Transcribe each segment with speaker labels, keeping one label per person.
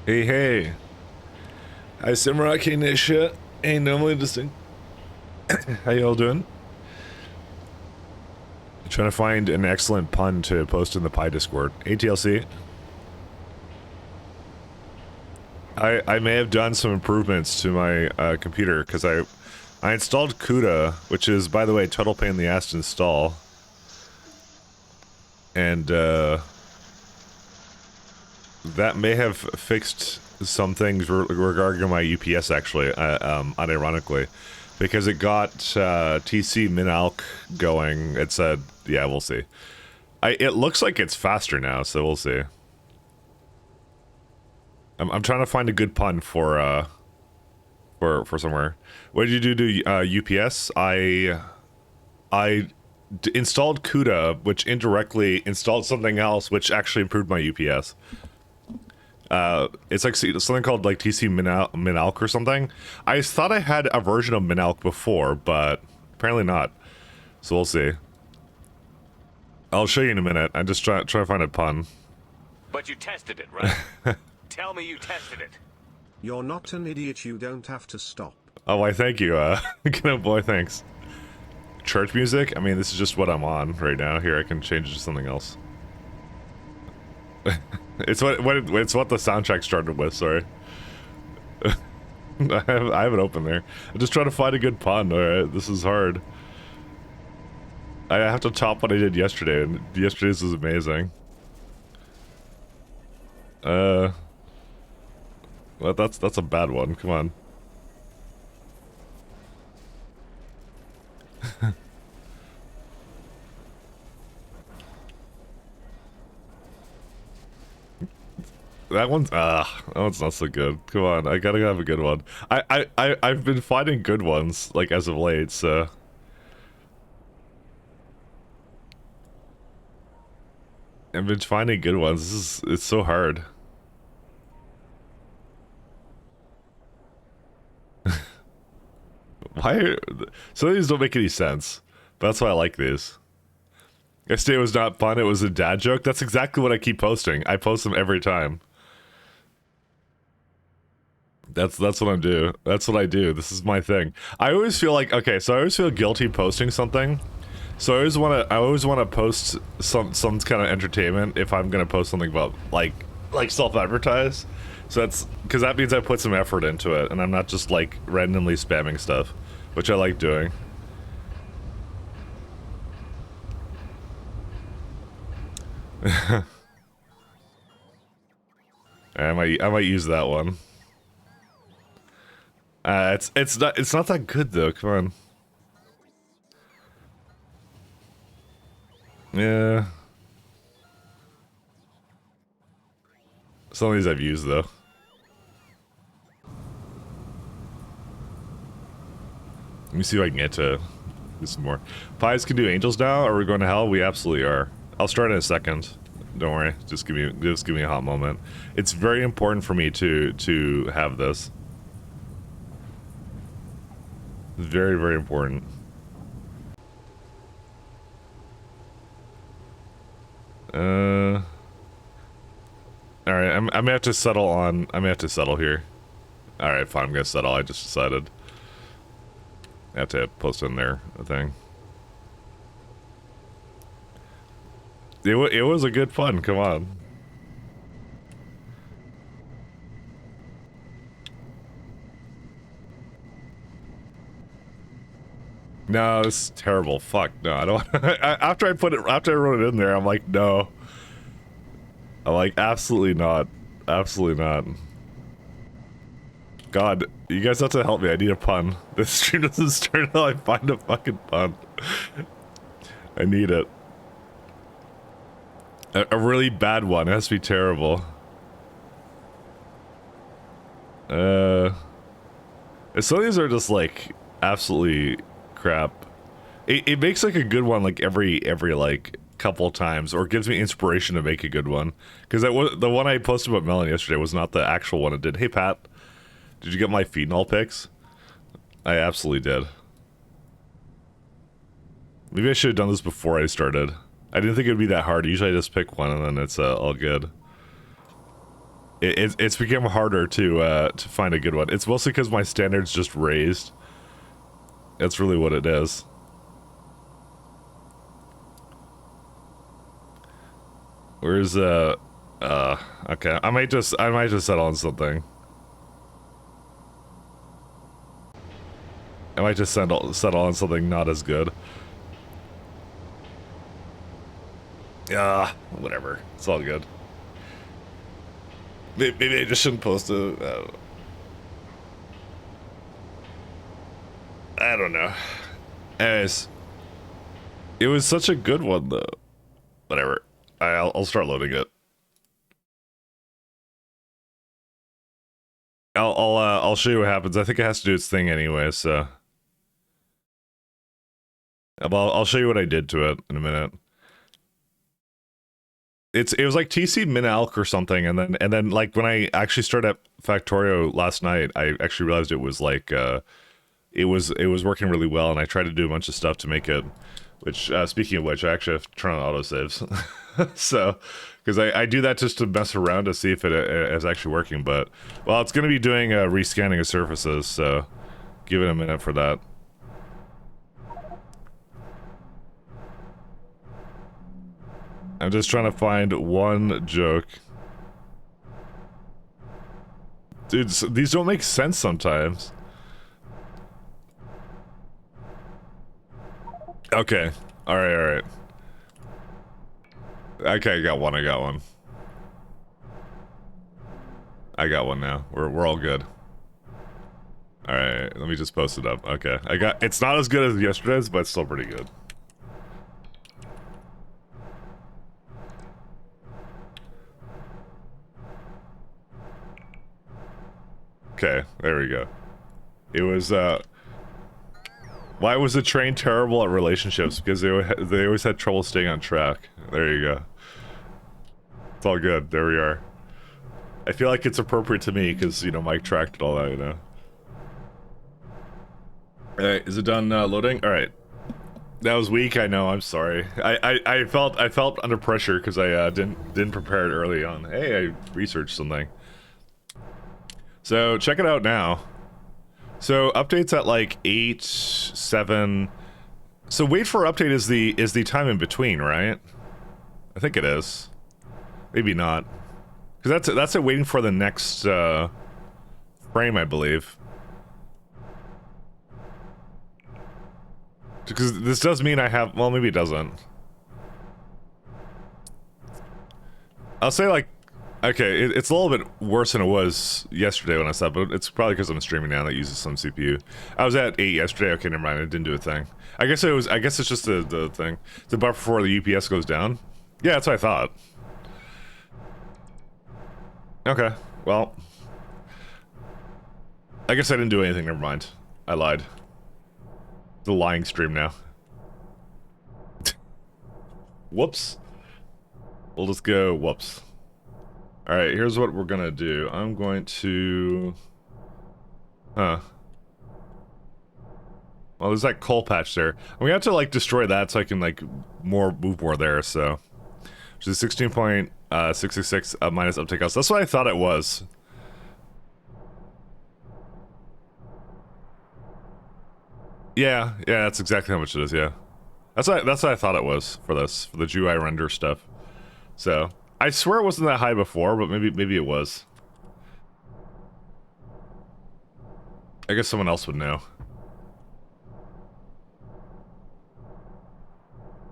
Speaker 1: Hey, hey. Hi, Simrock. Hey, Nisha. Hey, normally distinct. How y'all doing? Trying to find an excellent pun to post in the Pi Discord. ATLC. I may have done some improvements to my computer because I installed CUDA, which is, by the way, total pain in the ass to install. And that may have fixed some things regarding my UPS, actually, unironically. Because it got TC minalc going. It said, yeah, we'll see. It looks like it's faster now, so we'll see. I'm trying to find a good pun for somewhere. What did you do to UPS? I installed CUDA, which indirectly installed something else, which actually improved my UPS. It's like something called like TC minalc or something. I thought I had a version of minalc before, but apparently not. So we'll see. I'll show you in a minute. I'm just trying to find a pun.
Speaker 2: But you tested it, right? Tell me you tested it.
Speaker 3: You're not an idiot, you don't have to stop.
Speaker 1: Oh, why, thank you, good boy, thanks. Church music? I mean, this is just what I'm on right now. Here, I can change it to something else. It's what the soundtrack started with, sorry. I have it open there. I'm just trying to find a good pun, alright? This is hard. I have to top what I did yesterday, and yesterday's was amazing. Well, that's a bad one, come on. That one's not so good. Come on, I gotta have a good one. I've been finding good ones, like, as of late, so. I've been finding good ones. It's so hard. Some of these don't make any sense, but that's why I like these. Yesterday was not fun, it was a dad joke. That's exactly what I keep posting. I post them every time. That's what I do. That's what I do. This is my thing. I always feel like, okay, so I always feel guilty posting something. So I always wanna post some kind of entertainment if I'm gonna post something about like self-advertise. So that's because that means I put some effort into it and I'm not just like randomly spamming stuff, which I like doing. I might use that one. It's not that good though. Come on. Yeah. Some of these I've used though. Let me see if I can get to do some more. Pies can do angels now. Are we going to hell? We absolutely are. I'll start in a second. Don't worry. Just give me a hot moment. It's very important for me to have this. Very, very important. All right. I may have to settle on. I may have to settle here. All right, fine. I'm gonna settle. I just decided. I have to post in there a thing. It was a good fun. Come on. No, this is terrible. Fuck no. I don't. After I wrote it in there, I'm like, no. I'm like, absolutely not. Absolutely not. God, you guys have to help me. I need a pun. This stream doesn't start until I find a fucking pun. I need it. A really bad one. It has to be terrible. Some of these are just like absolutely crap. It makes like a good one like every like couple times, or gives me inspiration to make a good one. Because the one I posted about Melon yesterday was not the actual one it did. Hey Pat, did you get my phenol pics? I absolutely did. Maybe I should have done this before I started. I didn't think it would be that hard. Usually I just pick one and then it's all good. It's become harder to find a good one. It's mostly because my standards just raised. That's really what it is. Where's okay. I might just settle on something. I might just settle on something not as good. Whatever. It's all good. Maybe I just shouldn't post it. I don't know. Anyways, it was such a good one though. Whatever. I'll start loading it. I'll show you what happens. I think it has to do its thing anyway, so. I'll show you what I did to it in a minute. It was like TC Min-Alc or something, and then like when I actually started at Factorio last night, I actually realized it was like it was working really well, and I tried to do a bunch of stuff to make it. Which speaking of which, I actually have to turn on autosaves, so because I do that just to mess around to see if it is actually working. But well, it's going to be doing rescanning of surfaces, so give it a minute for that. I'm just trying to find one joke. Dude, these don't make sense sometimes. Okay. Alright. Okay, I got one. I got one now. We're all good. Alright, let me just post it up. Okay. It's not as good as yesterday's, but it's still pretty good. Okay, there we go. It was, why was the train terrible at relationships? Because they always had trouble staying on track. There you go. It's all good. There we are. I feel like it's appropriate to me because, you know, Mike tracked it all that, you know. Alright, is it done loading? Alright. That was weak, I know, I'm sorry. I felt under pressure because I didn't prepare it early on. Hey, I researched something. So, check it out now. So, updates at like 8, 7... So, wait for update is the time in between, right? I think it is. Maybe not. Because that's it waiting for the next frame, I believe. Because this does mean I have... Well, maybe it doesn't. I'll say like... Okay, it's a little bit worse than it was yesterday when I saw it, but it's probably because I'm streaming now that uses some CPU. I was at 8 yesterday. Okay, never mind. I didn't do a thing. I guess it's just the thing. The buffer before the UPS goes down. Yeah, that's what I thought. Okay, well... I guess I didn't do anything. Never mind. I lied. The lying stream now. Whoops. We'll just go whoops. Alright, here's what we're gonna do. I'm going to... Well, there's that coal patch there. And we have to, like, destroy that so I can, like, move more there, so... Which is 16.666 minus uptake cost. That's what I thought it was. Yeah, that's exactly how much it is, yeah. That's what I thought it was for this, for the GUI render stuff. So... I swear it wasn't that high before, but maybe it was. I guess someone else would know.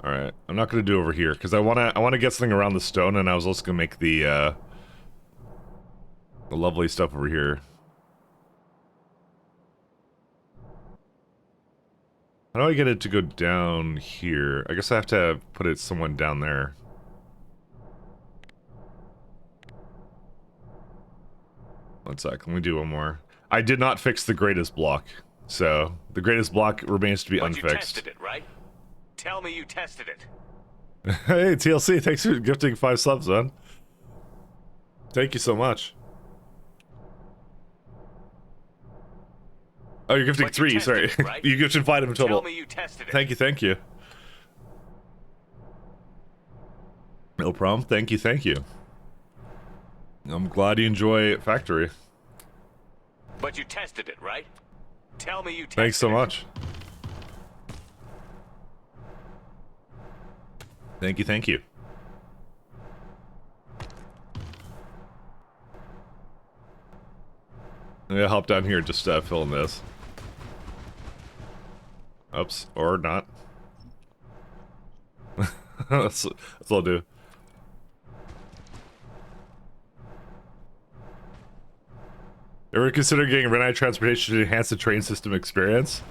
Speaker 1: Alright, I'm not gonna do over here, because I wanna get something around the stone, and I was also gonna make the lovely stuff over here. How do I get it to go down here? I guess I have to put it someone down there. One sec, let me do one more. I did not fix the greatest block, so the greatest block remains to be unfixed.
Speaker 2: You tested it, right? Tell me you tested it.
Speaker 1: Hey, TLC, thanks for gifting 5 subs, man. Thank you so much. Oh, you're gifting 3, sorry. It, right? You gifted 5 in total.
Speaker 2: Tell me you tested it.
Speaker 1: Thank you. No problem, thank you. I'm glad you enjoy Factory.
Speaker 2: But you tested it, right? Tell me you tested
Speaker 1: Thanks so
Speaker 2: it.
Speaker 1: much. Thank you, thank you. I'm gonna hop down here just fill in this. Oops, or not. that's what I'll do. Ever consider getting red-eye transportation to enhance the train system experience?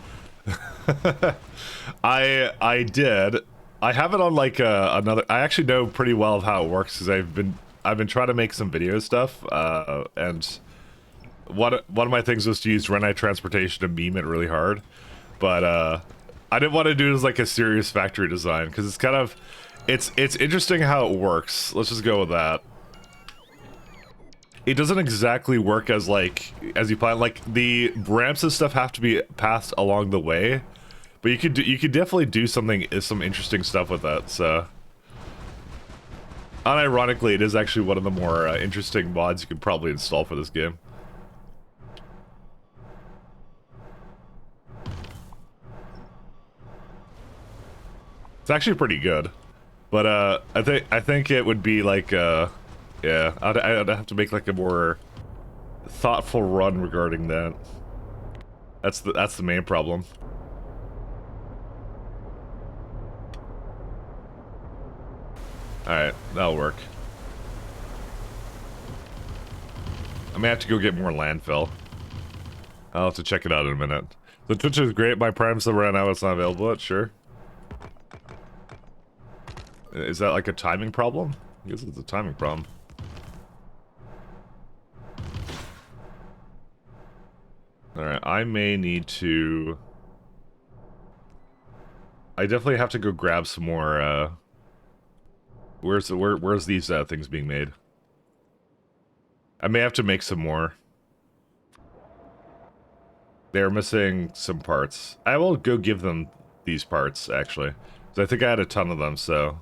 Speaker 1: I did. I have it on like another. I actually know pretty well of how it works because I've been trying to make some video stuff. And one of my things was to use red-eye transportation to meme it really hard, but I didn't want to do it as like a serious factory design because it's kind of it's interesting how it works. Let's just go with that. It doesn't exactly work as you plan. Like the ramps and stuff have to be passed along the way, but you could definitely do some interesting stuff with that. So, unironically, it is actually one of the more interesting mods you could probably install for this game. It's actually pretty good, but I think it would be like yeah, I'd have to make like a more thoughtful run regarding that. That's the main problem. Alright, that'll work. I may have to go get more landfill. I'll have to check it out in a minute. The Twitch is great. My Prime still ran out. It's not available yet. Sure. Is that like a timing problem? I guess it's a timing problem. Alright, I may need to... I definitely have to go grab some more, where's these, things being made? I may have to make some more. They're missing some parts. I will go give them these parts, actually. 'Cause I think I had a ton of them, so...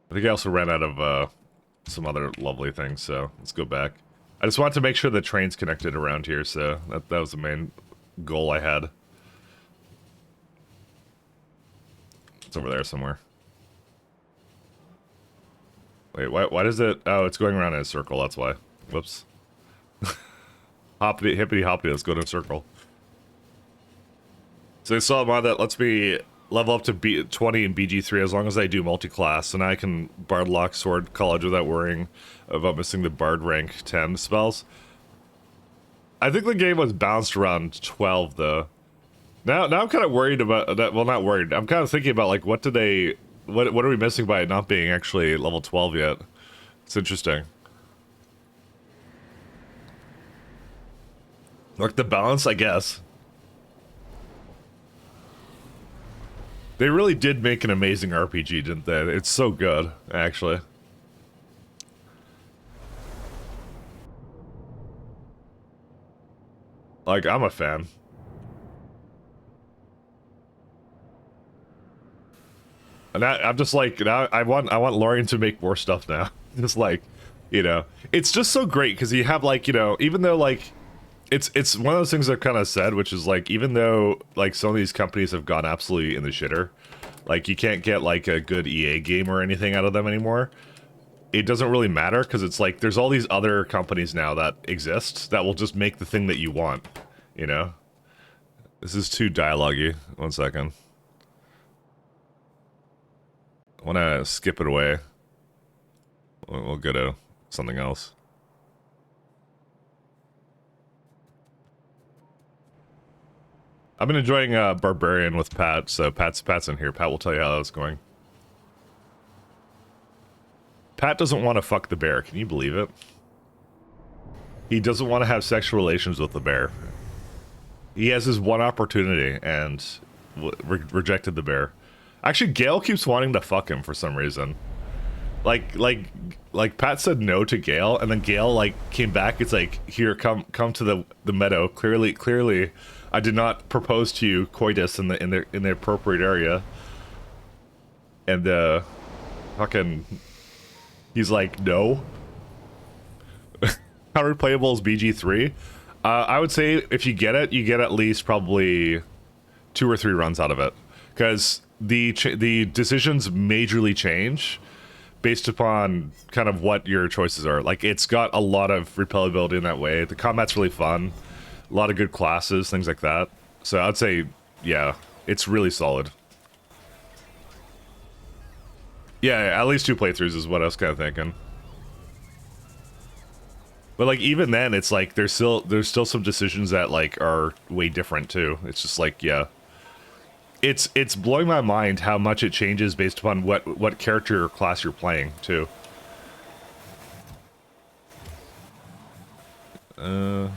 Speaker 1: I think I also ran out of, some other lovely things, so let's go back. I just wanted to make sure the train's connected around here, so that was the main goal I had. It's over there somewhere. Wait, why does it... Oh, it's going around in a circle, that's why. Whoops. Hoppity, hippity hoppity, let's go to a circle. So they saw a mod that lets me level up to 20 in BG3 as long as I do multi-class, and I can Bard Lock Sword College without worrying about missing the Bard rank 10 spells. I think the game was bounced around 12 though. Now I'm kind of worried about that. Well, not worried. I'm kind of thinking about like what are we missing by it not being actually level 12 yet? It's interesting. Like the balance, I guess. They really did make an amazing RPG, didn't they? It's so good, actually. Like, I'm a fan. And I'm just like, now I want Lorian to make more stuff now. Just like, you know, it's just so great because you have like, you know, even though like, it's one of those things I've kind of said, which is like, even though like some of these companies have gone absolutely in the shitter, like you can't get like a good EA game or anything out of them anymore. It doesn't really matter because it's like there's all these other companies now that exist that will just make the thing that you want, you know? This is too dialogue-y. 1 second. I want to skip it away. We'll go to something else. I've been enjoying Barbarian with Pat, so Pat's in here. Pat will tell you how that's going. Pat doesn't want to fuck the bear. Can you believe it? He doesn't want to have sexual relations with the bear. He has his one opportunity and rejected the bear. Actually, Gale keeps wanting to fuck him for some reason. Like Pat said no to Gale, and then Gale like came back. It's like, here, come to the meadow. Clearly, I did not propose to you coitus in the appropriate area. And Fucking, he's like, no. How replayable is BG3? I would say if you get it, you get at least probably 2 or 3 runs out of it, because the decisions majorly change based upon kind of what your choices are. Like, it's got a lot of replayability in that way. The combat's really fun, a lot of good classes, things like that. So I'd say, yeah, it's really solid. Yeah, at least 2 playthroughs is what I was kind of thinking. But like, even then, it's like there's still some decisions that like are way different too. It's just like, yeah, it's blowing my mind how much it changes based upon what character or class you're playing too. Guess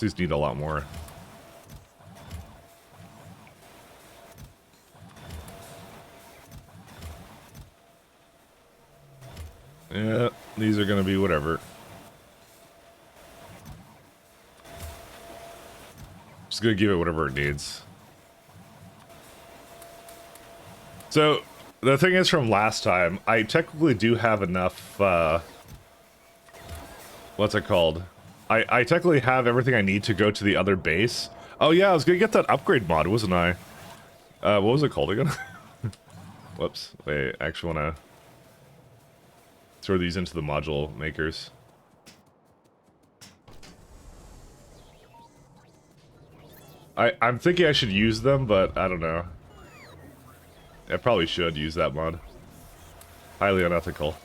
Speaker 1: these need a lot more. Yeah, these are gonna be whatever. Just gonna give it whatever it needs. So, the thing is, from last time, I technically do have enough, what's it called? I technically have everything I need to go to the other base. Oh yeah, I was gonna get that upgrade mod, wasn't I? What was it called again? Whoops, wait, I actually wanna throw these into the module makers. I'm thinking I should use them, but I don't know. I probably should use that mod. Highly unethical.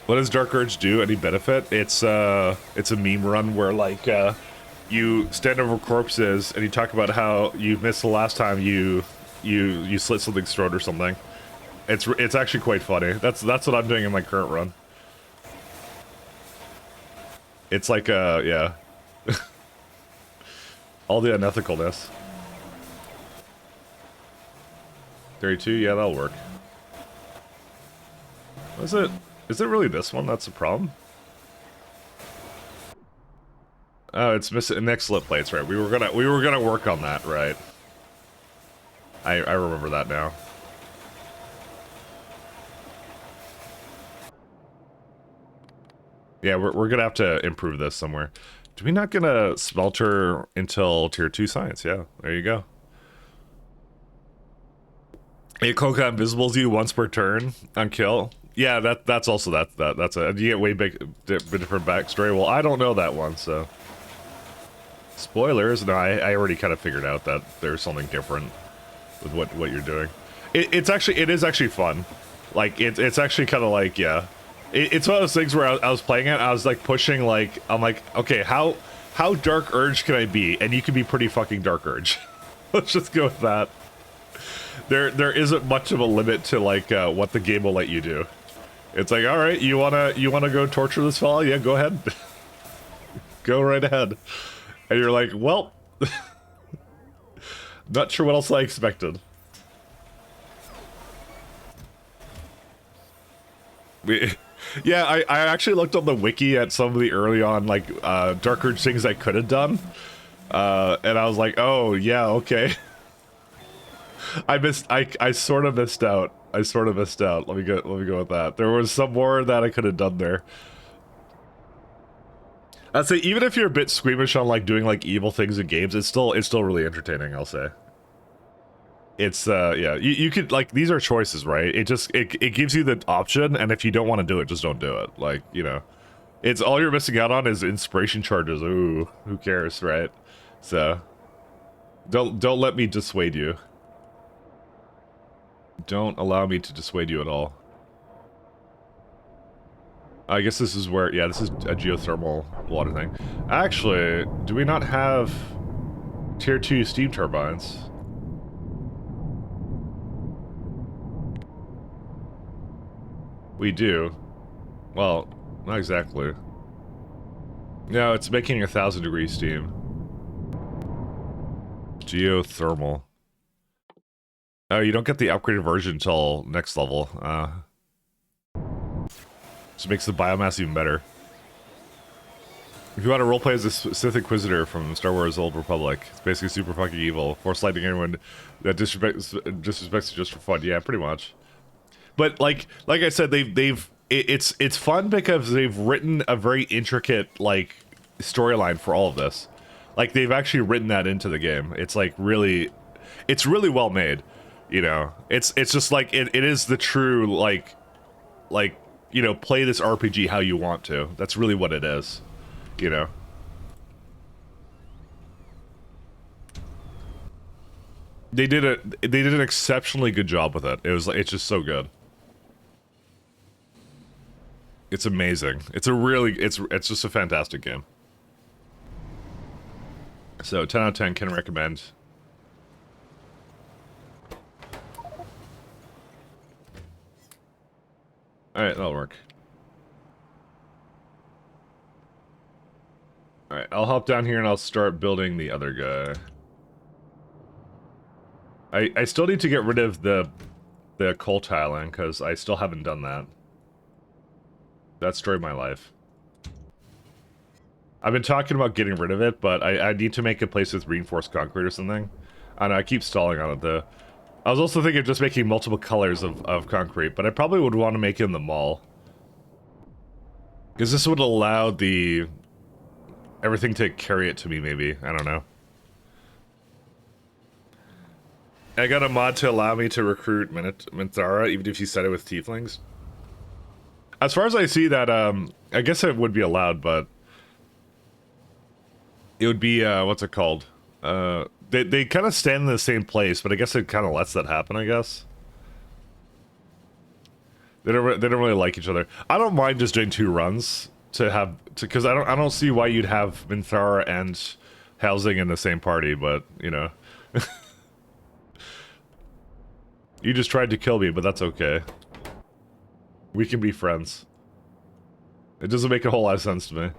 Speaker 1: What does Dark Urge do? Any benefit? It's a meme run where like you stand over corpses and you talk about how you missed the last time you slit something's throat or something. It's actually quite funny. That's what I'm doing in my current run. It's like yeah. All the unethicalness. 32, yeah, that'll work. Was it? Is it really this one that's the problem? Oh, it's missing neck slip plates, right? We were gonna work on that, right? I remember that now. Yeah, we're gonna have to improve this somewhere. Do we not get a smelter until tier 2 science? Yeah, there you go. A Coca invisibles you once per turn on kill. Yeah, that's also that's a you get way different backstory. Well, I don't know that one, so spoilers. No, I already kind of figured out that there's something different with what you're doing. It is actually fun. Like it's actually kind of like, yeah. It's one of those things where I was playing it, I was like pushing, like, I'm like, okay, how Dark Urge can I be? And you can be pretty fucking Dark Urge. Let's just go with that. There isn't much of a limit to like what the game will let you do. It's like, all right, you wanna go torture this fella? Yeah, go ahead. Go right ahead. And you're like, well, not sure what else I expected. Yeah, I actually looked on the wiki at some of the early on, like, Dark Urge things I could have done. And I was like, oh, yeah, okay. I sort of missed out. Let me go with that. There was some more that I could have done there. I'd say even if you're a bit squeamish on like doing like evil things in games, it's still really entertaining, I'll say. It's yeah, you could, like, these are choices, right? It gives you the option, and if you don't want to do it, just don't do it. Like, you know, it's all you're missing out on is inspiration charges. Ooh, who cares, right? So don't let me dissuade you. Don't allow me to dissuade you at all. I guess this is where, yeah, this is a geothermal water thing. Actually, do we not have tier 2 steam turbines? We do. Well, not exactly. No, it's making 1,000 degrees steam. Geothermal. Oh, you don't get the upgraded version until next level. Just makes the biomass even better. If you want to roleplay as a Sith Inquisitor from Star Wars Old Republic, it's basically super fucking evil, force lightning anyone that disrespects you just for fun. Yeah, pretty much. But like I said, it's fun because they've written a very intricate like storyline for all of this. Like they've actually written that into the game. It's like it's really well made. You know, it's just like it is the true like you know, play this RPG how you want to. That's really what it is. You know. They did an exceptionally good job with it. It's just so good. It's amazing. It's just a fantastic game. So 10 out of 10 can recommend. Alright, that'll work. Alright, I'll hop down here and I'll start building the other guy. I still need to get rid of the coal tiling, because I still haven't done that. That destroyed my life. I've been talking about getting rid of it, but I need to make a place with reinforced concrete or something. I know, I keep stalling on it though. I was also thinking of just making multiple colors of concrete, but I probably would want to make it in the mall. Because this would allow everything to carry it to me, maybe. I don't know. I got a mod to allow me to recruit Minthara, even if you set it with tieflings. As far as I see that, I guess it would be allowed, but... It would be, what's it called? They kind of stand in the same place, but I guess it kind of lets that happen, I guess. They don't really like each other. I don't mind just doing 2 runs because I don't see why you'd have Minthara and Housing in the same party, but, you know. You just tried to kill me, but that's okay. We can be friends. It doesn't make a whole lot of sense to me.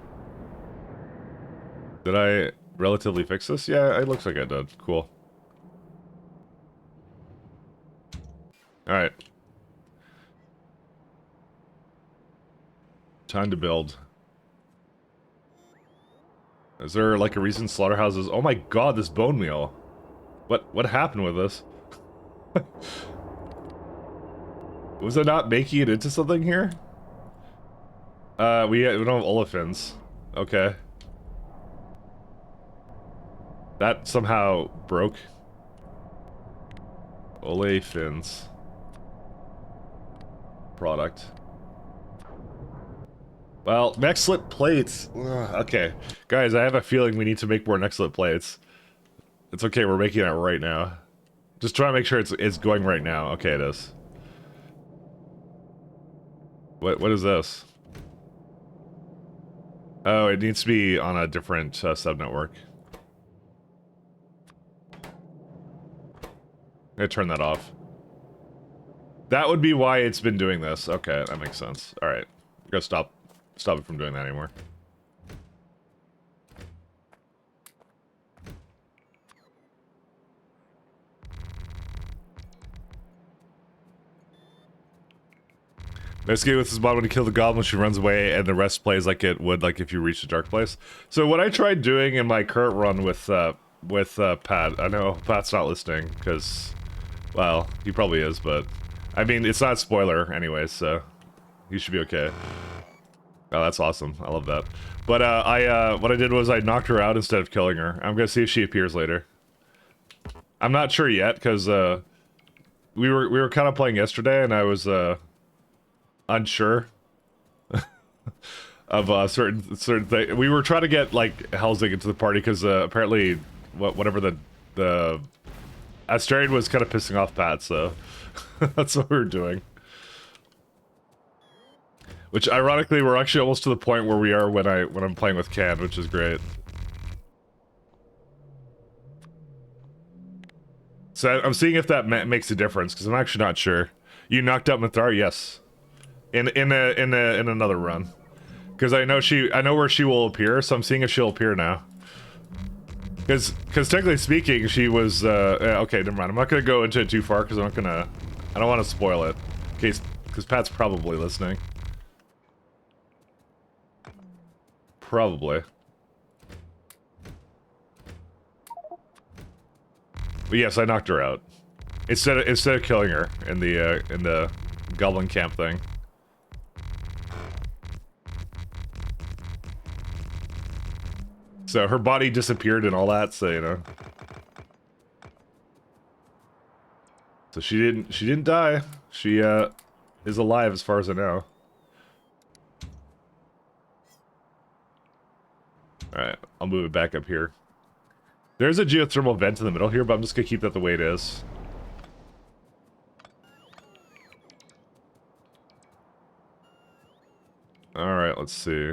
Speaker 1: Did I relatively fix this? Yeah, it looks like I did. Cool. Alright. Time to build. Is there like a reason slaughterhouses... Oh my god, this bone meal. What happened with this? Was I not making it into something here? We don't have olefins. Okay. That somehow broke. Olefins. Product. Well, neck slit plates. Ugh, okay. Guys, I have a feeling we need to make more neck slit plates. It's okay, we're making it right now. Just try to make sure it's going right now. Okay, it is. What is this? Oh, it needs to be on a different subnetwork. I'm gonna turn that off. That would be why it's been doing this. Okay, that makes sense. Alright. Go stop it from doing that anymore. Basically, with this mod, when you kill the goblin, she runs away, and the rest plays like it would, like if you reach a dark place. So what I tried doing in my current run with Pat, I know Pat's not listening, because, well, he probably is, but, I mean, it's not a spoiler anyways, so he should be okay. Oh, that's awesome. I love that. But, what I did was I knocked her out instead of killing her. I'm gonna see if she appears later. I'm not sure yet, because, we were kind of playing yesterday, and I was, unsure of certain things. We were trying to get like Helsing into the party because apparently whatever the Astarian was kind of pissing off Pat, so that's what we were doing. Which ironically we're actually almost to the point where we are when I'm playing with Can, which is great. So I'm seeing if that makes a difference because I'm actually not sure. You knocked out Mathar, yes. In another run, because I know where she will appear, so I'm seeing if she'll appear now. Because technically speaking, she was okay. Never mind. I'm not gonna go into it too far because I don't want to spoil it. Because Pat's probably listening. Probably. But yes, I knocked her out. Instead of killing her in the goblin camp thing. So her body disappeared and all that, so you know. So she didn't die. She is alive as far as I know. Alright, I'll move it back up here. There's a geothermal vent in the middle here, but I'm just gonna keep that the way it is. Alright, let's see.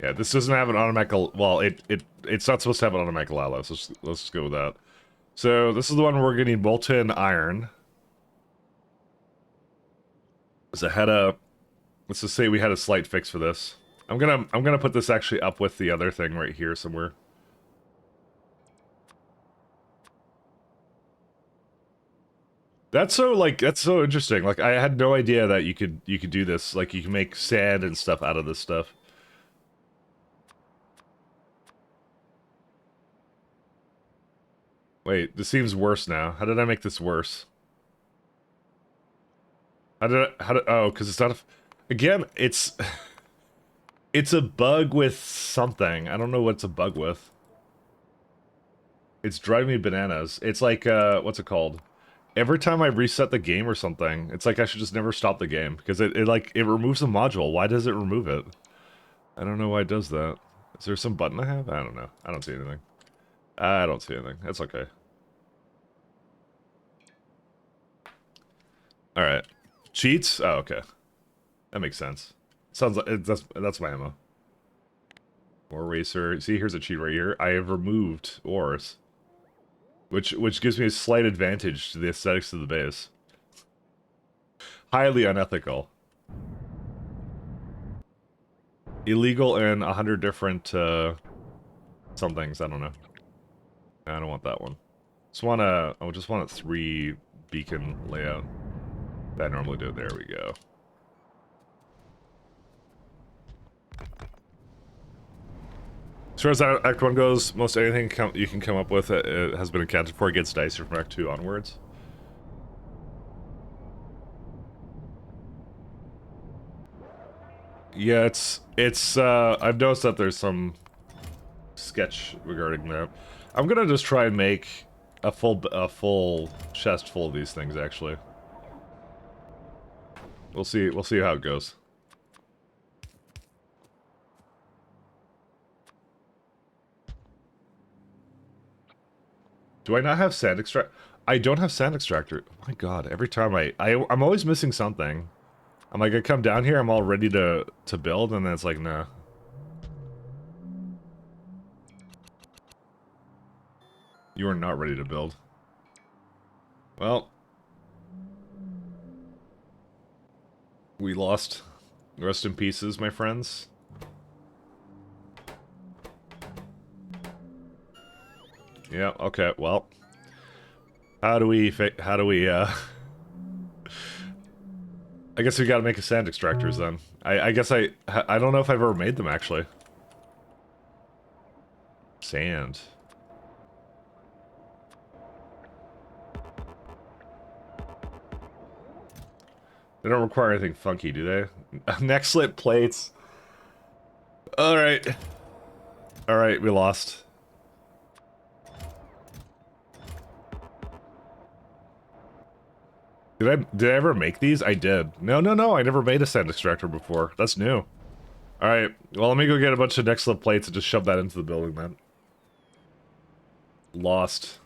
Speaker 1: Yeah, this doesn't have an automatic, well, it's not supposed to have an automatic allow. Let's just go with that. So this is the one where we're getting molten iron. So let's just say we had a slight fix for this. I'm gonna put this actually up with the other thing right here somewhere. That's so interesting. Like I had no idea that you could do this. Like you can make sand and stuff out of this stuff. Wait, this seems worse now. How did I make this worse? Oh, because it's not again, it's it's a bug with something. I don't know what it's a bug with. It's driving me bananas. It's like, what's it called? Every time I reset the game or something, it's like I should just never stop the game, because it removes a module. Why does it remove it? I don't know why it does that. Is there some button I have? I don't know. I don't see anything. I don't see anything. That's okay. Alright. Cheats? Oh, okay. That makes sense. Sounds like that's my ammo. Ore racer. See, here's a cheat right here. I have removed ores. Which gives me a slight advantage to the aesthetics of the base. Highly unethical. Illegal in 100 different somethings. I don't know. I don't want that one. Just want a 3 beacon layout. That I normally do. There we go. As far as Act 1 goes, most anything you can come up with it has been accounted for against dice from Act 2 onwards. Yeah, I've noticed that there's some sketch regarding that. I'm gonna just try and make a full chest full of these things, actually. We'll see how it goes. Do I not have sand extract? I don't have sand extractor. Oh my god, every time I'm always missing something. I'm like, I come down here, I'm all ready to build, and then it's like, nah. You are not ready to build. Well. We lost. Rest in pieces, my friends. Yeah, okay, well. How do we I guess we gotta make a sand extractors then. I guess I don't know if I've ever made them, actually. Sand. They don't require anything funky, do they? Neck slit plates. Alright. Alright, we lost. Did I ever make these? I did. No, I never made a sand extractor before. That's new. Alright, well, let me go get a bunch of neck slit plates and just shove that into the building, then. Lost.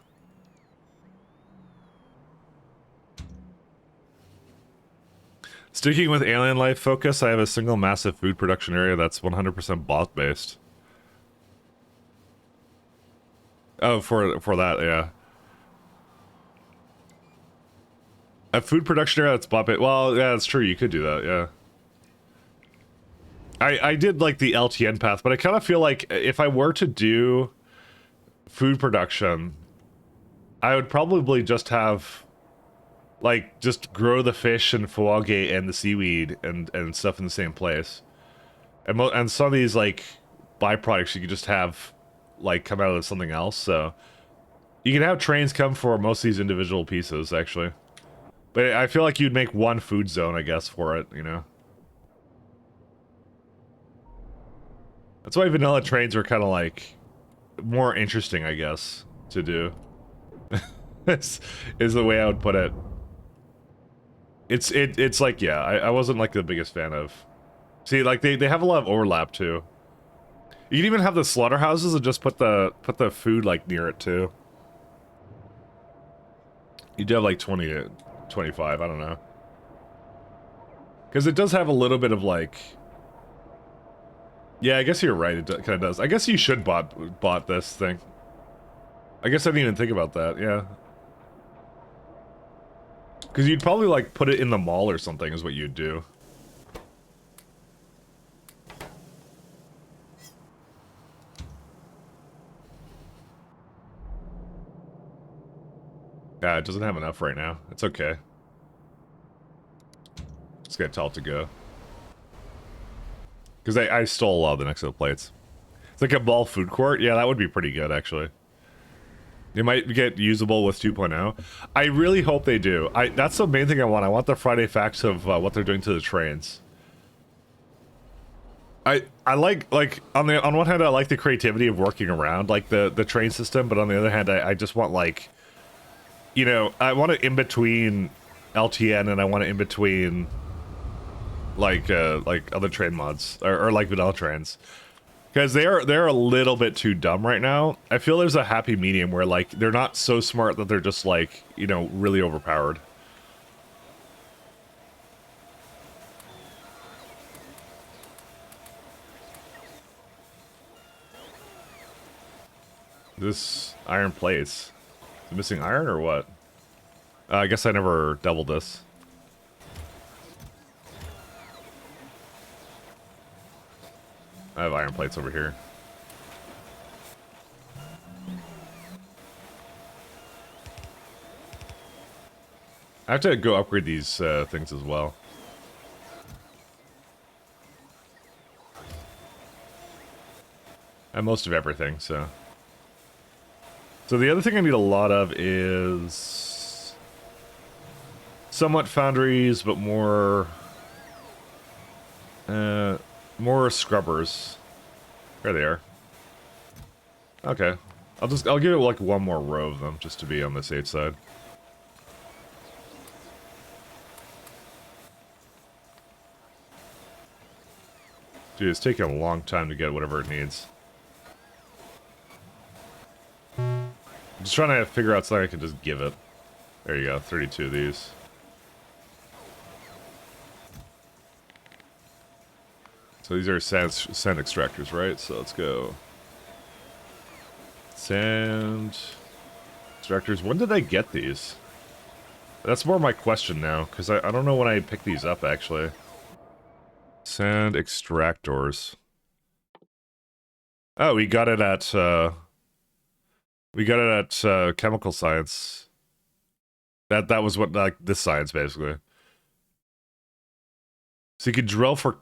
Speaker 1: Sticking with alien life focus, I have a single massive food production area that's 100% bot-based. Oh, for that, yeah. A food production area that's bot-based. Well, yeah, that's true. You could do that, yeah. I did, like, the LTN path, but I kind of feel like if I were to do food production, I would probably just have... like, just grow the fish and foie and the seaweed and stuff in the same place. And some of these, like, byproducts you could just have, like, come out of something else, so... You can have trains come for most of these individual pieces, actually. But I feel like you'd make one food zone, I guess, for it, you know? That's why vanilla trains are kind of like more interesting, I guess, to do. is the way I would put it. It's like, yeah, I wasn't like the biggest fan of. See, like they have a lot of overlap too. You can even have the slaughterhouses and just put the food like near it too. You do have like 20 to 25, I don't know. Because it does have a little bit of like... Yeah, I guess you're right, it kind of does. I guess you should bought this thing. I guess I didn't even think about that, yeah. Because you'd probably like put it in the mall or something is what you'd do. Yeah, it doesn't have enough right now. It's okay. Just gotta tell it to go. Because I stole a lot of the Nexo plates. It's like a mall food court. Yeah, that would be pretty good, actually. They might get usable with 2.0. I really hope they do. That's the main thing I want. I want the Friday facts of what they're doing to the trains. I like on one hand I like the creativity of working around like the train system, but on the other hand I just want like, you know, I want it in between LTN and I want it in between like other train mods or like vanilla trains. Because they're a little bit too dumb right now. I feel there's a happy medium where like they're not so smart that they're just like, you know, really overpowered. This iron plates. Is it missing iron or what? I guess I never doubled this. I have iron plates over here. I have to go upgrade these things as well. I have most of everything, so... So the other thing I need a lot of is... somewhat foundries, but more... more scrubbers. There they are. Okay. I'll give it like one more row of them, just to be on the safe side. Dude, it's taking a long time to get whatever it needs. I'm just trying to figure out something I can just give it. There you go, 32 of these. So these are sand extractors, right? So let's go. Sand extractors. When did I get these? That's more my question now, because I don't know when I picked these up, actually. Sand extractors. Oh, we got it at, chemical science. That was what, like, this science, basically. So you could drill for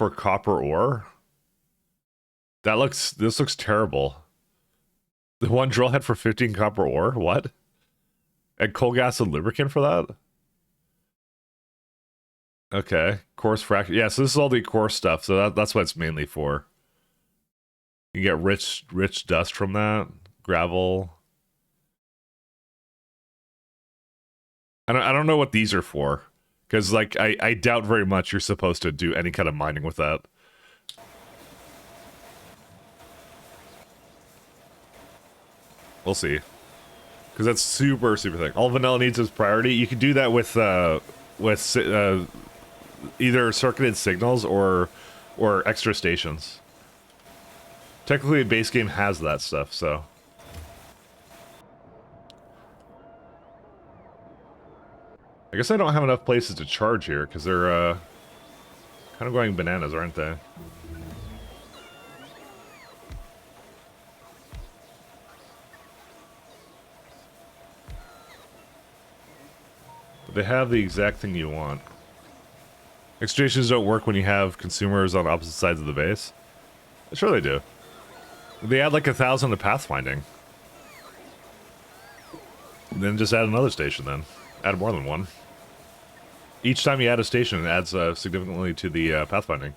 Speaker 1: copper ore? This looks terrible. The one drill head for 15 copper ore? What? And coal gas and lubricant for that? Okay. Coarse fracture. Yeah, so this is all the coarse stuff, so that's what it's mainly for. You get rich dust from that. Gravel. I don't know what these are for. Because, like, I doubt very much you're supposed to do any kind of mining with that. We'll see. Because that's super, super thick. All vanilla needs is priority. You can do that with either circuited signals or extra stations. Technically, the base game has that stuff, so... I guess I don't have enough places to charge here, because they're, kind of going bananas, aren't they? But they have the exact thing you want. Extractions don't work when you have consumers on opposite sides of the base. Sure they do. They add like 1,000 to pathfinding. Then just add another station then. Add more than one. Each time you add a station, it adds significantly to the pathfinding.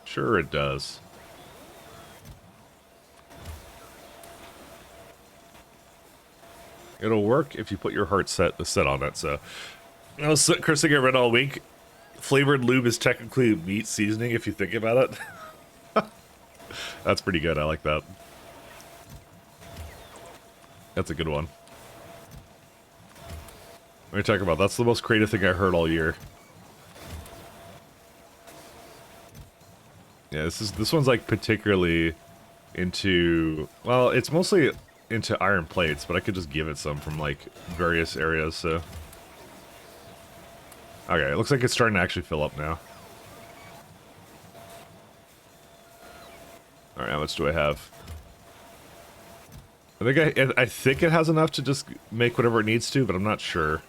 Speaker 1: Sure it does. It'll work if you put your heart set on it, so... I was cursing it red all week. Flavored lube is technically meat seasoning if you think about it. That's pretty good, I like that. That's a good one. What are you talking about? That's the most creative thing I heard all year. Yeah, this one's like particularly into... Well, it's mostly into iron plates, but I could just give it some from like various areas, so... Okay, it looks like it's starting to actually fill up now. Alright, how much do I have? I think it has enough to just make whatever it needs to, but I'm not sure.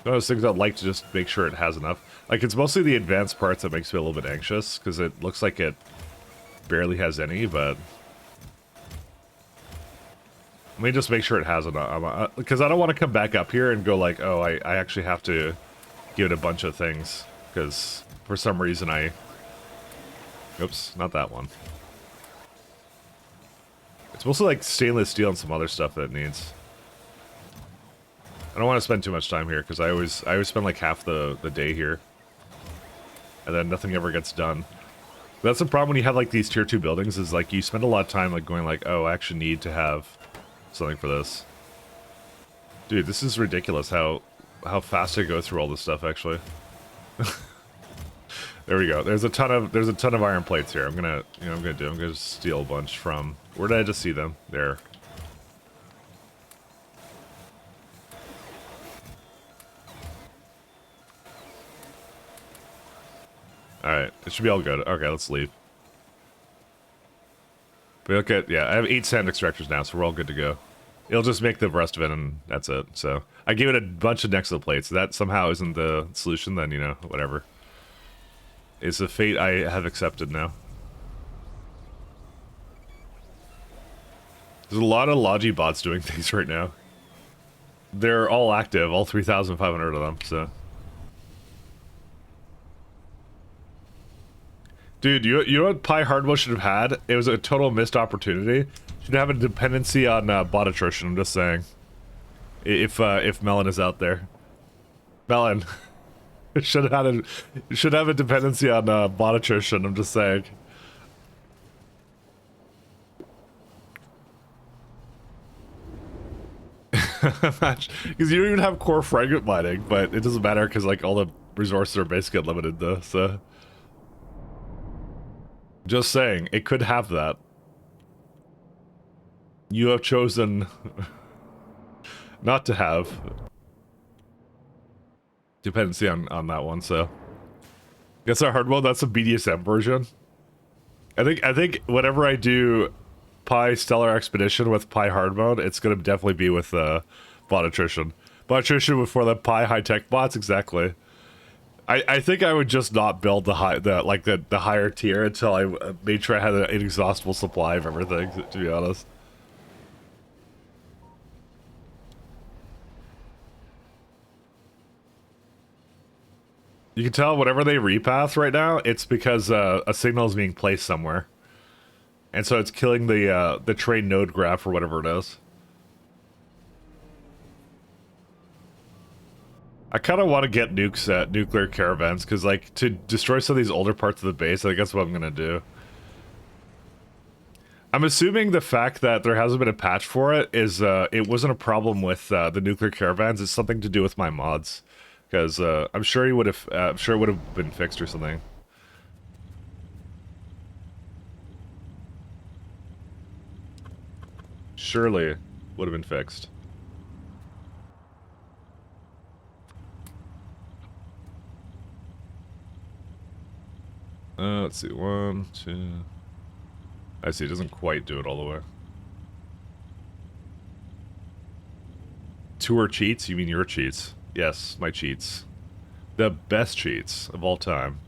Speaker 1: One of those things I'd like to just make sure it has enough. Like, it's mostly the advanced parts that makes me a little bit anxious, because it looks like it barely has any, but... Let me just make sure it has enough, because I don't want to come back up here and go like, oh, I actually have to give it a bunch of things, because for some reason Oops, not that one. It's mostly like stainless steel and some other stuff that it needs. I don't want to spend too much time here, because I always spend like half the day here. And then nothing ever gets done. That's the problem when you have like these tier 2 buildings, is like you spend a lot of time like going like, oh, I actually need to have something for this. Dude, this is ridiculous how fast I go through all this stuff actually. There we go. There's a ton of iron plates here. I'm gonna steal a bunch from, where did I just see them? There. Alright, it should be all good. Okay, let's leave. But look at, yeah, I have 8 sand extractors now, so we're all good to go. It'll just make the rest of it, and that's it. So, I gave it a bunch of Nexo plates. That somehow isn't the solution, then, you know, whatever. It's a fate I have accepted now. There's a lot of Logi bots doing things right now. They're all active, all 3,500 of them, so... Dude, you know what Pi Hardwell should have had? It was a total missed opportunity. Should have a dependency on bot attrition, I'm just saying. If Melon is out there. Melon. should have a dependency on bot attrition, I'm just saying. Because you don't even have core fragment mining, but it doesn't matter because like all the resources are basically unlimited though, so... Just saying, it could have that. You have chosen not to have dependency on that one, so. Guess our hard mode, that's a BDSM version. I think whenever I do Pi Stellar Expedition with Pi hard mode, it's gonna definitely be with bot attrition. Bot attrition before the Pi high tech bots, exactly. I think I would just not build the higher tier until I made sure I had an inexhaustible supply of everything, to be honest. You can tell whenever they repath right now, it's because a signal is being placed somewhere. And so it's killing the train node graph or whatever it is. I kind of want to get nukes at nuclear caravans, because, like, to destroy some of these older parts of the base, I think that's what I'm going to do. I'm assuming the fact that there hasn't been a patch for it is, it wasn't a problem with the nuclear caravans, it's something to do with my mods. Because, I'm sure it would have been fixed or something. Surely would have been fixed. Let's see, 1, 2... I see, it doesn't quite do it all the way. Tour cheats? You mean your cheats? Yes, my cheats. The best cheats of all time.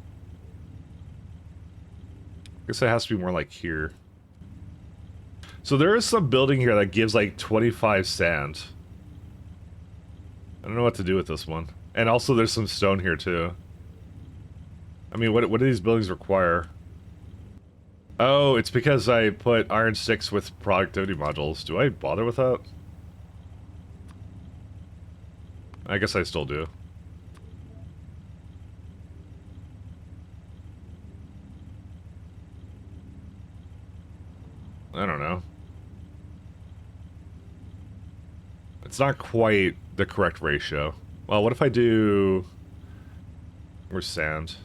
Speaker 1: I guess it has to be more like here. So there is some building here that gives like 25 sand. I don't know what to do with this one. And also there's some stone here too. I mean, what do these buildings require? Oh, it's because I put iron sticks with productivity modules. Do I bother with that? I guess I still do. I don't know. It's not quite the correct ratio. Well, what if I do... Where's sand?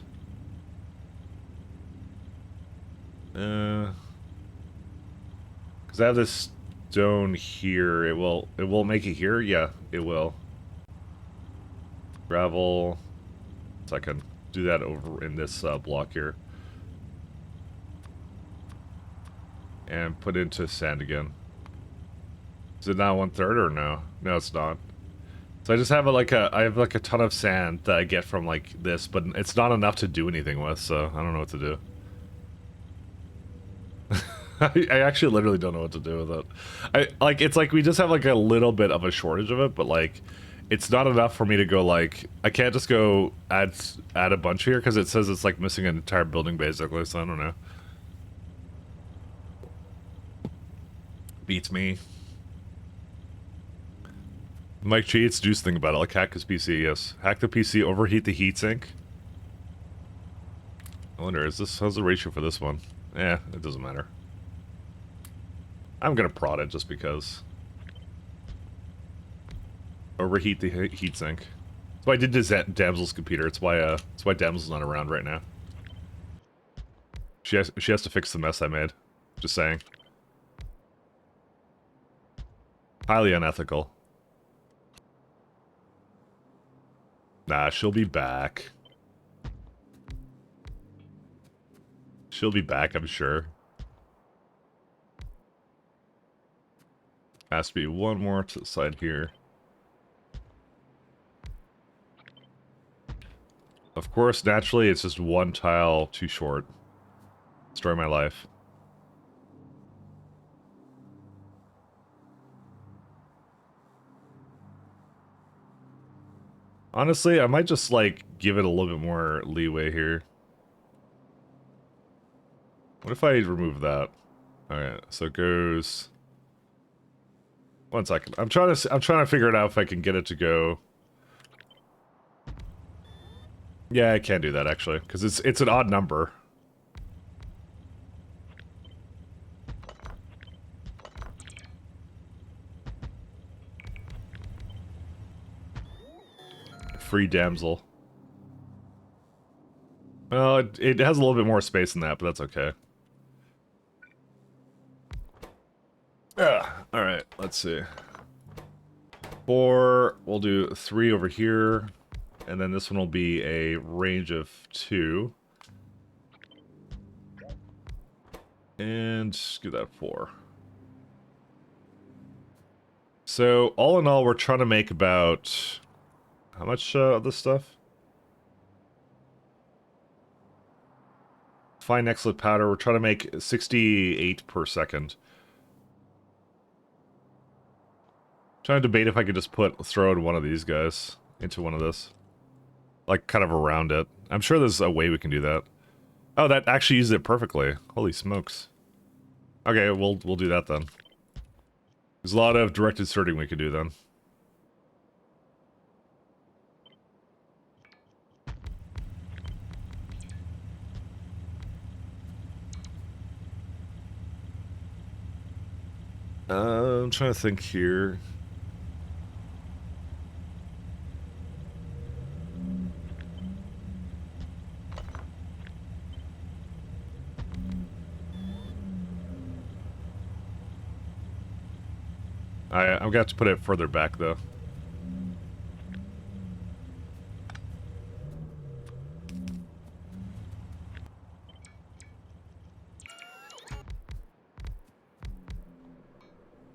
Speaker 1: Because I have this stone here. It will make it here? Yeah, it will. Gravel. So I can do that over in this block here. And put into sand again. Is it now 1/3 or no? No, it's not. So I just have I have like a ton of sand that I get from like this, but it's not enough to do anything with, so I don't know what to do. I actually literally don't know what to do with it. It's like we just have like a little bit of a shortage of it, but like it's not enough for me to go like I can't just go add a bunch here because it says it's like missing an entire building basically, so I don't know. Beats me. Mike cheats, Juice think about it, like hack his PC, yes. Hack the PC, overheat the heatsink. I wonder, how's the ratio for this one? Eh, it doesn't matter. I'm gonna prod it just because. Overheat the heatsink. So I did this at Damsel's computer, it's why Damsel's not around right now. She has to fix the mess I made. Just saying. Highly unethical. Nah, she'll be back. She'll be back, I'm sure. Has to be one more to the side here. Of course, naturally, it's just one tile too short. Story of my life. Honestly, I might just, like, give it a little bit more leeway here. What if I remove that? Alright, so it goes... 1 second. I'm trying to figure it out if I can get it to go... Yeah, I can't do that, actually, because it's an odd number. Free damsel. Well, it has a little bit more space than that, but that's okay. Alright, let's see. 4, we'll do 3 over here, and then this one will be a range of 2. And give that 4. So, all in all, we're trying to make about... How much of this stuff? Fine excellent powder. We're trying to make 68 per second. Trying to debate if I could just throw in one of these guys into one of this. Like, kind of around it. I'm sure there's a way we can do that. Oh, that actually used it perfectly. Holy smokes. Okay, we'll do that then. There's a lot of direct inserting we could do then. I'm trying to think here. I'm gonna have to put it further back though.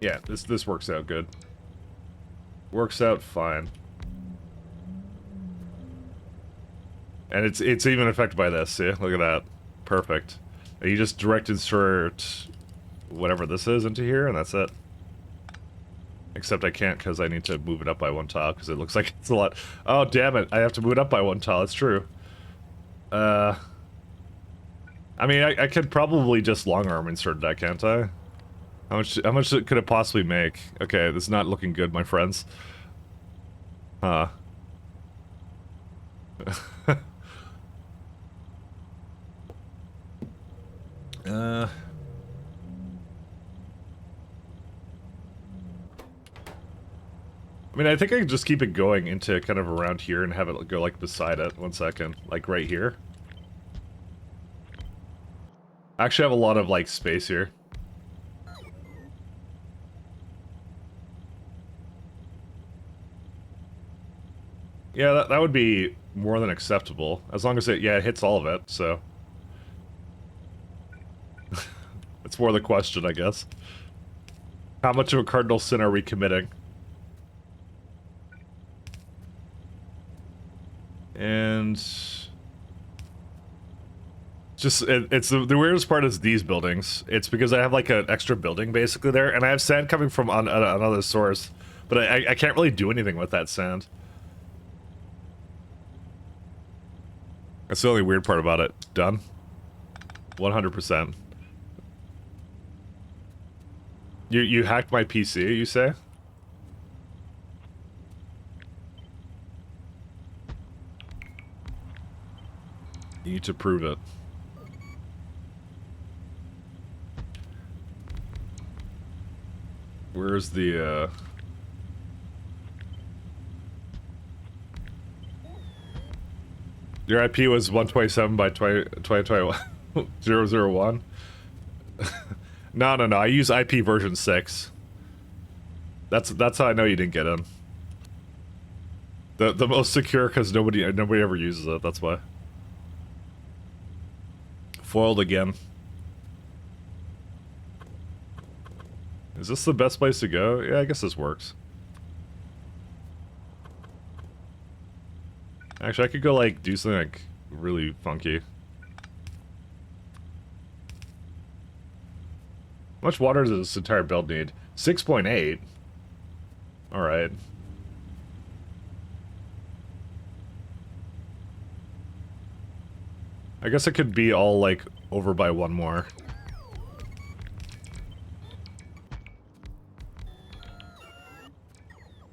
Speaker 1: Yeah, this works out good. Works out fine. And it's even affected by this, see? Look at that. Perfect. And you just direct insert whatever this is into here, and that's it. Except I can't because I need to move it up by 1 tile because it looks like it's a lot. Oh, damn it. I have to move it up by 1 tile. It's true. I mean, I could probably just long arm insert that, can't I? How much could it possibly make? Okay, this is not looking good, my friends. Huh. I mean, I think I can just keep it going into kind of around here and have it go, like, beside it. 1 second. Like, right here. I actually have a lot of, like, space here. Yeah, that would be more than acceptable. As long as it, yeah, it hits all of it, so... It's more the question, I guess. How much of a cardinal sin are we committing? And... Just, it's the weirdest part is these buildings. It's because I have like an extra building basically there, and I have sand coming from another source. But I can't really do anything with that sand. That's the only weird part about it. Done. 100%. You hacked my PC, you say? You need to prove it. Where's the, Your IP was 127 by 2021 001? No, I use IP version 6. That's how I know you didn't get in. The most secure because nobody ever uses it, that's why. Foiled again. Is this the best place to go? Yeah, I guess this works. Actually, I could go, like, do something, like, really funky. How much water does this entire build need? 6.8. Alright. I guess it could be all, like, over by 1 more.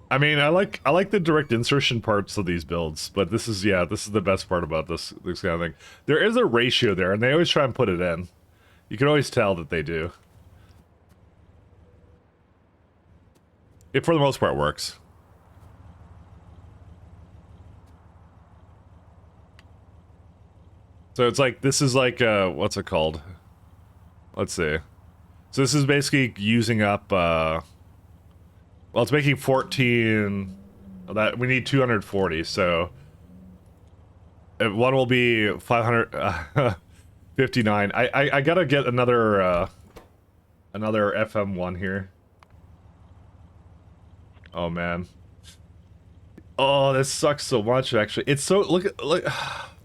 Speaker 1: I mean, I like the direct insertion parts of these builds, but this is the best part about this kind of thing. There is a ratio there, and they always try and put it in. You can always tell that they do. It, for the most part, works. So it's like, this is like, what's it called? Let's see. So this is basically using up, well, it's making 14... That we need 240, so... One will be 559. I gotta get another FM1 here. Oh, man. Oh, this sucks so much, actually. It's so... Look...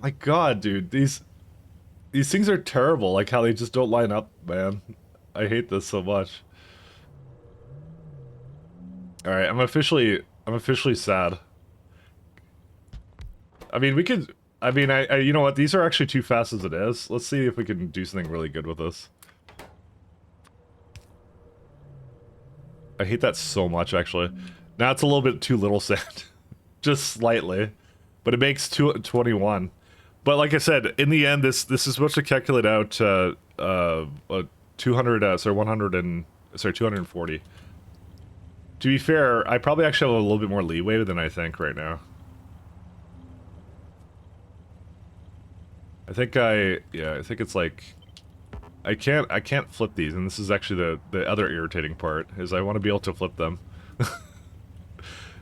Speaker 1: My god, dude. These things are terrible, like how they just don't line up, man. I hate this so much. Alright, I'm officially sad. I mean, we could... I mean, you know what? These are actually too fast as it is. Let's see if we can do something really good with this. I hate that so much, actually. Now it's a little bit too little sand. Just slightly. But it makes 21. But like I said, in the end, this is supposed to calculate out 240. To be fair, I probably actually have a little bit more leeway than I think right now. I think I think it's like... I can't flip these, and this is actually the other irritating part, is I want to be able to flip them.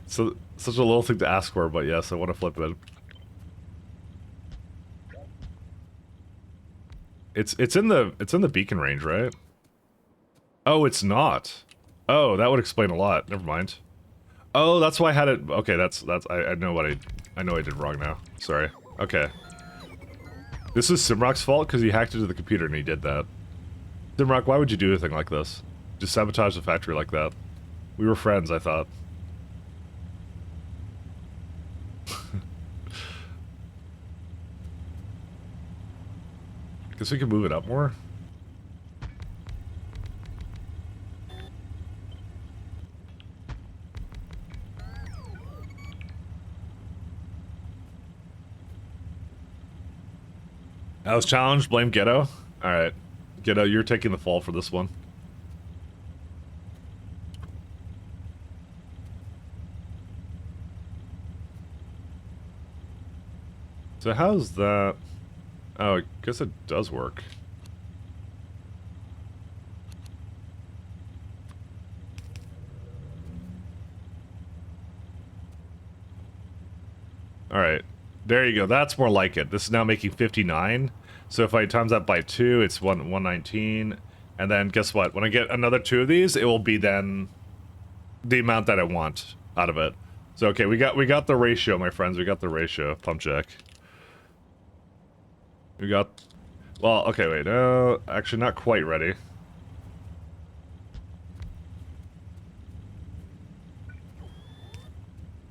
Speaker 1: So, such a little thing to ask for, but yes, I want to flip it. It's in the beacon range, right? Oh, it's not. Oh, that would explain a lot. Never mind. Oh, that's why I had it. Okay, that's I know what I know I did wrong now. Sorry. Okay. This is Simrock's fault because he hacked into the computer and he did that. Dimrock, why would you do a thing like this? Just sabotage the factory like that. We were friends, I thought. Guess we can move it up more. I was challenged, blame Ghetto. Alright. Ghetto, you're taking the fall for this one. So how's that? Oh, I guess it does work. Alright. There you go. That's more like it. This is now making 59. So if I times that by 2, it's 119. And then guess what? When I get another 2 of these, it will be then the amount that I want out of it. So okay, we got the ratio, my friends. We got the ratio. Pump check. We got... Well, okay, wait. No, actually not quite ready.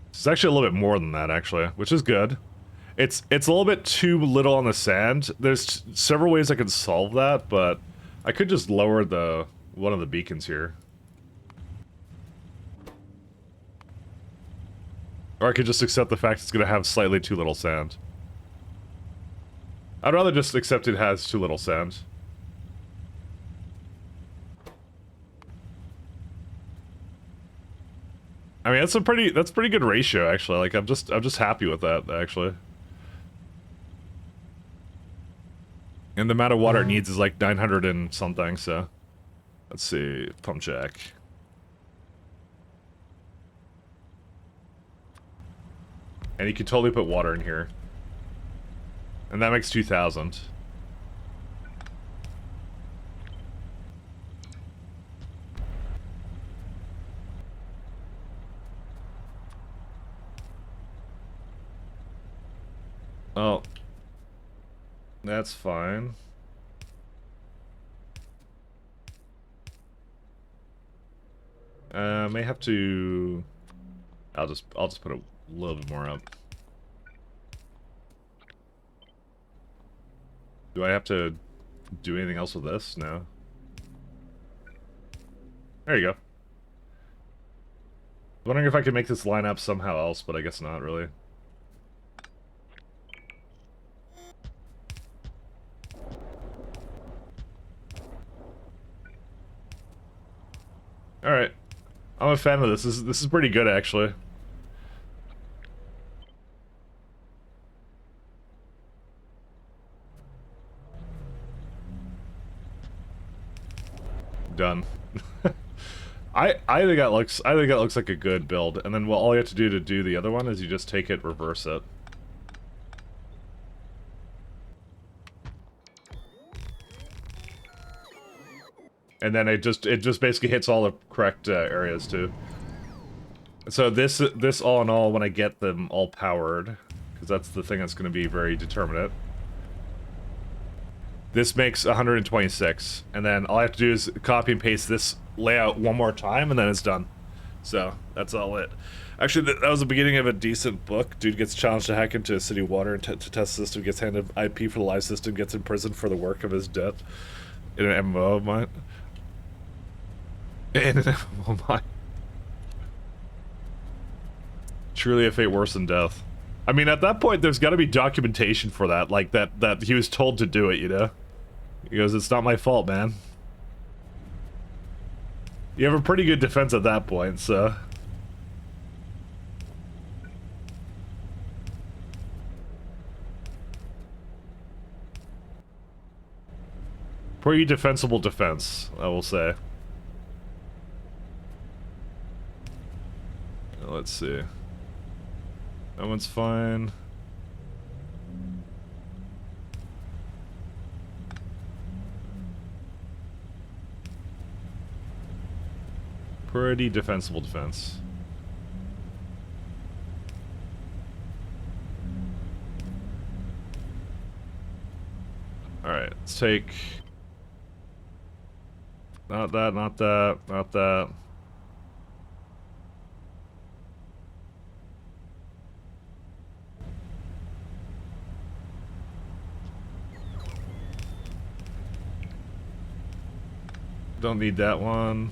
Speaker 1: It's actually a little bit more than that, actually, which is good. It's a little bit too little on the sand. There's several ways I could solve that, but I could just lower the one of the beacons here. Or I could just accept the fact it's going to have slightly too little sand. I'd rather just accept it has too little sand. I mean, that's pretty good ratio, actually. Like, I'm just happy with that, actually. And the amount of water it needs is like 900 and something, so... Let's see, pump check. And you can totally put water in here. And that makes 2,000. Oh. That's fine. May have to... I'll just put a little bit more up. Do I have to do anything else with this? No. There you go. Wondering if I could make this line up somehow else, but I guess not really. Alright. I'm a fan of this. This is pretty good, actually. Done. I think that looks like a good build. And then all you have to do the other one is you just take it, reverse it. And then it just basically hits all the correct areas too. So this all in all, when I get them all powered, because that's the thing that's going to be very determinate. This makes 126, and then all I have to do is copy and paste this layout one more time, and then it's done. So that's all it. Actually, that was the beginning of a decent book. Dude gets challenged to hack into city water and to test the system, gets handed IP for the live system, gets imprisoned for the work of his death in an MMO of mine. In an MMO of mine. Truly a fate worse than death. I mean, at that point, there's got to be documentation for that, like that he was told to do it, you know? He goes, it's not my fault, man. You have a pretty good defense at that point, so... Pretty defensible defense, I will say. Let's see. That one's fine. Pretty defensible defense. Alright, let's take... Not that, not that, not that. Don't need that one.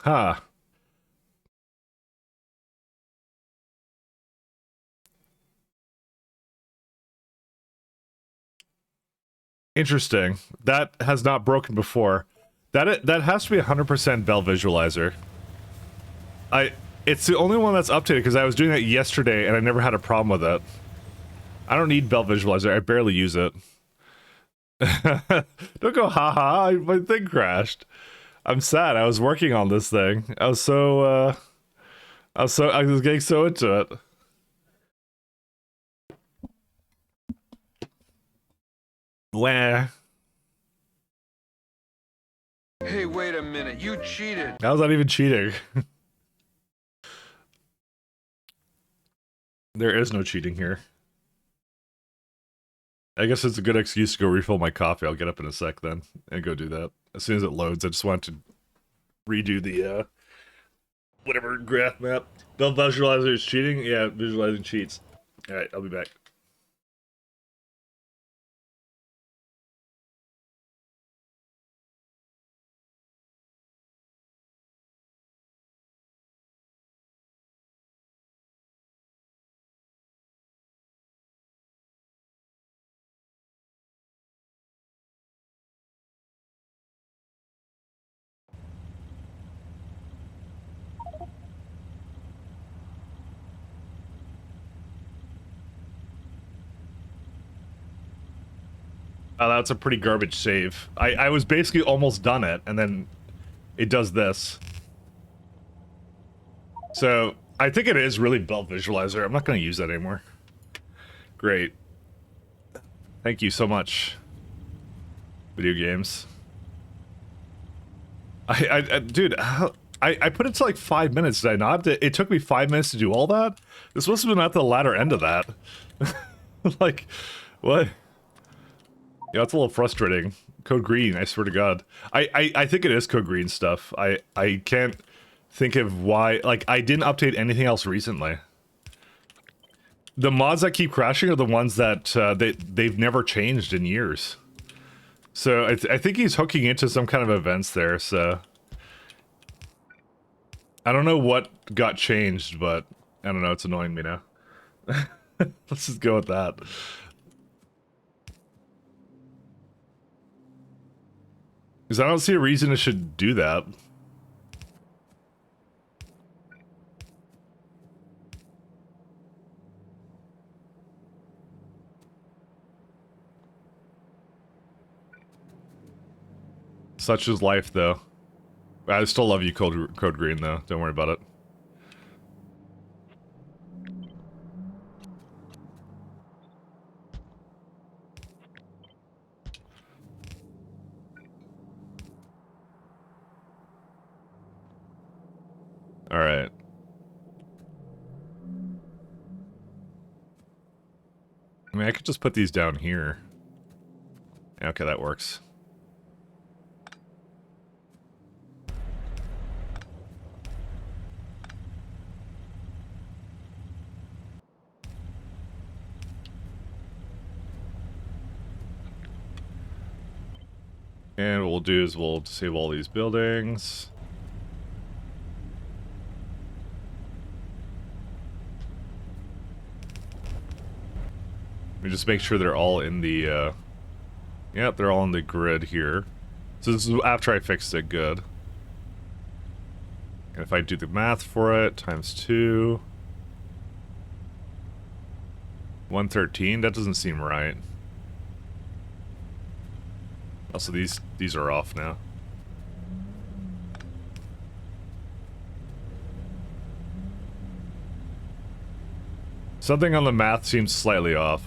Speaker 1: Huh. Interesting. That has not broken before. That has to be 100% Bell Visualizer. It's the only one that's updated because I was doing that yesterday and I never had a problem with it. I don't need Bell Visualizer. I barely use it. Don't go haha, my thing crashed. I'm sad. I was working on this thing. I was getting so into it. Wah.
Speaker 4: Hey, wait a minute. You cheated.
Speaker 1: That was not even cheating. There is no cheating here. I guess it's a good excuse to go refill my coffee. I'll get up in a sec then and go do that. As soon as it loads, I just want to redo the whatever graph map. Bell Visualizer is cheating? Yeah, visualizing cheats. Alright, I'll be back. That's a pretty garbage save. I was basically almost done it, and then it does this. So, I think it is really Bell Visualizer. I'm not going to use that anymore. Great. Thank you so much. Video games. Dude, I put it to like 5 minutes, did I not? It took me 5 minutes to do all that? This must have been at the latter end of that. Like, what? Yeah, it's a little frustrating. Code Green, I swear to God. I think it is Code Green stuff. I can't think of why. Like, I didn't update anything else recently. The mods that keep crashing are the ones that they've never changed in years. So I think he's hooking into some kind of events there, so... I don't know what got changed, but I don't know, it's annoying me now. Let's just go with that. Because I don't see a reason it should do that. Such is life, though. I still love you, Code Green, though. Don't worry about it. Alright. I mean, I could just put these down here. Okay, that works. And what we'll do is we'll disable all these buildings. We just make sure they're all in the, yeah, they're all in the grid here. So this is after I fixed it, good. And if I do the math for it, times 2. 113, that doesn't seem right. Also, these are off now. Something on the math seems slightly off.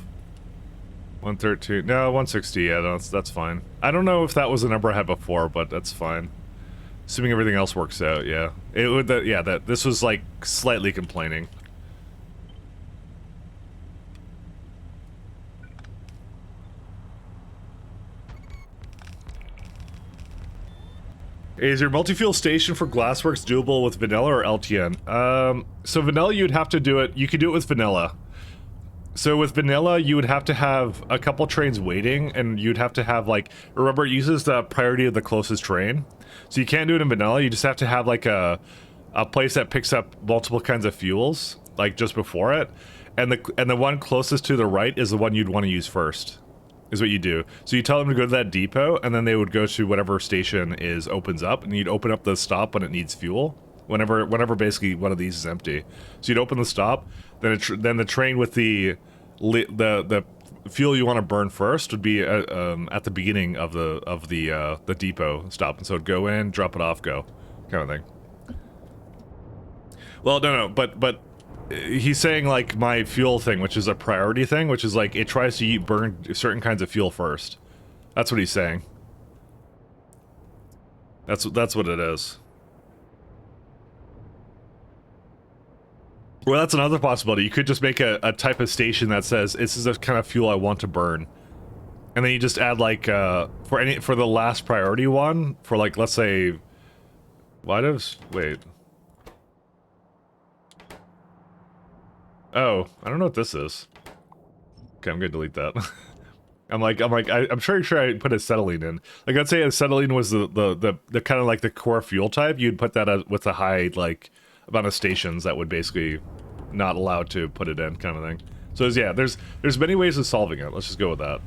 Speaker 1: 113, no, 160, yeah, that's fine. I don't know if that was the number I had before, but that's fine. Assuming everything else works out, yeah. It would, yeah, this was like slightly complaining. Is your multi-fuel station for Glassworks doable with vanilla or LTN? So vanilla, you'd have to do it. You could do it with vanilla. So with vanilla, you would have to have a couple trains waiting, and you'd have to have, like, remember, it uses the priority of the closest train. So you can't do it in vanilla, you just have to have, like, a place that picks up multiple kinds of fuels, like, just before it. And the one closest to the right is the one you'd want to use first, is what you do. So you tell them to go to that depot, and then they would go to whatever station opens up, and you'd open up the stop when it needs fuel. Whenever basically one of these is empty. So you'd open the stop, then the train with the fuel you want to burn first would be at the beginning of the depot stop, and so it'd go in, drop it off, go, kind of thing. Well, no, but he's saying like my fuel thing, which is a priority thing, which is like it tries to burn certain kinds of fuel first. That's what he's saying. That's what it is. Well, that's another possibility. You could just make a type of station that says, this is the kind of fuel I want to burn. And then you just add, like, for the last priority one, for, like, let's say... wait. Oh, I don't know what this is. Okay, I'm gonna delete that. I'm sure I put acetylene in. Like, let's say acetylene was the kind of, like, the core fuel type, you'd put that with a high, like... amount of stations that would basically not allow to put it in, kind of thing. So yeah, there's many ways of solving it. Let's just go with that.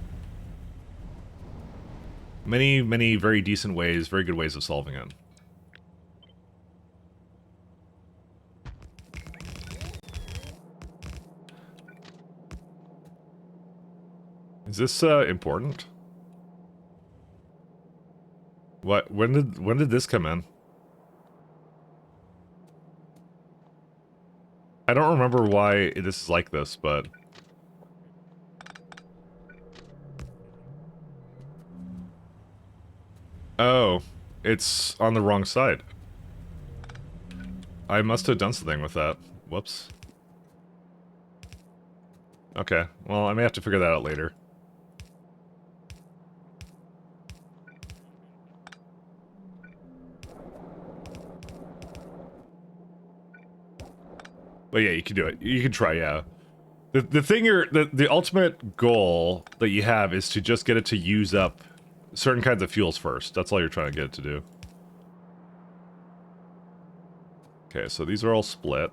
Speaker 1: Many very decent ways, very good ways of solving it. Is this important? What? When did this come in? I don't remember why this is like this, but... Oh, it's on the wrong side. I must have done something with that. Whoops. Okay, well, I may have to figure that out later. But yeah, you can do it. You can try, yeah. The thing the ultimate goal that you have is to just get it to use up certain kinds of fuels first. That's all you're trying to get it to do. Okay, so these are all split.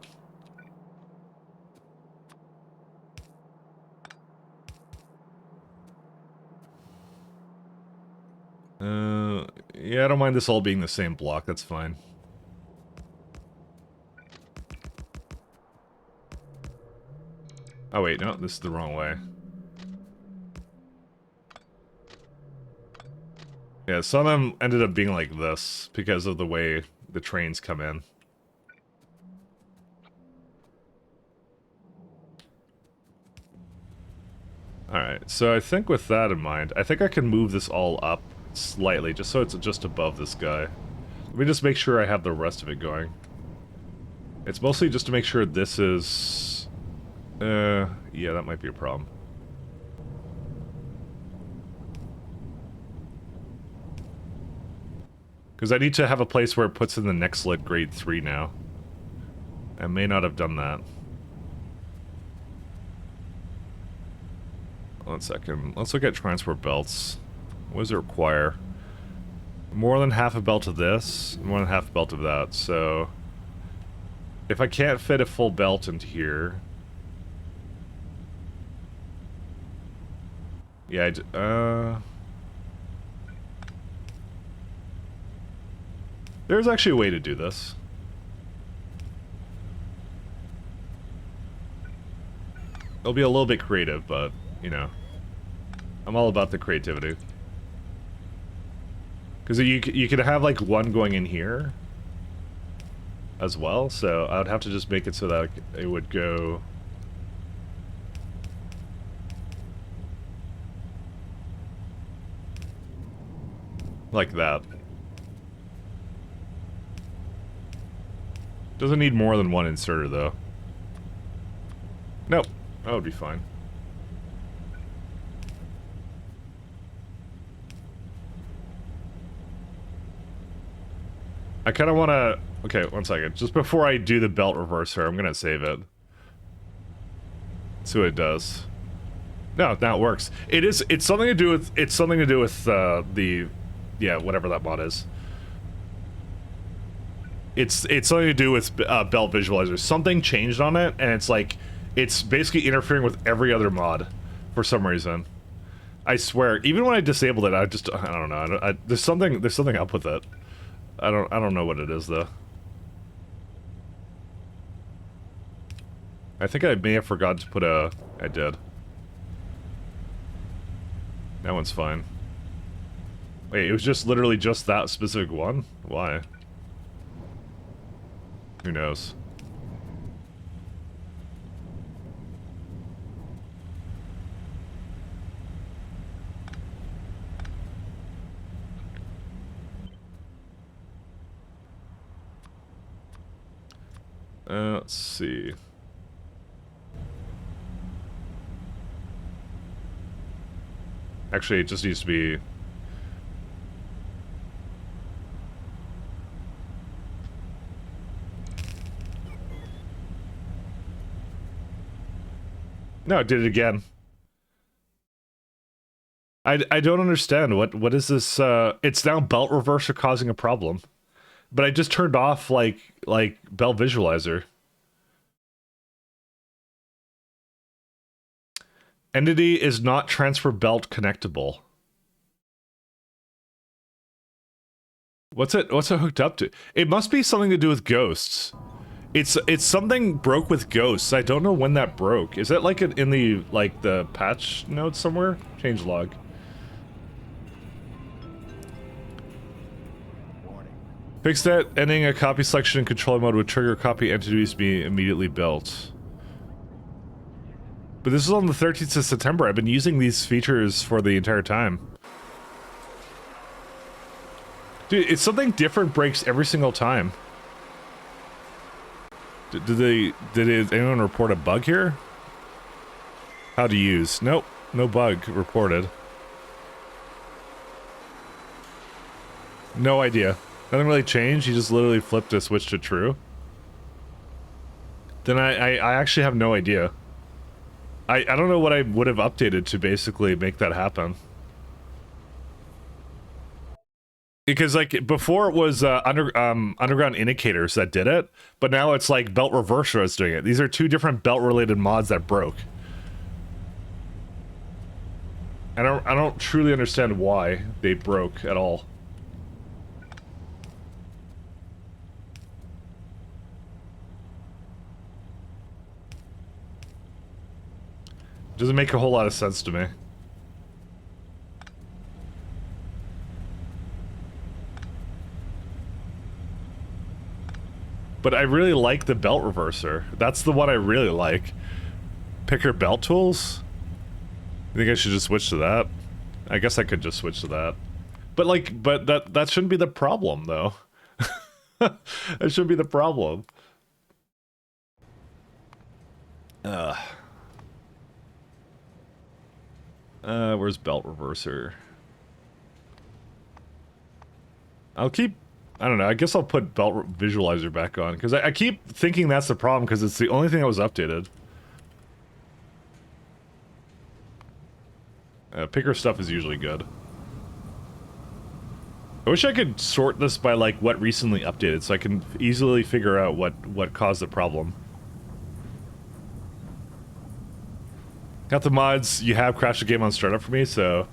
Speaker 1: Yeah, I don't mind this all being the same block, that's fine. Oh wait, no, this is the wrong way. Yeah, some of them ended up being like this because of the way the trains come in. Alright, so I think with that in mind, I think I can move this all up slightly, just so it's just above this guy. Let me just make sure I have the rest of it going. It's mostly just to make sure this is... yeah, that might be a problem. Because I need to have a place where it puts in the next lit grade 3 now. I may not have done that. 1 second. Let's look at transport belts. What does it require? More than half a belt of this, more than half a belt of that, so... If I can't fit a full belt into here... Yeah, there's actually a way to do this. It'll be a little bit creative, but, you know. I'm all about the creativity. Because you could have, like, one going in here as well, so I would have to just make it so that it would go... like that. Doesn't need more than one inserter, though. Nope. That would be fine. I kind of want to... Okay, one second. Just before I do the belt reverser, I'm going to save it. See what it does. No, now it works. It's something to do with... It's something to do with the... Yeah, whatever that mod is. It's something to do with belt visualizer. Something changed on it, and it's like... It's basically interfering with every other mod for some reason. I swear, even when I disabled it, I don't know. There's something up with it. I don't know what it is though. I think I may have forgotten to put a... I did. That one's fine. Wait, it was just literally just that specific one? Why? Who knows? Let's see. Actually, it just needs to be... No, it did it again. I don't understand. What is this? It's now belt reverser causing a problem. But I just turned off, like belt visualizer. Entity is not transfer belt connectable. What's it hooked up to? It must be something to do with ghosts. It's something broke with ghosts. I don't know when that broke. Is that like in the the patch notes somewhere? Change log. Fix that. Ending a copy selection in controller mode would trigger copy entities to be immediately built. But this is on the 13th of September. I've been using these features for the entire time. Dude, it's something different breaks every single time. Did anyone report a bug here? How to use? Nope, no bug reported. No idea. Nothing really changed. He just literally flipped a switch to true. Then I actually have no idea. I don't know what I would have updated to basically make that happen. Because like before it was underground indicators that did it, but now it's like belt reverser is doing it. These are two different belt related mods that broke. I don't truly understand why they broke at all. Doesn't make a whole lot of sense to me. But I really like the belt reverser. That's the one I really like. Picker belt tools? You think I should just switch to that? I guess I could just switch to that. But like, that shouldn't be the problem though. That shouldn't be the problem. Where's belt reverser? I'll keep... I don't know, I guess I'll put belt visualizer back on, because I keep thinking that's the problem, because it's the only thing that was updated. Picker stuff is usually good. I wish I could sort this by, like, what recently updated, so I can easily figure out what caused the problem. Got the mods you have crashed the game on startup for me, so...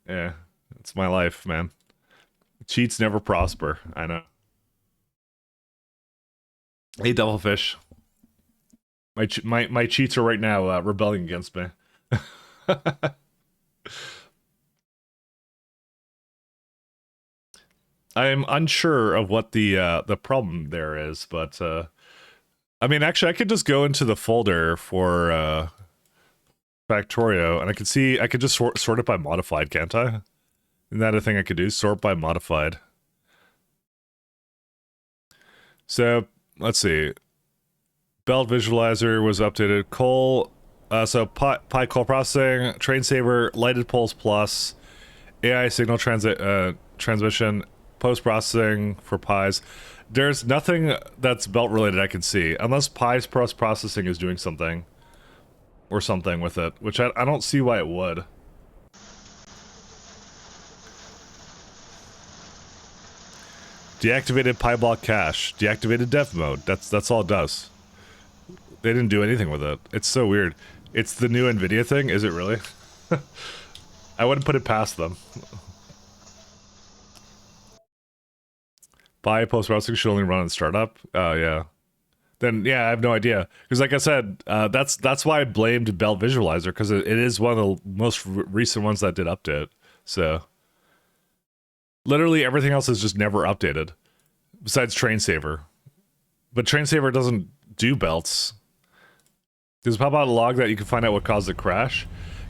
Speaker 1: Yeah, it's my life, man. Cheats never prosper, I know. Hey, Devilfish. My cheats are right now rebelling against me. I am unsure of what the problem there is, but I mean, actually, I could just go into the folder for Factorio, and I could just sort it by modified, can't I? Isn't that a thing I could do? Sort by modified. So, let's see. Belt visualizer was updated. Coal, so Pi coal processing, train saver, lighted poles plus, AI signal transmission, post-processing for pies. There's nothing that's belt related I can see, unless pies post-processing is doing something. Or something with it, which I don't see why it would. Deactivated pie block cache. Deactivated dev mode. That's all it does. They didn't do anything with it. It's so weird. It's the new NVIDIA thing? Is it really? I wouldn't put it past them. Pie post-processing should only run in startup? Oh, yeah. Then, yeah, I have no idea. Because like I said, that's why I blamed Belt Visualizer, because it is one of the most recent ones that did update. So, literally everything else is just never updated. Besides Train Saver. But Train Saver doesn't do belts. Does it pop out a log that you can find out what caused the crash?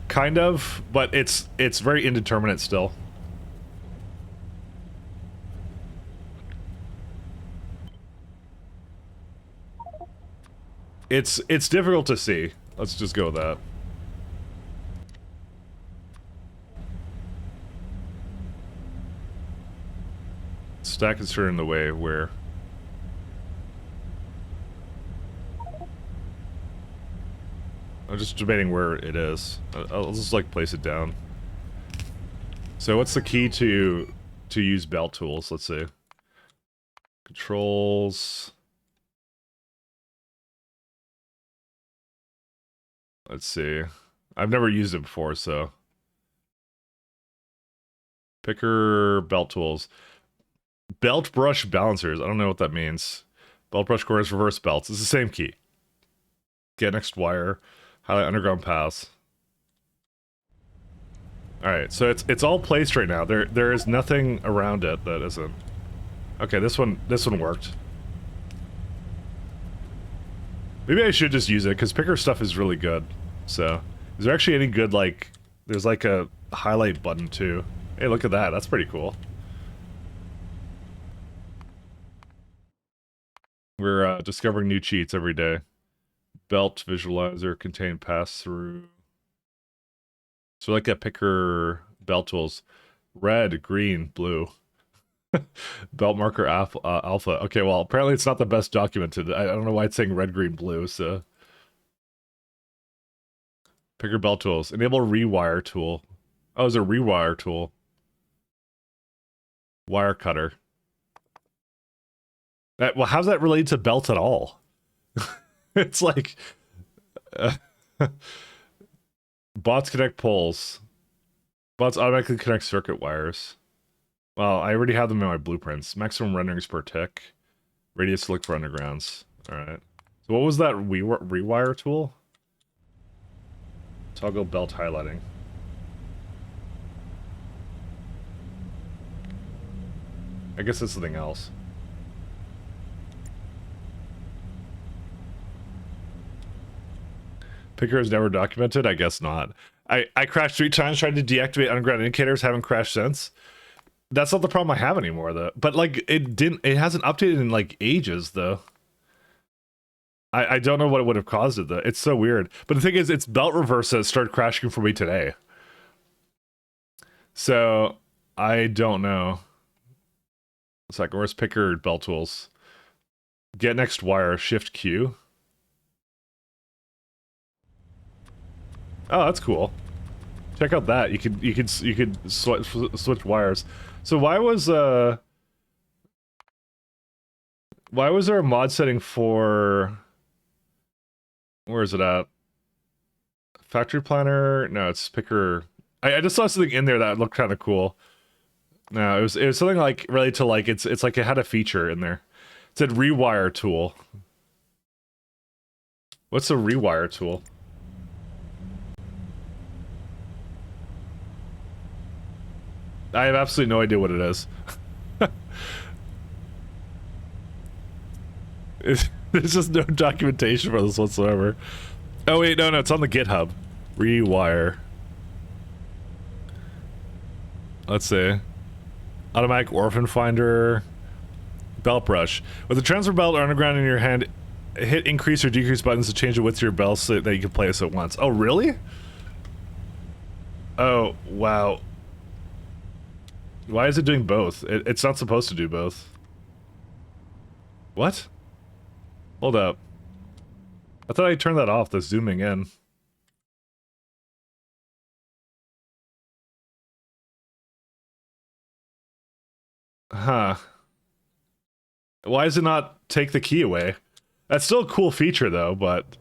Speaker 1: Kind of, but it's very indeterminate still. It's difficult to see. Let's just go with that. Stack is turning the way where... I'm just debating where it is. I'll just like place it down. So what's the key to use belt tools? Let's see. Controls... Let's see. I've never used it before, so... Picker, belt tools. Belt brush balancers. I don't know what that means. Belt brush corners, reverse belts. It's the same key. Get next wire. Highlight underground paths. Alright, so it's all placed right now. There is nothing around it that isn't. Okay, this one worked. Maybe I should just use it, because picker stuff is really good. So, is there actually any good, like... There's like a highlight button, too. Hey, look at that. That's pretty cool. We're discovering new cheats every day. Belt visualizer, contain pass-through. So like that picker belt tools. Red, green, blue. Belt marker alpha. Okay, well, apparently it's not the best documented. I don't know why it's saying red, green, blue, so... Picker belt tools. Enable rewire tool. Oh, it's a rewire tool. Wire cutter. Well, how's that related to belt at all? It's like... bots connect poles. Bots automatically connect circuit wires. Well, I already have them in my blueprints. Maximum renderings per tick. Radius to look for undergrounds. Alright. So what was that rewire tool? Toggle belt highlighting. I guess it's something else. Picker is never documented? I guess not. I crashed 3 times trying to deactivate underground indicators, haven't crashed since. That's not the problem I have anymore, though. But, like, it hasn't updated in, like, ages, though. I don't know what would have caused it, though. It's so weird. But the thing is, it's belt reverse that started crashing for me today. So, I don't know. It's like, where's picker belt tools? Get next wire, shift Q. Oh, that's cool. Check out that. You could switch wires. So why was there a mod setting for... Where is it at? Factory planner? No, it's picker. I just saw something in there that looked kind of cool. No, it was something like related to like it's like it had a feature in there. It said rewire tool. What's a rewire tool? I have absolutely no idea what it is. There's just no documentation for this whatsoever. Oh wait, no, it's on the GitHub. Rewire. Let's see. Automatic orphan finder. Belt brush. With the transfer belt or underground in your hand, hit increase or decrease buttons to change the width of your belt so that you can place it once. Oh, really? Oh, wow. Why is it doing both? It's not supposed to do both. What? Hold up. I thought I turned that off, the zooming in. Huh. Why does it not take the key away? That's still a cool feature though, but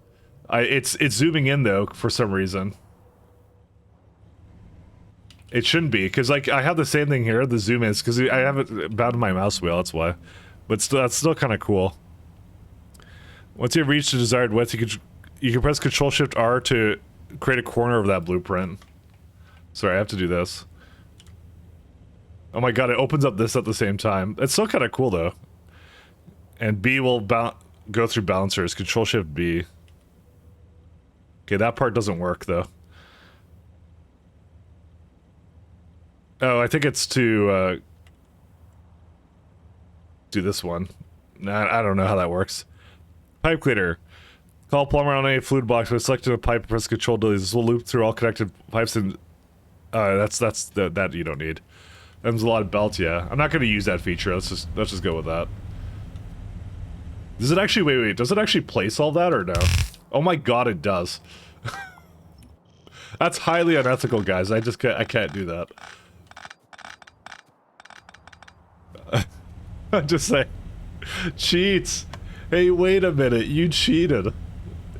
Speaker 1: it's zooming in though for some reason. It shouldn't be, because like I have the same thing here, the zoom is, because I have it bound to my mouse wheel, that's why. But still, that's still kind of cool. Once you've reached the desired width, you can press Control-Shift-R to create a corner of that blueprint. Sorry, I have to do this. Oh my god, it opens up this at the same time. It's still kind of cool though. And B will go through balancers. Control-Shift-B. Okay, that part doesn't work though. Oh, I think it's to do this one. Nah, I don't know how that works. Pipe cleaner. Call plumber on a fluid box by selecting a pipe and press Control delete. This will loop through all connected pipes and that you don't need. There's a lot of belts, yeah. I'm not gonna use that feature. Let's just go with that. Does it actually wait, does it actually place all that or no? Oh my god, it does. That's highly unethical, guys. I can't do that. I'm just saying. Cheats. Hey, wait a minute. You cheated.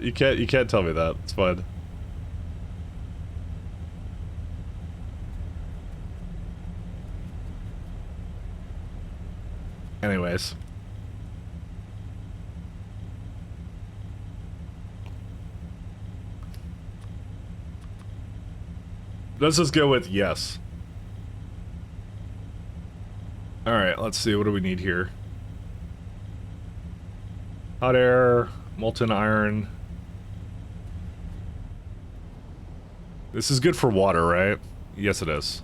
Speaker 1: You can't tell me that. It's fine. Anyways. Let's just go with yes. Alright, let's see. What do we need here? Hot air, molten iron. This is good for water, right? Yes, it is.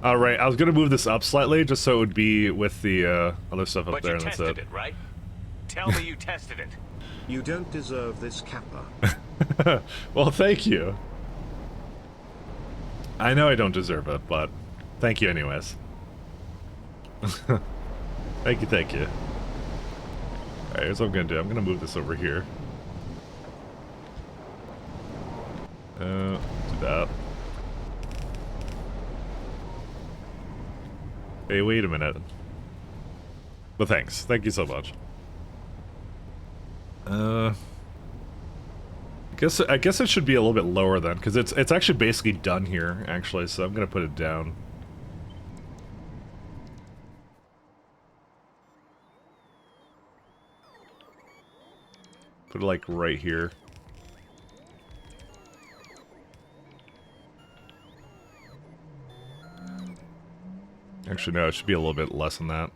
Speaker 1: Alright, I was gonna move this up slightly just so it would be with the other stuff up there, and that's it.
Speaker 2: But you tested it, right? Tell me you tested it.
Speaker 3: You don't deserve this, Kappa.
Speaker 1: Well, thank you. I know I don't deserve it, but thank you anyways. Thank you, thank you. Alright, here's what I'm gonna do. I'm gonna move this over here. Do that. Hey, wait a minute. But thanks. Thank you so much. I guess it should be a little bit lower then, because it's actually basically done here, actually, so I'm gonna put it down. Put it like right here. Actually, no, it should be a little bit less than that.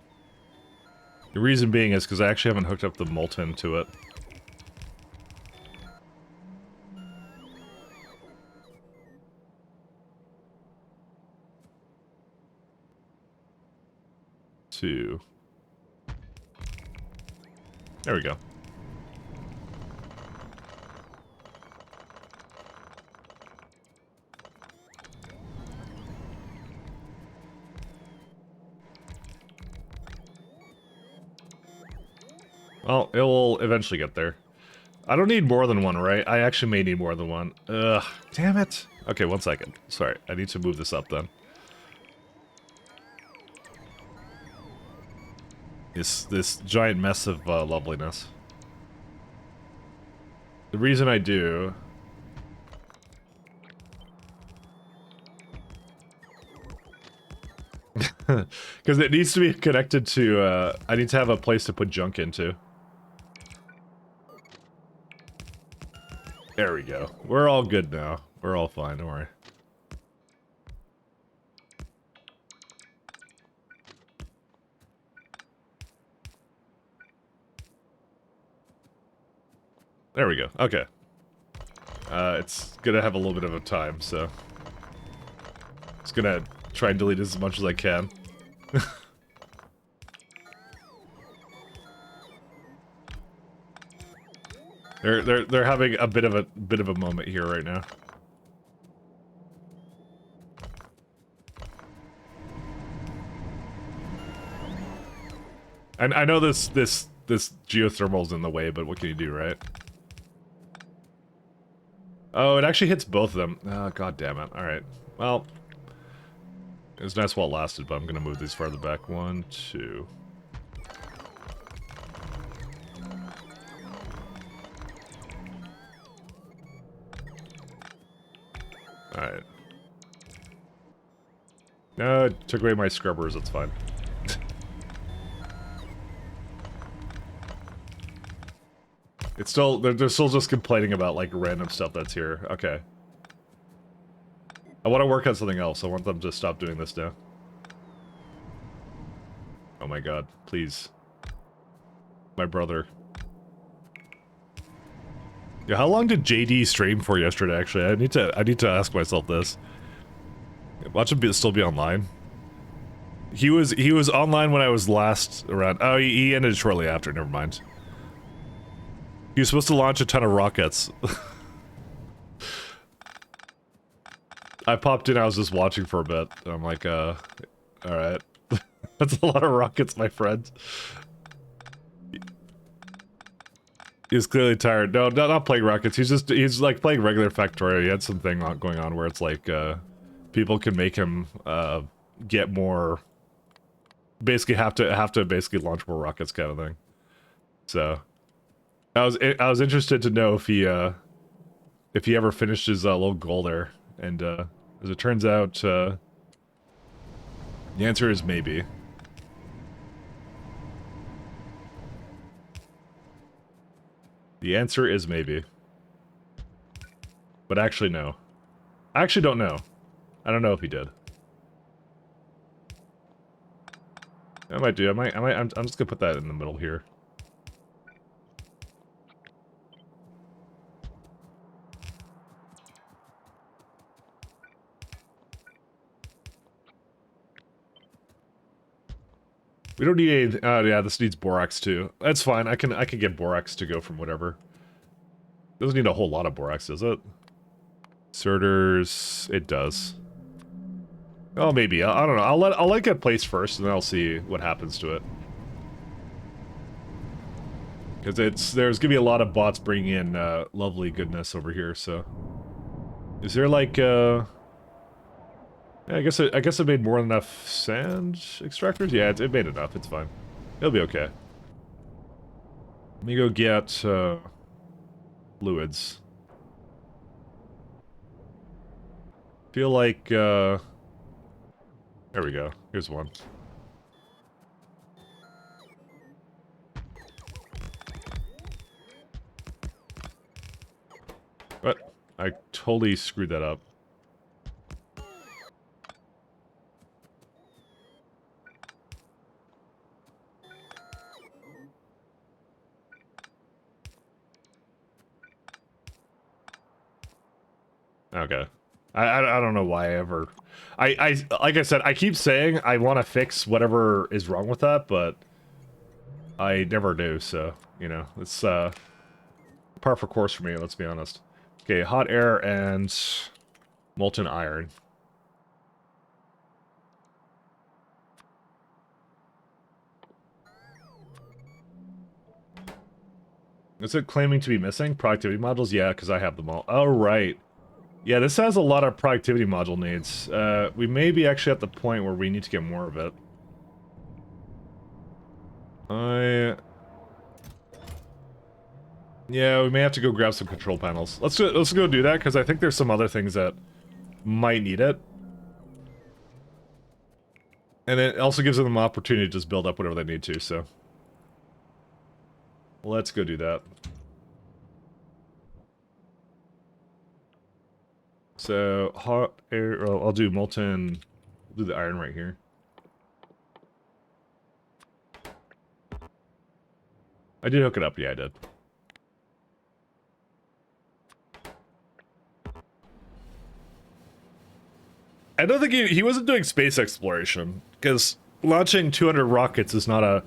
Speaker 1: The reason being is because I actually haven't hooked up the molten to it. There we go. Well, it will eventually get there. I don't need more than one, right? I actually may need more than one. Ugh, damn it. Okay, 1 second. Sorry, I need to move this up then. This giant mess of loveliness. The reason I do... Because it needs to be connected to, I need to have a place to put junk into. There we go. We're all good now. We're all fine, don't worry. There we go. Okay. It's gonna have a little bit of a time, so... It's gonna try and delete as much as I can. They're having a bit of a moment here right now. And I know this geothermal's in the way, but what can you do, right? Oh, it actually hits both of them. Oh, god damn it. Alright. Well, it was nice while it lasted, but I'm gonna move these farther back. 1, 2. Alright. No, it took away my scrubbers, that's fine. It's still, they're still just complaining about, like, random stuff that's here. Okay. I want to work on something else. I want them to stop doing this now. Oh my god, please. My brother. Yeah, how long did JD stream for yesterday, actually? I need to ask myself this. Watch him still be online. He was online when I was last around. Oh, he ended shortly after, never mind. He was supposed to launch a ton of rockets. I popped in, I was just watching for a bit. And I'm like, alright. That's a lot of rockets, my friend. He's clearly tired. No, not playing rockets. He's like playing regular Factorio. He had something going on where it's like, people can make him, get more... Basically have to basically launch more rockets kind of thing. So... I was interested to know if he ever finished his little goal there, and as it turns out, the answer is maybe. The answer is maybe. But actually, no. I actually don't know. I don't know if he did. I might do. I'm just gonna put that in the middle here. We don't need any. Oh yeah, this needs borax too. That's fine. I can get borax to go from whatever. Doesn't need a whole lot of borax, does it? Inserters. It does. Oh, maybe. I don't know. I'll let it get placed first, and then I'll see what happens to it. Because there's gonna be a lot of bots bringing in lovely goodness over here. So, is there like yeah, I guess it made more than enough sand extractors. Yeah, it made enough. It's fine. It'll be okay. Let me go get fluids. Feel like there we go. Here's one. What? I totally screwed that up. Okay. I don't know why I ever... like I said, I keep saying I want to fix whatever is wrong with that, but I never do, so, you know, it's par for course for me, let's be honest. Okay, hot air and molten iron. Is it claiming to be missing? Productivity modules? Yeah, because I have them all. Oh, right. Yeah, this has a lot of productivity module needs. We may be actually at the point where we need to get more of it. Yeah, we may have to go grab some control panels. Let's go do that, because I think there's some other things that might need it. And it also gives them an opportunity to just build up whatever they need to, so... Let's go do that. So, hot air... Well, I'll do molten... I'll do the iron right here. I did hook it up, yeah, I did. I don't think he wasn't doing space exploration, because launching 200 rockets is not a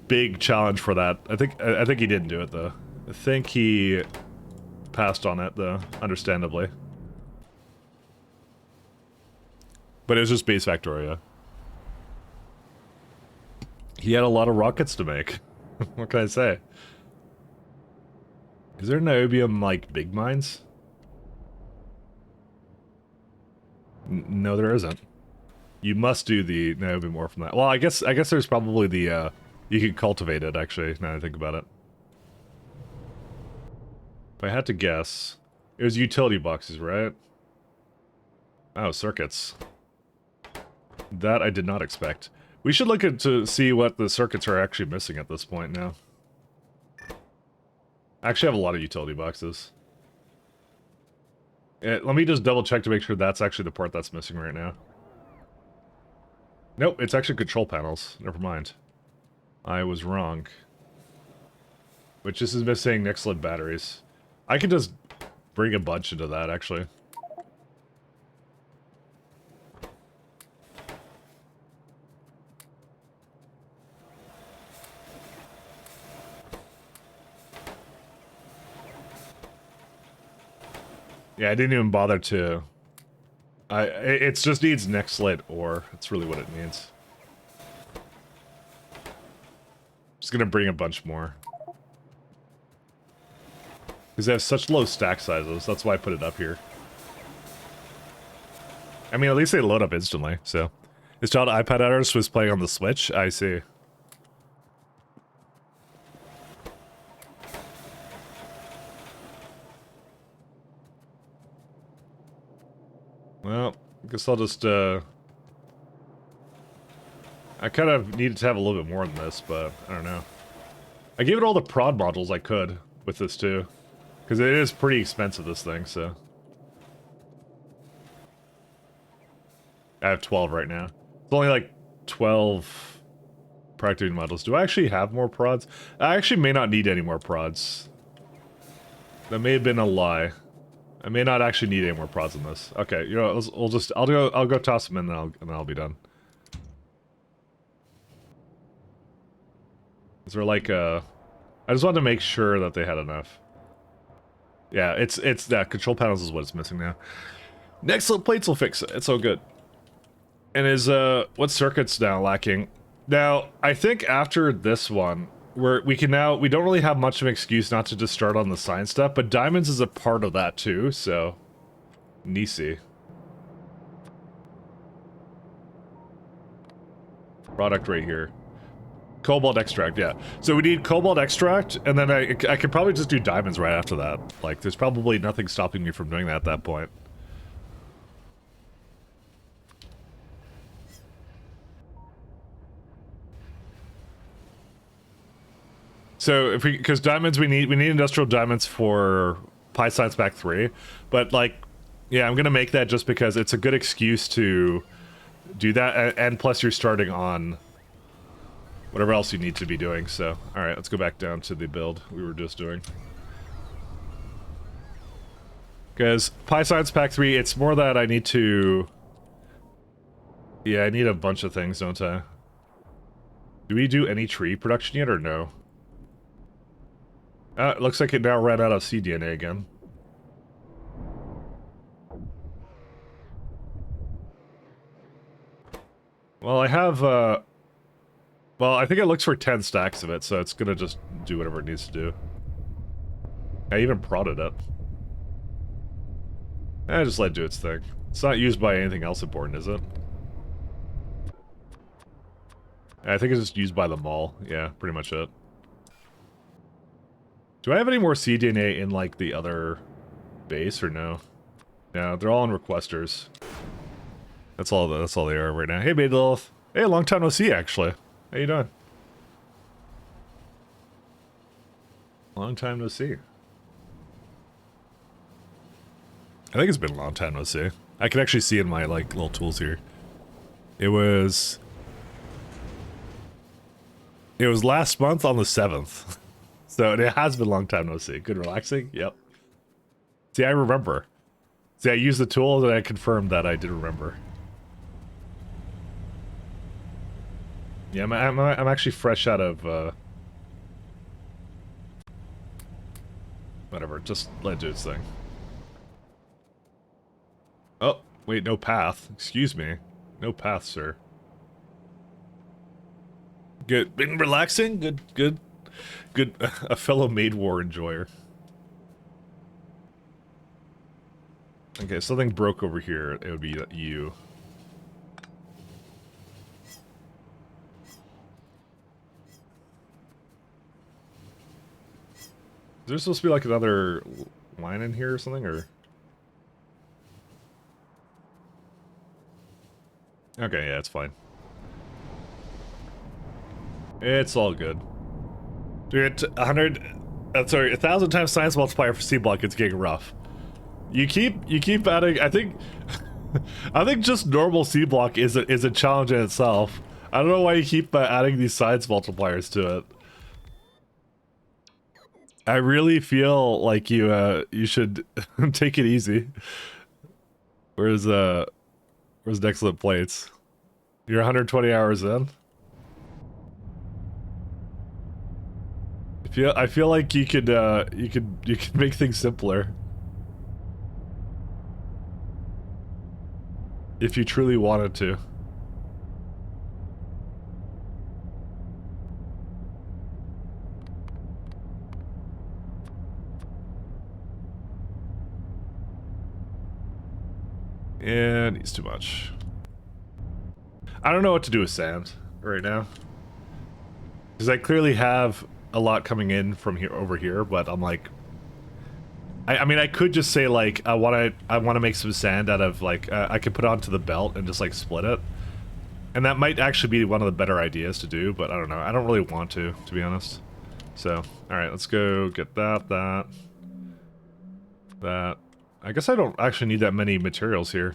Speaker 1: big challenge for that. I think he didn't do it, though. I think he passed on it, though, understandably. But it was just base Factorio. He had a lot of rockets to make. What can I say? Is there niobium, like, big mines? No, there isn't. You must do the niobium ore from that. Well, I guess there's probably the, you can cultivate it, actually, now that I think about it. If I had to guess, it was utility boxes, right? Oh, circuits. That I did not expect. We should look to see what the circuits are actually missing at this point now. I actually have a lot of utility boxes. Let me just double check to make sure that's actually the part that's missing right now. Nope, it's actually control panels. Never mind. I was wrong. Which this is missing Nixlid batteries. I could just bring a bunch into that, actually. Yeah, I didn't even bother to... it just needs Nixlid ore. That's really what it needs. Just gonna bring a bunch more. Because they have such low stack sizes, that's why I put it up here. I mean, at least they load up instantly, so... This child iPad artist was playing on the Switch? I see. Well, I guess I'll just, I kind of needed to have a little bit more than this, but I don't know. I gave it all the prod modules I could with this, too. Because it is pretty expensive, this thing, so... I have 12 right now. It's only like 12 productivity modules. Do I actually have more prods? I actually may not need any more prods. That may have been a lie. I may not actually need any more prods in this. Okay, you know, I'll go toss them in and then I'll be done. Is there like I just wanted to make sure that they had enough. Yeah, it's that control panels is what it's missing now. Next little plates will fix it. It's all good. And is what circuits now lacking? Now, I think after this one, we don't really have much of an excuse not to just start on the science stuff, but diamonds is a part of that too, so Nisi. Product right here. Cobalt extract, yeah. So we need cobalt extract, and then I could probably just do diamonds right after that. Like, there's probably nothing stopping me from doing that at that point. So because diamonds, we need industrial diamonds for Pi Science Pack 3, but like, yeah, I'm gonna make that just because it's a good excuse to do that, and plus you're starting on whatever else you need to be doing. So, all right, let's go back down to the build we were just doing. Because Pi Science Pack 3, it's more that I need to... Yeah, I need a bunch of things, don't I? Do we do any tree production yet, or no? It looks like it now ran out of cDNA again. Well, I have, well, I think it looks for 10 stacks of it, so it's gonna just do whatever it needs to do. I even prodded it. Just let it do its thing. It's not used by anything else important, is it? I think it's just used by the mall. Yeah, pretty much it. Do I have any more cDNA in, like, the other base, or no? No, they're all in requesters. That's all they are right now. Hey, Maidlilith. Hey, long time no see, actually. How you doing? Long time no see. I think it's been a long time no see. I can actually see in my, like, little tools here. It was last month on the 7th. So it has been a long time no see. Good relaxing? Yep. See, I remember. See, I used the tools and I confirmed that I did remember. Yeah, I'm actually fresh out of, whatever, just let it do its thing. Oh, wait, no path. Excuse me. No path, sir. Good. Been relaxing? Good, good, good. A fellow Maid War enjoyer. Okay, something broke over here. It would be you. Is there supposed to be like another line in here or something, or? Okay, yeah, it's fine. It's all good. Dude, 1,000 times science multiplier for C block, it's getting rough. You keep adding, I think, I think just normal C block is a challenge in itself. I don't know why you keep adding these science multipliers to it. I really feel like you should take it easy. Where's Excellent Plates? You're 120 hours in. I feel like you could make things simpler. If you truly wanted to. And it's too much. I don't know what to do with sand right now. Because I clearly have a lot coming in from here over here, but I'm like, I mean, I could just say like I want to make some sand out of like I could put it onto the belt and just like split it, and that might actually be one of the better ideas to do. But I don't know. I don't really want to be honest. So all right, let's go get that. I guess I don't actually need that many materials here.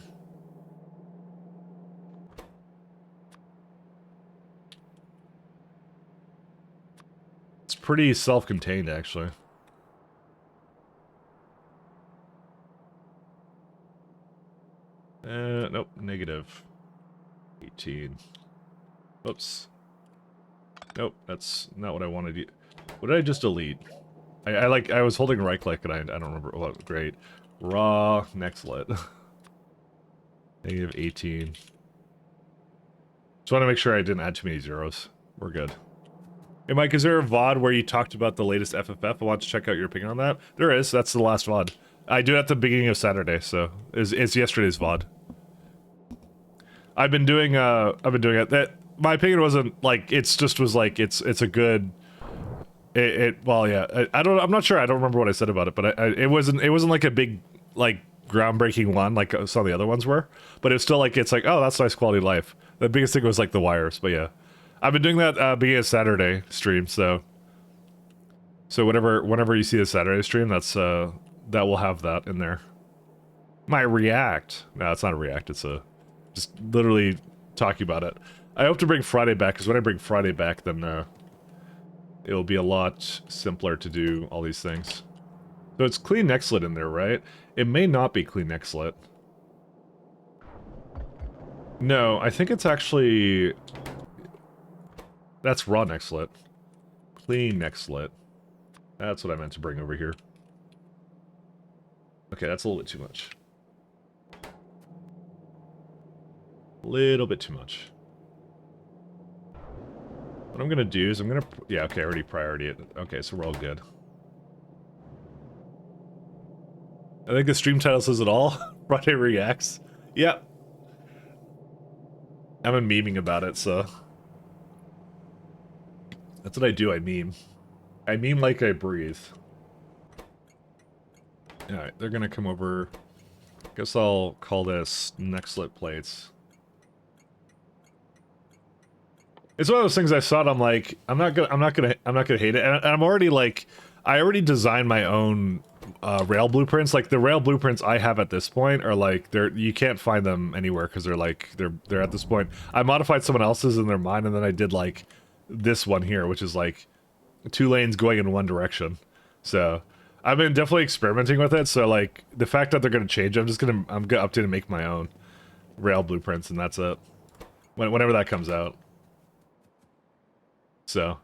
Speaker 1: It's pretty self-contained, actually. Nope, negative 18. Oops. Nope, that's not what I wanted to do. What did I just delete? I was holding right click and I don't remember. Oh, great. Raw, next lit. Negative 18. Just want to make sure I didn't add too many zeros. We're good. Hey Mike, is there a VOD where you talked about the latest FFF? I want to check out your opinion on that. There is. That's the last VOD. I do it at the beginning of Saturday, so it's yesterday's VOD. I've been doing it. That my opinion wasn't like it's a good. Well, yeah. I'm not sure. I don't remember what I said about it, but it wasn't like a big like groundbreaking one like some of the other ones were. But it's still like it's like, oh, that's nice quality of life. The biggest thing was like the wires, but yeah. I've been doing that beginning of Saturday stream, so whenever you see the Saturday stream, that's that will have that in there. My react. No, it's not a react, it's a just literally talking about it. I hope to bring Friday back, because when I bring Friday back, then it'll be a lot simpler to do all these things. So it's clean nextlet in there, right? It may not be clean nextlet. No, I think it's actually... That's raw nextlet. Clean nextlet. That's what I meant to bring over here. Okay, that's a little bit too much. A little bit too much. What I'm gonna do is I'm gonna... Yeah, okay, I already priority it. Okay, so we're all good. I think the stream title says it all. Friday Reacts. Yep. I've been memeing about it, so... That's what I do, I meme. I meme like I breathe. Alright, they're gonna come over... Guess I'll call this nextlet plates. It's one of those things I saw it, I'm like, I'm not gonna hate it. And I'm already like, I already designed my own rail blueprints. Like the rail blueprints I have at this point are like, you can't find them anywhere because they're at this point. I modified someone else's in their mind, and then I did like this one here, which is like 2 lanes going in one direction. So I've been definitely experimenting with it. So like the fact that they're gonna change, I'm gonna update and make my own rail blueprints, and that's it. Whenever that comes out. So,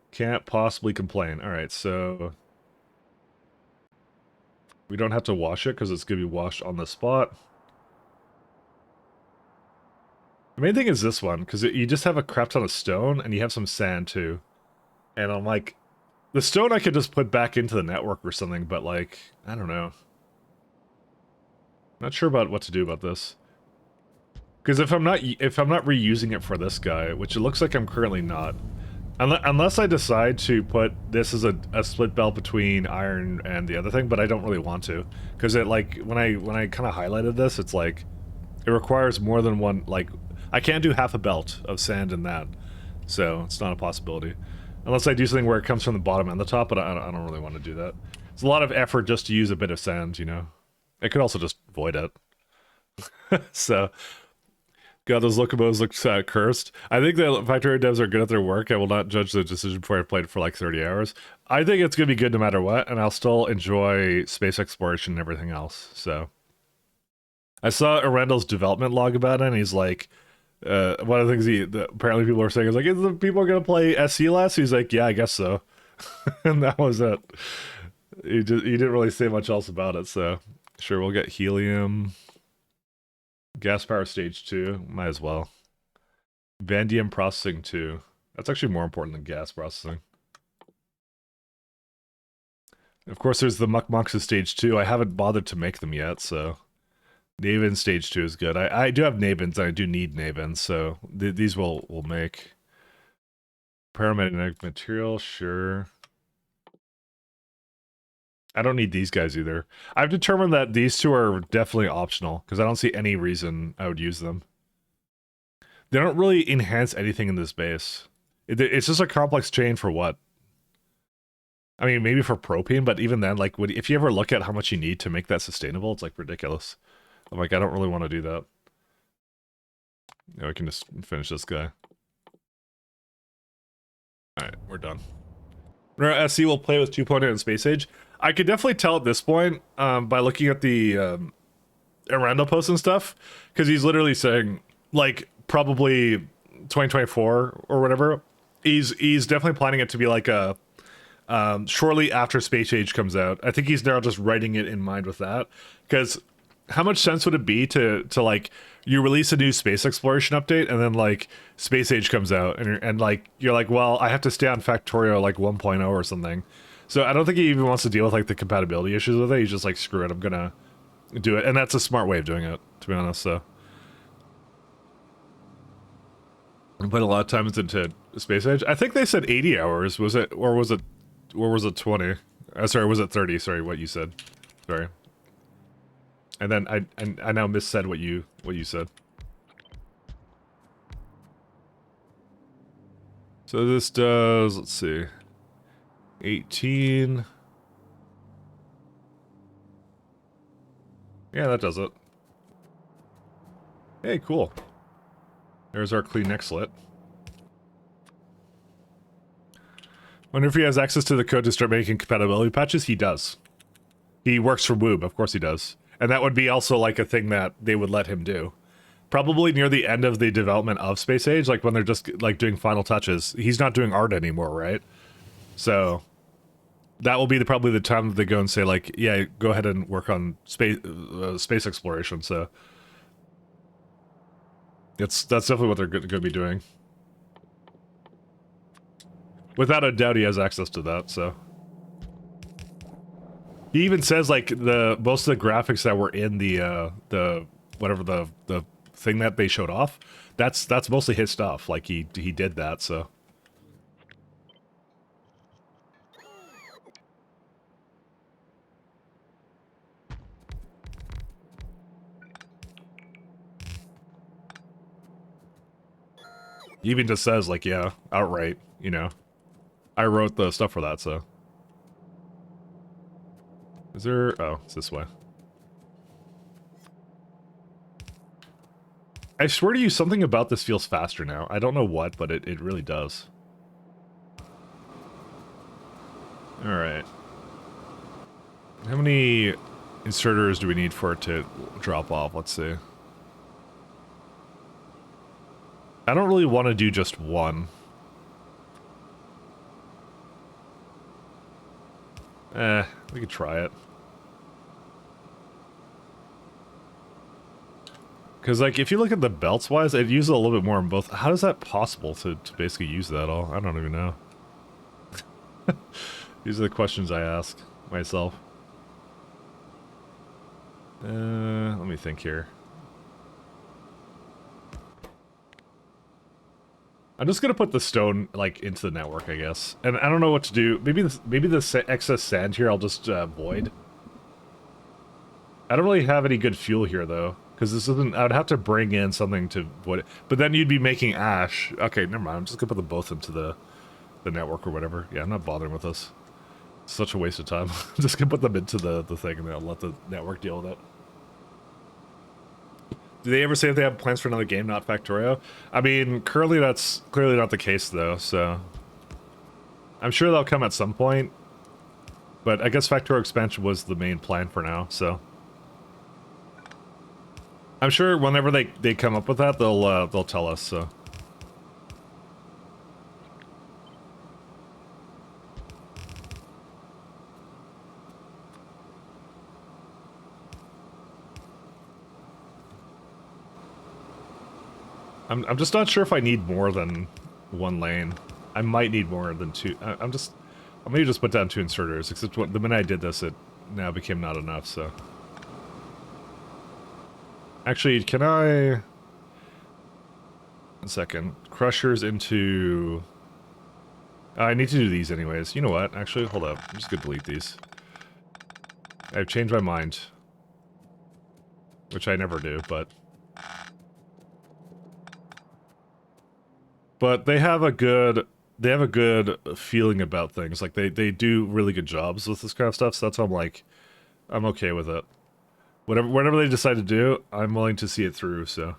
Speaker 1: can't possibly complain. Alright, so... We don't have to wash it, because it's going to be washed on the spot. The main thing is this one, because you just have a crap ton of stone, and you have some sand, too. And I'm like, the stone I could just put back into the network or something, but like, I don't know. Not sure about what to do about this. Because if I'm not reusing it for this guy, which it looks like I'm currently not, unless I decide to put this as a split belt between iron and the other thing, but I don't really want to, because it like when I kind of highlighted this, it's like it requires more than one. Like I can't do half a belt of sand in that, so it's not a possibility, unless I do something where it comes from the bottom and the top. But I don't really want to do that. It's a lot of effort just to use a bit of sand, you know. I could also just void it. So. God, those locomotives look cursed. I think the Factorio devs are good at their work. I will not judge the decision before I've played it for like 30 hours. I think it's going to be good no matter what, and I'll still enjoy space exploration and everything else. So, I saw Arendal's development log about it, and he's like, one of the things apparently people are saying is like, is the people going to play SC less? He's like, yeah, I guess so. And that was it. He didn't really say much else about it, so sure, we'll get helium. Gas power stage 2, might as well. Vanadium processing 2. That's actually more important than gas processing. Of course, there's the Mukmuks stage 2. I haven't bothered to make them yet, so... Naven stage 2 is good. I do have Navens, and I do need Navens, so these will make. Paramagnetic material, sure. I don't need these guys either. I've determined that these two are definitely optional, because I don't see any reason I would use them. They don't really enhance anything in this base. It's just a complex chain for what? I mean, maybe for propane, but even then, like, if you ever look at how much you need to make that sustainable, it's, like, ridiculous. I'm like, I don't really want to do that. Yeah, we can just finish this guy. Alright, we're done. SC will play with 2.0 in Space Age. I could definitely tell at this point by looking at the Aranda posts and stuff, because he's literally saying, like, probably 2024 or whatever. He's definitely planning it to be like a shortly after Space Age comes out. I think he's now just writing it in mind with that, because how much sense would it be to like you release a new space exploration update and then like Space Age comes out and like you're like, well, I have to stay on Factorio like 1.0 or something. So I don't think he even wants to deal with like the compatibility issues with it. He's just like, screw it, I'm gonna do it. And that's a smart way of doing it, to be honest. So I put a lot of time into Space Age. I think they said 80 hours. Was it, or was it 20? Sorry, was it 30? Sorry, what you said. Sorry. And then I now missaid what you said. So this does, let's see, 18. Yeah, that does it. Hey, cool. There's our clean neck slit. Wonder if he has access to the code to start making compatibility patches? He does. He works for Woob, of course he does. And that would be also like a thing that they would let him do. Probably near the end of the development of Space Age, like when they're just like doing final touches. He's not doing art anymore, right? So that will be probably the time that they go and say like, yeah, go ahead and work on space exploration. So that's definitely what they're going to be doing. Without a doubt, he has access to that. So he even says like most of the graphics that were in the whatever the thing that they showed off, that's mostly his stuff. Like he did that. So. He even just says, like, yeah, outright, you know. I wrote the stuff for that, so. Is there... Oh, it's this way. I swear to you, something about this feels faster now. I don't know what, but it really does. Alright. How many inserters do we need for it to drop off? Let's see. I don't really want to do just one. We could try it. Because, like, if you look at the belts wise, it uses a little bit more on both. How is that possible to basically use that all? I don't even know. These are the questions I ask myself. Let me think here. I'm just gonna put the stone, like, into the network, I guess. And I don't know what to do. Maybe the excess sand here I'll just void. I don't really have any good fuel here, though. Because this isn't... I would have to bring in something to void it. But then you'd be making ash. Okay, never mind. I'm just gonna put them both into the network or whatever. Yeah, I'm not bothering with this. It's such a waste of time. I'm just gonna put them into the thing and then I'll let the network deal with it. Do they ever say if they have plans for another game, not Factorio? I mean, currently that's clearly not the case, though, so... I'm sure they'll come at some point. But I guess Factorio expansion was the main plan for now, so... I'm sure whenever they come up with that, they'll tell us, so... I'm just not sure if I need more than one lane. I might need more than two. I'll maybe just put down 2 inserters, except the minute I did this, it now became not enough, so... Actually, can I... 1 second. Crushers into... I need to do these anyways. You know what? Actually, hold up. I'm just gonna delete these. I've changed my mind. Which I never do, but... But they have a good feeling about things. Like they do really good jobs with this kind of stuff. So that's why I'm like, I'm okay with it. Whatever they decide to do, I'm willing to see it through. So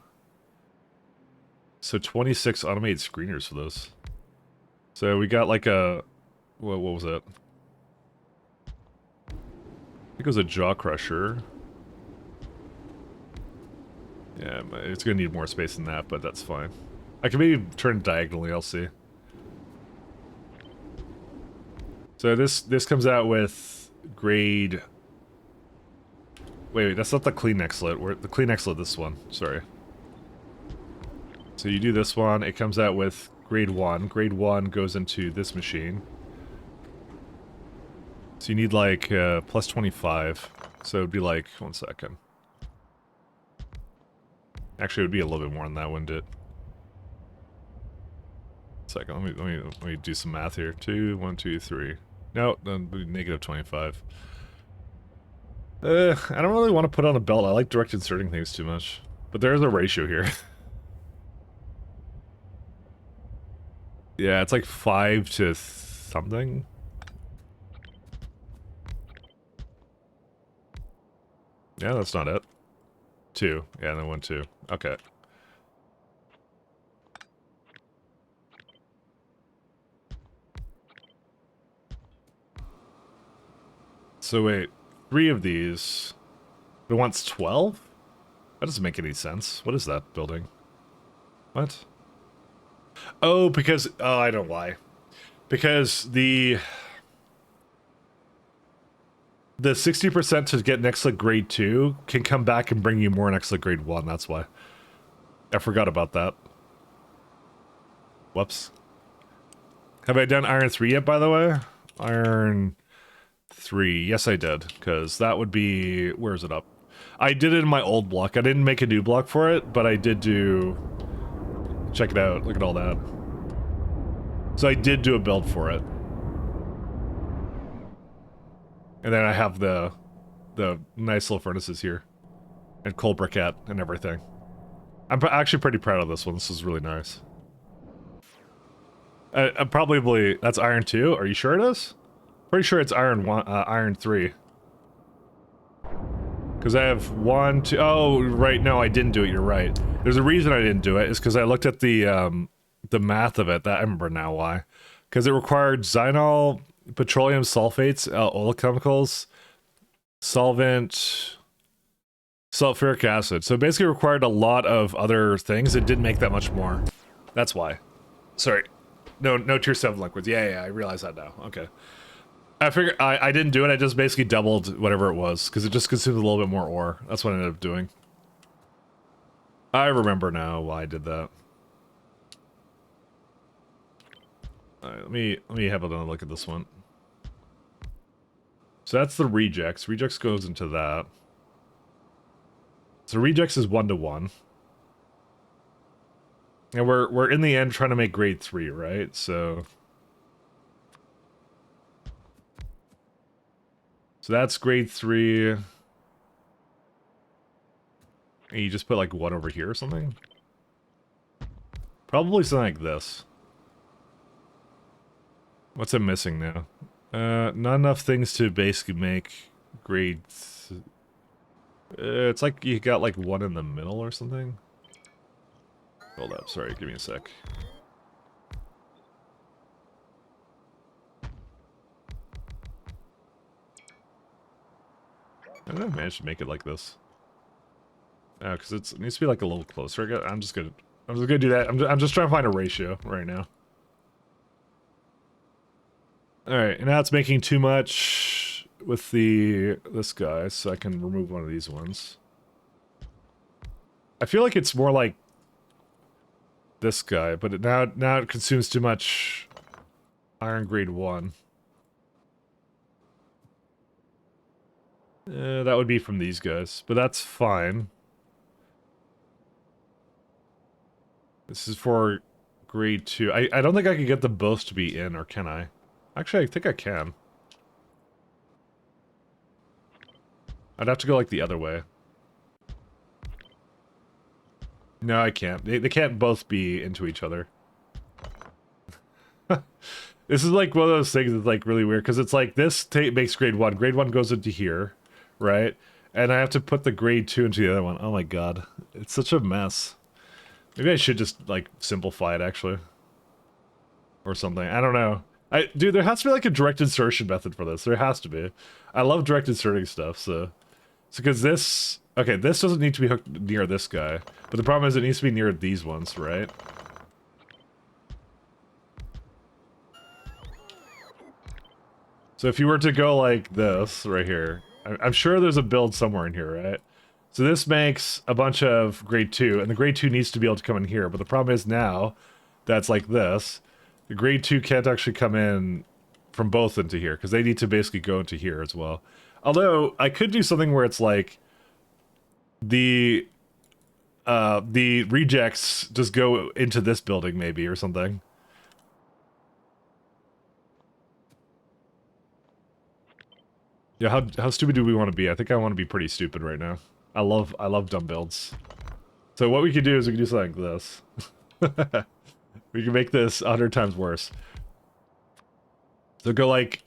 Speaker 1: 26 automated screeners for those. So we got like a what was it? I think it was a jaw crusher. Yeah, it's gonna need more space than that, but that's fine. I can maybe turn diagonally, I'll see. So this comes out with grade... Wait, that's not the clean Xlet. The clean Xlet, this one. Sorry. So you do this one, it comes out with grade 1. Grade 1 goes into this machine. So you need like plus 25. So it'd be like... 1 second. Actually, it would be a little bit more than that, wouldn't it? Second, let me do some math here. 2, 1, 2, 3. No, negative 25. I don't really want to put on a belt. I like direct inserting things too much. But there's a ratio here. Yeah, it's like 5 to something. Yeah, that's not it. 2. Yeah, and then 1, 2. Okay. So wait, 3 of these. It wants 12? That doesn't make any sense. What is that building? What? Oh, because... Oh, I know why. Because the 60% to get next like grade 2 can come back and bring you more next like grade 1, that's why. I forgot about that. Whoops. Have I done Iron 3 yet, by the way? Iron 3. Yes, I did. Because that would be... Where is it up? I did it in my old block. I didn't make a new block for it, but I did do... Check it out. Look at all that. So I did do a build for it. And then I have the nice little furnaces here. And coal briquette and everything. I'm actually pretty proud of this one. This is really nice. Probably... That's Iron 2? Are you sure it is? Pretty sure it's Iron 3. Because I have 1, 2... Oh, right, no, I didn't do it, you're right. There's a reason I didn't do it, is because I looked at the math of it. That I remember now why. Because it required xylol, petroleum sulfates, oil chemicals, solvent, sulfuric acid. So it basically required a lot of other things. It didn't make that much more. That's why. Sorry. No tier 7 liquids. Yeah, I realize that now. Okay. I figured I didn't do it. I just basically doubled whatever it was because it just consumed a little bit more ore. That's what I ended up doing. I remember now why I did that. Alright, let me have another look at this one. So that's the rejects. Rejects goes into that. So rejects is 1-to-1. And we're in the end trying to make grade 3, right? So that's grade 3. And you just put like 1 over here or something? Probably something like this. What's it missing now? Not enough things to basically make grade... it's like you got like 1 in the middle or something. Hold up, sorry, give me a sec. I don't know if I managed to make it like this. Oh, because it needs to be like a little closer. I'm just gonna do that. I'm just trying to find a ratio right now. Alright, and now it's making too much with this guy, so I can remove one of these ones. I feel like it's more like this guy, but now it consumes too much iron grade 1. That would be from these guys, but that's fine. This is for grade 2. I don't think I can get them both to be in, or can I? Actually, I think I can. I'd have to go like the other way. No, I can't. They can't both be into each other. This is like one of those things that's like really weird, because it's like this makes grade 1. Grade 1 goes into here, right? And I have to put the grade 2 into the other one. Oh my god. It's such a mess. Maybe I should just like simplify it actually. Or something. I don't know. Dude, there has to be like a direct insertion method for this. There has to be. I love direct inserting stuff, so because this... Okay, this doesn't need to be hooked near this guy. But the problem is it needs to be near these ones, right? So if you were to go like this, right here... I'm sure there's a build somewhere in here, right? So this makes a bunch of grade 2, and the grade 2 needs to be able to come in here. But the problem is now, that's like this... The grade 2 can't actually come in from both into here, because they need to basically go into here as well. Although, I could do something where it's like... The rejects just go into this building, maybe, or something. Yeah, how stupid do we want to be? I think I want to be pretty stupid right now. I love dumb builds. So what we could do is we can do something like this. We can make this 100 times worse. So go like,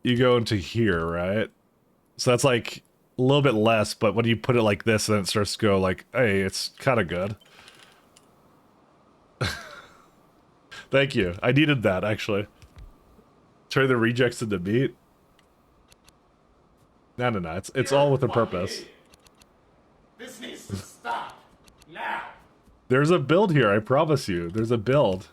Speaker 1: you go into here, right? So that's like a little bit less, but when you put it like this, then it starts to go like, hey, it's kind of good. Thank you. I needed that, actually. Turn the rejects into meat. No. It's all with a purpose.
Speaker 5: This needs to stop now.
Speaker 1: There's a build here, I promise you. There's a build.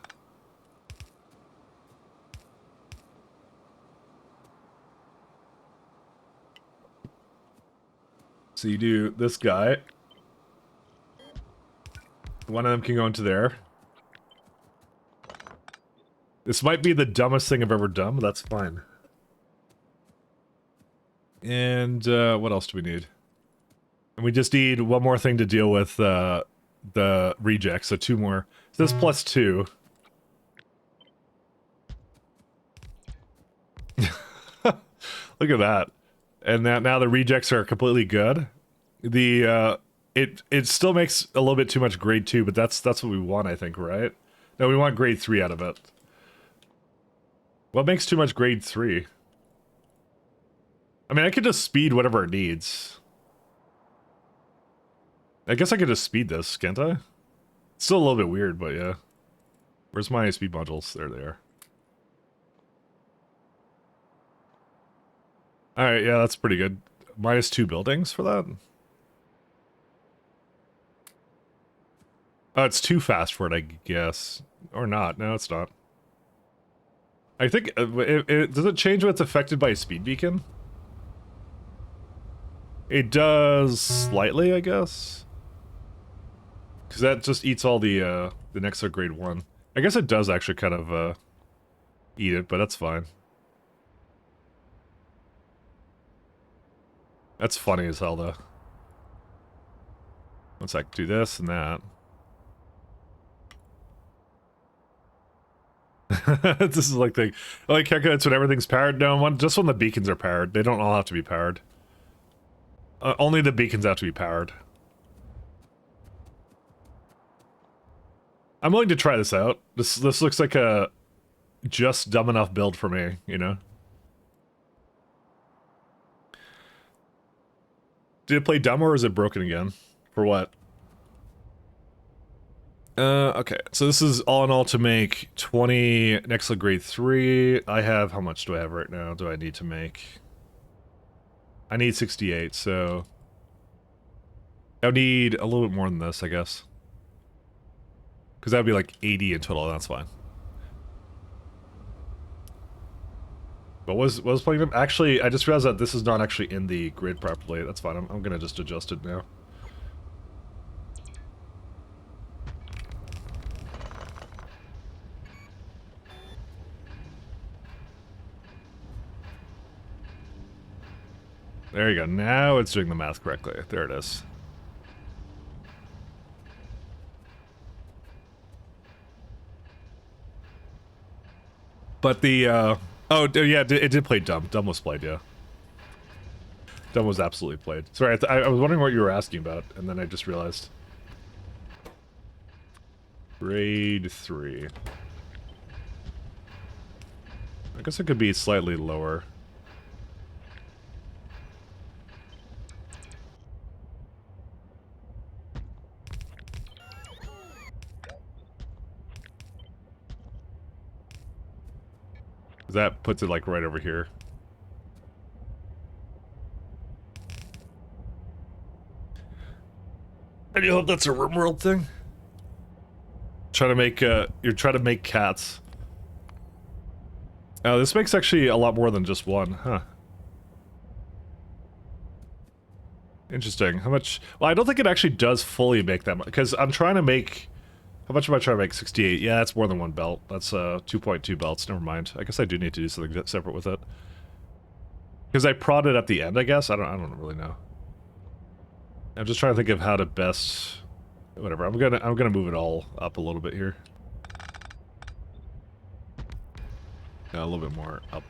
Speaker 1: So you do this guy. One of them can go into there. This might be the dumbest thing I've ever done, but that's fine. And what else do we need? And we just need one more thing to deal with the rejects, so 2 more. So this plus 2. Look at that. And now the rejects are completely good. The it still makes a little bit too much grade 2, but that's what we want, I think, right? No, we want grade 3 out of it. What makes too much grade 3? I mean, I could just speed whatever it needs. I guess I could just speed this, can't I? It's still a little bit weird, but yeah. Where's my speed modules? There they are. Alright, yeah, that's pretty good. -2 buildings for that? Oh, it's too fast for it, I guess. Or not. No, it's not. I think... does it change when it's affected by a speed beacon? It does slightly, I guess. Because that just eats all the next grade 1. I guess it does actually kind of eat it, but that's fine. That's funny as hell, though. Once I do this and that. This is like the like calculates when everything's powered. No, just when the beacons are powered. They don't all have to be powered. Only the beacons have to be powered. I'm willing to try this out. This looks like a just dumb enough build for me, you know? Did it play dumb or is it broken again? For what? Okay. So this is all in all to make 20 Nexla grade 3. I have, how much do I have right now? Do I need to make? I need 68, so I would need a little bit more than this, I guess. Because that would be like 80 in total, that's fine. But was playing them? Actually, I just realized that this is not actually in the grid properly. That's fine. I'm gonna just adjust it now. There you go. Now it's doing the math correctly. There it is. But the, oh, yeah, it did play dumb. Dumb was played, yeah. Dumb was absolutely played. Sorry, I was wondering what you were asking about, and then I just realized. Grade 3. I guess it could be slightly lower. That puts it like right over here. And you hope that's a RimWorld thing? Try to make, you're trying to make cats. Oh, this makes actually a lot more than just one, huh? Interesting. How much? Well, I don't think it actually does fully make that much, because I'm trying to make... How much am I trying to make? 68. Yeah, that's more than one belt. That's 2.2 belts. Never mind. I guess I do need to do something separate with it. Because I prodded at the end, I guess? I don't really know. I'm just trying to think of how to best... Whatever. I'm gonna move it all up a little bit here. Yeah, a little bit more up.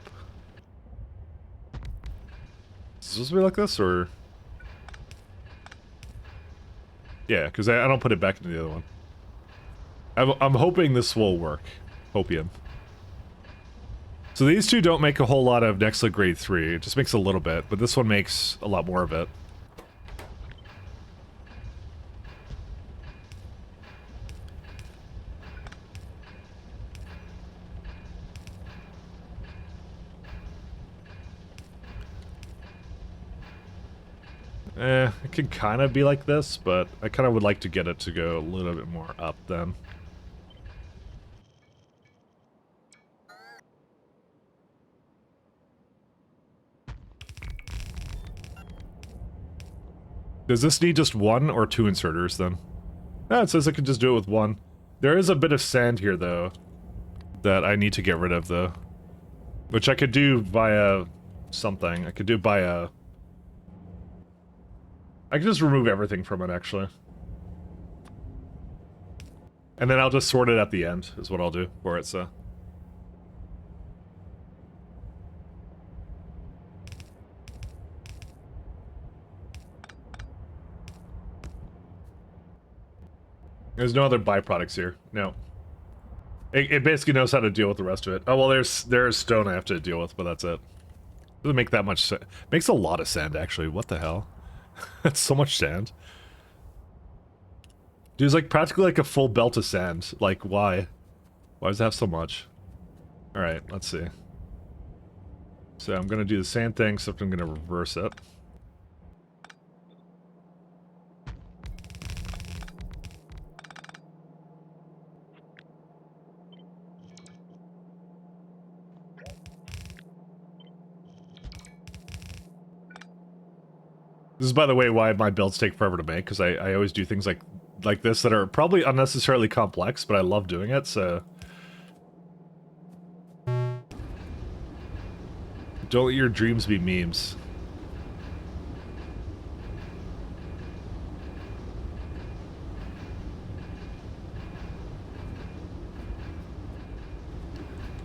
Speaker 1: Is this supposed to be like this, or... Yeah, because I don't put it back into the other one. I'm hoping this will work. Hopium. So these two don't make a whole lot of Nexla grade 3. It just makes a little bit, but this one makes a lot more of it. It can kind of be like this, but I kind of would like to get it to go a little bit more up then. Does this need just one or two inserters then? Ah, it says I can just do it with one. There is a bit of sand here though that I need to get rid of though. Which I could do via something. I could do by a... I can just remove everything from it actually. And then I'll just sort it at the end is what I'll do for it, so. There's no other byproducts here. No. It basically knows how to deal with the rest of it. Oh, well, there's stone I have to deal with, but that's it. Doesn't make that much sand. Makes a lot of sand, actually. What the hell? That's so much sand. Dude, it's like practically like a full belt of sand. Like, why? Why does it have so much? Alright, let's see. So I'm gonna do the sand thing, except I'm gonna reverse it. This is, by the way, why my builds take forever to make, because I always do things like like this that are probably unnecessarily complex, but I love doing it, so... Don't let your dreams be memes.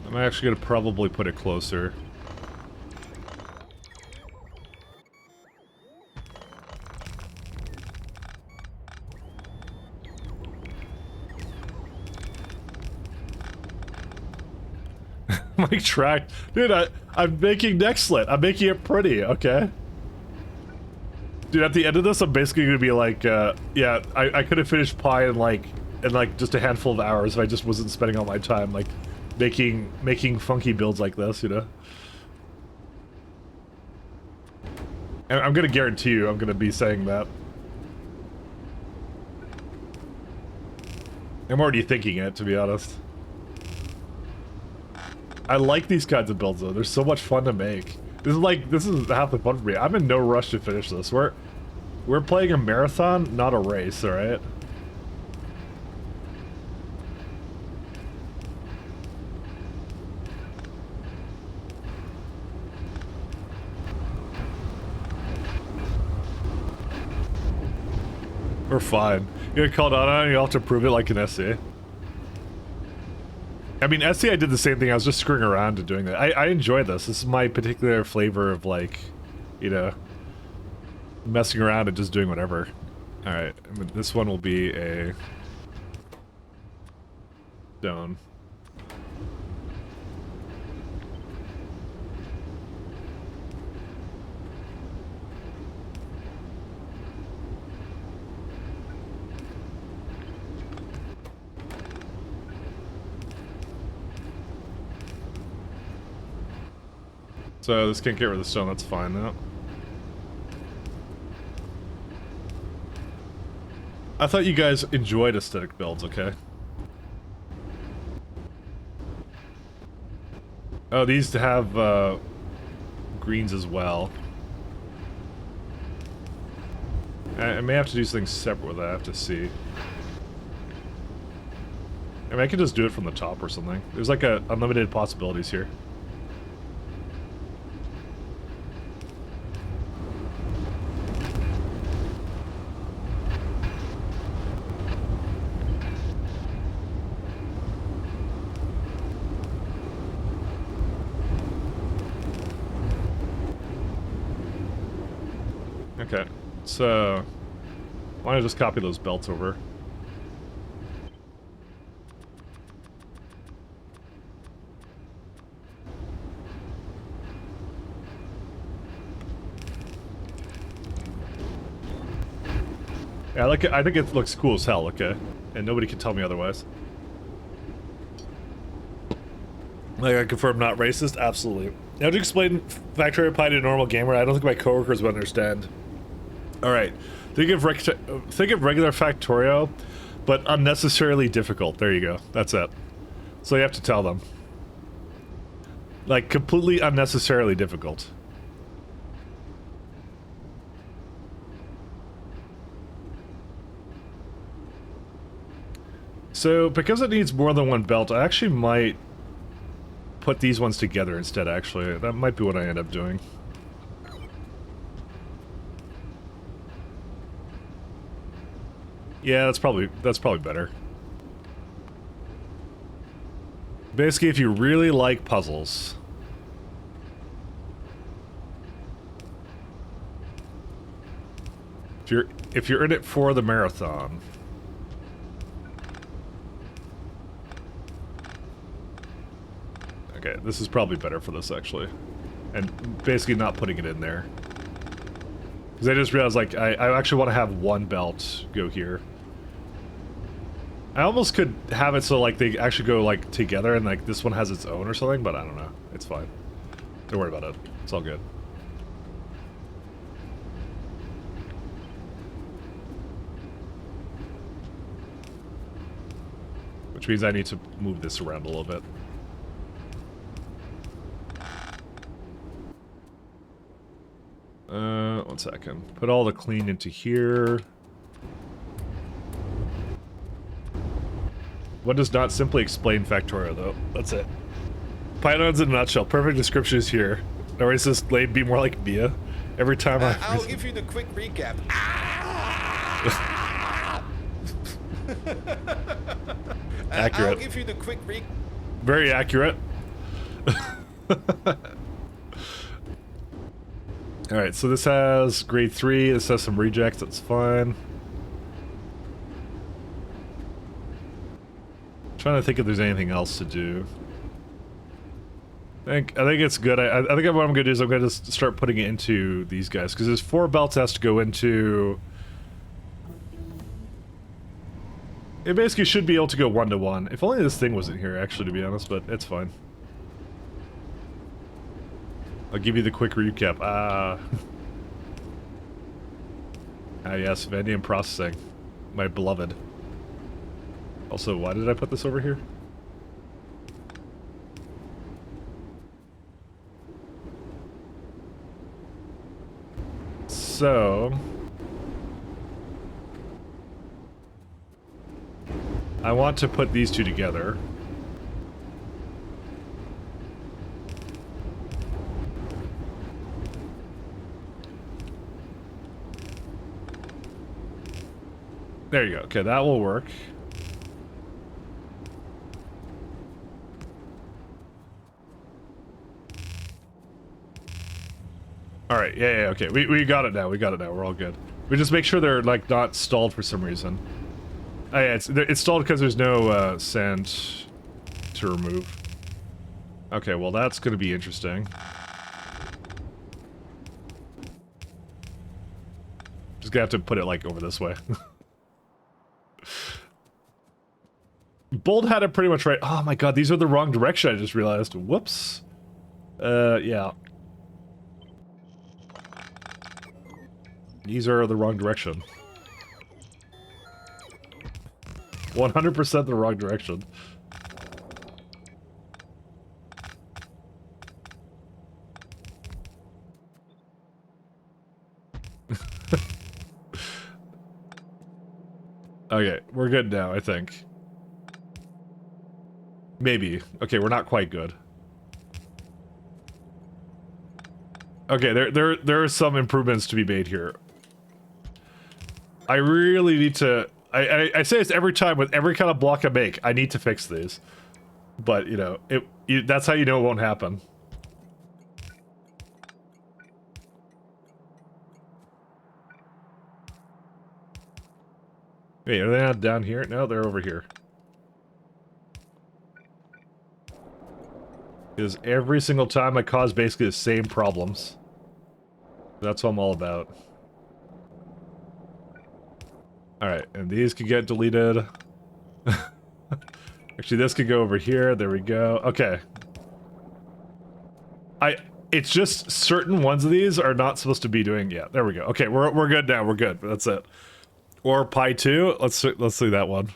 Speaker 1: I'm actually gonna probably put it closer. My track, dude. I'm making Nextlit. I'm making it pretty. Okay. Dude, at the end of this, I'm basically gonna be like, yeah, I could have finished Pi in like just a handful of hours if I just wasn't spending all my time like making funky builds like this, you know. And I'm gonna guarantee you, I'm gonna be saying that. I'm already thinking it, to be honest. I like these kinds of builds though. They're so much fun to make. This is half the fun for me. I'm in no rush to finish this. We're playing a marathon, not a race, alright? We're fine. You get called out on it, you'll have to prove it like an SC. I mean, SC, I did the same thing. I was just screwing around and doing that. I enjoy this. This is my particular flavor of, like, you know, messing around and just doing whatever. Alright, I mean, this one will be a stone. So this can't get rid of the stone, that's fine now. I thought you guys enjoyed aesthetic builds, okay? Oh, these have greens as well. I may have to do things separate with that, I have to see. I mean, I could just do it from the top or something. There's like unlimited possibilities here. Okay, so why don't I just copy those belts over? Yeah, I think it looks cool as hell, okay? And nobody can tell me otherwise. Like, I confirm not racist? Absolutely. Now to explain Factorio Pyanodons to a normal gamer, I don't think my coworkers would understand. Alright, think of regular Factorio, but unnecessarily difficult. There you go. That's it. So you have to tell them. Like, completely unnecessarily difficult. So, because it needs more than one belt, I actually might put these ones together instead, actually. That might be what I end up doing. Yeah, that's probably better. Basically, if you really like puzzles, if you're in it for the marathon, okay, this is probably better for this actually, and basically not putting it in there. Because I just realized, like, I actually want to have one belt go here. I almost could have it so, like, they actually go, like, together and, like, this one has its own or something, but I don't know. It's fine. Don't worry about it. It's all good. Which means I need to move this around a little bit. One second. Put all the clean into here. What does not simply explain Factorio, though? That's it. Pyanodons in a nutshell. Perfect description is here. Or is this late be more like Mia? Every time
Speaker 6: I'll give you the quick recap.
Speaker 1: Accurate.
Speaker 6: I'll give you the quick recap.
Speaker 1: Very accurate. Alright, so this has grade 3, this has some rejects, that's fine. Trying to think if there's anything else to do. I think it's good. I think what I'm gonna do is I'm gonna just start putting it into these guys, because there's 4 belts has to go into. It basically should be able to go 1-to-1. If only this thing wasn't here, actually, to be honest, but it's fine. I'll give you the quick recap. Ah, yes, Vanadium processing, my beloved. Also, why did I put this over here? So I want to put these two together. There you go. Okay, that will work. Alright, yeah, okay. We got it now. We got it now. We're all good. We just make sure they're, like, not stalled for some reason. Oh, yeah, it's stalled because there's no, sand to remove. Okay, well, that's gonna be interesting. Just gonna have to put it, like, over this way. Bold had it pretty much right. Oh my god, these are the wrong direction, I just realized. Whoops. Yeah. These are the wrong direction. 100% the wrong direction. Okay, we're good now, I think. Maybe. Okay, we're not quite good. Okay, there are some improvements to be made here. I really need to... I say this every time with every kind of block I make. I need to fix these. But, you know, that's how you know it won't happen. Wait, are they not down here? No, they're over here. Because every single time I cause basically the same problems. That's what I'm all about. Alright, and these can get deleted. Actually, this could go over here. There we go. Okay. It's just certain ones of these are not supposed to be doing... Yeah, there we go. Okay, we're good now. We're good. That's it. Or Pi 2. Let's see that one.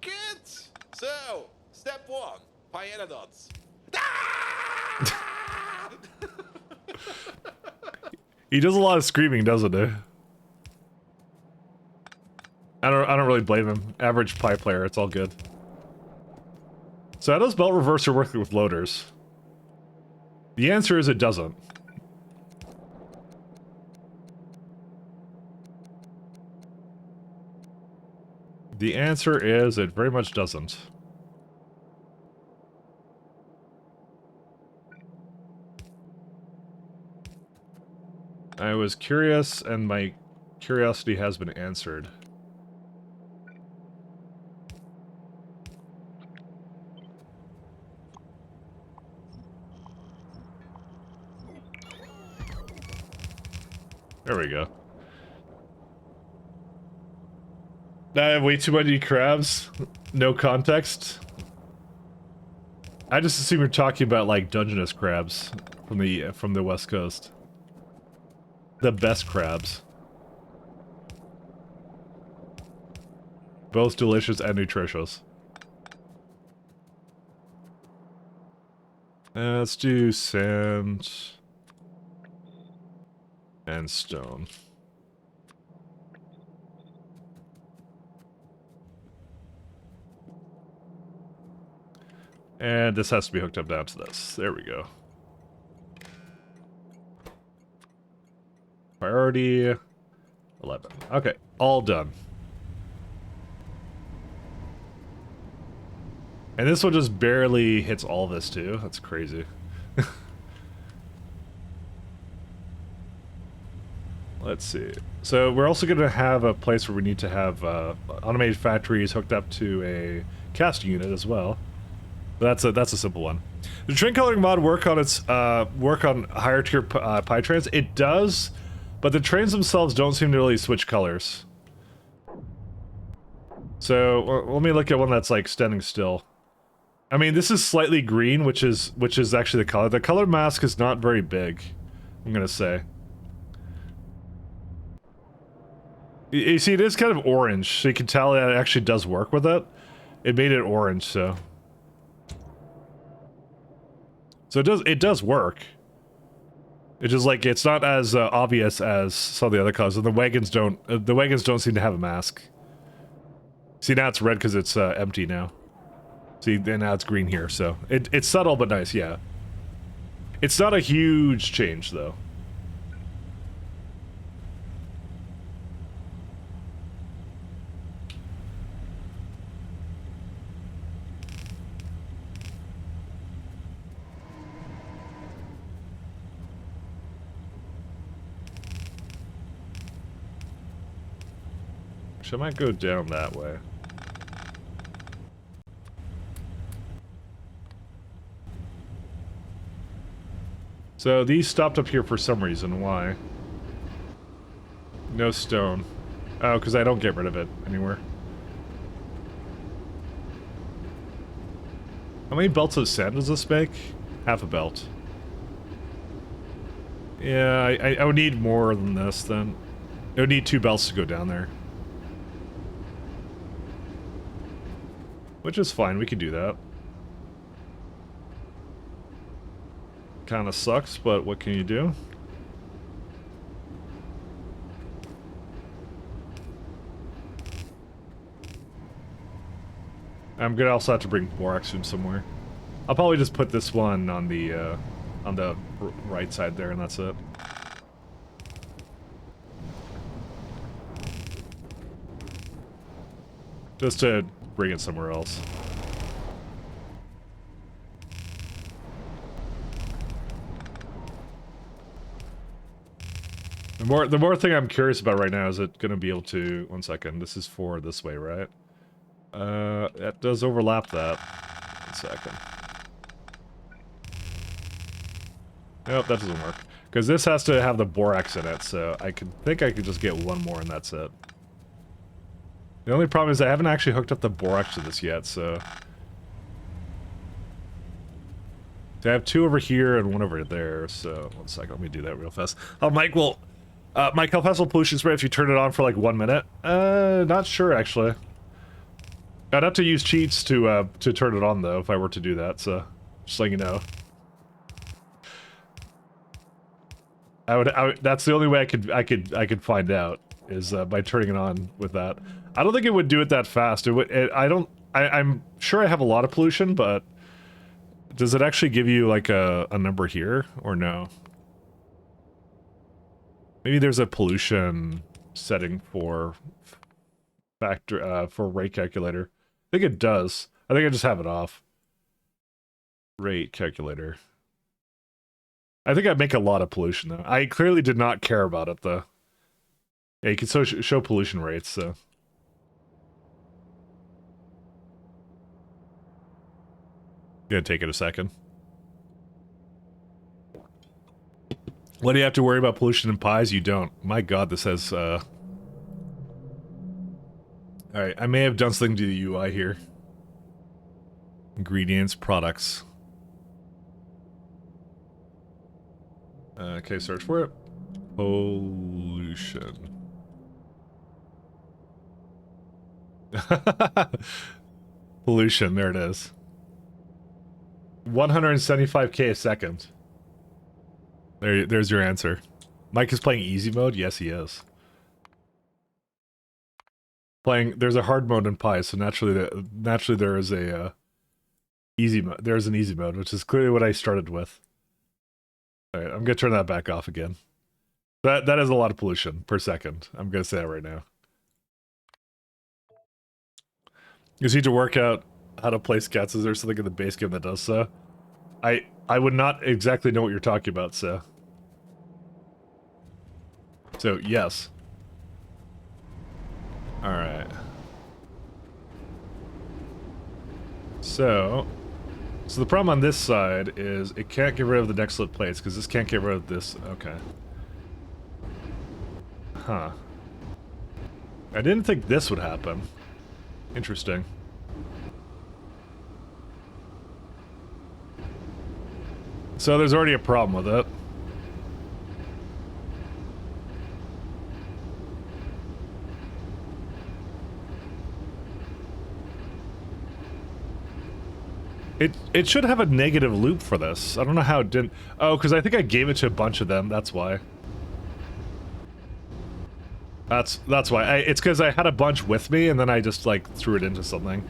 Speaker 6: Kids! So, step 1, Pyanodons.
Speaker 1: He does a lot of screaming, doesn't he? I don't really blame him. Average Pi player, it's all good. So how does belt reverser work with loaders? The answer is it doesn't. The answer is it very much doesn't. I was curious, and my curiosity has been answered. There we go. I have way too many crabs. No context. I just assume you're talking about like Dungeness crabs from the West Coast. The best crabs. Both delicious and nutritious. Let's do sand and stone. And this has to be hooked up down to this. There we go. Priority 11. Okay, all done. And this one just barely hits all this too. That's crazy. Let's see. So we're also going to have a place where we need to have automated factories hooked up to a casting unit as well. But that's a simple one. The train coloring mod work on higher tier pie trains? It does, but the trains themselves don't seem to really switch colors. So let me look at one that's like standing still. I mean, this is slightly green, which is actually the color. The color mask is not very big, I'm gonna say. You see, it is kind of orange, so you can tell that it actually does work with it. It made it orange, so. So it does work. It's just like, it's not as obvious as some of the other colors, and the wagons don't seem to have a mask. See, now it's red because it's empty now. See, and now it's green here, so it's subtle but nice, yeah. It's not a huge change, though. I might go down that way. So these stopped up here for some reason. Why? No stone. Oh, because I don't get rid of it anywhere. How many belts of sand does this make? Half a belt. Yeah, I would need more than this then. I would need 2 belts to go down there. Which is fine, we can do that. Kinda sucks, but what can you do? I'm gonna also have to bring borax from somewhere. I'll probably just put this one on the right side there, and that's it. Just to bring it somewhere else. The more thing I'm curious about right now is it gonna be able to... One second, this is for this way, right? That does overlap that. 1 second. Nope, that doesn't work. Because this has to have the borax in it, so I think I could just get one more and that's it. The only problem is I haven't actually hooked up the borax to this yet, so... I have 2 over here and 1 over there, so... 1 second, let me do that real fast. Oh, Mike, well... Mike, how fast will pollution spray if you turn it on for like 1 minute? Not sure, actually. I'd have to use cheats to turn it on, though, if I were to do that, so... Just letting you know. I would that's the only way I could find out, is by turning it on with that. I don't think it would do it that fast. I'm sure I have a lot of pollution, but... Does it actually give you, like, a number here, or no? Maybe there's a pollution setting for rate calculator. I think it does. I think I just have it off. Rate calculator. I think I make a lot of pollution, though. I clearly did not care about it, though. Yeah, you can show pollution rates, so... Gonna take it a second. What do you have to worry about pollution in pies? You don't. My god, this has, Alright, I may have done something to the UI here. Ingredients, products. Okay, search for it. Pollution. Pollution, there it is. 175k a second. There's your answer. Mike is playing easy mode? Yes, he is. There's a hard mode in Pi, so naturally there is a Easy mode. There's an easy mode, which is clearly what I started with. All right, I'm gonna turn that back off again. That is a lot of pollution per second. I'm gonna say that right now. You just need to work out how to place cats. Is there something in the base game that does so? I would not exactly know what you're talking about, so. So yes. All right. So the problem on this side is it can't get rid of the next lit plates because this can't get rid of this. Okay. Huh. I didn't think this would happen. Interesting. So there's already a problem with it. It should have a negative loop for this. I don't know how it didn't. Oh, because I think I gave it to a bunch of them. That's why. That's why. It's because I had a bunch with me, and then I just, like, threw it into something.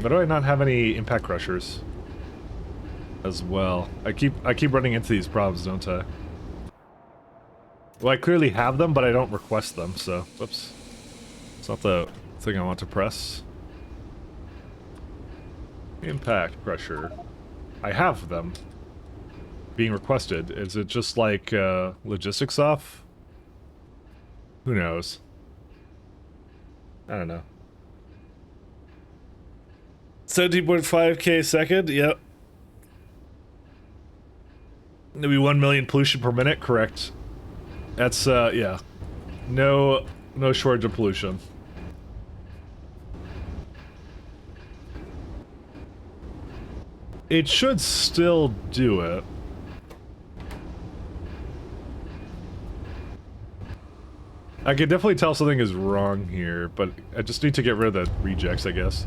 Speaker 1: Why do I not have any impact crushers? As well. I keep running into these problems, don't I? Well, I clearly have them, but I don't request them, so... Whoops. It's not the thing I want to press. Impact crusher. I have them. Being requested. Is it just like, logistics off? Who knows? I don't know. 17.5k a second? Yep. Maybe 1 million pollution per minute? Correct. That's, yeah. No shortage of pollution. It should still do it. I can definitely tell something is wrong here, but I just need to get rid of the rejects, I guess.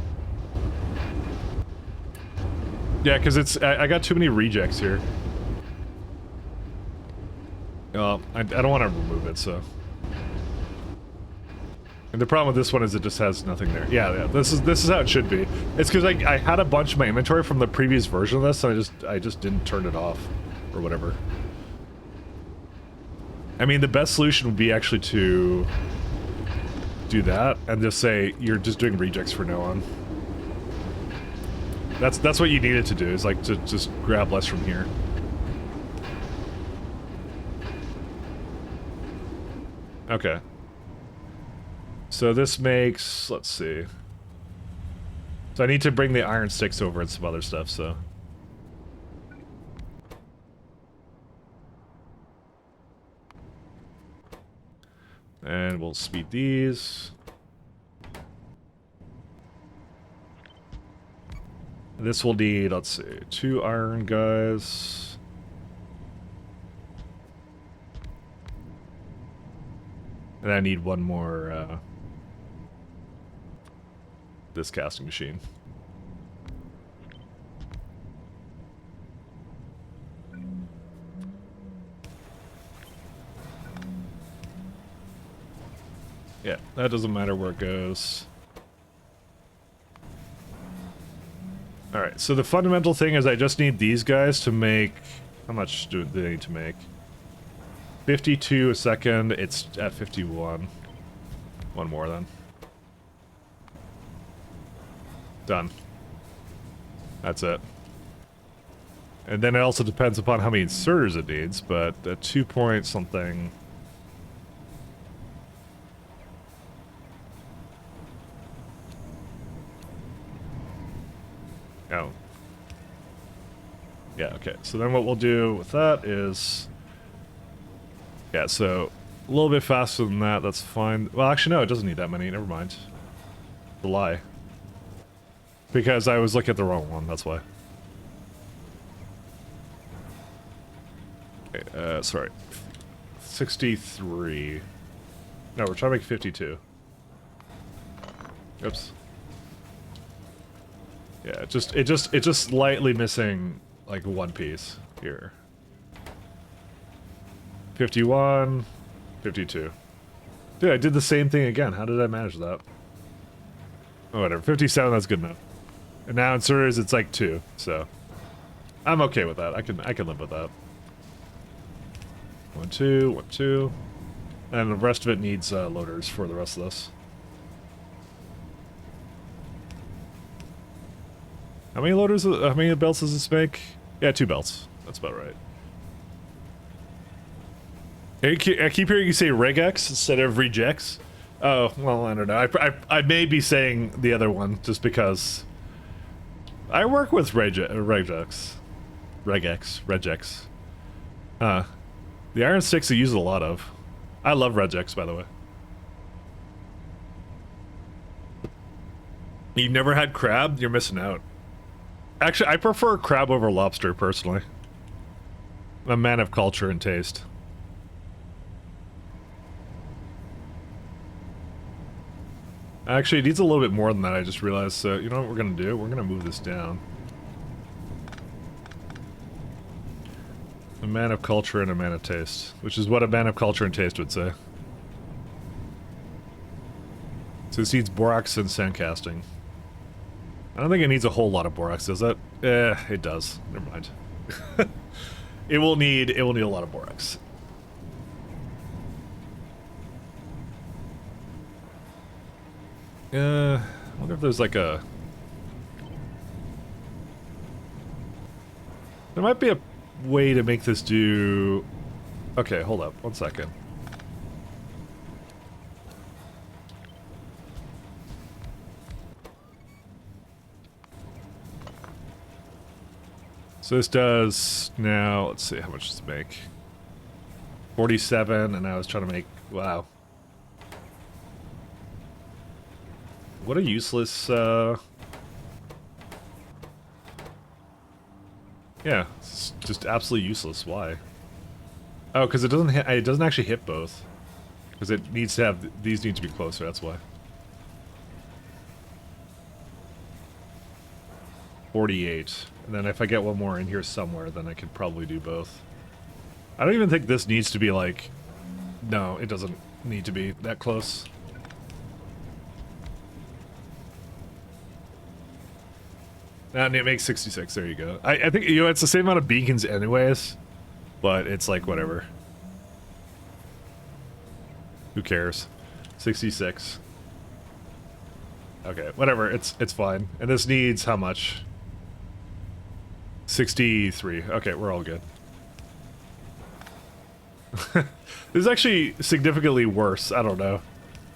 Speaker 1: Yeah, because it's... I got too many rejects here. I don't want to remove it, so... And the problem with this one is it just has nothing there. Yeah, this is how it should be. It's because I had a bunch of my inventory from the previous version of this, and I just didn't turn it off, or whatever. I mean, the best solution would be actually to do that and just say you're just doing rejects from now on. That's what you needed to do, is like to just grab less from here. Okay. So this makes, let's see. So I need to bring the iron sticks over and some other stuff, so. And we'll speed these. This will need, let's see, 2 iron guys. And I need 1 more, this casting machine. Yeah, that doesn't matter where it goes. Alright, so the fundamental thing is I just need these guys to make... How much do they need to make? 52 a second, it's at 51. 1 more then. Done. That's it. And then it also depends upon how many inserters it needs, but at 2 point something... Oh. Yeah, okay. So then what we'll do with that is... Yeah, so a little bit faster than that, that's fine. Well, actually, no, it doesn't need that many. Never mind. The lie. Because I was looking at the wrong one, that's why. Okay, sorry. 63. No, we're trying to make 52. Oops. Yeah, it's just slightly missing like 1 piece here. 51, 52. Dude, I did the same thing again. How did I manage that? Oh, whatever. 57, that's good enough. And now in servers it's like 2, so I'm okay with that. I can live with that. 1, 2, 1, 2. And the rest of it needs loaders for the rest of this. How many loaders, how many belts does this make? Yeah, 2 belts. That's about right. I keep hearing you say regex instead of rejects. Oh, well, I don't know. I may be saying the other one just because I work with regex. The iron sticks I use a lot of. I love regex, by the way. You've never had crab? You're missing out. Actually, I prefer crab over lobster, personally. I'm a man of culture and taste. Actually, it needs a little bit more than that, I just realized. So, you know what we're gonna do? We're gonna move this down. A man of culture and a man of taste. Which is what a man of culture and taste would say. So this needs borax and sandcasting. I don't think it needs a whole lot of borax, does it? It does. Never mind. It will need a lot of borax. I wonder if there's like a... There might be a way to make this do... Okay, hold up. 1 second. So this does now, let's see, how much does it make? 47, and I was trying to make, wow. What a useless, yeah, it's just absolutely useless. Why? Oh, because it doesn't hit, it doesn't actually hit both. Because it needs to have, these need to be closer, that's why. 48. And then if I get one more in here somewhere, then I could probably do both. I don't even think this needs to be like... No, it doesn't need to be that close. And it makes 66, there you go. I think, you know, it's the same amount of beacons anyways, but it's like, whatever. Who cares? 66. Okay, whatever, it's fine. And this needs how much? 63. Okay, we're all good. This is actually significantly worse. I don't know.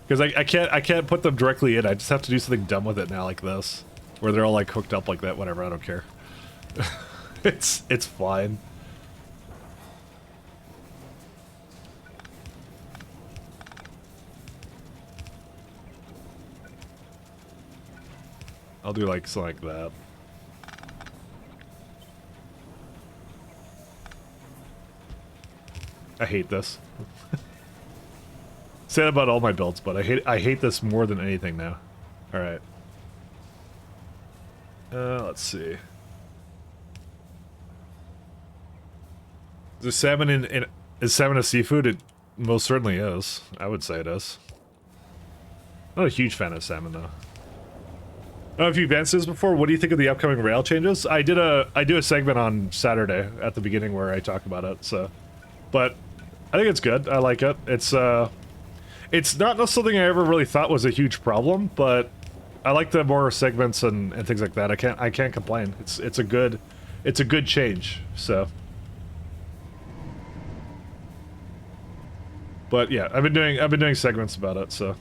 Speaker 1: Because I can't put them directly in. I just have to do something dumb with it now like this. Where they're all like hooked up like that. Whatever, I don't care. It's fine. I'll do like something like that. I hate this. Say it about all my builds, but I hate this more than anything now. All right. Let's see. Is salmon is salmon a seafood? It most certainly is. I would say it is. Not a huge fan of salmon though. I don't know if you've answered this before. What do you think of the upcoming rail changes? I do a segment on Saturday at the beginning where I talk about it. So, but I think it's good. I like it. It's not something I ever really thought was a huge problem, but I like the more segments and things like that. I can't complain. It's a good change. So, but yeah, I've been doing segments about it. So.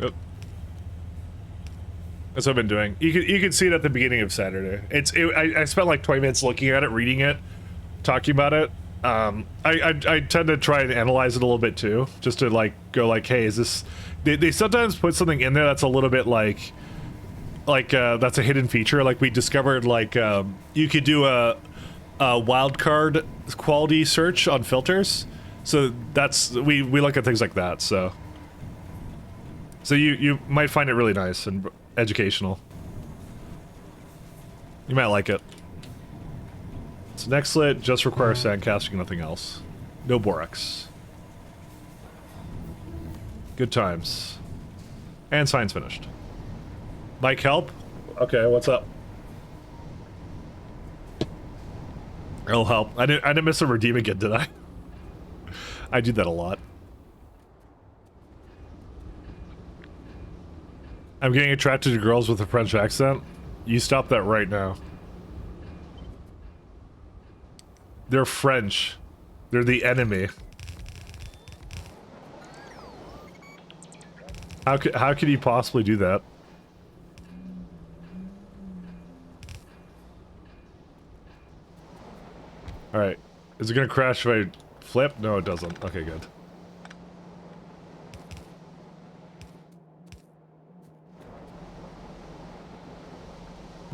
Speaker 1: Yep. That's what I've been doing. You can see it at the beginning of Saturday. I spent like 20 minutes looking at it, reading it, talking about it. I tend to try and analyze it a little bit too, just to like go like, hey, is this? They sometimes put something in there that's a little bit like that's a hidden feature. Like we discovered like you could do a wildcard quality search on filters. So that's we look at things like that. So you might find it really nice and educational. You might like it. So next slit just requires sand casting, nothing else. No borax. Good times. And sign's finished. Mike, help? Okay, what's up? I'll help. I didn't miss a redeem again, did I? I do that a lot. I'm getting attracted to girls with a French accent. You stop that right now. They're French. They're the enemy. How could he possibly do that? Alright. Is it gonna crash if I flip? No, it doesn't. Okay, good.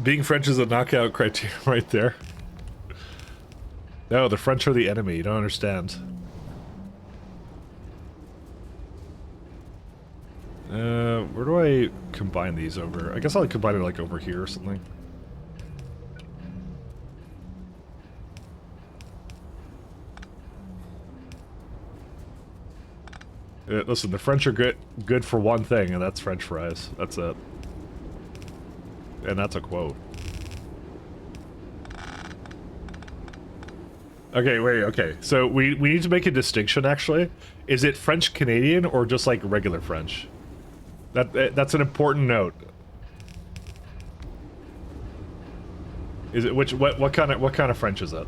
Speaker 1: Being French is a knockout criteria right there. No, the French are the enemy. You don't understand. Where do I combine these over? I guess I'll combine it like over here or something. Listen, the French are good for one thing, and that's French fries. That's it. And that's a quote. Okay, wait, okay. So we need to make a distinction, actually. Is it French Canadian or just like regular French? That's an important note. Is it what kind of French is it?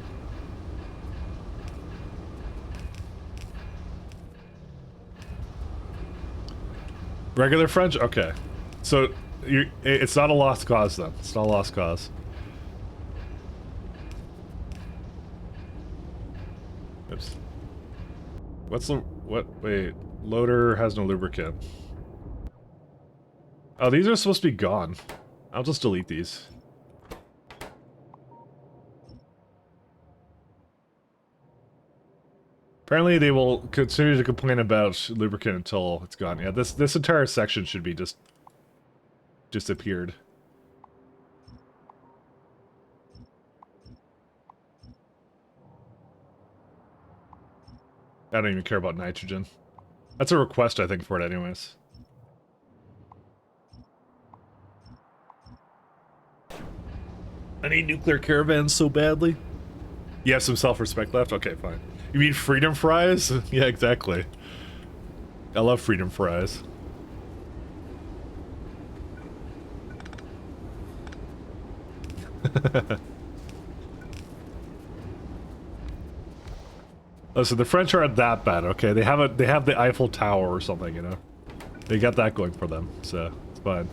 Speaker 1: Regular French? Okay. So it's not a lost cause then. It's not a lost cause. Oops. Wait, loader has no lubricant. Oh, these are supposed to be gone. I'll just delete these. Apparently they will continue to complain about lubricant until it's gone. Yeah, this entire section should be just disappeared. I don't even care about nitrogen. That's a request, I think, for it anyways. I need nuclear caravans so badly. You have some self-respect left? Okay, fine. You mean freedom fries? Yeah, exactly. I love freedom fries. Listen, the French aren't that bad, okay? They have the Eiffel Tower or something, you know? They got that going for them, so it's fine.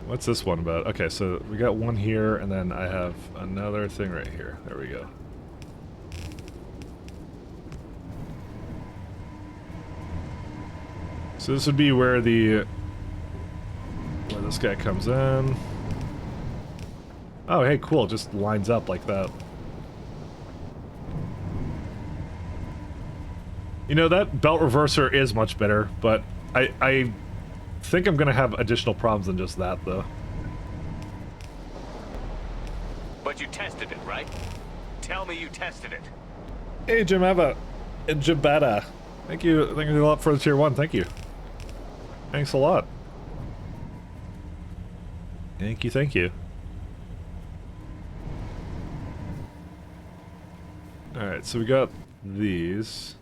Speaker 1: What's this one about? Okay, so we got one here, and then I have another thing right here. There we go. So this would be where this guy comes in. Oh, hey, cool. It just lines up like that. You know, that belt reverser is much better, but I think I'm gonna have additional problems than just that, though.
Speaker 2: But you tested it, right? Tell me you tested it.
Speaker 1: Hey, Jimava and Jibata. Thank you a lot for the tier 1. Thank you. Thanks a lot. Thank you. Alright, so we got these.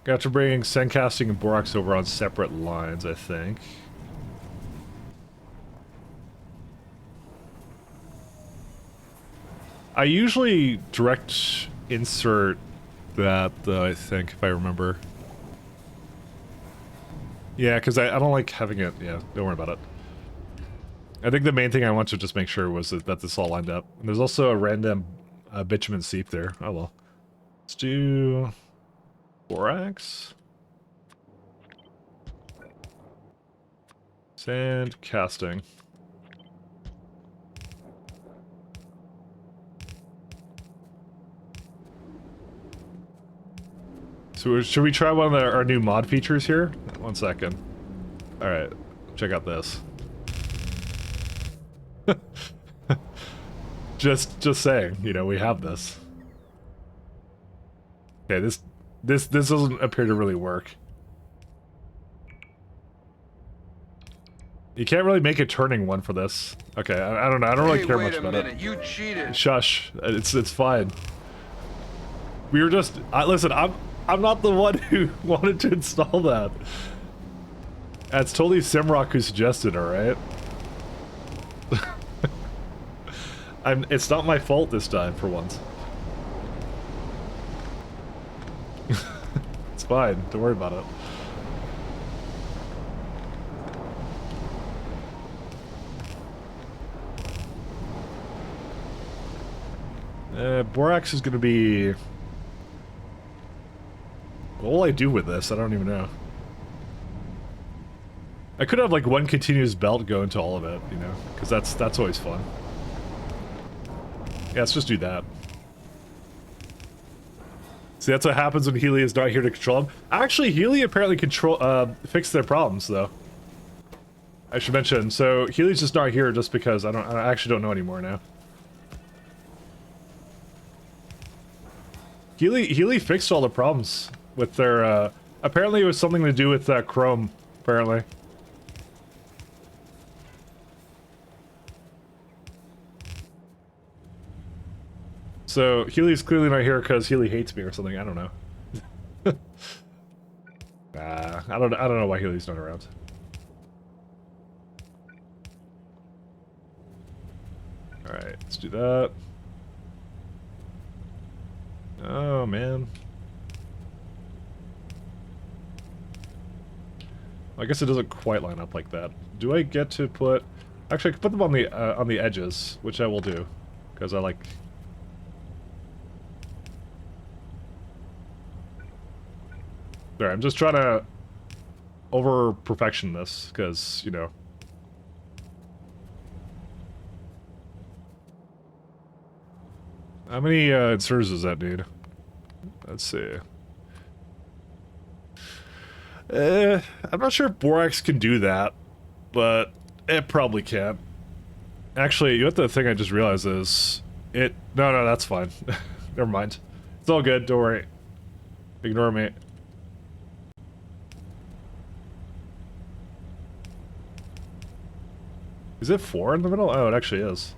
Speaker 1: Got to bring Sandcasting and Borax over on separate lines, I think. I usually direct insert that, though, I think, if I remember. Yeah, because I don't like having it. Yeah, don't worry about it. I think the main thing I want to just make sure was that this all lined up. And there's also a random bitumen seep there. Oh well. Let's do borax. Sand casting. So should we try one of our new mod features here? 1 second. Alright, check out this. Just saying, you know, we have this. Okay, this doesn't appear to really work. You can't really make a turning one for this. Okay, I don't know. I don't really care much about it.
Speaker 4: You cheated.
Speaker 1: Shush. It's fine. We were just listen, I'm not the one who wanted to install that. That's totally Simrock who suggested it, alright? It's not my fault this time for once. It's fine, don't worry about it. Borax is gonna be... What will I do with this? I don't even know. I could have like one continuous belt go into all of it, you know? Because that's always fun. Yeah, let's just do that. See, that's what happens when Healy is not here to control them. Actually, Healy apparently fixed their problems, though. I should mention, so Healy's just not here just because I actually don't know anymore now. Healy fixed all the problems with their, apparently it was something to do with, Chrome, apparently. So, Healy's clearly not here because Healy hates me or something, I don't know. I don't know why Healy's not around. Alright, let's do that. Oh, man. I guess it doesn't quite line up like that. Do I get to put... Actually, I can put them on the edges, which I will do. Because I like... There, I'm just trying to over-perfection this, because, you know... How many inserters does that need? Let's see. I'm not sure if Borax can do that, but it probably can. Actually, you know what the thing I just realized is... No, that's fine. Never mind. It's all good, don't worry. Ignore me. Is it 4 in the middle? Oh, it actually is.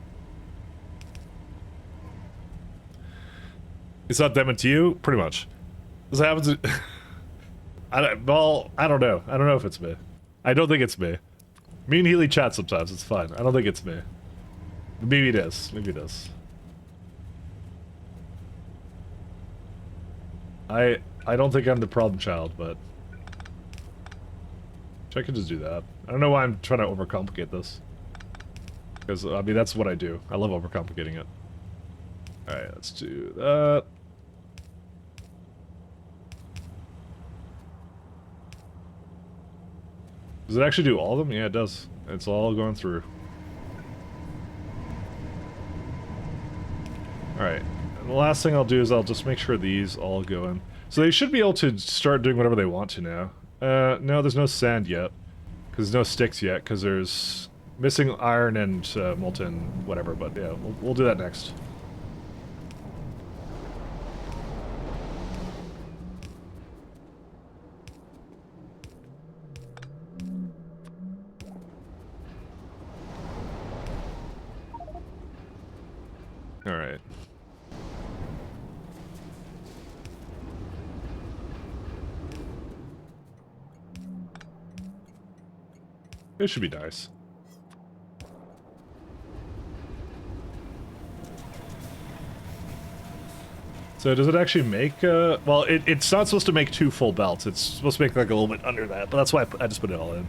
Speaker 1: It's not them, it's you? Pretty much. This happens to... I don't know. I don't know if it's me. I don't think it's me. Me and Healy chat sometimes, it's fine. I don't think it's me. Maybe it is. Maybe it is. I don't think I'm the problem child, but... I could just do that. I don't know why I'm trying to overcomplicate this. Because, I mean, that's what I do. I love overcomplicating it. Alright, let's do that. Does it actually do all of them? Yeah, it does. It's all going through. Alright. And the last thing I'll do is I'll just make sure these all go in. So they should be able to start doing whatever they want to now. No, there's no sand yet. Because there's no sticks yet, because there's missing iron and molten whatever, but yeah, we'll do that next. Alright. It should be nice. So does it actually make, well, it's not supposed to make 2 full belts. It's supposed to make like a little bit under that, but that's why I just put it all in.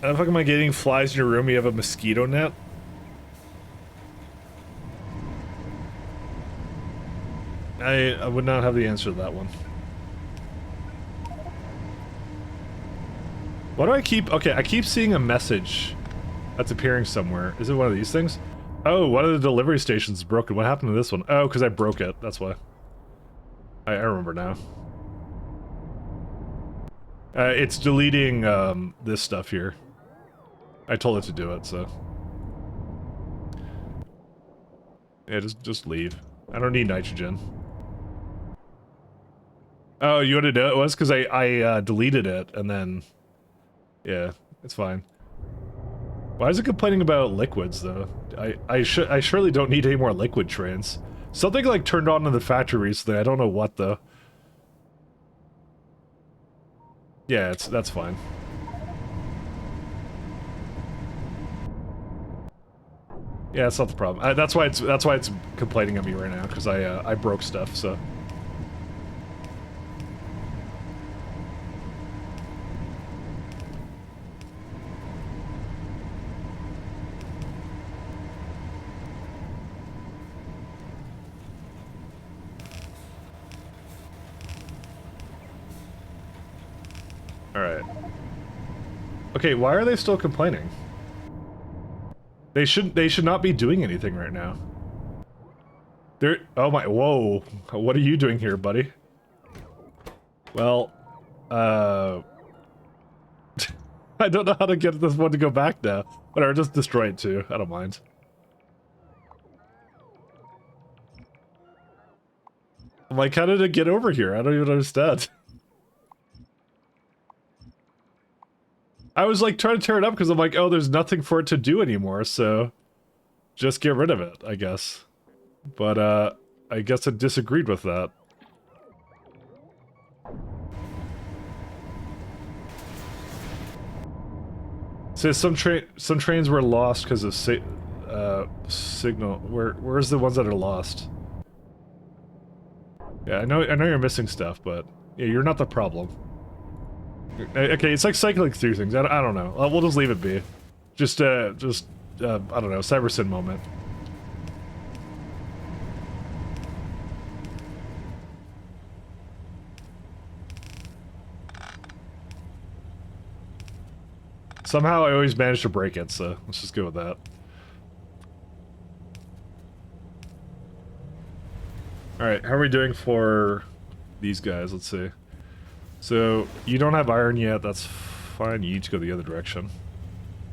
Speaker 1: How the fuck am I getting flies in your room? You have a mosquito net? I would not have the answer to that one. Why do I keep... Okay, I keep seeing a message that's appearing somewhere. Is it one of these things? Oh, one of the delivery stations is broken. What happened to this one? Oh, because I broke it. That's why. I remember now. It's deleting this stuff here. I told it to do it, so... Yeah, just leave. I don't need nitrogen. Oh, you want to know it was because I deleted it and then, yeah, it's fine. Why is it complaining about liquids though? I surely don't need any more liquid trains. Something like turned on in the factory recently. I don't know what though. Yeah, that's fine. Yeah, that's not the problem. That's why it's complaining at me right now because I broke stuff. So. Alright. Okay, why are they still complaining? They should not be doing anything right now. Oh my, whoa. What are you doing here, buddy? Well, I don't know how to get this one to go back now. Whatever, just destroy it too. I don't mind. I'm like, how did it get over here? I don't even understand. I was like trying to tear it up because I'm like, oh, there's nothing for it to do anymore, so just get rid of it, I guess. But I guess I disagreed with that. So some trains were lost because of signal. Where's the ones that are lost? Yeah, I know you're missing stuff, but yeah, you're not the problem. Okay, it's like cycling through things. I don't know. We'll just leave it be. Just I don't know, Cybersyn moment. Somehow I always manage to break it, so let's just go with that. Alright, how are we doing for these guys? Let's see. So, you don't have iron yet, that's fine. You need to go the other direction.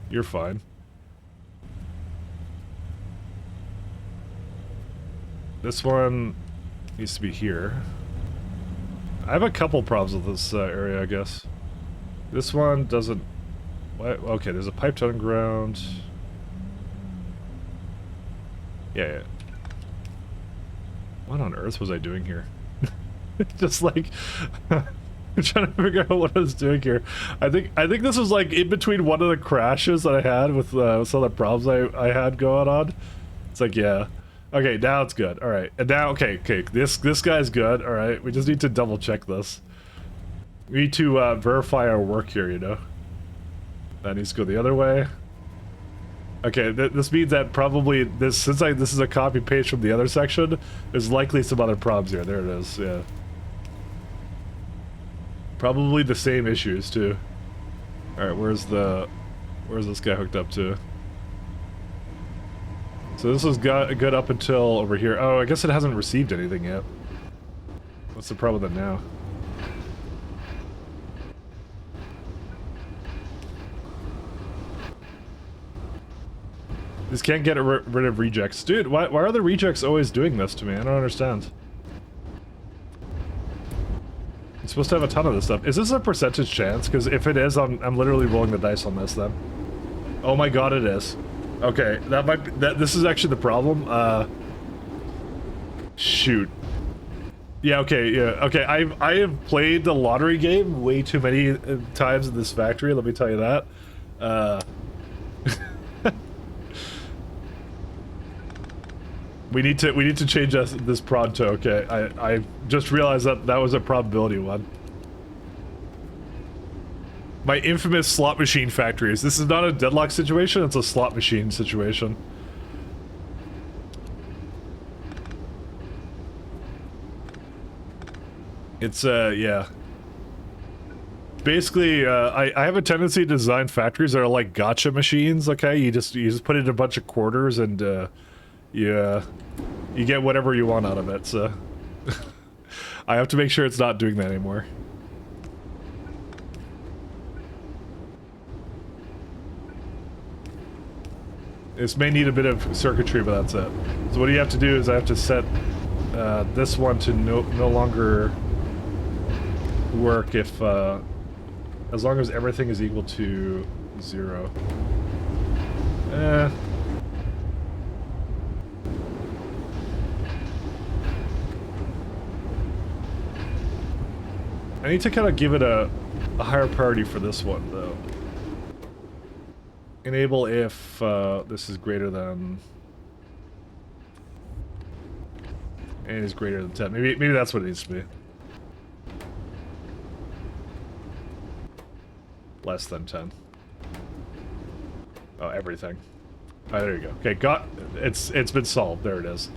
Speaker 1: You're fine. This one needs to be here. I have a couple problems with this area, I guess. This one doesn't... What? Okay, there's a pipe underground. Yeah. What on earth was I doing here? Just like... I'm trying to figure out what I was doing here. I think this was like in between one of the crashes that I had with some of the problems I had going on. It's like, yeah. Okay, now it's good. Alright. And now, okay, this guy's good. Alright, we just need to double check this. We need to verify our work here, you know? That needs to go the other way. Okay, this means that probably this is a copy paste from the other section, there's likely some other problems here. There it is, yeah. Probably the same issues too. Alright, where's this guy hooked up to? So this is good up until over here. Oh, I guess it hasn't received anything yet. What's the problem with it now? Just can't get rid of rejects. Dude, why are the rejects always doing this to me? I don't understand. I'm supposed to have a ton of this stuff. Is this a percentage chance? Because if it is, I'm literally rolling the dice on this then. Oh my god, it is. Okay, that might be, this is actually the problem. Shoot. Yeah, okay, yeah, okay. I have played the lottery game way too many times in this factory, let me tell you that. We need to change this pronto, okay? I just realized that was a probability one. My infamous slot machine factories. This is not a deadlock situation, it's a slot machine situation. It's, yeah. Basically, I have a tendency to design factories that are like gotcha machines, okay? You just put in a bunch of quarters and, yeah, you get whatever you want out of it, so... I have to make sure it's not doing that anymore. This may need a bit of circuitry, but that's it. So what you have to do is I have to set this one to no longer work if as long as everything is equal to 0. I need to kind of give it a higher priority for this one, though. Enable if this is greater than... and is greater than 10. Maybe that's what it needs to be. Less than 10. Oh, everything. Oh, there you go. Okay, it's been solved. There it is.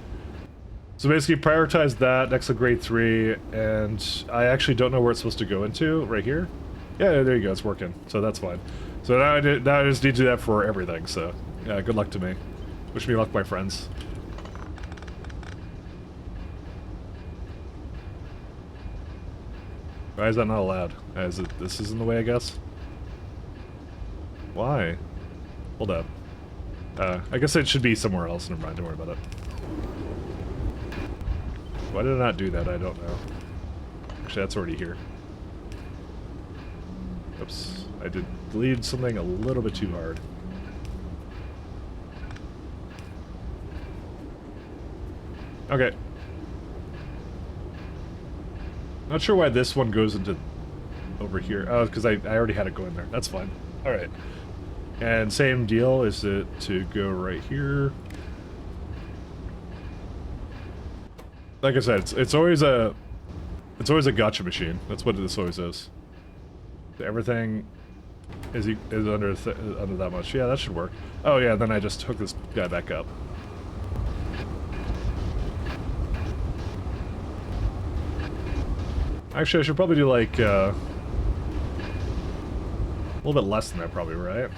Speaker 1: So basically prioritize that next to grade 3, and I actually don't know where it's supposed to go into. Right here? Yeah, there you go. It's working. So that's fine. So now I just need to do that for everything, so yeah, good luck to me. Wish me luck, my friends. Why is that not allowed? This is in the way, I guess? Why? Hold up. I guess it should be somewhere else. Never mind, don't worry about it. Why did I not do that? I don't know. Actually, that's already here. Oops. I did delete something a little bit too hard. Okay. Not sure why this one goes into over here. Oh, because I already had it go in there. That's fine. Alright. And same deal, is it to go right here? Like I said, it's always a gotcha machine. That's what this always is. Everything is under that much. Yeah, that should work. Oh yeah, then I just hook this guy back up. Actually, I should probably do like a little bit less than that, probably, right?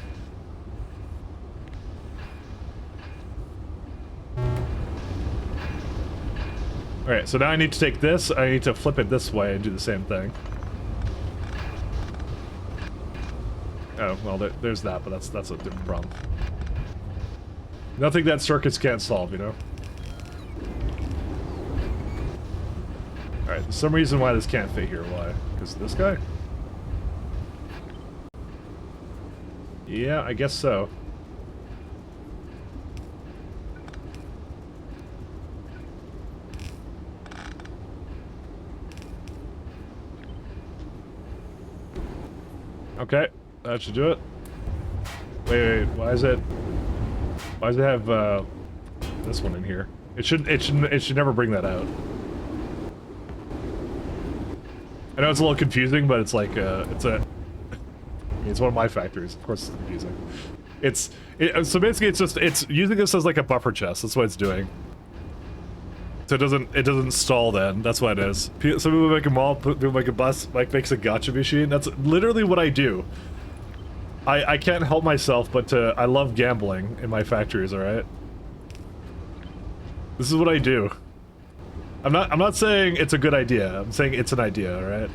Speaker 1: Alright, so now I need to take this, I need to flip it this way and do the same thing. Oh, well, there's that, but that's a different problem. Nothing that circuits can't solve, you know? Alright, there's some reason why this can't fit here. Why? Because this guy? Yeah, I guess so. Okay, that should do it. Wait, why does it have this one in here? It should never bring that out. I know it's a little confusing, but it's like it's one of my factories. Of course, it's confusing. So basically, it's using this as like a buffer chest. That's what it's doing. So it doesn't stall. Then that's what it is. Some people make a mall, people make a bus. Mike makes a gotcha machine. That's literally what I do. I can't help myself, but I love gambling in my factories. All right. This is what I do. I'm not saying it's a good idea. I'm saying it's an idea, alright?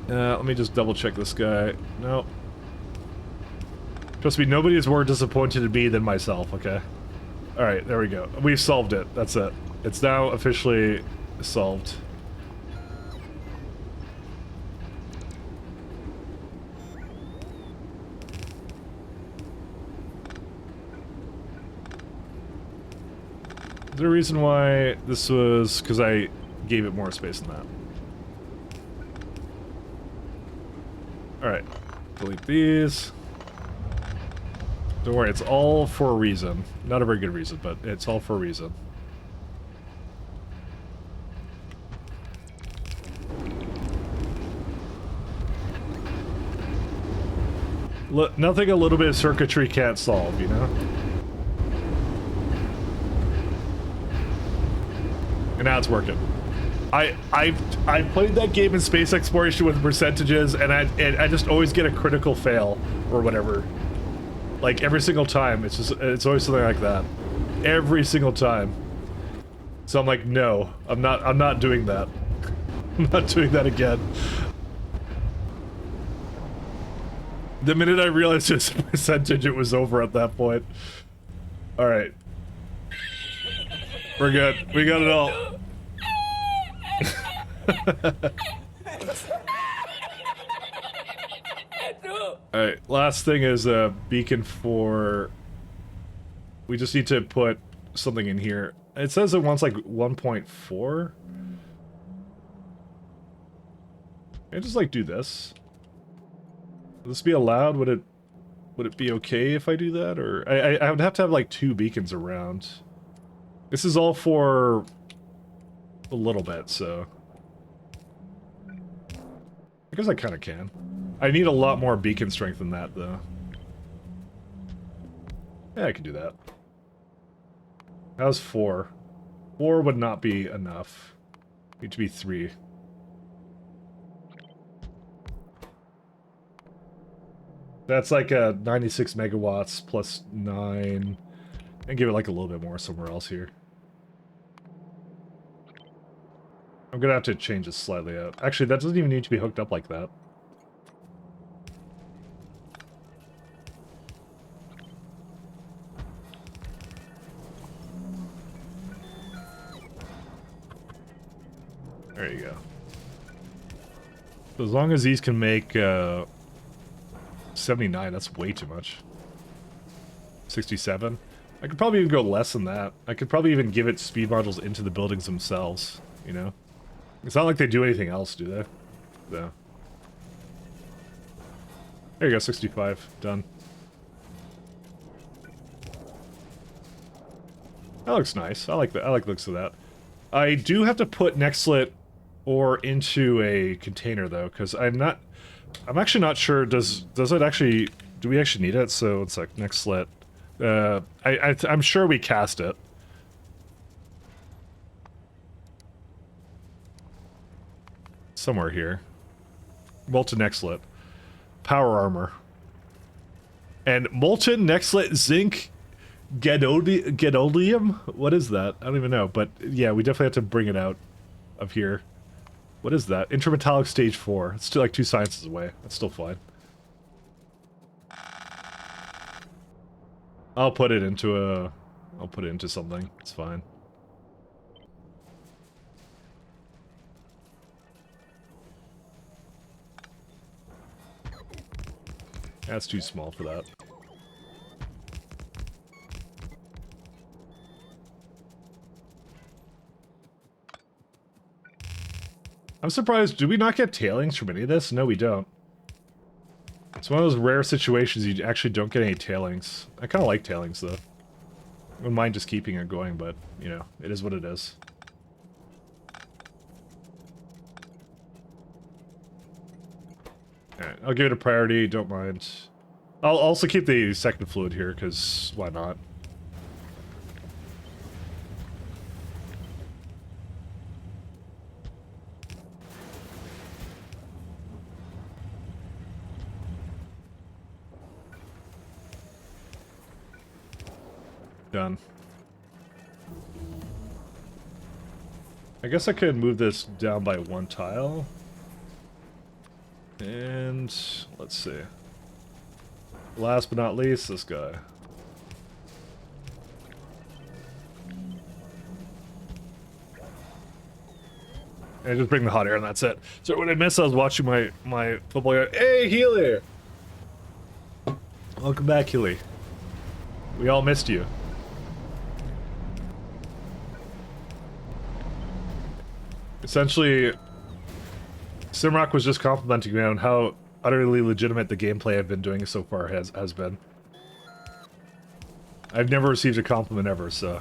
Speaker 1: Let me just double check this guy. No. Trust me, nobody is more disappointed in me than myself, okay? Alright, there we go. We've solved it. That's it. It's now officially solved. Is there a reason why this was... because I gave it more space than that. Alright. Delete these. Don't worry, it's all for a reason. Not a very good reason, but it's all for a reason. Nothing a little bit of circuitry can't solve, you know? And now it's working. I played that game in space exploration with percentages, and I just always get a critical fail or whatever. Like every single time, it's always something like that. Every single time. So I'm like, no, I'm not doing that. I'm not doing that again. The minute I realized his percentage, it was over at that point. Alright. We're good. We got it all. Alright, last thing is a beacon for... We just need to put something in here. It says it wants like 1.4. Can I just like do this? Would this be allowed? Would it be okay if I do that? Or I would have to have like 2 beacons around. This is all for a little bit, so I guess I kind of can. I need a lot more beacon strength than that, though. Yeah, I can do that. That was 4. 4 would not be enough. Need to be 3. That's like a 96 megawatts plus 9. And give it like a little bit more somewhere else here. I'm gonna have to change this slightly out. Actually, that doesn't even need to be hooked up like that. There you go. So as long as these can make 79, that's way too much. 67? I could probably even go less than that. I could probably even give it speed modules into the buildings themselves, you know? It's not like they do anything else, do they? No. There you go, 65. Done. That looks nice. I like the looks of that. I do have to put NextLit ore into a container though, because I'm actually not sure. Does it actually? Do we actually need it? So it's like NextLit. I'm sure we cast it. Somewhere here. Molten NextLit. Power armor. And molten NextLit zinc gadolinium? What is that? I don't even know. But yeah, we definitely have to bring it out of here. What is that? Intermetallic stage 4. It's still like 2 sciences away. That's still fine. I'll put it into something. It's fine. That's too small for that. I'm surprised, do we not get tailings from any of this? No, we don't. It's one of those rare situations you actually don't get any tailings. I kind of like tailings, though. I wouldn't mind just keeping it going, but, you know, it is what it is. Alright, I'll give it a priority, don't mind. I'll also keep the second fluid here, because why not? Done. I guess I could move this down by 1 tile. And let's see. Last but not least, this guy. And just bring the hot air and that's it. So what I missed, I was watching my football guy. Hey, Healy! Welcome back, Healy. We all missed you. Essentially, Simrock was just complimenting me on how utterly legitimate the gameplay I've been doing so far has been. I've never received a compliment ever, so...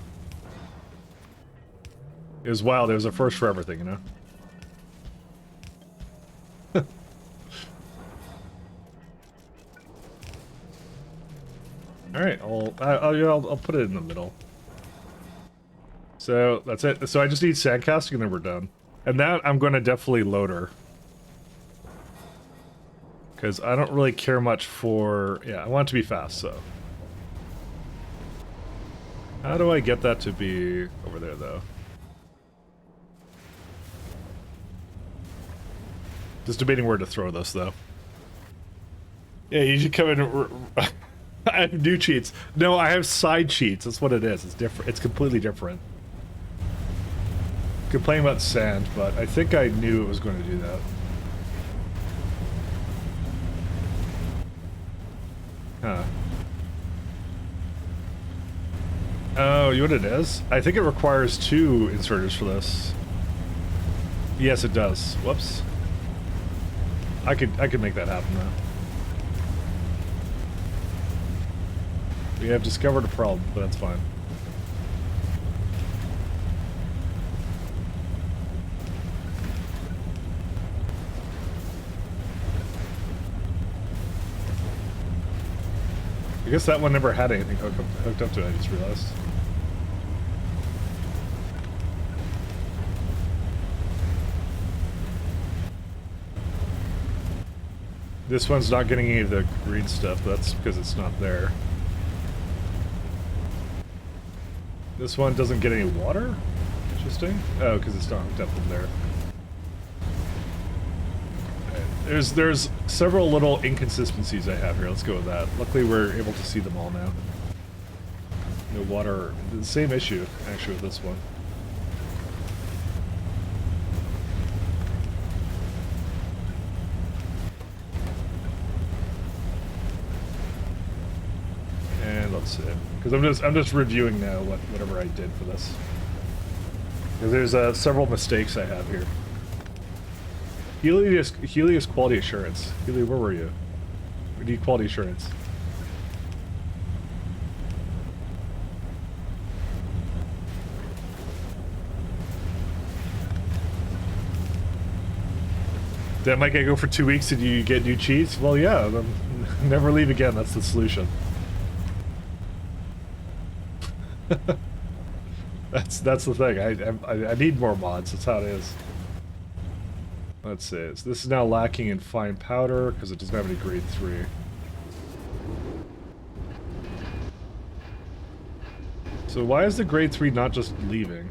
Speaker 1: It was wild, it was a first for everything, you know? Alright, I'll put it in the middle. So, that's it. So I just need sandcasting and then we're done. And that, I'm going to definitely load her. Because I don't really care much for... Yeah, I want it to be fast, so... How do I get that to be over there, though? Just debating where to throw this, though. Yeah, you should come in. I have new cheats. No, I have side cheats. That's what it is. It's different. It's completely different. Complain about sand, but I think I knew it was going to do that. Huh. Oh, you know what it is? I think it requires 2 inserters for this. Yes, it does. Whoops. I could make that happen though. We have discovered a problem, but that's fine. I guess that one never had anything hooked up to it, I just realized. This one's not getting any of the green stuff, but that's because it's not there. This one doesn't get any water? Interesting. Oh, because it's not hooked up from there. There's several little inconsistencies I have here. Let's go with that. Luckily, we're able to see them all now. No water. The same issue, actually, with this one. And let's see, because I'm just reviewing now whatever I did for this. Because there's several mistakes I have here. Helios quality assurance. Heli, where were you? We need quality assurance. That might go for 2 weeks and you get new cheats? Well, yeah, then never leave again. That's the solution. That's the thing. I need more mods. That's how it is. Let's see. So this is now lacking in fine powder because it doesn't have any grade 3. So why is the grade 3 not just leaving?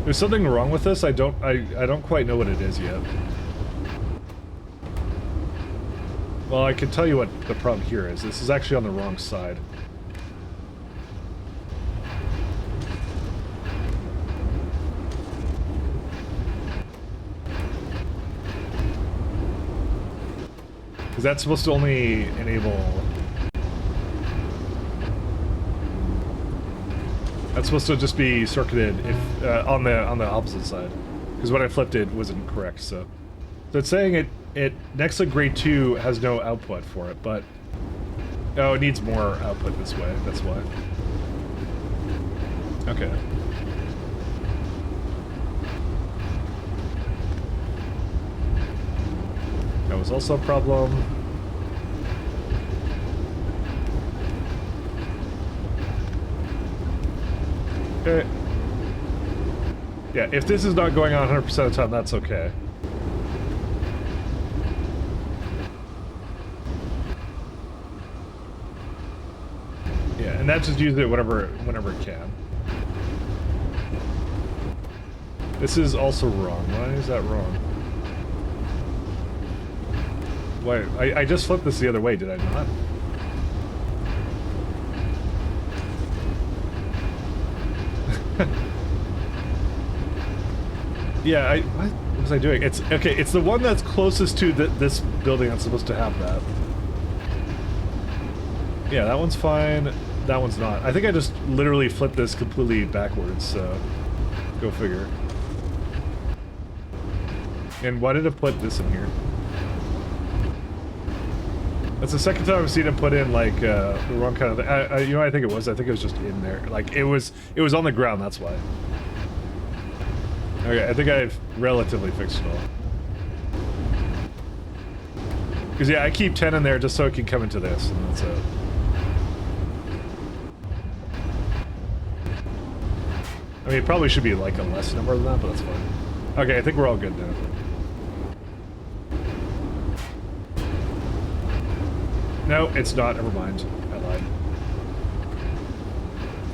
Speaker 1: There's something wrong with this. I don't quite know what it is yet. Well, I can tell you what the problem here is. This is actually on the wrong side. Because that's supposed to only enable... That's supposed to just be circuited if on the opposite side. Because when I flipped it wasn't correct, so it's saying it next to grade 2 has no output for it, but oh, it needs more output this way. That's why. Okay. That was also a problem. Okay. Yeah, if this is not going on 100% of the time, that's okay. Yeah, and that just uses it whenever it can. This is also wrong. Why is that wrong? Wait, I just flipped this the other way, did I not? Yeah, what was I doing? It's okay. It's the one that's closest to this building that's supposed to have that. Yeah, that one's fine. That one's not. I think I just literally flipped this completely backwards. So, go figure. And why did it put this in here? That's the second time I've seen it put in like the wrong kind of thing. You know what I think it was? I think it was just in there. Like it was on the ground. That's why. Okay, I think I've relatively fixed it all. Because yeah, I keep 10 in there just so it can come into this, and that's it. I mean, it probably should be like a less number than that, but that's fine. Okay, I think we're all good now. No, it's not. Never mind. I lied.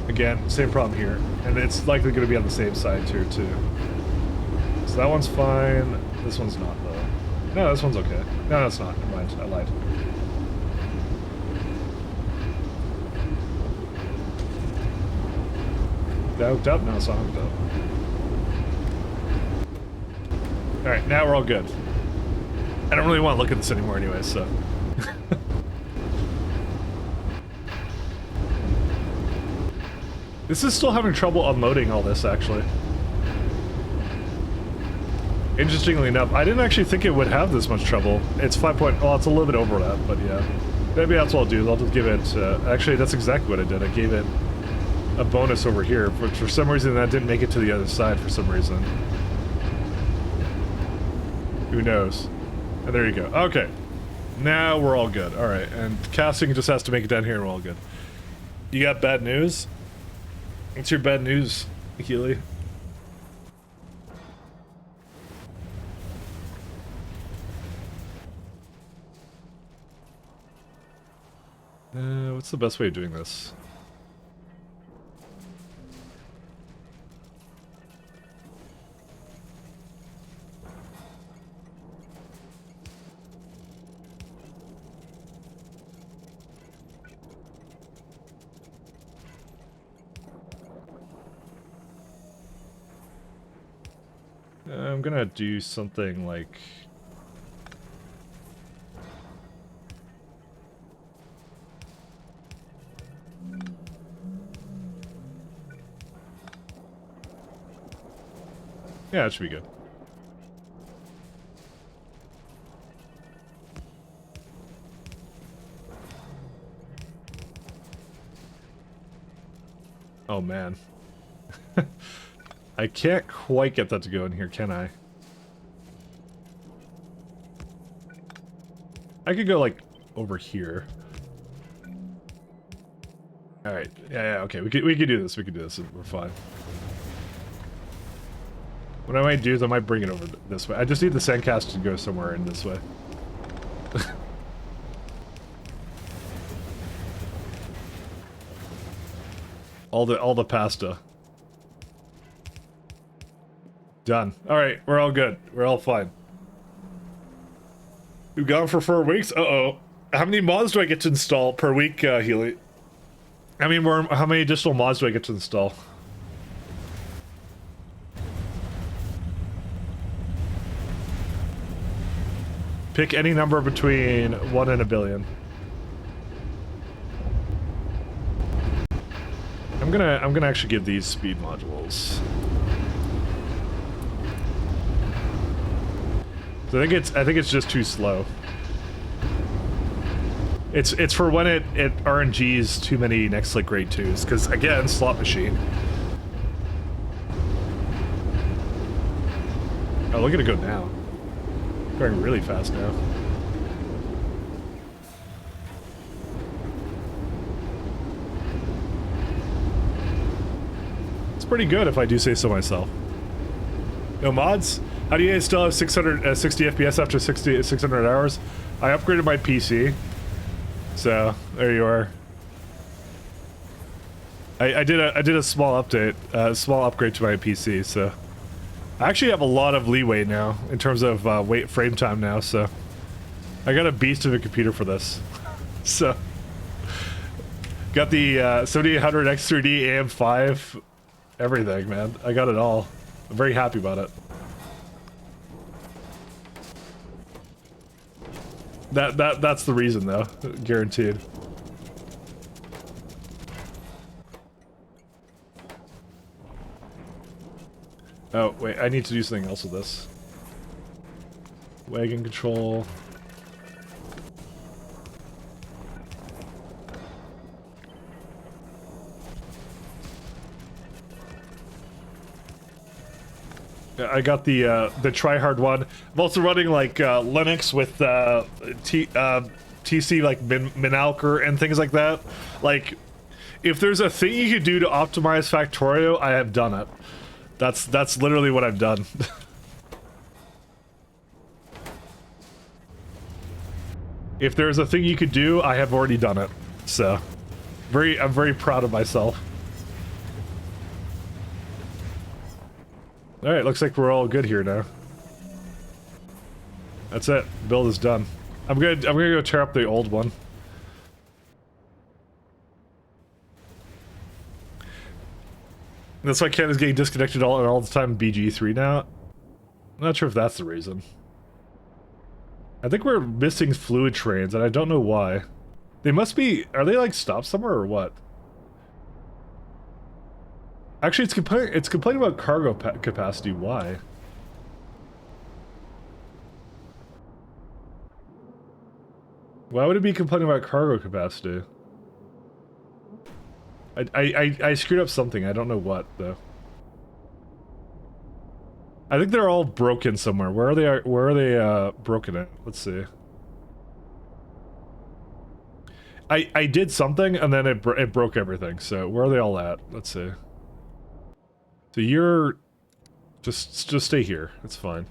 Speaker 1: Again, same problem here. And it's likely going to be on the same side here, too. So that one's fine. This one's not, though. No, this one's okay. No, it's not. Never mind. I lied. Is that hooked up? No, it's not hooked up. Alright, now we're all good. I don't really want to look at this anymore anyway, so... This is still having trouble unloading all this, actually. Interestingly enough, I didn't actually think it would have this much trouble. It's 5 point... Well, it's a little bit over that, but yeah. Maybe that's what I'll do. I'll just give it... actually, that's exactly what I did. I gave it a bonus over here, but for some reason that didn't make it to the other side for some reason. Who knows? And there you go. Okay. Now we're all good. Alright, and casting just has to make it down here and we're all good. You got bad news? What's your bad news, Healy? What's the best way of doing this? I'm gonna do something like... Yeah, it should be good. Oh man. I can't quite get that to go in here, can I? I could go, like, over here. Alright, yeah, okay, we could do this, we're fine. What I might do is I might bring it over this way. I just need the sandcast to go somewhere in this way. all the pasta. Done. Alright, we're all good. We're all fine. We've gone for 4 weeks? Uh-oh. How many mods do I get to install per week, Healy? How many additional mods do I get to install? Pick any number between 1 and a billion. I'm gonna actually give these speed modules. So I think it's just too slow. It's for when it RNGs too many next like grade 2s, because again, slot machine. Oh, look at it go now. Going really fast now. It's pretty good if I do say so myself. No mods? How do you guys still have 60 FPS after 600 hours? I upgraded my PC. So, there you are. I did a small update, small upgrade to my PC, so... I actually have a lot of leeway now, in terms of frame time now, so... I got a beast of a computer for this. So... Got the 7800 X3D AM5, everything, man. I got it all. I'm very happy about it. That's the reason, though. Guaranteed. Oh, wait, I need to do something else with this. Wagon control. I got the try-hard one. I'm also running like Linux with TC like Minalker and things like that. Like, if there's a thing you could do to optimize Factorio, I have done it. That's literally what I've done. If there's a thing you could do, I have already done it. So, I'm very proud of myself. Alright, looks like we're all good here now. That's it. Build is done. I'm gonna go tear up the old one. That's why Ken is getting disconnected all the time in BG3 now. I'm not sure if that's the reason. I think we're missing fluid trains, and I don't know why. They must be... Are they, like, stopped somewhere, or what? Actually, it's complaining about cargo capacity. Why? Why would it be complaining about cargo capacity? I screwed up something. I don't know what, though. I think they're all broken somewhere. Where are they broken at? Let's see. I did something and then it broke everything. So where are they all at? Let's see. So you're just stay here. It's fine.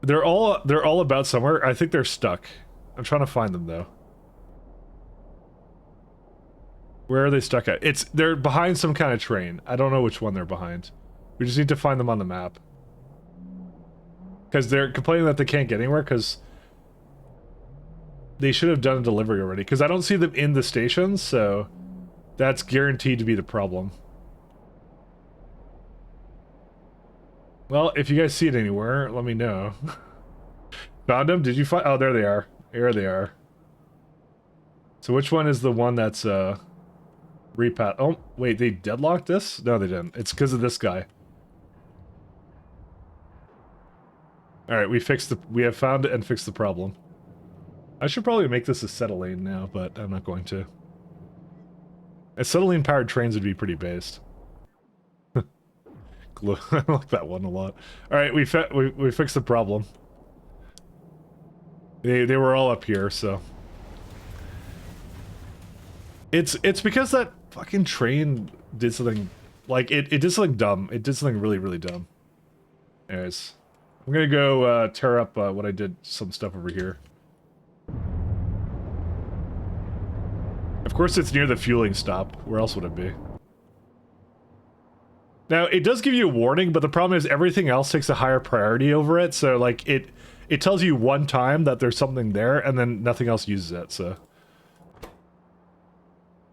Speaker 1: They're all about somewhere. I think they're stuck. I'm trying to find them though. Where are they stuck at? They're behind some kind of train. I don't know which one they're behind. We just need to find them on the map. Because they're complaining that they can't get anywhere because they should have done a delivery already. Because I don't see them in the stations, so that's guaranteed to be the problem. Well, if you guys see it anywhere, let me know. Found them? Did you find... Oh, there they are. Here they are. So which one is the one that's, repat... Oh, wait, they deadlocked this? No, they didn't. It's because of this guy. Alright, we have found it and fixed the problem. I should probably make this a acetylene now, but I'm not going to. Acetylene-powered trains would be pretty based. I like that one a lot. Alright, we fixed the problem. They were all up here, so... It's because that fucking train did something... Like, it did something dumb. It did something really, really dumb. Anyways. I'm gonna go tear up what I did, some stuff over here. Of course it's near the fueling stop. Where else would it be? Now, it does give you a warning, but the problem is everything else takes a higher priority over it, so, like, it tells you one time that there's something there, and then nothing else uses it, so...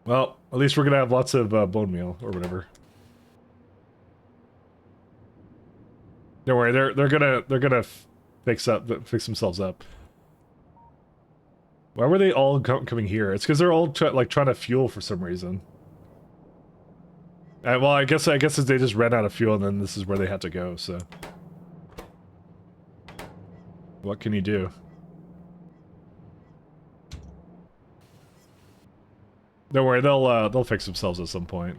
Speaker 1: Well, at least we're gonna have lots of bone meal, or whatever. Don't worry, they're gonna fix themselves up. Why were they all coming here? It's because they're all trying to fuel for some reason. Well, I guess they just ran out of fuel, and then this is where they had to go. So, what can you do? Don't worry, they'll fix themselves at some point.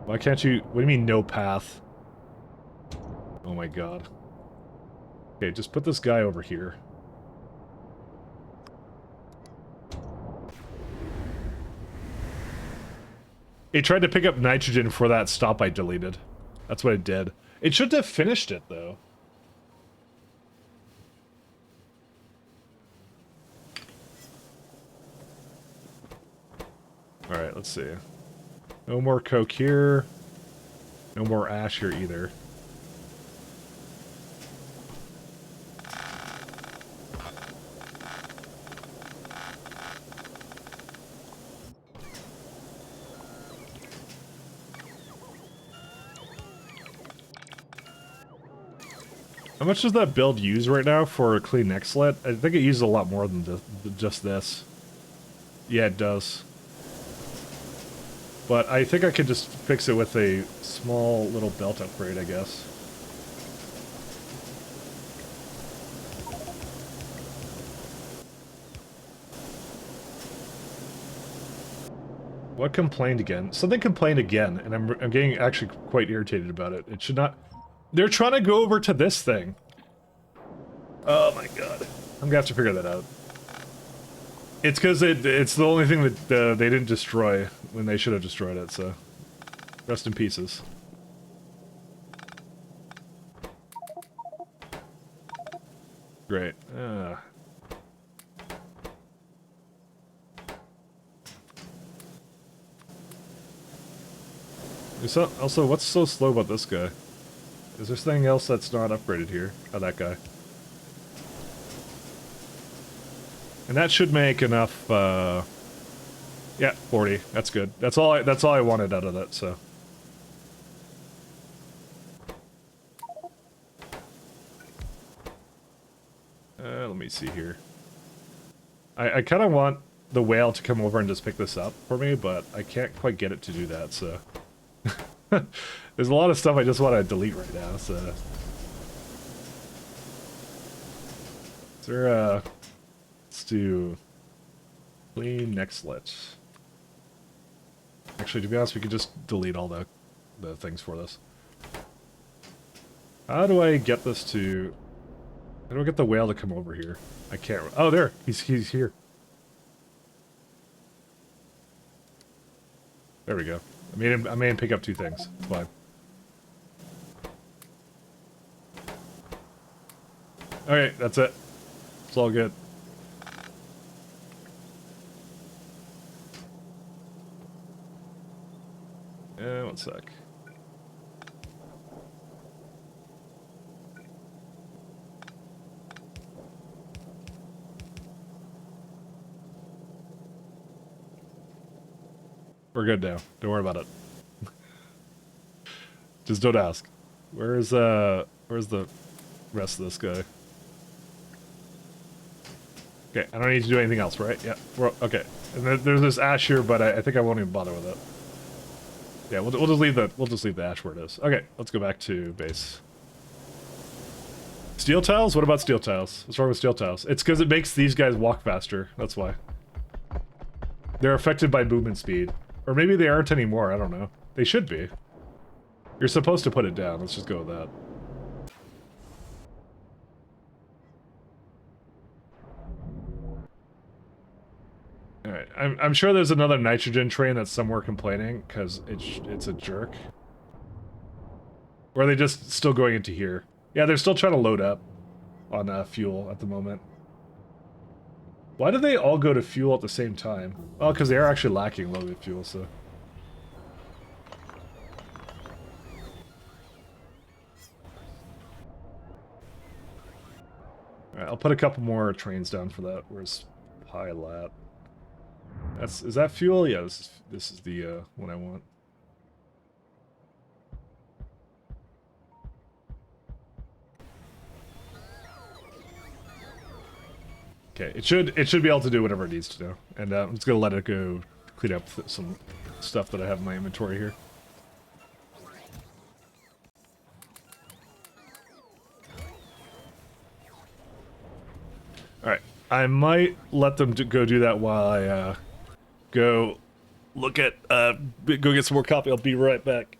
Speaker 1: Why can't you? What do you mean no path? Oh my god. Okay, just put this guy over here. It tried to pick up nitrogen for that stop I deleted. That's what it did. It should have finished it, though. Alright, let's see. No more coke here. No more ash here either. How much does that build use right now for a clean neck slit? I think it uses a lot more than just this. Yeah, it does. But I think I could just fix it with a small little belt upgrade, I guess. What complained again? Something complained again, and I'm getting actually quite irritated about it. It should not... They're trying to go over to this thing. Oh my god. I'm gonna have to figure that out. It's because it's the only thing that they didn't destroy when they should have destroyed it, so... Rest in pieces. Great. Also, what's so slow about this guy? Is there something else that's not upgraded here? Oh, that guy. And that should make enough, yeah, 40. That's good. That's all I wanted out of that, so. Let me see here. I kind of want the whale to come over and just pick this up for me, but I can't quite get it to do that, so. There's a lot of stuff I just want to delete right now, so. Is there, let's do clean next lit. Actually, to be honest, we could just delete all the things for this. How do I get this to... How do I get the whale to come over here? I can't... Oh, there! He's here. There we go. I made him pick up 2 things. It's fine. Okay, that's it. It's all good. One sec. We're good now. Don't worry about it. Just don't ask. Where's the rest of this guy? Okay, I don't need to do anything else, right? Yeah, okay. And there's this ash here, but I think I won't even bother with it. Yeah, we'll just leave the ash where it is. Okay, let's go back to base. Steel tiles? What about steel tiles? What's wrong with steel tiles? It's because it makes these guys walk faster. That's why. They're affected by movement speed. Or maybe they aren't anymore, I don't know. They should be. You're supposed to put it down, let's just go with that. Alright, I'm sure there's another nitrogen train that's somewhere complaining, because it's a jerk. Or are they just still going into here? Yeah, they're still trying to load up on fuel at the moment. Why do they all go to fuel at the same time? Well, because they are actually lacking a little bit of fuel, so... Alright, I'll put a couple more trains down for that. Where's Pilot? Is that fuel? Yeah, this is the one I want. Okay, it should be able to do whatever it needs to do, and I'm just gonna let it go clean up some stuff that I have in my inventory here. All right, I might let them go do that while I go look at go get some more coffee. I'll be right back.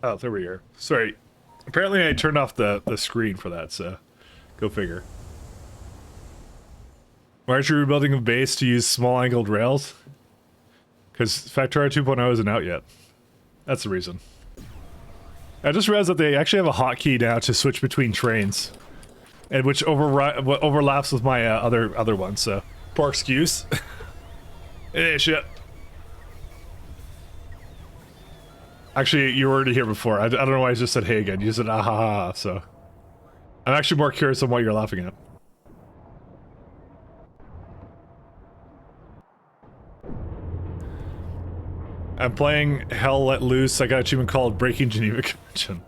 Speaker 1: Oh, there we are. Sorry. Apparently I turned off the screen for that, so go figure. Why aren't you rebuilding a base to use small angled rails? Because Factorio 2.0 isn't out yet. That's the reason. I just realized that they actually have a hotkey now to switch between trains. and which overlaps with my other one. So poor excuse. Hey, shit. Actually, you were already here before. I don't know why I just said hey again. You said ah ha ha. So I'm actually more curious on what you're laughing at. I'm playing Hell Let Loose. I got an achievement called Breaking Geneva Convention.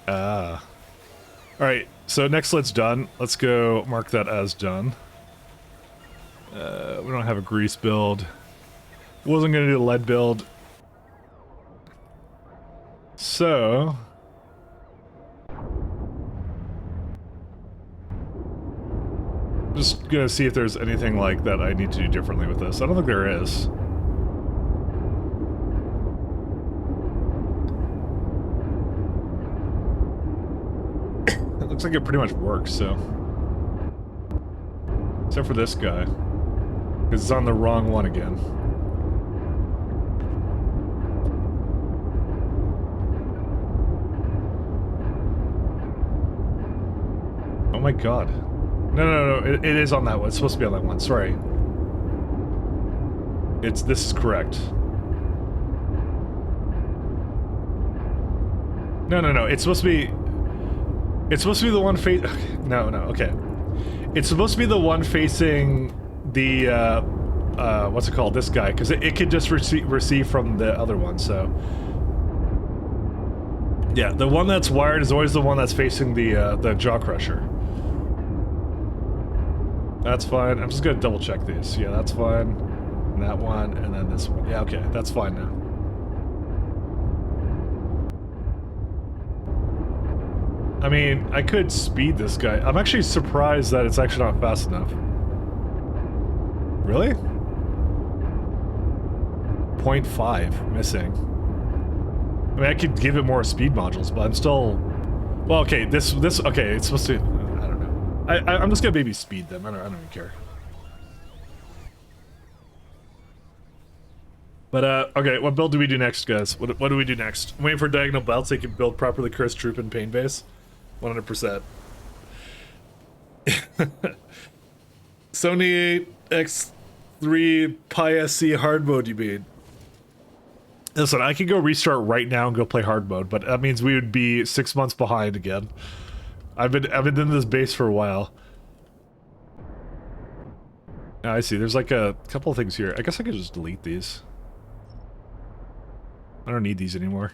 Speaker 1: Alright, so next let's done. Let's go mark that as done. We don't have a grease build. Wasn't gonna do the lead build. So... just gonna see if there's anything like that I need to do differently with this. I don't think there is. It looks like it pretty much works, so... except for this guy. Because it's on the wrong one again. Oh my god. No, it is on that one. It's supposed to be on that one, sorry. This is correct. No, it's supposed to be... it's supposed to be the one no, okay. It's supposed to be the one facing the, what's it called? This guy, because it could just receive from the other one, so... yeah, the one that's wired is always the one that's facing the jaw crusher. That's fine. I'm just gonna double check these. Yeah, that's fine. And that one, and then this one. Yeah, okay, that's fine now. I mean, I could speed this guy. I'm actually surprised that it's actually not fast enough. Really? 0.5 missing. I mean, I could give it more speed modules, but I'm still... well, okay, okay, it's supposed to... I don't know. I'm just gonna baby speed them. I don't even care. But, okay, what build do we do next, guys? What do we do next? I'm waiting for diagonal belts so you can build properly cursed troop and pain base. 100%. Sony X3 Pi SC hard mode, you mean? Listen, I could go restart right now and go play hard mode, but that means we would be 6 months behind again. I've been in this base for a while. Ah, I see. There's like a couple of things here. I guess I could just delete these. I don't need these anymore.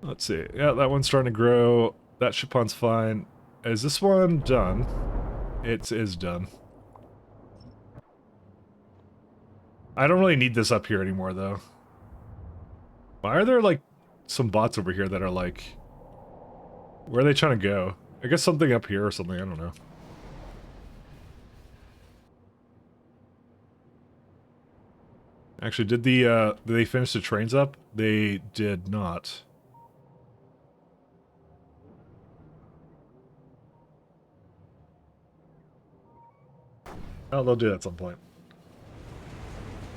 Speaker 1: Let's see. Yeah, that one's starting to grow. That Chipon's fine. Is this one done? It is done. I don't really need this up here anymore, though. Why are there, like, some bots over here that are, like... where are they trying to go? I guess something up here or something, I don't know. Actually, did they finish the trains up? They did not. Oh, they'll do that at some point.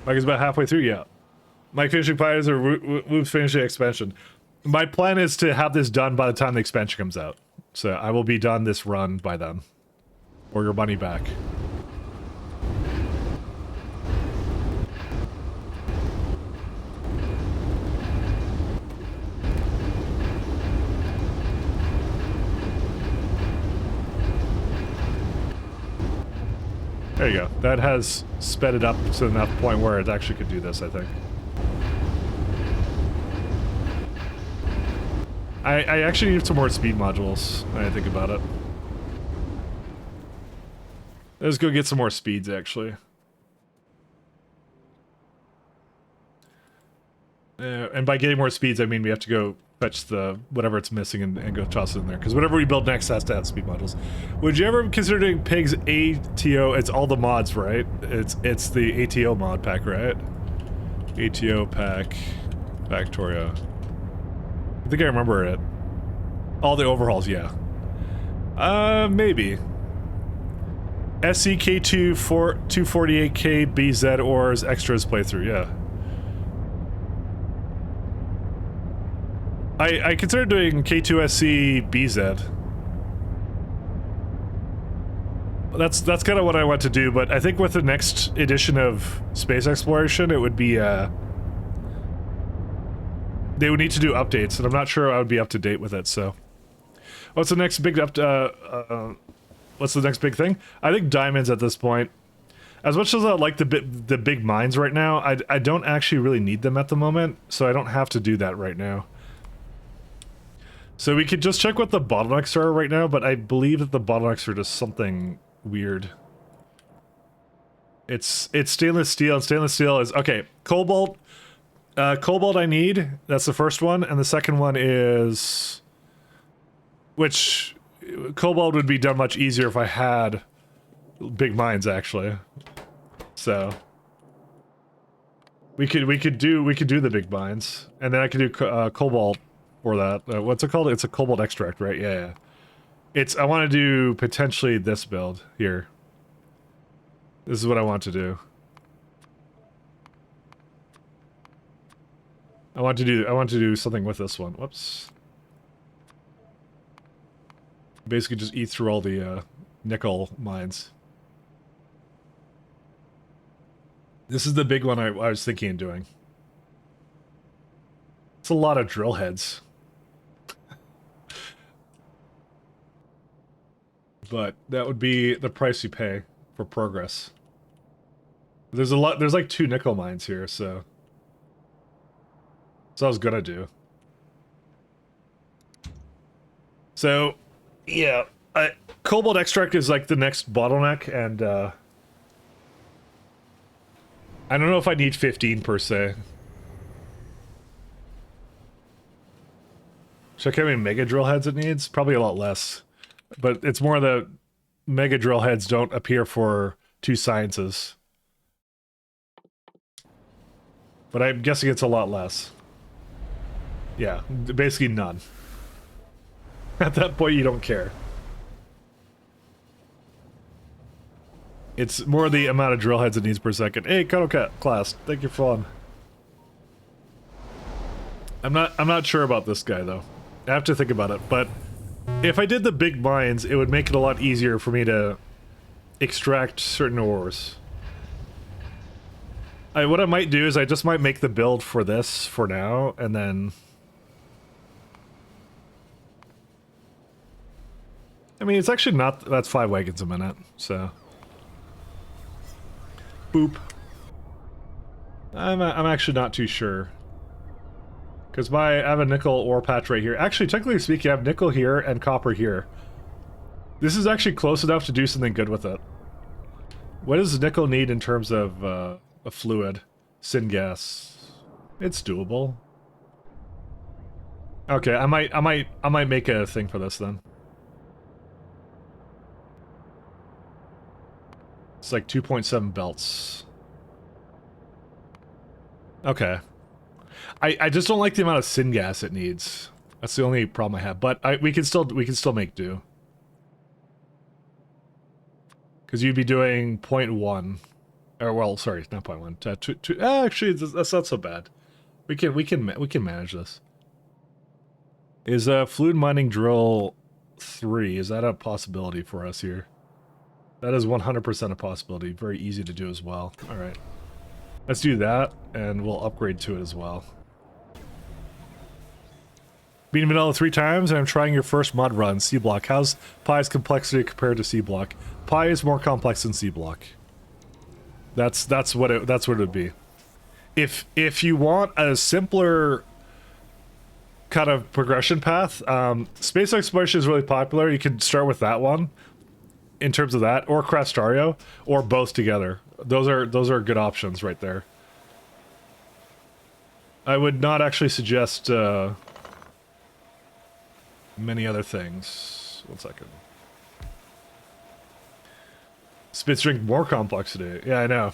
Speaker 1: Mike is about halfway through, yeah. Mike finishing pies or Woob's finishing expansion. My plan is to have this done by the time the expansion comes out. So I will be done this run by then. Or your money back. There you go. That has sped it up to enough point where it actually could do this, I think. I actually need some more speed modules, when I think about it. Let's go get some more speeds, actually. And by getting more speeds, I mean we have to go fetch the whatever it's missing and go toss it in there. Because whatever we build next has to have speed modules. Would you ever consider doing Pig's ATO? It's all the mods, right? It's the ATO mod pack, right? ATO pack, Factorio. I think I remember it. All the overhauls, yeah. Maybe. SCK2 248K BZ ors extras playthrough, yeah. I considered doing K2SC BZ. That's kind of what I want to do, but I think with the next edition of space exploration, it would be they would need to do updates, and I'm not sure I would be up to date with it. So, what's the next big what's the next big thing? I think diamonds at this point. As much as I like the big mines right now, I don't actually really need them at the moment, so I don't have to do that right now. So we could just check what the bottlenecks are right now, but I believe that the bottlenecks are just something weird. It's stainless steel, and stainless steel is okay. Cobalt, cobalt I need. That's the first one, and the second one is, which cobalt would be done much easier if I had big mines actually. So we could do the big mines, and then I could do cobalt for that. What's it called? It's a cobalt extract, right? Yeah. I want to do potentially this build here. This is what I want to do. I want to do something with this one. Whoops. Basically just eat through all the nickel mines. This is the big one I was thinking of doing. It's a lot of drill heads. But that would be the price you pay for progress. There's like 2 nickel mines here, so I was gonna do. So, yeah, cobalt extract is like the next bottleneck, and I don't know if I need 15 per se. Check how many mega drill heads it needs. Probably a lot less. But it's more the mega drill heads don't appear for 2 sciences. But I'm guessing it's a lot less. Yeah, basically none. At that point, you don't care. It's more the amount of drill heads it needs per second. Hey, Cuddlecat class, thank you for following. I'm not sure about this guy though. I have to think about it, but if I did the big mines, it would make it a lot easier for me to extract certain ores. What I might do is I just might make the build for this for now, and then... I mean, it's actually not... That's 5 wagons a minute, so... Boop. I'm actually not too sure. Because I have a nickel ore patch right here. Actually, technically speaking, I have nickel here and copper here. This is actually close enough to do something good with it. What does nickel need in terms of a fluid? Syngas. It's doable. Okay, I might make a thing for this then. It's like 2.7 belts. Okay. I just don't like the amount of syngas it needs. That's the only problem I have. But we can still make do. Because you'd be doing 0.1. Or well, sorry, not 0.1. Actually, that's not so bad. We can manage this. Is fluid mining drill 3? Is that a possibility for us here? That is 100% a possibility. Very easy to do as well. All right. Let's do that, and we'll upgrade to it as well. Beating vanilla 3 times, and I'm trying your first mod run, C block. How's Pi's complexity compared to C block? Pi is more complex than C block. That's what it would be. If you want a simpler kind of progression path, space exploration is really popular. You can start with that one in terms of that, or Crastario, or both together. Those are good options right there. I would not actually suggest many other things. 1 second. Spits drink more complexity. Yeah, I know.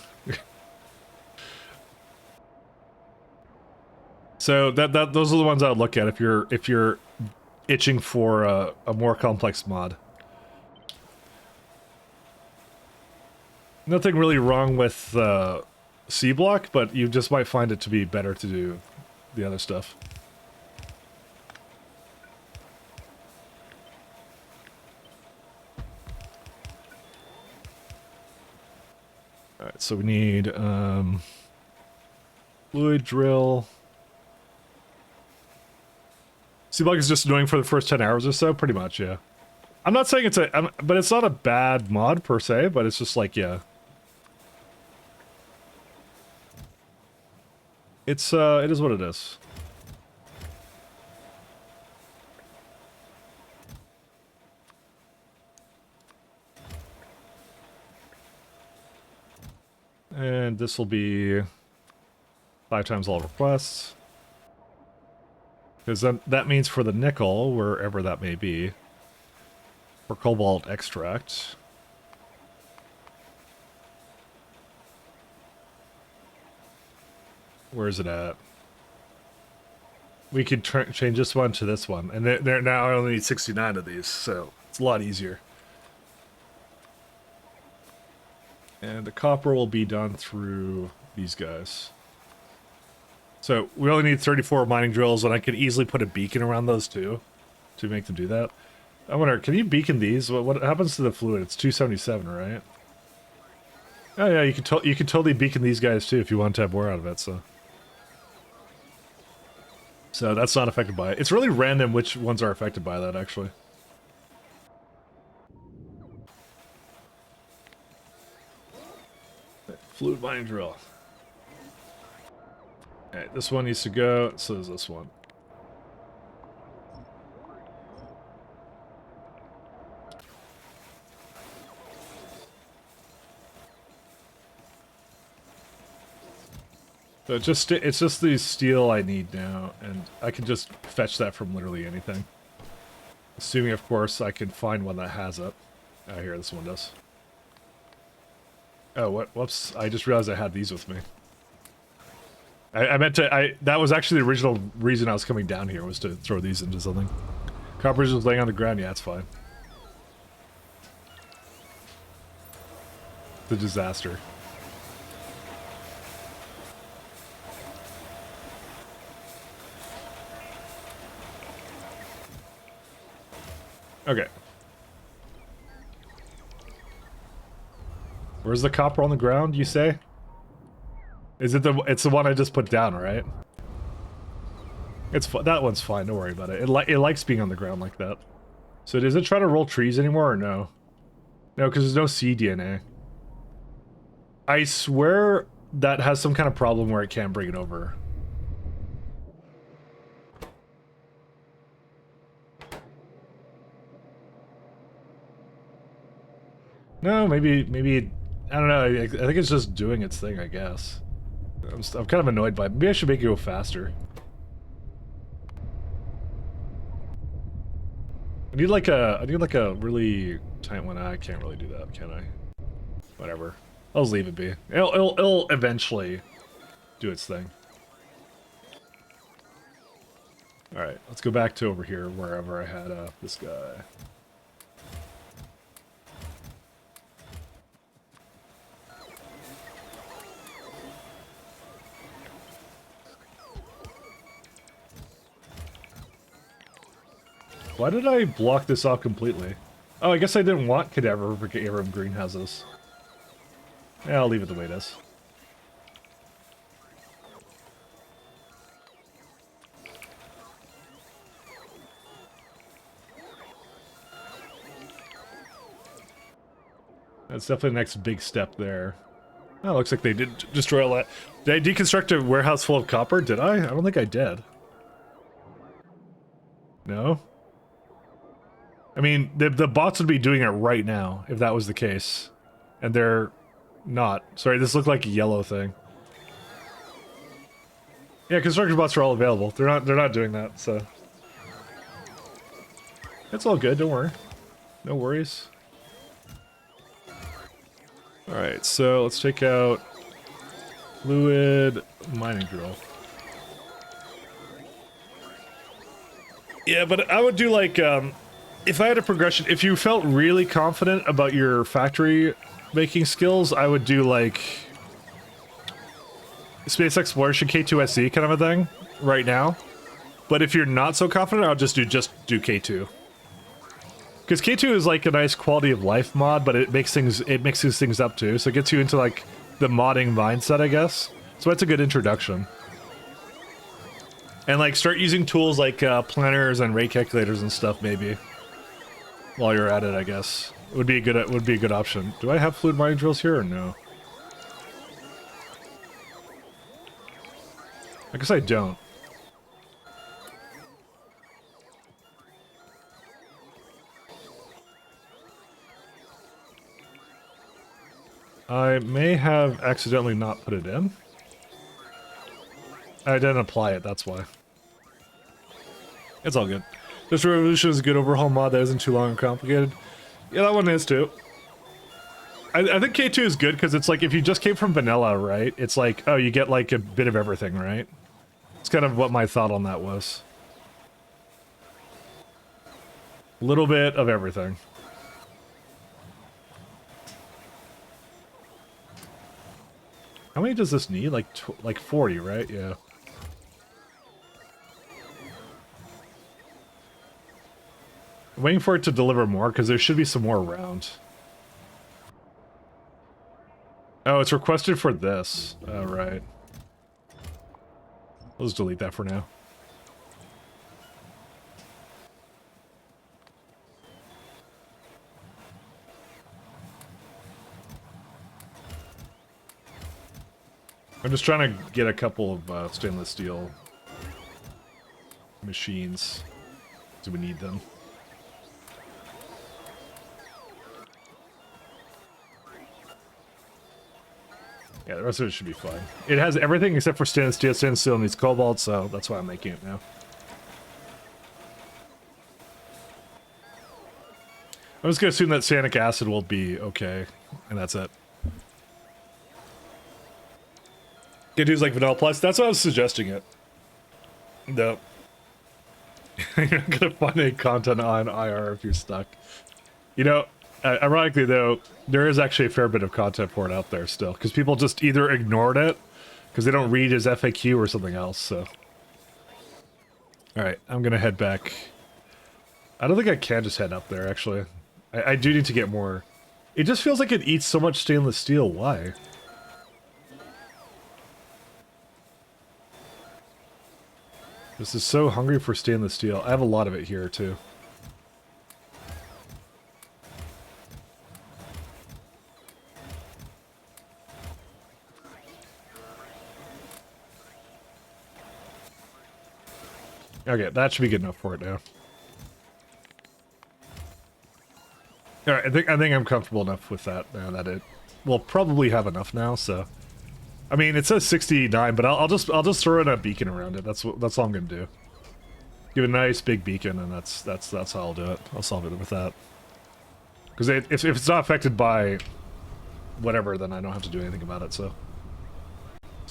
Speaker 1: So those are the ones I would look at if you're itching for a more complex mod. Nothing really wrong with C block, but you just might find it to be better to do the other stuff. so we need fluid drill. Seabug is just annoying for the first 10 hours or so, pretty much, yeah. I'm not saying but it's not a bad mod per se, but it's just like, yeah. It is what it is. And this will be 5 times all requests. Because that means for the nickel, wherever that may be, for cobalt extract. Where is it at? We could change this one to this one. And they're now I only need 69 of these, so it's a lot easier. And the copper will be done through these guys. So we only need 34 mining drills, and I could easily put a beacon around those too to make them do that. I wonder, can you beacon these? What happens to the fluid? It's 277, right? Oh yeah, you could totally beacon these guys too if you want to have more out of it. So that's not affected by it. It's really random which ones are affected by that, actually. Fluid mining drill. Alright, this one needs to go, so does this one. So it's just the steel I need now, and I can just fetch that from literally anything. Assuming, of course, I can find one that has it. Oh, here, this one does. Oh, what? Whoops! I just realized I had these with me. I meant to. That was actually the original reason I was coming down here, was to throw these into something. Copper's just laying on the ground. Yeah, it's fine. It's a disaster. Okay. Where's the copper on the ground, you say? Is it it's the one I just put down, right? That one's fine, don't worry about it. It likes being on the ground like that. So is it trying to roll trees anymore or no? No, because there's no cDNA. I swear that has some kind of problem where it can't bring it over. No, maybe, I don't know, I think it's just doing its thing, I guess. I'm kind of annoyed by it. Maybe I should make it go faster. I need like a really tight one. I can't really do that, can I? Whatever. I'll just leave it be. It'll eventually do its thing. Alright, let's go back to over here, wherever I had this guy. Why did I block this off completely? Oh, I guess I didn't want cadaver greenhouses. Yeah, I'll leave it the way it is. That's definitely the next big step there. Oh, looks like they did destroy all that. Did I deconstruct a warehouse full of copper? Did I? I don't think I did. No? I mean, the bots would be doing it right now, if that was the case. And they're not. Sorry, this looked like a yellow thing. Yeah, construction bots are all available. They're not doing that, so. It's all good, don't worry. No worries. Alright, so let's take out fluid mining drill. Yeah, but I would do like, if I had a progression, if you felt really confident about your factory making skills, I would do like space exploration K2SC kind of a thing right now. But if you're not so confident, I'll just do K2. Because K2 is like a nice quality of life mod, but it mixes things up too. So it gets you into like the modding mindset, I guess. So that's a good introduction. And like start using tools like planners and rate calculators and stuff maybe. While you're at it, I guess. It would be a good option. Do I have fluid mining drills here or no? I guess I don't. I may have accidentally not put it in. I didn't apply it, that's why. It's all good. This Revolution is a good overhaul mod that isn't too long and complicated. Yeah, that one is too. I think K2 is good because it's like if you just came from vanilla, right? It's like, oh, you get like a bit of everything, right? It's kind of what my thought on that was. A little bit of everything. How many does this need? Like 40, right? Yeah. I'm waiting for it to deliver more because there should be some more around. Oh, it's requested for this. Oh, right. Let's delete that for now. I'm just trying to get a couple of stainless steel machines. Do we need them? Yeah, the rest of it should be fine. It has everything except for stainless steel. Stainless steel needs cobalt, so that's why I'm making it now. I'm just gonna assume that sanic acid will be okay, and that's it. Get dudes like Vanilla Plus. That's what I was suggesting it. No. You're not gonna find any content on IR if you're stuck. You know, ironically though, there is actually a fair bit of content for it out there still, because people just either ignored it, because they don't read his FAQ or something else, so. Alright, I'm gonna head back. I don't think I can just head up there, actually. I do need to get more. It just feels like it eats so much stainless steel. Why? This is so hungry for stainless steel. I have a lot of it here, too. Okay, that should be good enough for it now. Alright, I think I'm comfortable enough with that now that it will probably have enough now, so. I mean, it says 69, but I'll just throw in a beacon around it. That's all I'm gonna do. Give it a nice big beacon, and that's how I'll do it. I'll solve it with that. Because if it's not affected by whatever, then I don't have to do anything about it. So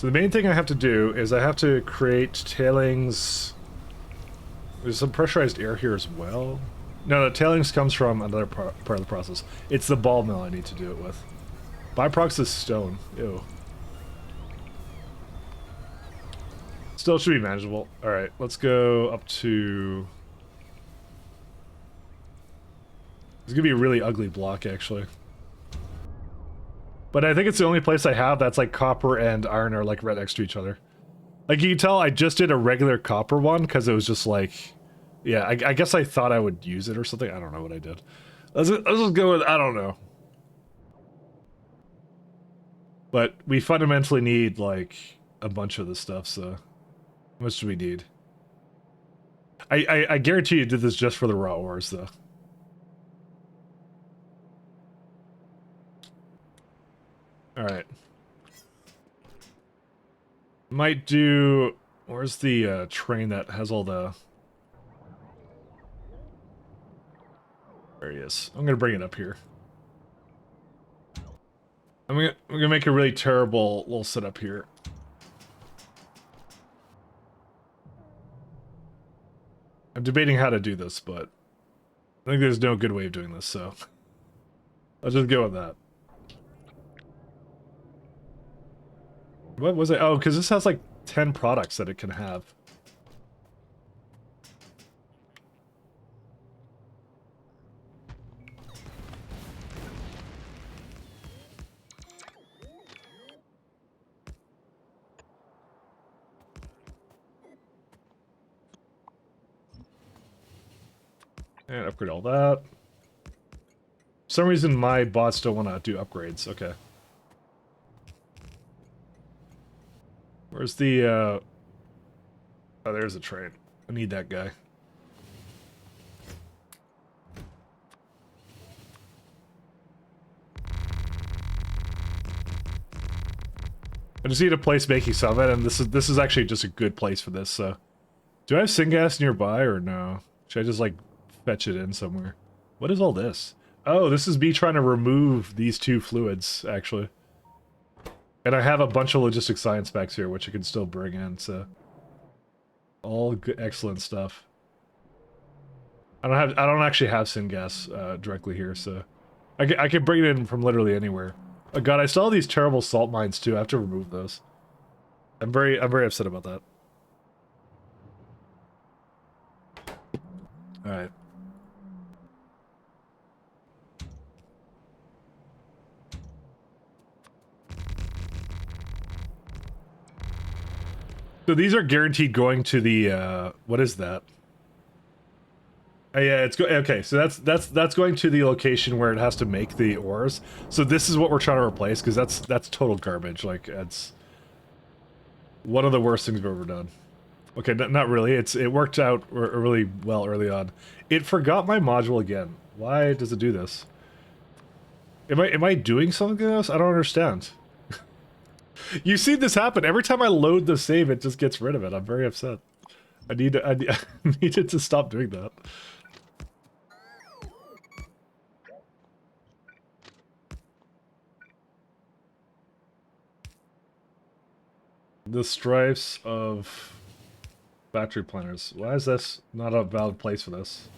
Speaker 1: the main thing I have to do is I have to create tailings. There's some pressurized air here as well. No, the tailings comes from another part of the process. It's the ball mill I need to do it with. Byproducts is stone. Ew. Still should be manageable. Alright, let's go up to... It's gonna be a really ugly block, actually. But I think it's the only place I have that's like copper and iron are like right next to each other. Like you can tell I just did a regular copper one because it was just like... Yeah, I guess I thought I would use it or something. I don't know what I did. Let's just go with... I don't know. But we fundamentally need like a bunch of this stuff, so... How much do we need? I guarantee you did this just for the raw ores, though. Alright. Might do... Where's the train that has all the... There he is. I'm gonna bring it up here. I'm gonna make a really terrible little setup here. I'm debating how to do this, but I think there's no good way of doing this, so I'll just go with that. What was it? Oh, because this has like 10 products that it can have. And upgrade all that. For some reason, my bots don't want to do upgrades. Okay. Where's the, Oh, there's a train. I need that guy. I just need a place making some of it, and this is actually just a good place for this, so. Do I have syngas nearby, or no? Should I just, like, fetch it in somewhere? What is all this? Oh, this is me trying to remove these two fluids, actually. And I have a bunch of logistic science specs here, which I can still bring in, so. All good, excellent stuff. I don't actually have syngas directly here, so. I can bring it in from literally anywhere. Oh god, I still have these terrible salt mines too. I have to remove those. I'm very upset about that. Alright. So these are guaranteed going to the what is that? Yeah, okay. So that's going to the location where it has to make the ores. So this is what we're trying to replace because that's total garbage. Like it's one of the worst things we've ever done. Okay, not really. It worked out really well early on. It forgot my module again. Why does it do this? Am I doing something else? I don't understand. You see this happen every time I load the save. It just gets rid of it. I'm very upset. I need it to stop doing that. The stripes of factory planners. Why is this not a valid place for this?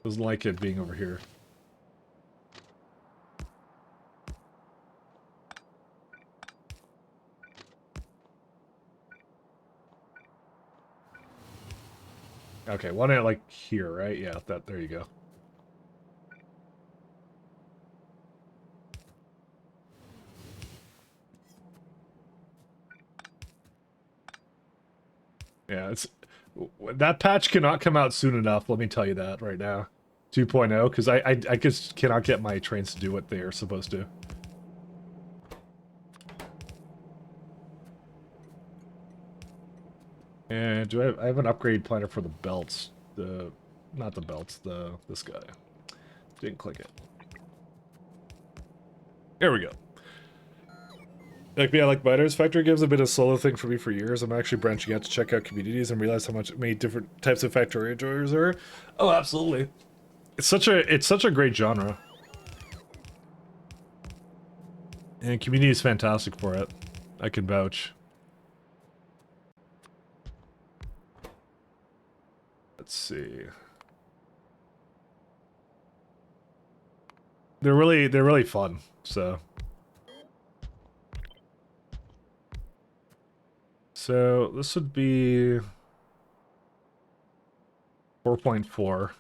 Speaker 1: Doesn't like it being over here. Okay, one at like here, right? Yeah, there you go. Yeah, that patch cannot come out soon enough, let me tell you that right now. 2.0, because I just cannot get my trains to do what they are supposed to. And do I have an upgrade planner for the belts? Not the belts, this guy. Didn't click it. There we go. Like me, I like biters. Factory gives a bit of solo thing for me for years. I'm actually branching out to check out communities and realize how many different types of Factorio enjoyers there are. Oh, absolutely. It's such a great genre. And community is fantastic for it. I can vouch. Let's see. They're really fun, so. So this would be 4.4.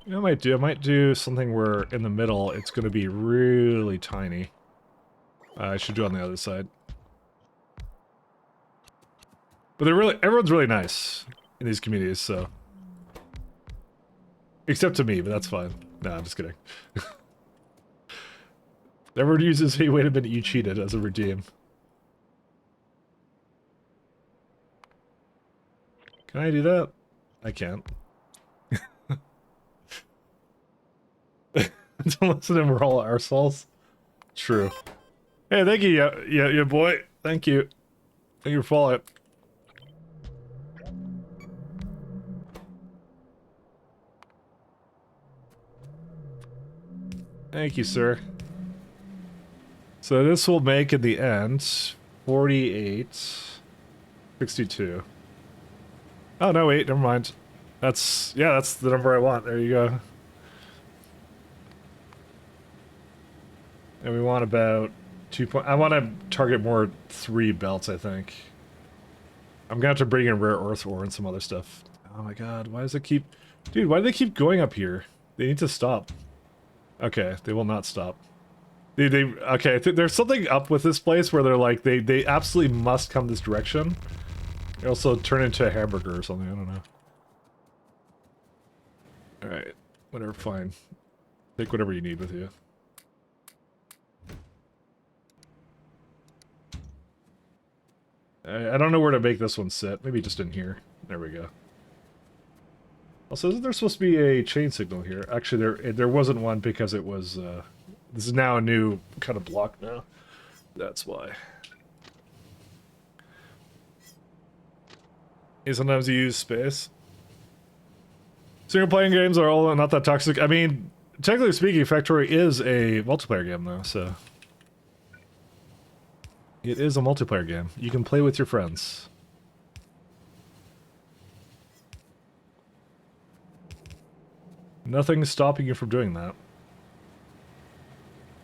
Speaker 1: You know what I might do something where in the middle it's going to be really tiny. I should do it on the other side. But everyone's really nice in these communities, so. Except to me, but that's fine. Nah, I'm just kidding. Never uses, hey, wait a minute, you cheated as a redeem. Can I do that? I can't. Don't listen to him, we're all arseholes. True. Hey, thank you, yeah, boy. Thank you. Thank you for following. Thank you, sir. So this will make in the end 48, 62. Oh no, wait, never mind. That's the number I want. There you go. And we want about 2 I want to target more 3 belts, I think. I'm gonna have to bring in rare earth ore and some other stuff. Oh my god, why does it keep... Dude, why do they keep going up here? They need to stop. Okay, they will not stop. Okay, I think there's something up with this place where they're like, they absolutely must come this direction. They also turn into a hamburger or something, I don't know. Alright, whatever, fine. Take whatever you need with you. I don't know where to make this one sit. Maybe just in here. There we go. Also, isn't there supposed to be a chain signal here? Actually, there wasn't one because it was, this is now a new kind of block now. That's why. Yeah, sometimes you use space. Single-player games are all not that toxic. I mean, technically speaking, Factorio is a multiplayer game, though, so... It is a multiplayer game. You can play with your friends. Nothing's stopping you from doing that.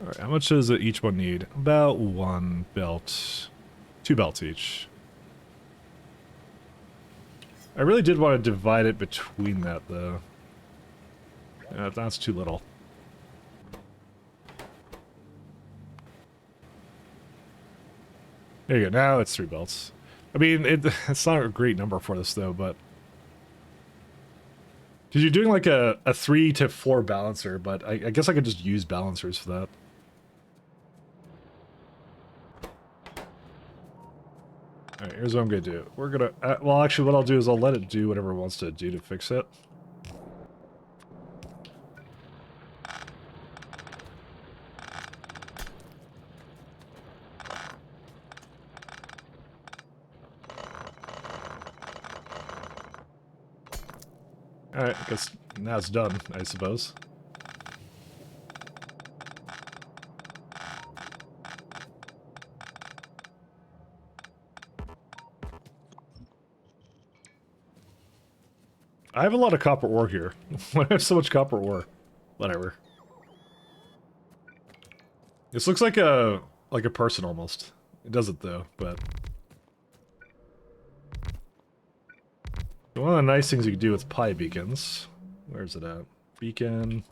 Speaker 1: Alright, how much does each one need? About 1 belt. 2 belts each. I really did want to divide it between that, though. Yeah, that's too little. There you go, now it's 3 belts. I mean, it's not a great number for this, though, but... Because you're doing like a 3 to 4 balancer, but I guess I could just use balancers for that. Alright, here's what I'm gonna do. We're gonna... well, actually, what I'll do is I'll let it do whatever it wants to do to fix it. Alright, I guess now it's done, I suppose. I have a lot of copper ore here. Why do I have so much copper ore? Whatever. This looks like a person almost. It doesn't though, but... One of the nice things you can do with pie beacons. Where's it at? Beacon.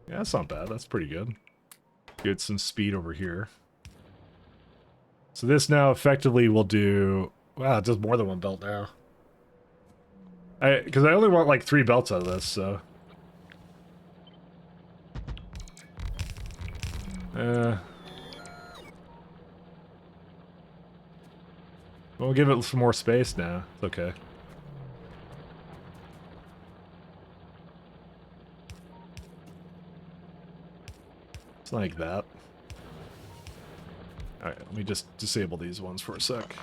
Speaker 1: Yeah, that's not bad. That's pretty good. Get some speed over here. So this now effectively will do... Wow, it does more than 1 belt now. Because I only want like 3 belts out of this, so... We'll give it some more space now. It's okay. It's like that. Alright, let me just disable these ones for a sec.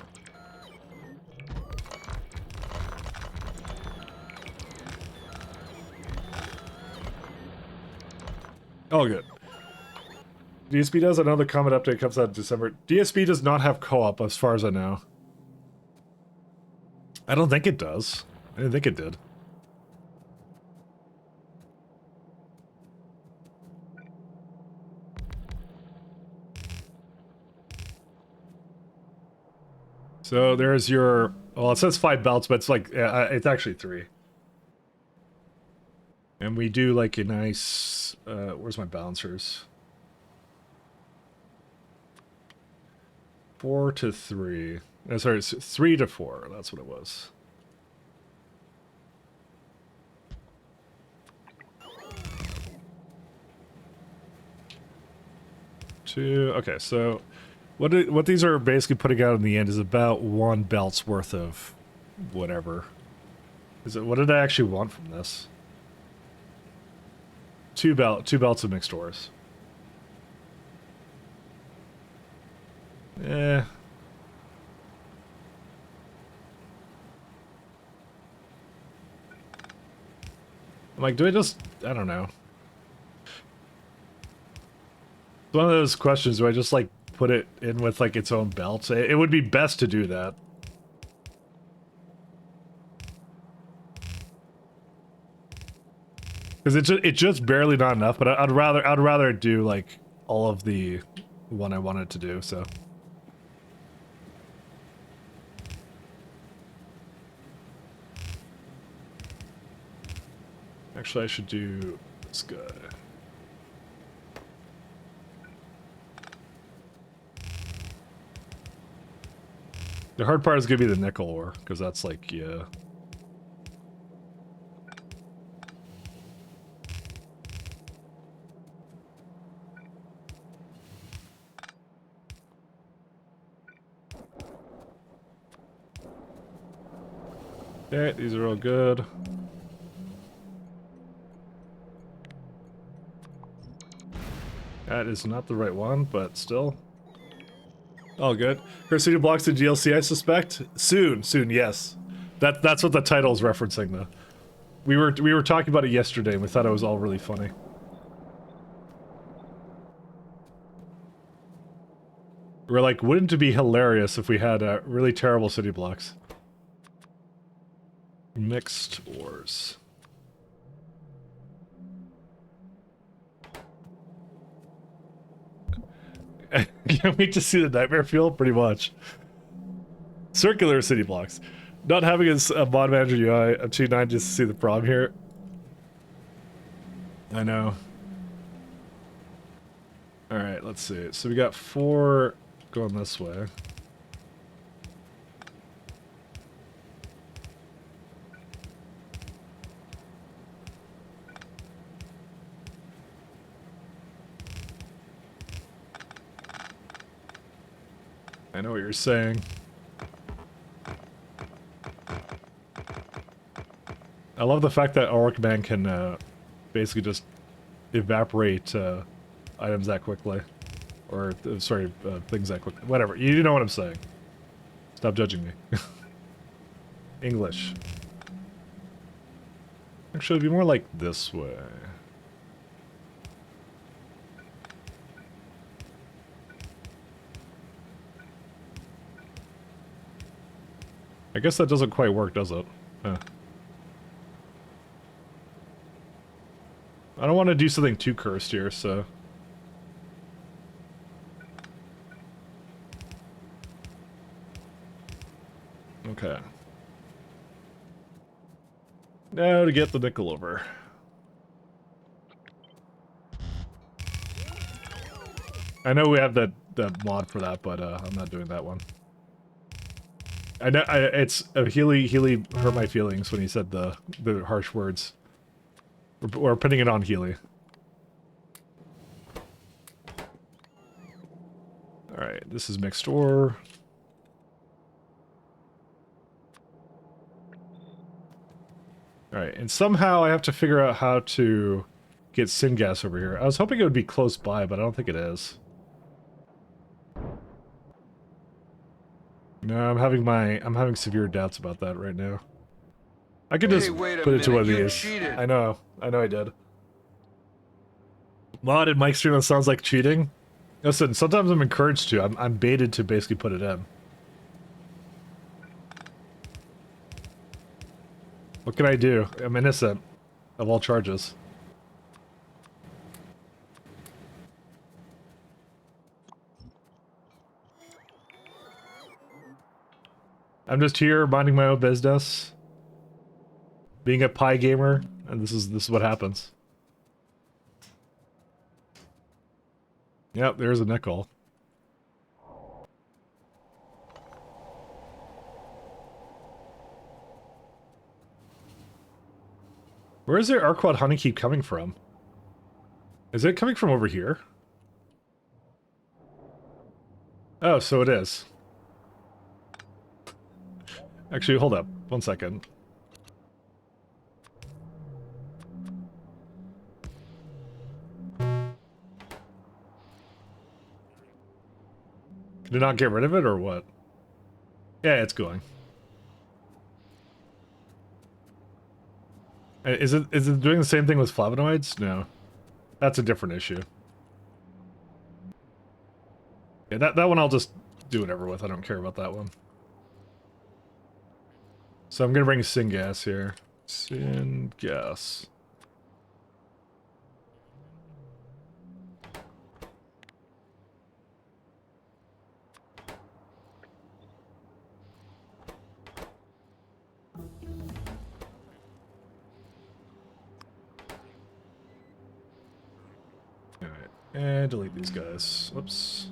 Speaker 1: Oh, good. DSP does another comment update comes out in December. DSP does not have co-op as far as I know. I don't think it does. I didn't think it did. So there's your... Well, it says 5 belts, but it's like... it's actually 3. And we do like a nice... where's my balancers? 4 to 3. Sorry, it's 3 to 4. That's what it was. Okay, so what these are basically putting out in the end is about 1 belt's worth of whatever. What did I actually want from this? 2 belts of mixed ores. Eh. I'm like, do I just... I don't know. It's one of those questions, do I just, like, put it in with, like, its own belts? It would be best to do that. Because it's just barely not enough, but I'd rather do, like, all of the one I wanted to do, so... Actually, I should do This guy. The hard part is gonna be the nickel ore, because that's like, yeah. Okay, these are all good. That is not the right one, but still. All good. First city blocks to DLC, I suspect. Soon, yes. That's what the title is referencing, though. We were talking about it yesterday, and we thought it was all really funny. We're like, wouldn't it be hilarious if we had really terrible city blocks? Mixed ores. Can't wait to see the nightmare fuel, pretty much. Circular city blocks. Not having a mod manager UI, I'm too 9 just to see the problem here. I know. Alright, let's see. So we got 4 going this way. I know what you're saying. I love the fact that Orc-Man can basically just evaporate items that quickly. Or, sorry, things that quickly. Whatever. You know what I'm saying. Stop judging me. English. Actually, it'd be more like this way. I guess that doesn't quite work, does it? Huh. I don't want to do something too cursed here, so... Okay. Now to get the nickel over. I know we have that mod for that, but I'm not doing that one. I know it's Healy hurt my feelings when he said the harsh words. We're putting it on Healy. All right, this is mixed ore. All right, and somehow I have to figure out how to get syngas over here. I was hoping it would be close by, but I don't think it is. No, I'm having severe doubts about that right now. I could just
Speaker 4: wait a
Speaker 1: put it to one of
Speaker 4: minute, you
Speaker 1: these.
Speaker 4: cheated.
Speaker 1: I know I did. Modded mic stream that sounds like cheating. Listen, sometimes I'm encouraged to. I'm baited to basically put it in. What can I do? I'm innocent of all charges. I'm just here minding my own business, being a pie gamer, and this is what happens. Yep, there's a nickel. Where is their Arquad honeykeep coming from? Is it coming from over here? Oh, so it is. Actually, hold up. 1 second. Did it not get rid of it, or what? Yeah, it's going. Is it doing the same thing with flavonoids? No. That's a different issue. Yeah, that one I'll just do whatever with. I don't care about that one. So I'm gonna bring syngas here. Syngas. And delete these guys. Whoops.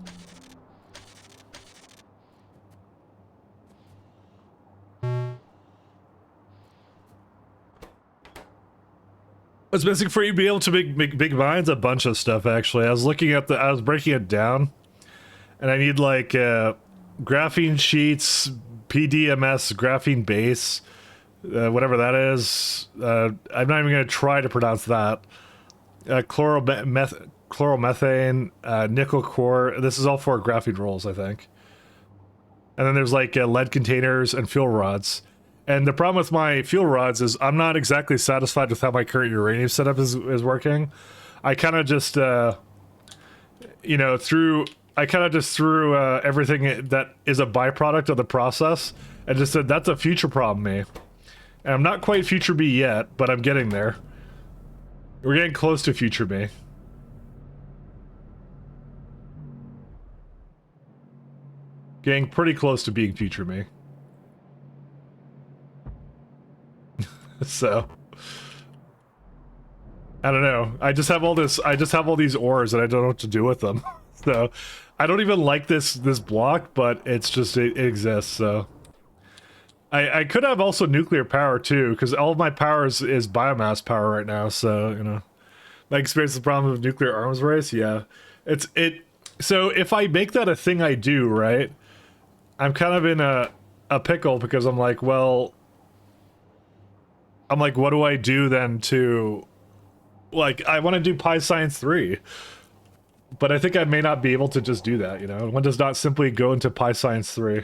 Speaker 1: It's missing for you to be able to make big mines. A bunch of stuff actually. I was looking at I was breaking it down, and I need like graphene sheets, PDMS, graphene base, whatever that is. I'm not even gonna try to pronounce that. Chloromethane, nickel core. This is all for graphene rolls, I think. And then there's like lead containers and fuel rods. And the problem with my fuel rods is I'm not exactly satisfied with how my current uranium setup is working. I kind of just, you know, threw everything that is a byproduct of the process and just said, that's a future problem, me. And I'm not quite future B yet, but I'm getting there. We're getting close to future me. Getting pretty close to being future me. So I don't know. I just have all these ores and I don't know what to do with them. So I don't even like this block, but it's just it exists, so I could have also nuclear power too, because all of my power is biomass power right now, so you know. I experienced the problem of nuclear arms race, yeah. So if I make that a thing I do, right? I'm kind of in a pickle because I'm like, well, what do I do then to, like, I want to do Pi Science 3, but I think I may not be able to just do that, you know? One does not simply go into Pi Science 3.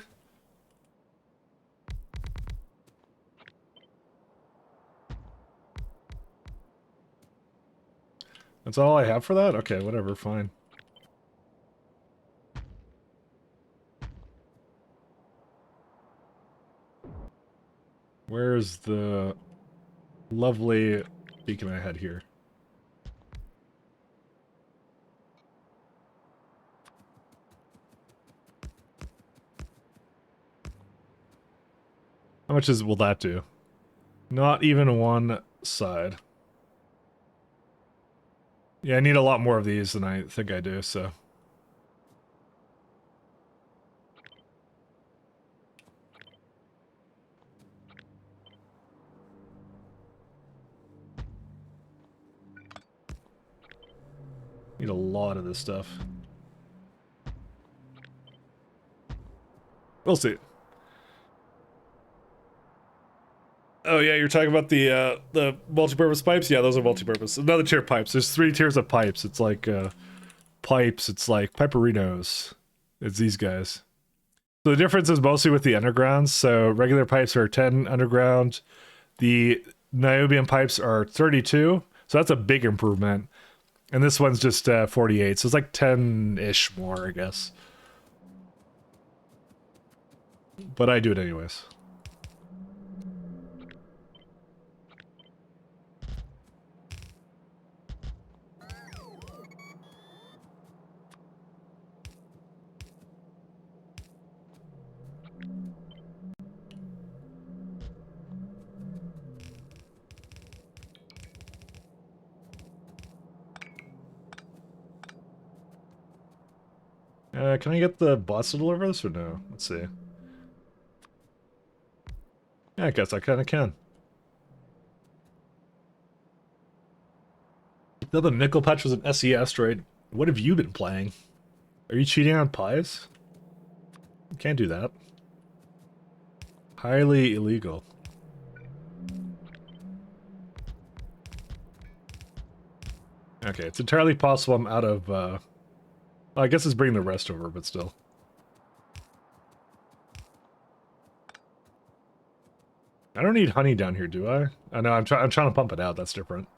Speaker 1: That's all I have for that? Okay, whatever, fine. Where's the lovely beacon I had here? How much will that do? Not even one side. Yeah, I need a lot more of these than I think I do, so. Need a lot of this stuff. We'll see. Oh yeah, you're talking about the multi-purpose pipes? Yeah, those are multi-purpose. Another tier of pipes. There's 3 tiers of pipes. It's like pipes, it's like piperinos. It's these guys. So the difference is mostly with the undergrounds. So regular pipes are 10 underground. The niobium pipes are 32. So that's a big improvement. And this one's just 48. So it's like 10-ish more, I guess. But I do it anyways. Can I get the bots to deliver this or no? Let's see. Yeah, I guess I kind of can. The other nickel patch was an SE asteroid. What have you been playing? Are you cheating on pies? Can't do that. Highly illegal. Okay, it's entirely possible I'm out of, well, I guess it's bringing the rest over, but still. I don't need honey down here, do I? I know, I'm trying to pump it out, that's different.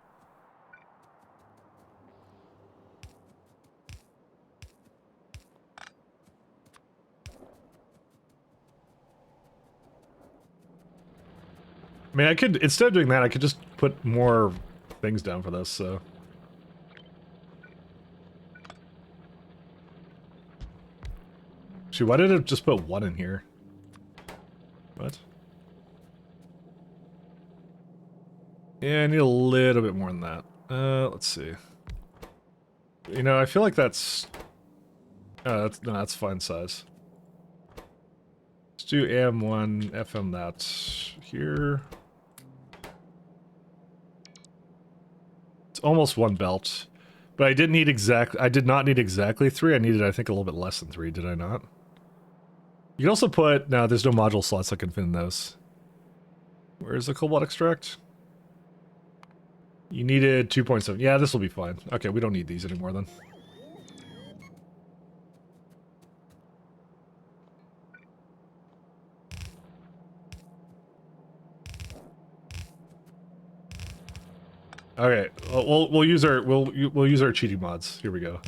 Speaker 1: I mean, I could, instead of doing that, I could just put more things down for this, so. Actually, why did it just put 1 in here? What? Yeah, I need a little bit more than that. Let's see. You know, I feel like that's... that's, no, that's fine size. Let's do AM1, FM that here. It's almost one belt. But I did not need exactly 3. I needed, I think, a little bit less than 3, did I not? You can also put... No, there's no module slots that can fit in those. Where's the cobalt extract? You needed 2.7. Yeah, this will be fine. Okay, we don't need these anymore then. Okay, we'll use our we'll use our cheating mods. Here we go.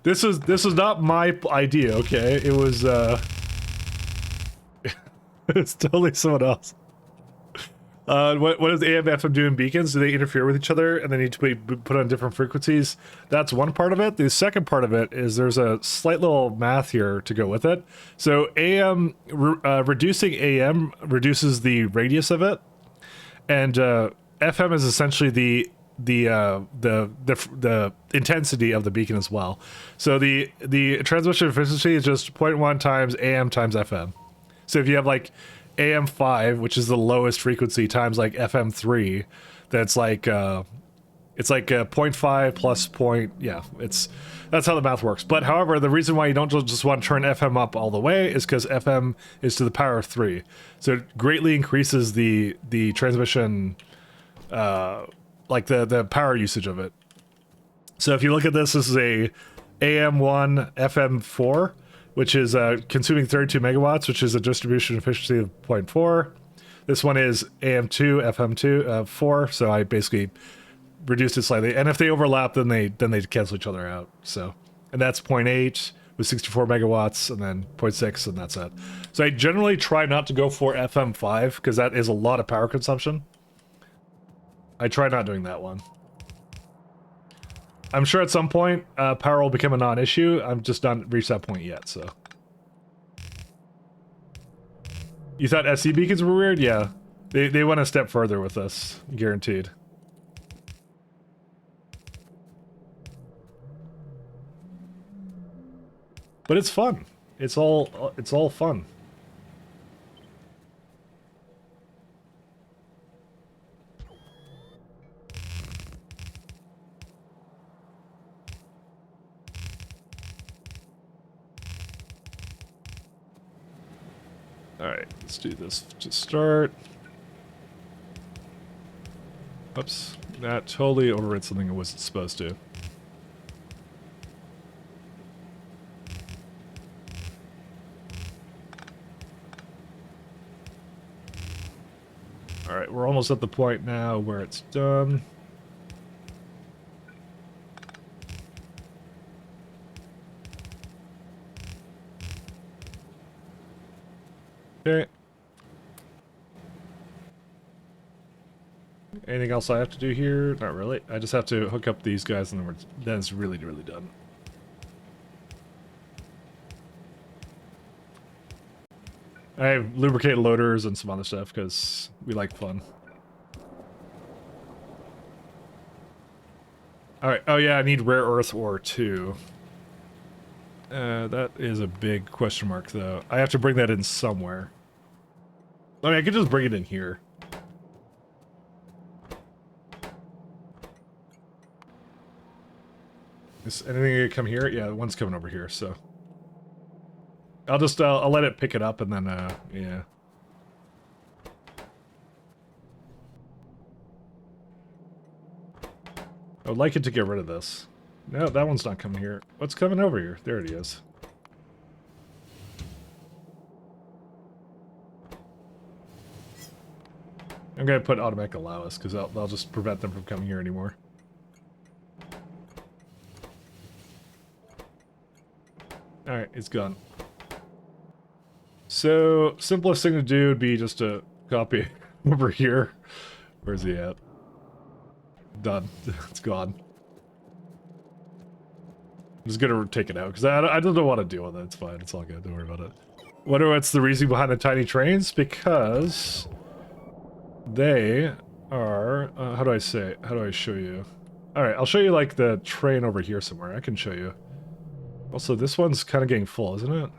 Speaker 1: This was not my idea. Okay, it was it's totally someone else. What does AM FM do in beacons? Do they interfere with each other and they need to be put on different frequencies? That's one part of it. The second part of it is there's a slight little math here to go with it. So AM reducing AM reduces the radius of it, and FM is essentially the intensity of the beacon as well. So the transmission efficiency is just 0.1 times AM times FM. So if you have like AM5, which is the lowest frequency, times like FM3, that's like it's like 0.5 plus point. Yeah, that's how the math works. But however, the reason why you don't just want to turn FM up all the way is because FM is to the power of 3, so it greatly increases the transmission, like the power usage of it. So if you look at this is a AM1 FM4, which is consuming 32 megawatts, which is a distribution efficiency of 0.4. This one is AM2 FM2 4, so I basically reduced it slightly. And if they overlap, then they cancel each other out. So, and that's 0.8 with 64 megawatts, and then 0.6, and that's it. So I generally try not to go for FM5 because that is a lot of power consumption. I try not doing that one. I'm sure at some point power will become a non-issue. I'm just not reached that point yet, so. You thought SC beacons were weird? Yeah. They went a step further with this, guaranteed. But it's fun. It's all fun. Alright, let's do this to start. Oops, that totally overrid something it wasn't supposed to. Alright, we're almost at the point now where it's done. Okay. Anything else I have to do here? Not really. I just have to hook up these guys and then it's really, really done. I have lubricate loaders and some other stuff because we like fun. Alright, oh yeah, I need rare earth ore too. That is a big question mark though. I have to bring that in somewhere. I mean, I could just bring it in here. Is anything gonna come here? Yeah, one's coming over here, so. I'll just, I'll let it pick it up and then, yeah. I would like it to get rid of this. No, that one's not coming here. What's coming over here? There it is. I'm gonna put automatic allow us because that'll just prevent them from coming here anymore. Alright, it's gone. So, simplest thing to do would be just to copy over here. Where's he at? Done. It's gone. I'm just gonna take it out because I don't want to deal with it. It's fine. It's all good. Don't worry about it. Wonder what's the reason behind the tiny trains? Because they are, how do I say, how do I show you? All right, I'll show you like the train over here somewhere. I can show you. Also, this one's kind of getting full, isn't it?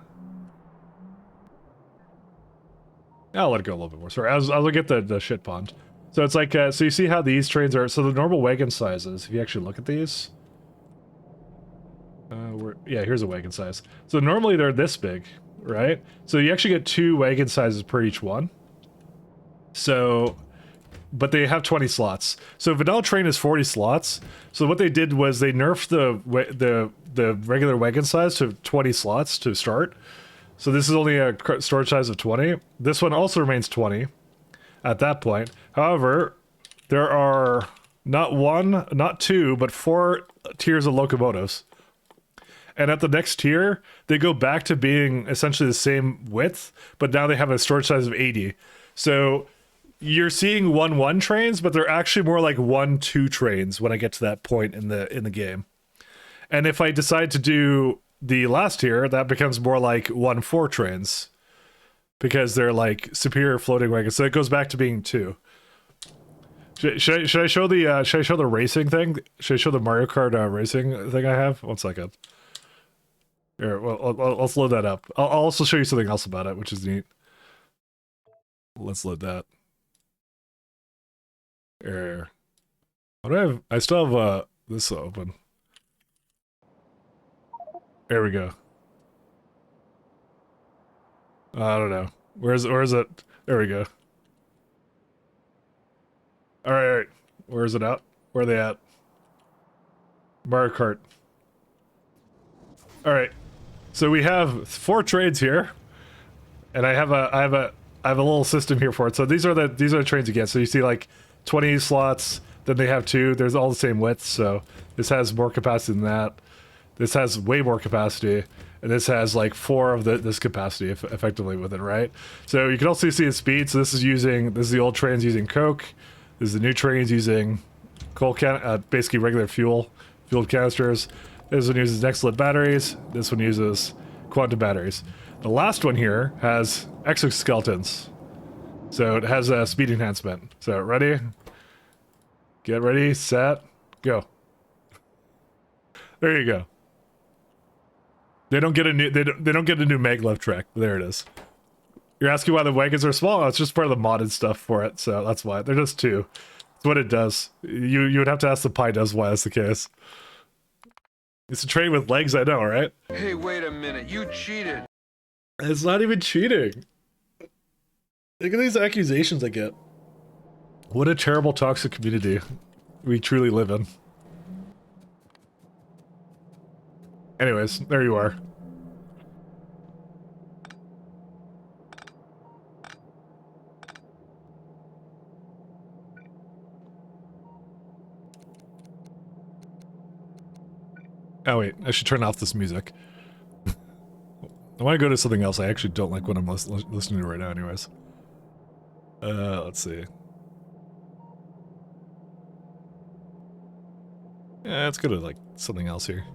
Speaker 1: I'll let it go a little bit more. Sorry, I'll get the shit pond. So it's like, so you see how these trains are, so the normal wagon sizes, if you actually look at these. Yeah, here's a wagon size. So normally they're this big, right? So you actually get 2 wagon sizes per each one. So, but they have 20 slots. So vanilla train is 40 slots. So what they did was they nerfed the regular wagon size to 20 slots to start. So this is only a storage size of 20. This one also remains 20 at that point. However, there are not 1, not 2, but 4 tiers of locomotives. And at the next tier, they go back to being essentially the same width, but now they have a storage size of 80. So you're seeing 1-1 trains, but they're actually more like 1-2 trains when I get to that point in the game. And if I decide to do the last tier, that becomes more like 1-4 trains, because they're like superior floating wagons. So it goes back to being 2. Should I show the racing thing? Should I show the Mario Kart racing thing I have? 1 second. Here, well, let's load that up. I'll also show you something else about it, which is neat. Let's load that. Here. What do I have? I still have this open. There we go. I don't know. Where is it? There we go. All right. Where is it at? Where are they at? Mario Kart. All right. So we have 4 trains here, and I have a little system here for it. So these are the trains you get. So you see like 20 slots. Then they have 2. There's all the same width. So this has more capacity than that. This has way more capacity, and this has like 4 of this capacity effectively with it, right? So you can also see the speed. So this is the old trains using coke. This is the new trains using basically regular fueled canisters. This one uses Nextlit batteries. This one uses quantum batteries. The last one here has exoskeletons. So it has a speed enhancement. So ready? Get ready, set, go. There you go. They don't get a new maglev track. There it is. You're asking why the wagons are small? It's just part of the modded stuff for it, so that's why. They're just 2. That's what it does. You would have to ask the Pi does why that's the case. It's a train with legs, I know, right?
Speaker 4: Hey, wait a minute. You cheated.
Speaker 1: It's not even cheating. Look at these accusations I get. What a terrible toxic community we truly live in. Anyways, there you are. Oh wait, I should turn off this music. I want to go to something else. I actually don't like what I'm listening to right now anyways. Let's see. Yeah, let's go to like something else here.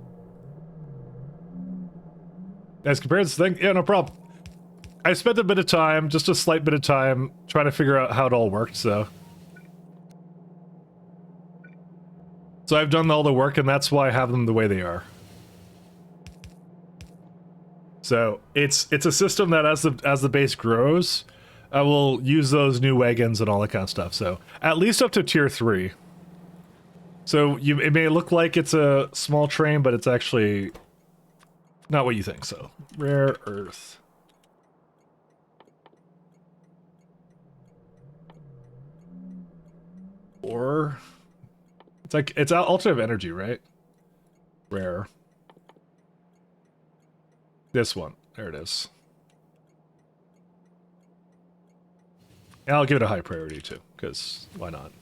Speaker 1: As compared to this thing, yeah, no problem. I spent a bit of time, just a slight bit of time, trying to figure out how it all worked, so. So I've done all the work, and that's why I have them the way they are. So it's a system that as the base grows, I will use those new wagons and all that kind of stuff. So at least up to tier 3. So it may look like it's a small train, but it's actually not what you think. So rare earth. Or it's alternative energy, right? Rare. This one. There it is. And I'll give it a high priority too, because why not?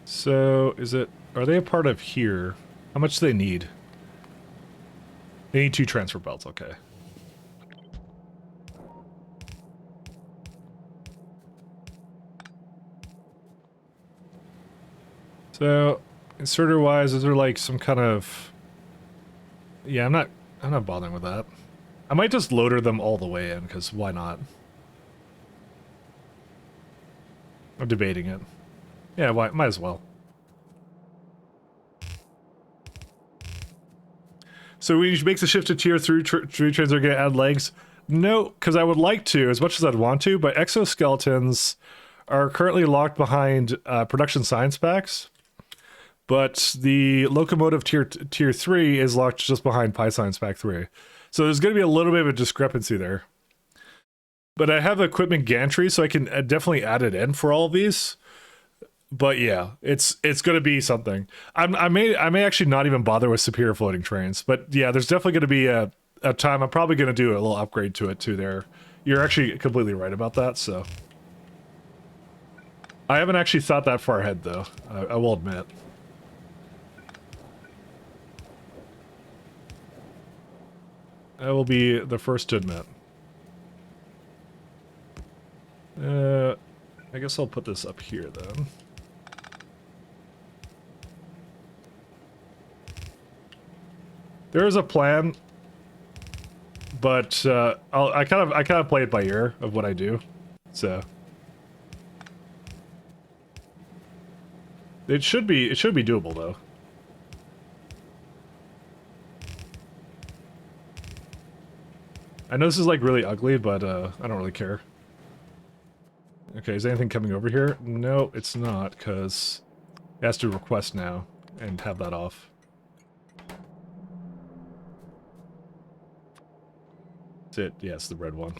Speaker 1: So, are they a part of here? How much do they need? They need 2 transfer belts, okay. So, Inserter wise, is there like some kind of... Yeah, I'm not bothering with that. I might just loader them all the way in, because why not? I'm debating it. Yeah, why, might as well. So when you make the shift to tier 3 trains are going to add legs? No, because I would like to, as much as I'd want to, but exoskeletons are currently locked behind production science packs. But the locomotive tier 3 is locked just behind Pi Science Pack 3. So there's going to be a little bit of a discrepancy there. But I have equipment gantry, so I can definitely add it in for all of these. But yeah, it's going to be something. I may actually not even bother with superior floating trains. But yeah, there's definitely going to be a time I'm probably going to do a little upgrade to it too there. You're actually completely right about that, so. I haven't actually thought that far ahead, though. I will admit. I will be the first to admit. I guess I'll put this up here then. There is a plan, but I kind of play it by ear of what I do, so it should be doable though. I know this is like really ugly, but I don't really care. Okay, is anything coming over here? No, it's not, because it has to request now and have that off. That's it. Yes, the red one.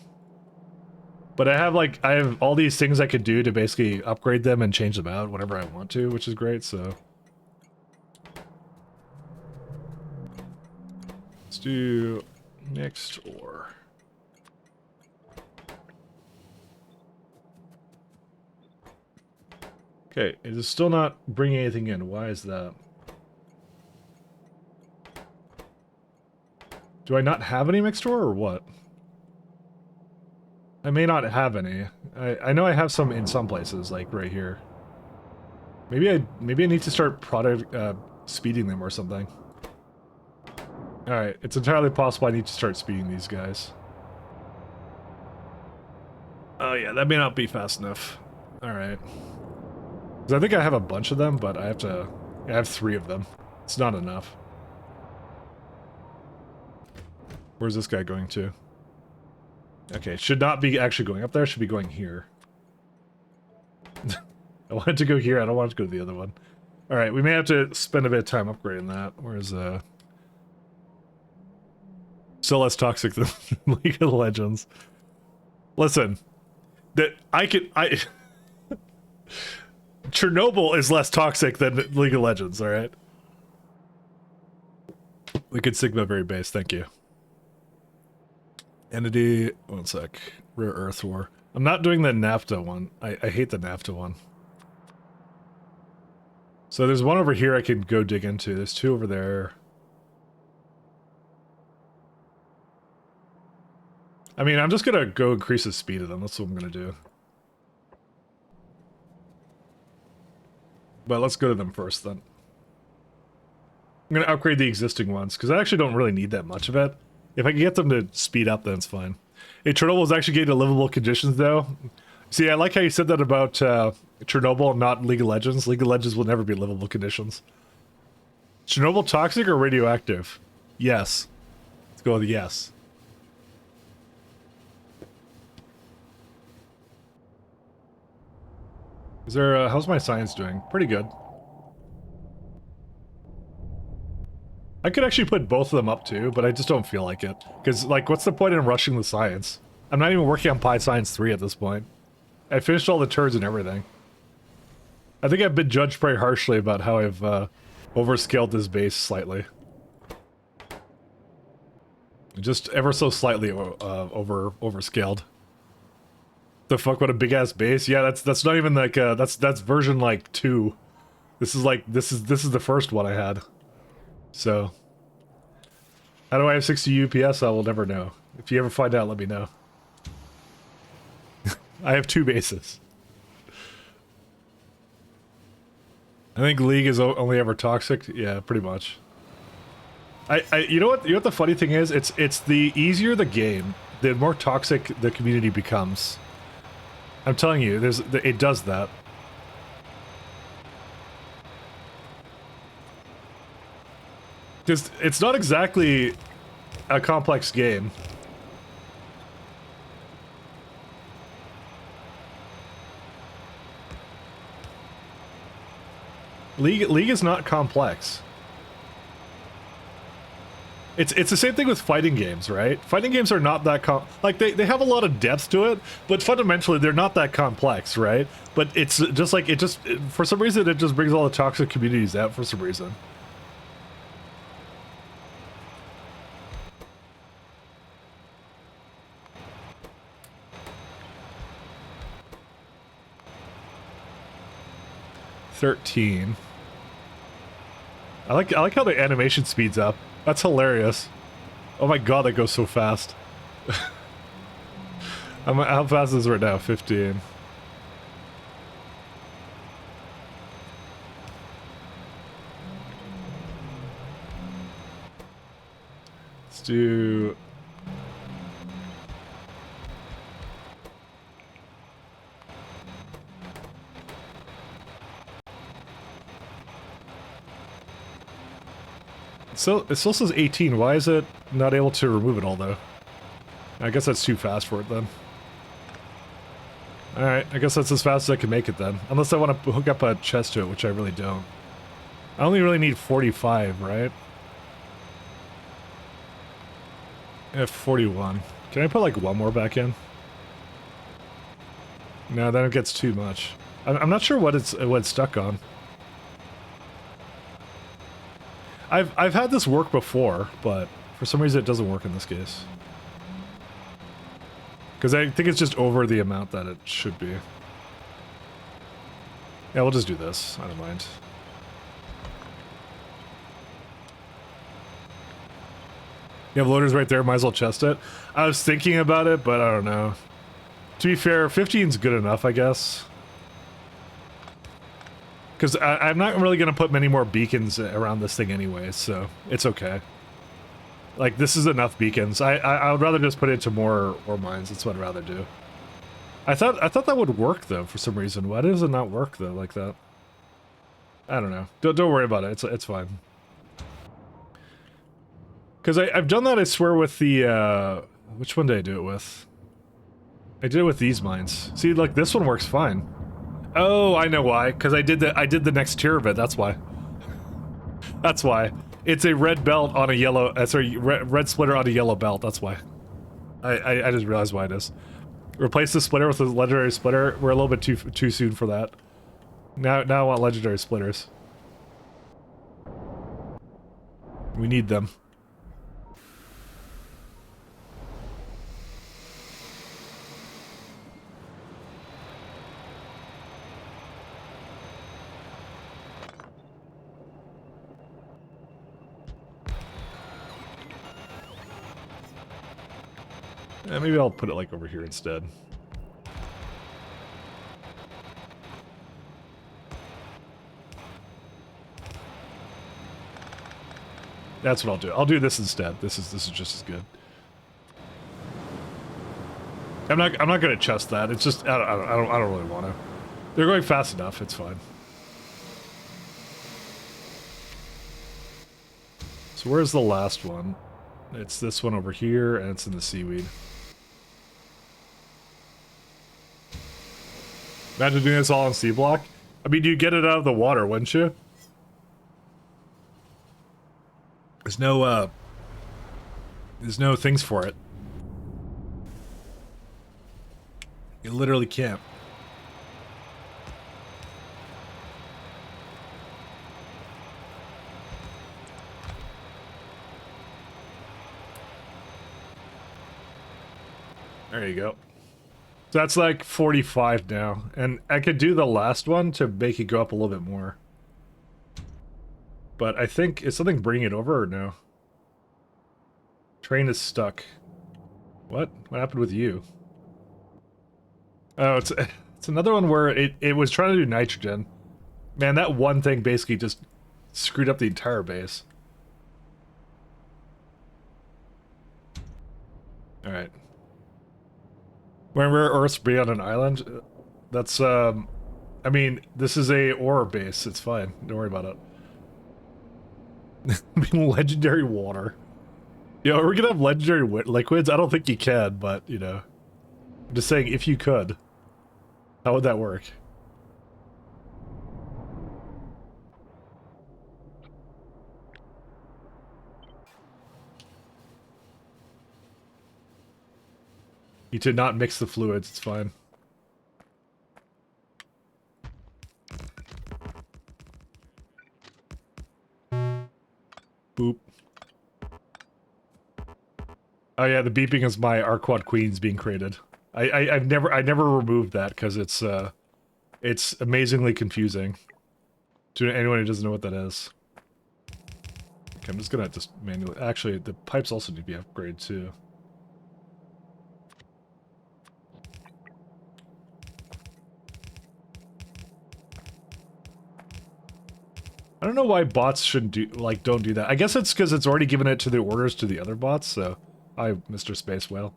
Speaker 1: But I have all these things I could do to basically upgrade them and change them out whenever I want to, which is great, so. Let's do next ore. Okay, it is still not bringing anything in. Why is that? Do I not have any mixed ore or what? I may not have any. I know I have some in some places, like right here. Maybe I need to start speeding them or something. Alright, it's entirely possible I need to start speeding these guys. Oh yeah, that may not be fast enough. Alright. Because I think I have a bunch of them, but I have 3 of them. It's not enough. Where's this guy going to? Okay, it should not be actually going up there, it should be going here. I want it to go here, I don't want it to go to the other one. Alright, we may have to spend a bit of time upgrading that. Where's still less toxic than League of Legends. Listen, Chernobyl is less toxic than League of Legends, alright? Liquid Sigma very base, thank you. Entity, one sec. Rare Earth War. I'm not doing the NAFTA one. I hate the NAFTA one. So there's one over here I can go dig into. There's 2 over there. I mean, I'm just gonna go increase the speed of them. That's what I'm gonna do. But let's go to them first, then. I'm gonna upgrade the existing ones, because I actually don't really need that much of it. If I can get them to speed up, then it's fine. Hey, Chernobyl is actually getting to livable conditions, though. See, I like how you said that about Chernobyl and not League of Legends. League of Legends will never be livable conditions. Chernobyl toxic or radioactive? Yes. Let's go with yes. Is there, how's my science doing? Pretty good. I could actually put both of them up too, but I just don't feel like it. Because, like, what's the point in rushing the science? I'm not even working on Pi Science 3 at this point. I finished all the turns and everything. I think I've been judged pretty harshly about how I've overscaled this base slightly. Just ever so slightly overscaled. The fuck, what a big ass base. Yeah, that's not even like that's version like 2. This is like this is the first one I had. So how do I have 60 UPS? I will never know. If you ever find out, let me know. I have 2 bases. I think League is only ever toxic. Yeah, pretty much. You know what? You know what the funny thing is? It's the easier the game, the more toxic the community becomes. I'm telling you, it does that. Because it's not exactly a complex game. League is not complex. It's the same thing with fighting games, right? Fighting games are not that like they have a lot of depth to it, but fundamentally they're not that complex, right? But it's just like for some reason it just brings all the toxic communities out for some reason. $13. I like how the animation speeds up. That's hilarious. Oh my god, that goes so fast. How fast is it right now? 15. Let's do... So it still says 18. Why is it not able to remove it all though? I guess that's too fast for it then. Alright, I guess that's as fast as I can make it then. Unless I want to hook up a chest to it, which I really don't. I only really need 45, right? I have 41. Can I put like one more back in? No, then it gets too much. I'm not sure what it's stuck on. I've had this work before, but for some reason it doesn't work in this case. Because I think it's just over the amount that it should be. Yeah, we'll just do this. I don't mind. You have loaders right there, might as well chest it. I was thinking about it, but I don't know. To be fair, 15's good enough, I guess. Because I'm not really going to put many more beacons around this thing anyway, so it's okay. Like, this is enough beacons. I would rather just put it into more ore mines. That's what I'd rather do. I thought that would work, though, for some reason. Why does it not work, though, like that? I don't know. Don't worry about it. It's fine. Because I've done that, I swear, with the... which one did I do it with? I did it with these mines. See, like, this one works fine. Oh, I know why. Because I did the next tier of it. That's why. That's why. It's a red belt on a yellow. Sorry, red splitter on a yellow belt. That's why. I just realized why it is. Replace the splitter with a legendary splitter. We're a little bit too soon for that. Now I want legendary splitters. We need them. Maybe I'll put it like over here instead. That's what I'll do. I'll do this instead. This is just as good. I'm not gonna chest that. It's just I don't really want to. They're going fast enough. It's fine. So where's the last one? It's this one over here, and it's in the seaweed. Imagine doing this all on C block. I mean, you get it out of the water, wouldn't you? There's no things for it. You literally can't. There you go. So that's like 45 now. And I could do the last one to make it go up a little bit more. But I think, is something bringing it over or no? Train is stuck. What? What happened with you? Oh, it's another one where it was trying to do nitrogen. Man, that one thing basically just screwed up the entire base. Alright. When rare earths be on an island? That's, I mean, this is a ore base. It's fine. Don't worry about it. Legendary water. Yo, are we gonna have legendary liquids? I don't think you can, but, you know. I'm just saying, if you could, how would that work? You did not mix the fluids, it's fine. Boop. Oh yeah, the beeping is my Arquad Queens being created. I never removed that because it's amazingly confusing to anyone who doesn't know what that is. Okay, I'm just gonna just manually. Actually, the pipes also need to be upgraded too. I don't know why bots shouldn't do don't do that. I guess it's because it's already given it to the orders to the other bots. So, hi, Mr. Space Whale.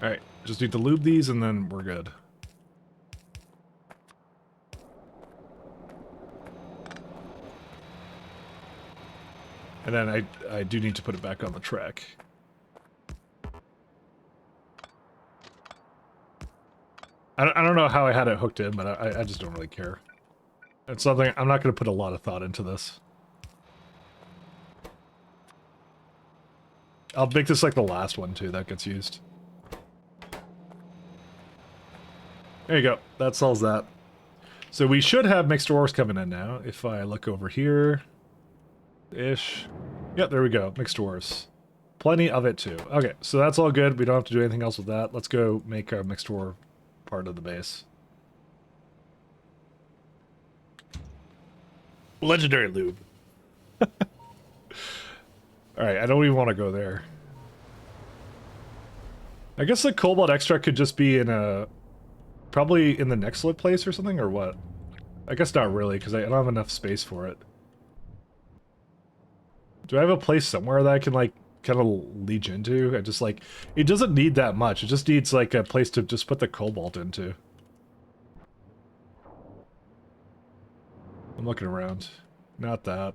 Speaker 1: Alright, just need to lube these and then we're good. And then I do need to put it back on the track. I don't know how I had it hooked in, but I just don't really care. It's something, I'm not going to put a lot of thought into this. I'll make this like the last one too that gets used. There you go. That solves that. So we should have mixed ores coming in now. If I look over here... ish. Yep, there we go. Mixed ores. Plenty of it too. Okay, so that's all good. We don't have to do anything else with that. Let's go make our mixed ore part of the base. Legendary lube. Alright, I don't even want to go there. I guess the cobalt extract could just be in a... probably in the next lit place or something, or what? I guess not really, because I don't have enough space for it. Do I have a place somewhere that I can, like, kind of leech into? I just, like... it doesn't need that much. It just needs, like, a place to just put the cobalt into. I'm looking around. Not that.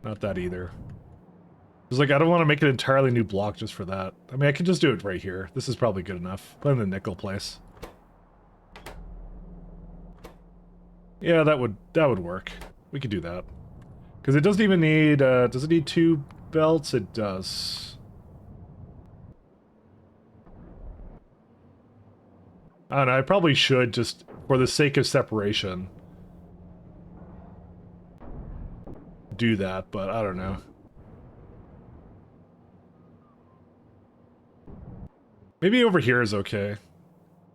Speaker 1: Not that either. It's like, I don't want to make an entirely new block just for that. I mean, I could just do it right here. This is probably good enough. Put in the nickel place. Yeah, that would work. We could do that. Because it doesn't even need, does it need 2 belts? It does. I don't know, I probably should just, for the sake of separation, do that, but I don't know. Maybe over here is okay.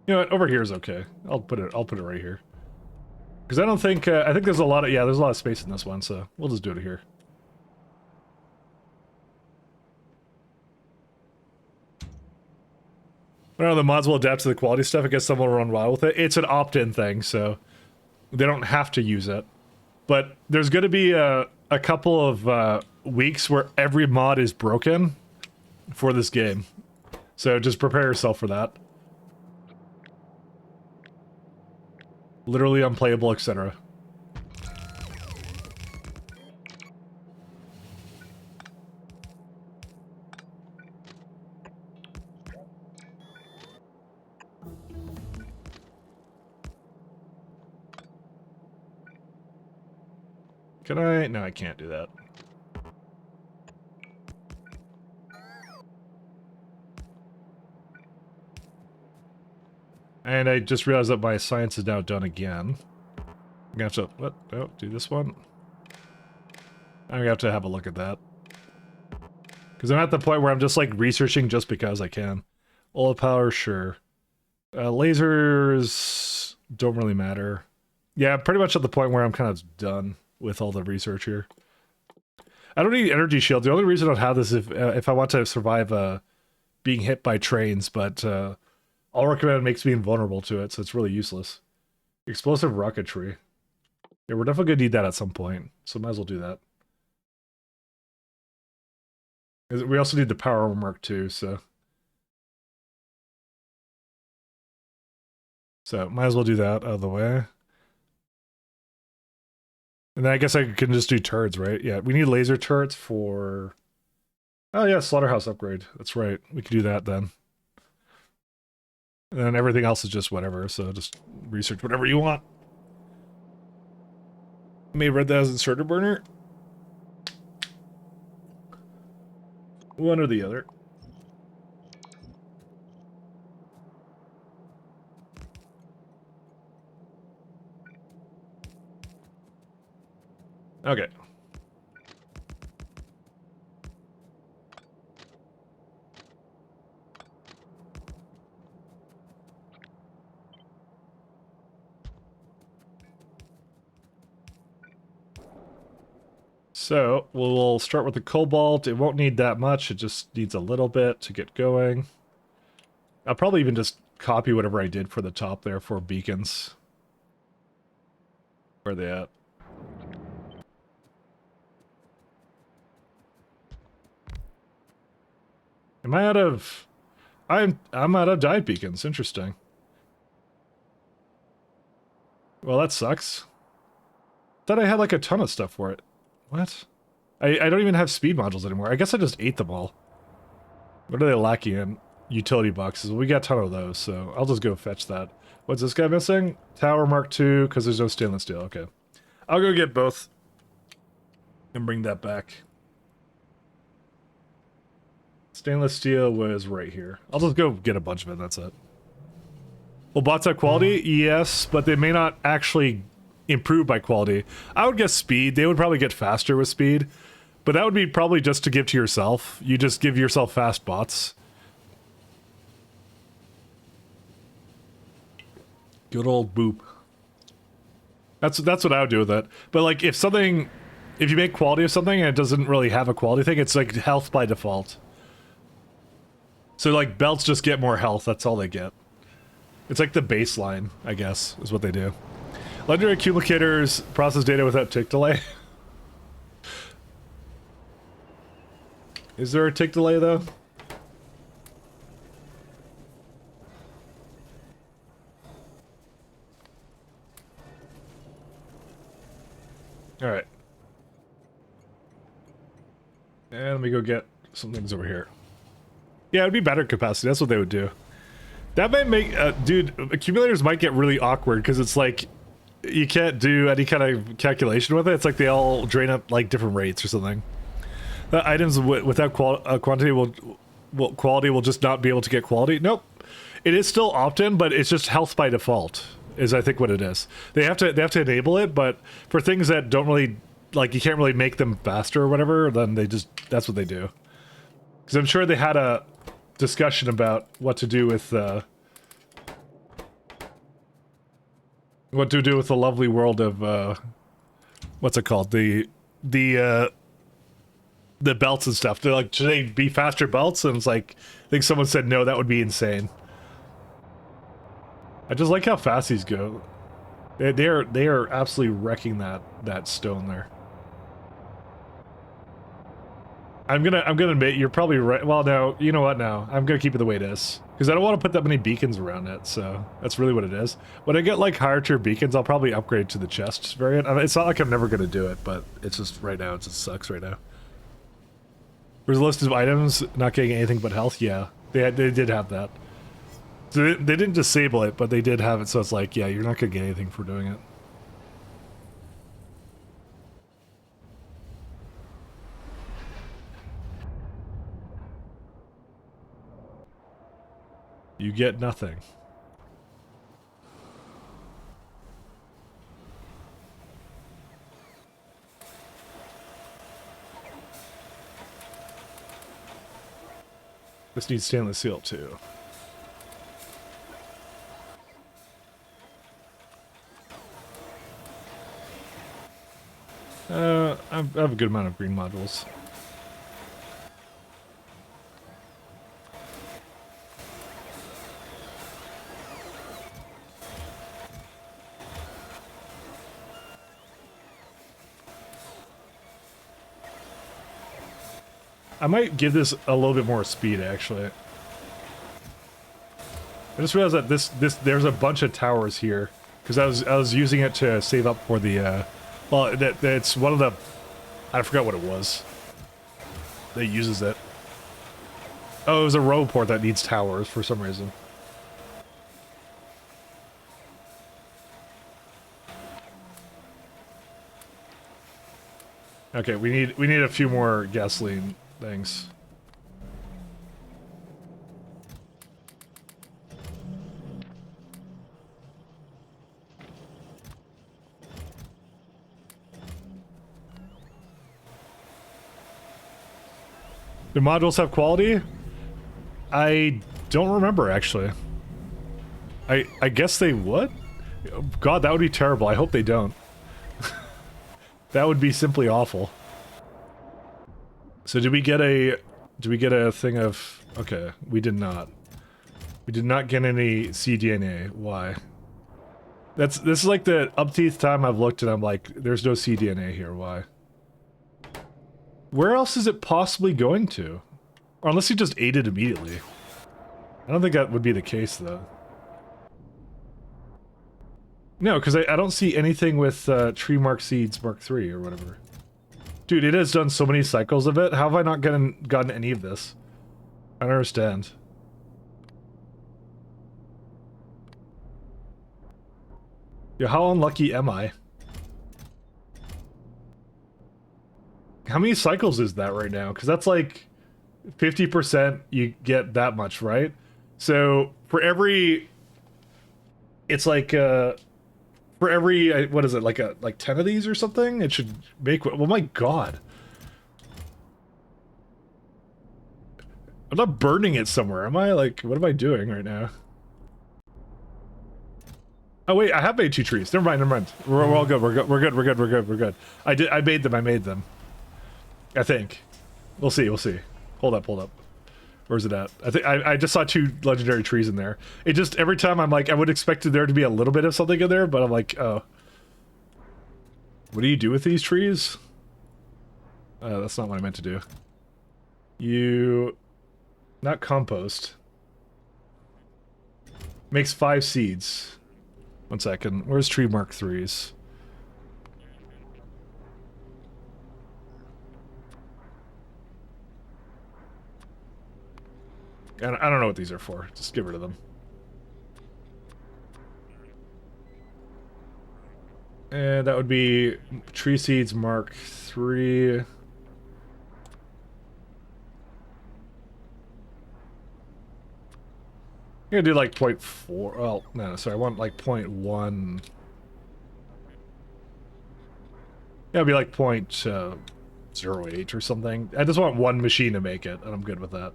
Speaker 1: You know what, over here is okay. I'll put it right here. Because I don't think, I think there's a lot of, yeah, there's a lot of space in this one, so we'll just do it here. I don't know, the mods will adapt to the quality stuff. I guess someone will run wild with it. It's an opt-in thing, so they don't have to use it. But there's going to be a couple of weeks where every mod is broken for this game. So just prepare yourself for that. Literally unplayable, etc. Can I? No, I can't do that. And I just realized that my science is now done again. I'm gonna have to, what? Oh, do this one. I'm gonna have to have a look at that. Because I'm at the point where I'm just like researching just because I can.
Speaker 7: All power, sure. Lasers don't really matter. Yeah, pretty much at the point where I'm kind of done with all the research here. I don't need energy shield. The only reason I'd have this if I want to survive being hit by trains, but I'll recommend it makes me invulnerable to it, so it's really useless. Explosive rocketry. Yeah, we're definitely gonna need that at some point, so might as well do that. We also need the power armor mark too, so might as well do that out of the way. And then I guess I can just do turrets, right? Yeah, we need laser turrets for... Oh yeah, slaughterhouse upgrade. That's right. We could do that then. And then everything else is just whatever, so just research whatever you want. May have read that as inserter burner. One or the other. Okay. So, we'll start with the cobalt. It won't need that much, it just needs a little bit to get going. I'll probably even just copy whatever I did for the top there for beacons. Where are they at? Am I out of... I'm out of dive beacons, interesting. Well, that sucks. Thought I had like a ton of stuff for it. What? I don't even have speed modules anymore. I guess I just ate them all. What are they lacking in? Utility boxes. Well, we got a ton of those, so I'll just go fetch that. What's this guy missing? Tower Mark II, because there's no stainless steel. Okay. I'll go get both. And bring that back. Stainless steel was right here. I'll just go get a bunch of it, that's it. Well, bots have quality? Yes, but they may not actually improve by quality. I would guess speed. They would probably get faster with speed. But that would be probably just to give to yourself. You just give yourself fast bots. Good old boop. That's what I would do with it. But like if you make quality of something and it doesn't really have a quality thing, it's like health by default. So like belts just get more health, that's all they get. It's like the baseline, I guess, is what they do. Legendary accumulators process data without tick delay. Is there a tick delay though? Alright. And let me go get some things over here. Yeah, it'd be better capacity. That's what they would do. That might make... dude, accumulators might get really awkward because it's like... You can't do any kind of calculation with it. It's like they all drain up like different rates or something. The items without quantity quality will just not be able to get quality. Nope. It is still opt-in, but it's just health by default. Is I think what it is. They have to enable it, but for things that don't really... Like, you can't really make them faster or whatever, then they just... That's what they do. Because I'm sure they had a discussion about what to do with what to do with the lovely world of what's it called, the belts and stuff. They're like, should they be faster belts? And it's like, I think someone said no, that would be insane. I just like how fast these go. They are absolutely wrecking that stone there. I'm gonna admit you're probably right. Well, no, you know what? No, I'm gonna keep it the way it is because I don't want to put that many beacons around it. So that's really what it is. When I get like higher tier beacons, I'll probably upgrade to the chest variant. I mean, it's not like I'm never gonna do it, but it's just right now. It just sucks right now. There's a list of items not getting anything but health. Yeah, they did have that. So they didn't disable it, but they did have it. So it's like, yeah, you're not gonna get anything for doing it. You get nothing. This needs stainless steel too. I have a good amount of green modules. I might give this a little bit more speed, actually. I just realized that there's a bunch of towers here because I was using it to save up for the well, it's one of the, I forgot what it was that uses it. Oh, it was a row port that needs towers for some reason. Okay, we need a few more gasoline things. Do modules have quality? I don't remember, actually. I guess they would? God, that would be terrible. I hope they don't. That would be simply awful. So did we get a thing of... Okay, we did not. We did not get any cDNA. Why? This is like the upteeth time I've looked and I'm like, there's no cDNA here. Why? Where else is it possibly going to? Or unless you just ate it immediately. I don't think that would be the case, though. No, because I don't see anything with Tree Mark Seeds Mark 3 or whatever. Dude, it has done so many cycles of it. How have I not gotten any of this? I don't understand. Yeah, how unlucky am I? How many cycles is that right now? Because that's like 50% you get that much, right? So for every... It's like, for every, what is it, like 10 of these or something? It should make... Oh my god. I'm not burning it somewhere, am I? Like, what am I doing right now? Oh wait, I have made 2 trees. Never mind. We're all good. We're good. I made them. I think. We'll see. Hold up. Where's it at? I think I just saw 2 legendary trees in there. It just, every time I'm like, I would expect there to be a little bit of something in there, but I'm like, oh. What do you do with these trees? That's not what I meant to do. You... Not compost. Makes 5 seeds. 1 second. Where's Tree Mark 3s? I don't know what these are for. Just get rid of them. And that would be Tree Seeds Mark 3. I'm gonna do like 0.4. Well, no, sorry, I want like 0.1. Yeah, it'd be like 0.08 or something. I just want 1 machine to make it, and I'm good with that.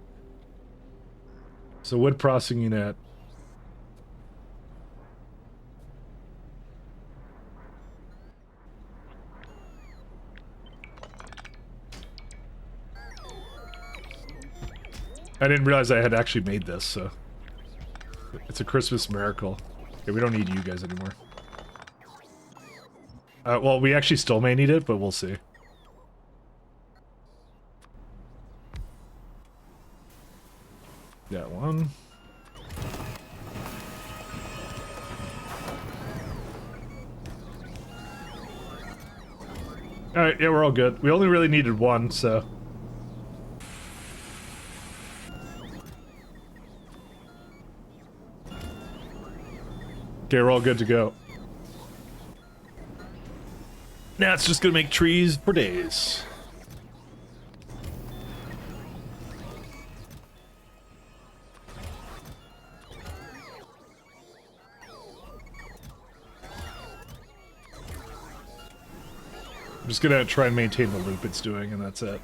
Speaker 7: So wood processing unit. I didn't realize I had actually made this, so... It's a Christmas miracle. Okay, we don't need you guys anymore. Well, we actually still may need it, but we'll see. Got 1. Alright, yeah, we're all good. We only really needed 1, so... Okay, we're all good to go. Now it's just gonna make trees for days. I'm just gonna try and maintain the loop it's doing, and that's it.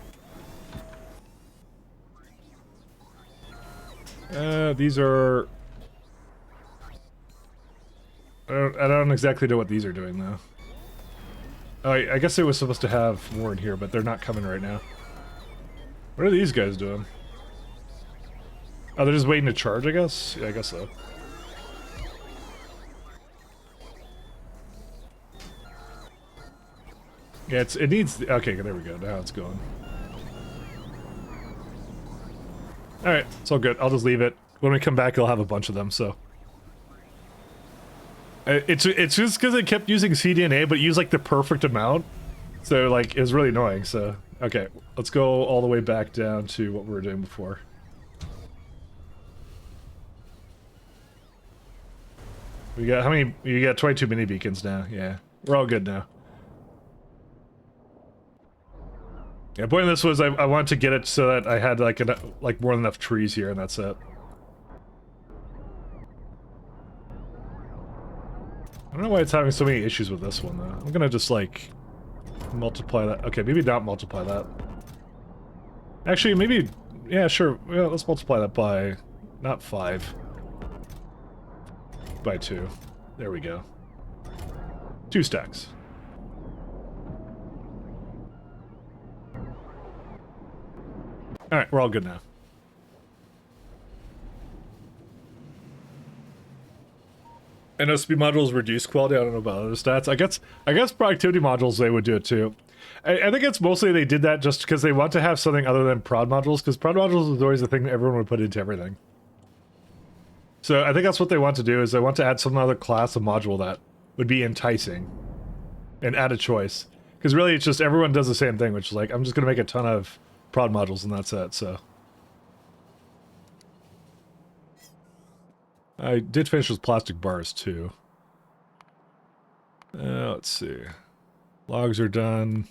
Speaker 7: These are... I don't exactly know what these are doing, though. Oh, I guess it was supposed to have more in here, but they're not coming right now. What are these guys doing? Oh, they're just waiting to charge, I guess? Yeah, I guess so. Yeah, it needs... Okay, there we go. Now it's going. Alright, it's all good. I'll just leave it. When we come back, I'll have a bunch of them, so... It's just because it kept using CDNA, but used, like, the perfect amount. So, like, it was really annoying, so... Okay, let's go all the way back down to what we were doing before. We got... How many... You got 22 mini beacons now, yeah. We're all good now. Yeah, the point of this was I wanted to get it so that I had, like, more than enough trees here, and that's it. I don't know why it's having so many issues with this one, though. I'm gonna just, like, multiply that. Okay, maybe not multiply that. Actually, maybe... Yeah, sure. Yeah, let's multiply that by... Not 5. By 2. There we go. 2 stacks. Alright, we're all good now. NOSP modules reduce quality. I don't know about other stats. I guess productivity modules, they would do it too. I think it's mostly they did that just because they want to have something other than prod modules, because prod modules is always the thing that everyone would put into everything. So I think that's what they want to do, is they want to add some other class of module that would be enticing and add a choice. Because really it's just everyone does the same thing, which is like, I'm just going to make a ton of prod modules and that's it, so. I did finish with plastic bars too. Let's see. Logs are done.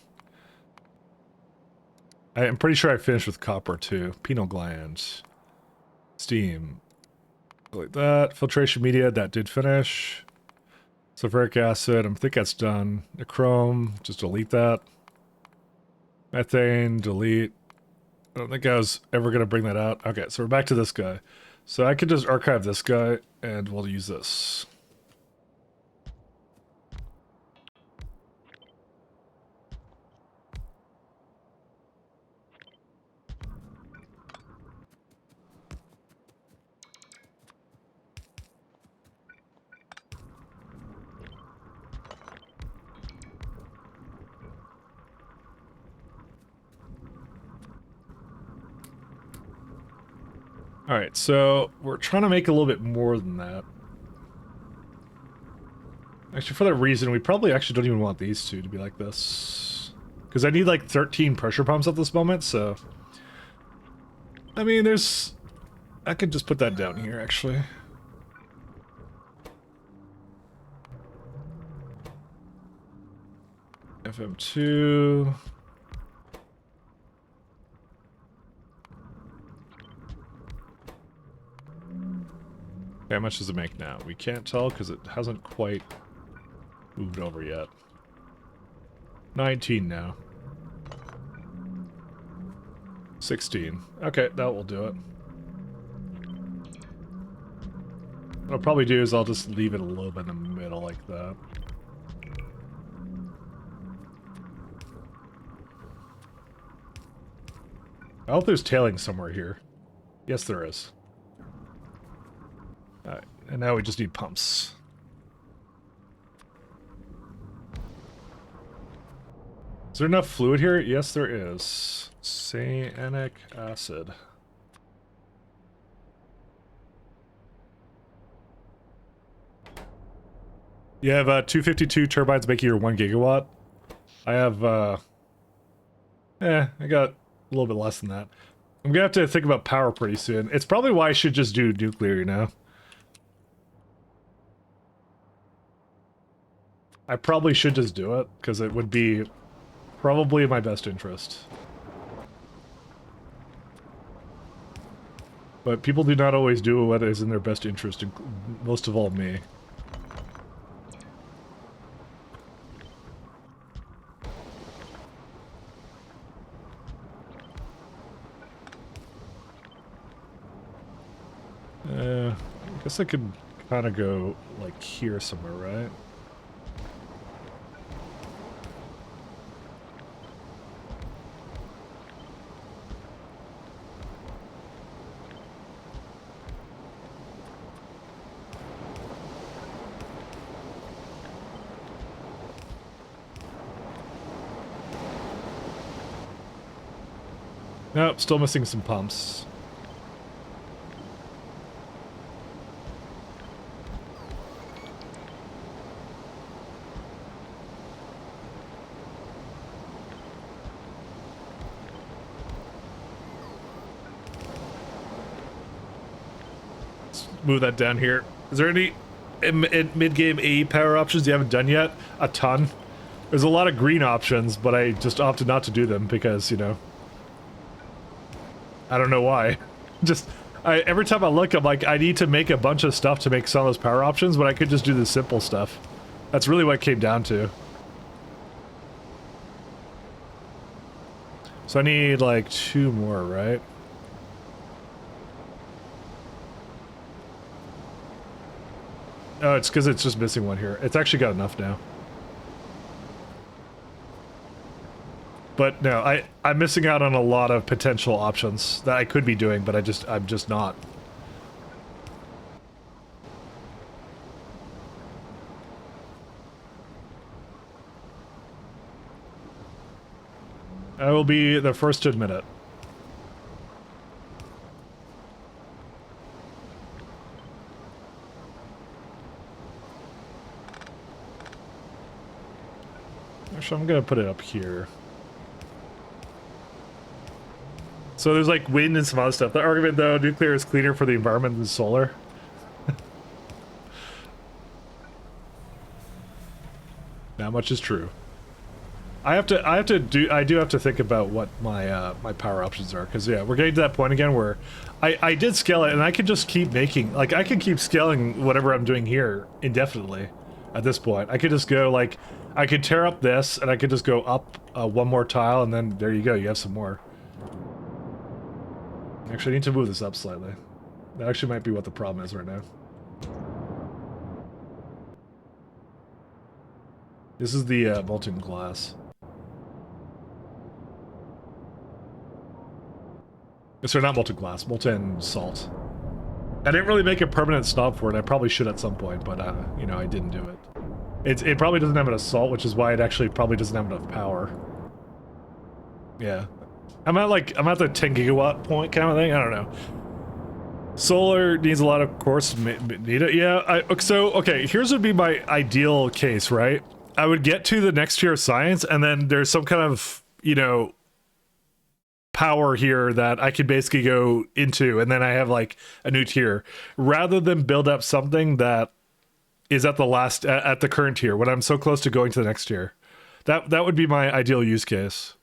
Speaker 7: I'm pretty sure I finished with copper too. Penal gland. Steam. Like that. Filtration media, that did finish. Sulfuric acid, I think that's done. The chrome, just delete that. Methane, delete. I don't think I was ever going to bring that out. Okay, so we're back to this guy. So I could just archive this guy, and we'll use this. Alright, so we're trying to make a little bit more than that. Actually, for that reason, we probably actually don't even want these two to be like this. Because I need like 13 pressure pumps at this moment, so... I mean, there's... I could just put that down here, actually. FM2... How much does it make now? We can't tell because it hasn't quite moved over yet. 19 now. 16. Okay, that will do it. What I'll probably do is I'll just leave it a little bit in the middle like that. I hope there's tailing somewhere here. Yes, there is. Alright, and now we just need pumps. Is there enough fluid here? Yes, there is. Cyanic acid. You have 252 turbines making your 1 gigawatt. I have, I got a little bit less than that. I'm gonna have to think about power pretty soon. It's probably why I should just do nuclear, you know? I probably should just do it, because it would be probably in my best interest. But people do not always do what is in their best interest, most of all me. I guess I could kind of go, like, here somewhere, right? Nope, still missing some pumps. Let's move that down here. Is there any mid-game AE power options you haven't done yet? A ton. There's a lot of green options, but I just opted not to do them because, you know, I don't know why. Just, every time I look, I'm like, I need to make a bunch of stuff to make some of those power options, but I could just do the simple stuff. That's really what it came down to. So I need, like, 2 more, right? Oh, it's because it's just missing one here. It's actually got enough now. But no, I'm missing out on a lot of potential options that I could be doing, but I'm just not. I will be the first to admit it. Actually, I'm gonna put it up here. So there's like wind and some other stuff. The argument though, nuclear is cleaner for the environment than solar. Not much is true. I do have to think about what my my power options are, because yeah, we're getting to that point again where I did scale it and I can just keep making, like, I can keep scaling whatever I'm doing here indefinitely at this point. I could just go, like, I could tear up this and I could just go up one more tile and then there you go, you have some more. Actually, I need to move this up slightly. That actually might be what the problem is right now. This is the molten glass. Sorry, not molten glass, molten salt. I didn't really make a permanent stop for it. I probably should at some point, but you know, I didn't do it. It probably doesn't have enough salt, which is why it actually probably doesn't have enough power. Yeah. I'm at the 10 gigawatt point kind of thing. I don't know. Solar needs a lot of course. Need it? Yeah. So, okay, here's would be my ideal case, right? I would get to the next tier of science, and then there's some kind of, you know, power here that I could basically go into, and then I have like a new tier, rather than build up something that is at the current tier when I'm so close to going to the next tier. That would be my ideal use case.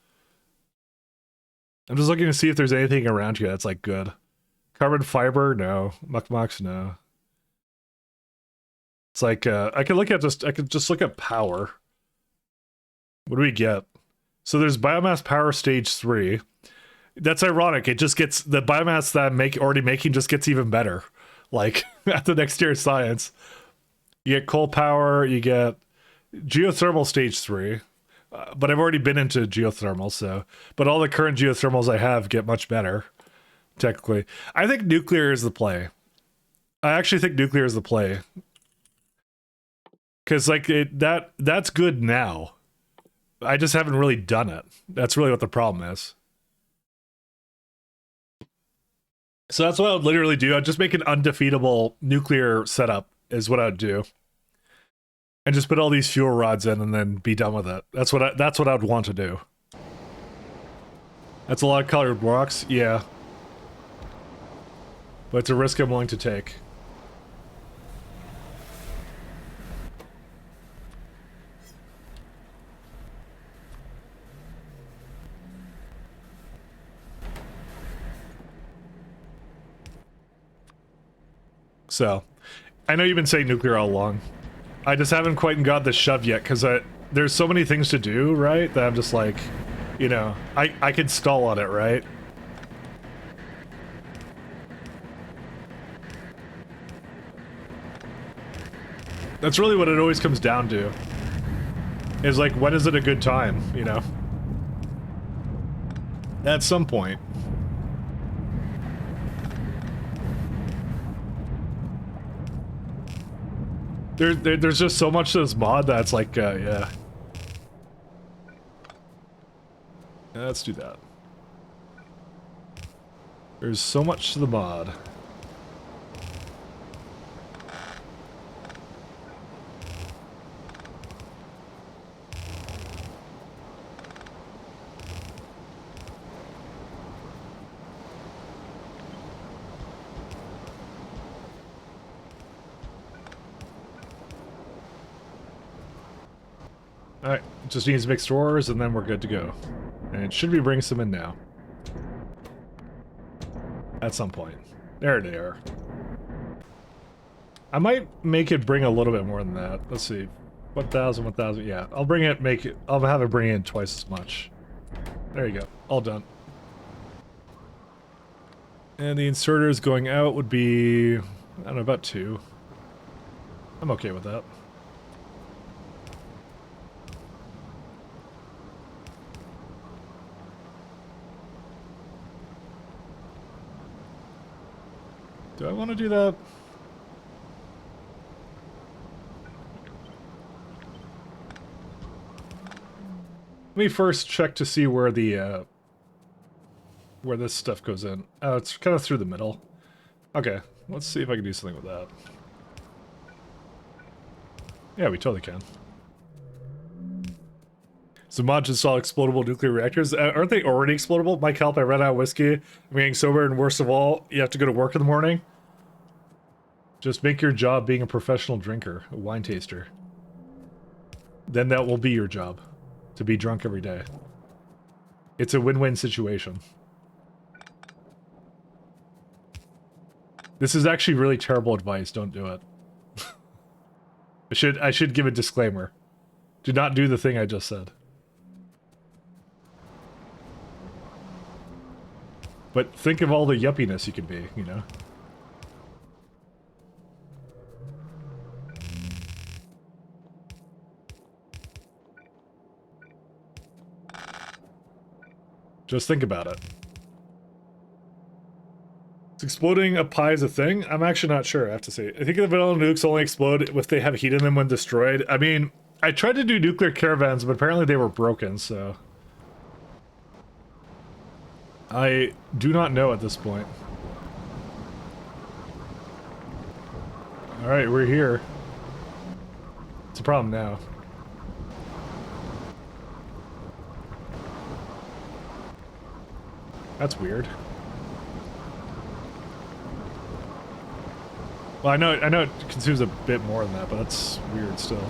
Speaker 7: I'm just looking to see if there's anything around here that's like good. Carbon fiber, no. Mukmaks, no. It's like I could just look at power. What do we get? So there's biomass power stage 3. That's ironic. It just gets, the biomass that I'm already making just gets even better. Like at the next tier of science, you get coal power, you get geothermal stage 3. But I've already been into geothermal, so, but all the current geothermals I have get much better, technically. I think nuclear is the play. I actually think nuclear is the play. Because, like, that's good now. I just haven't really done it. That's really what the problem is. So that's what I would literally do. I'd just make an undefeatable nuclear setup, is what I'd do. And just put all these fuel rods in and then be done with it. That's what I'd want to do. That's a lot of colored blocks, yeah. But it's a risk I'm willing to take. So, I know you've been saying nuclear all along. I just haven't quite got the shove yet, because there's so many things to do, right? That I'm just like, you know, I could stall on it, right? That's really what it always comes down to. Is like, when is it a good time, you know? At some point. There's just so much to this mod that's like, yeah. Let's do that. There's so much to the mod. Alright, just needs mixed ores and then we're good to go. And it should be bringing some in now. At some point. There they are. I might make it bring a little bit more than that. Let's see. 1,000, 1,000. Yeah, I'll bring it, make it, I'll have it bring in twice as much. There you go. All done. And the inserters going out would be, I don't know, about 2. I'm okay with that. Do I want to do that? Let me first check to see where the where this stuff goes in. Oh, it's kind of through the middle. Okay, let's see if I can do something with that. Yeah, we totally can. So mods install explodable nuclear reactors. Aren't they already explodable? Mike, help, I ran out of whiskey. I'm getting sober, and worst of all, you have to go to work in the morning. Just make your job being a professional drinker, a wine taster. Then that will be your job. To be drunk every day. It's a win-win situation. This is actually really terrible advice. Don't do it. I should give a disclaimer. Do not do the thing I just said. But think of all the yuppiness you could be, you know? Just think about it. Is exploding a pie is a thing? I'm actually not sure, I have to say. I think the vanilla nukes only explode if they have heat in them when destroyed. I mean, I tried to do nuclear caravans, but apparently they were broken, so... I do not know at this point. Alright, we're here. It's a problem now. That's weird. Well, I know it consumes a bit more than that, but that's weird still.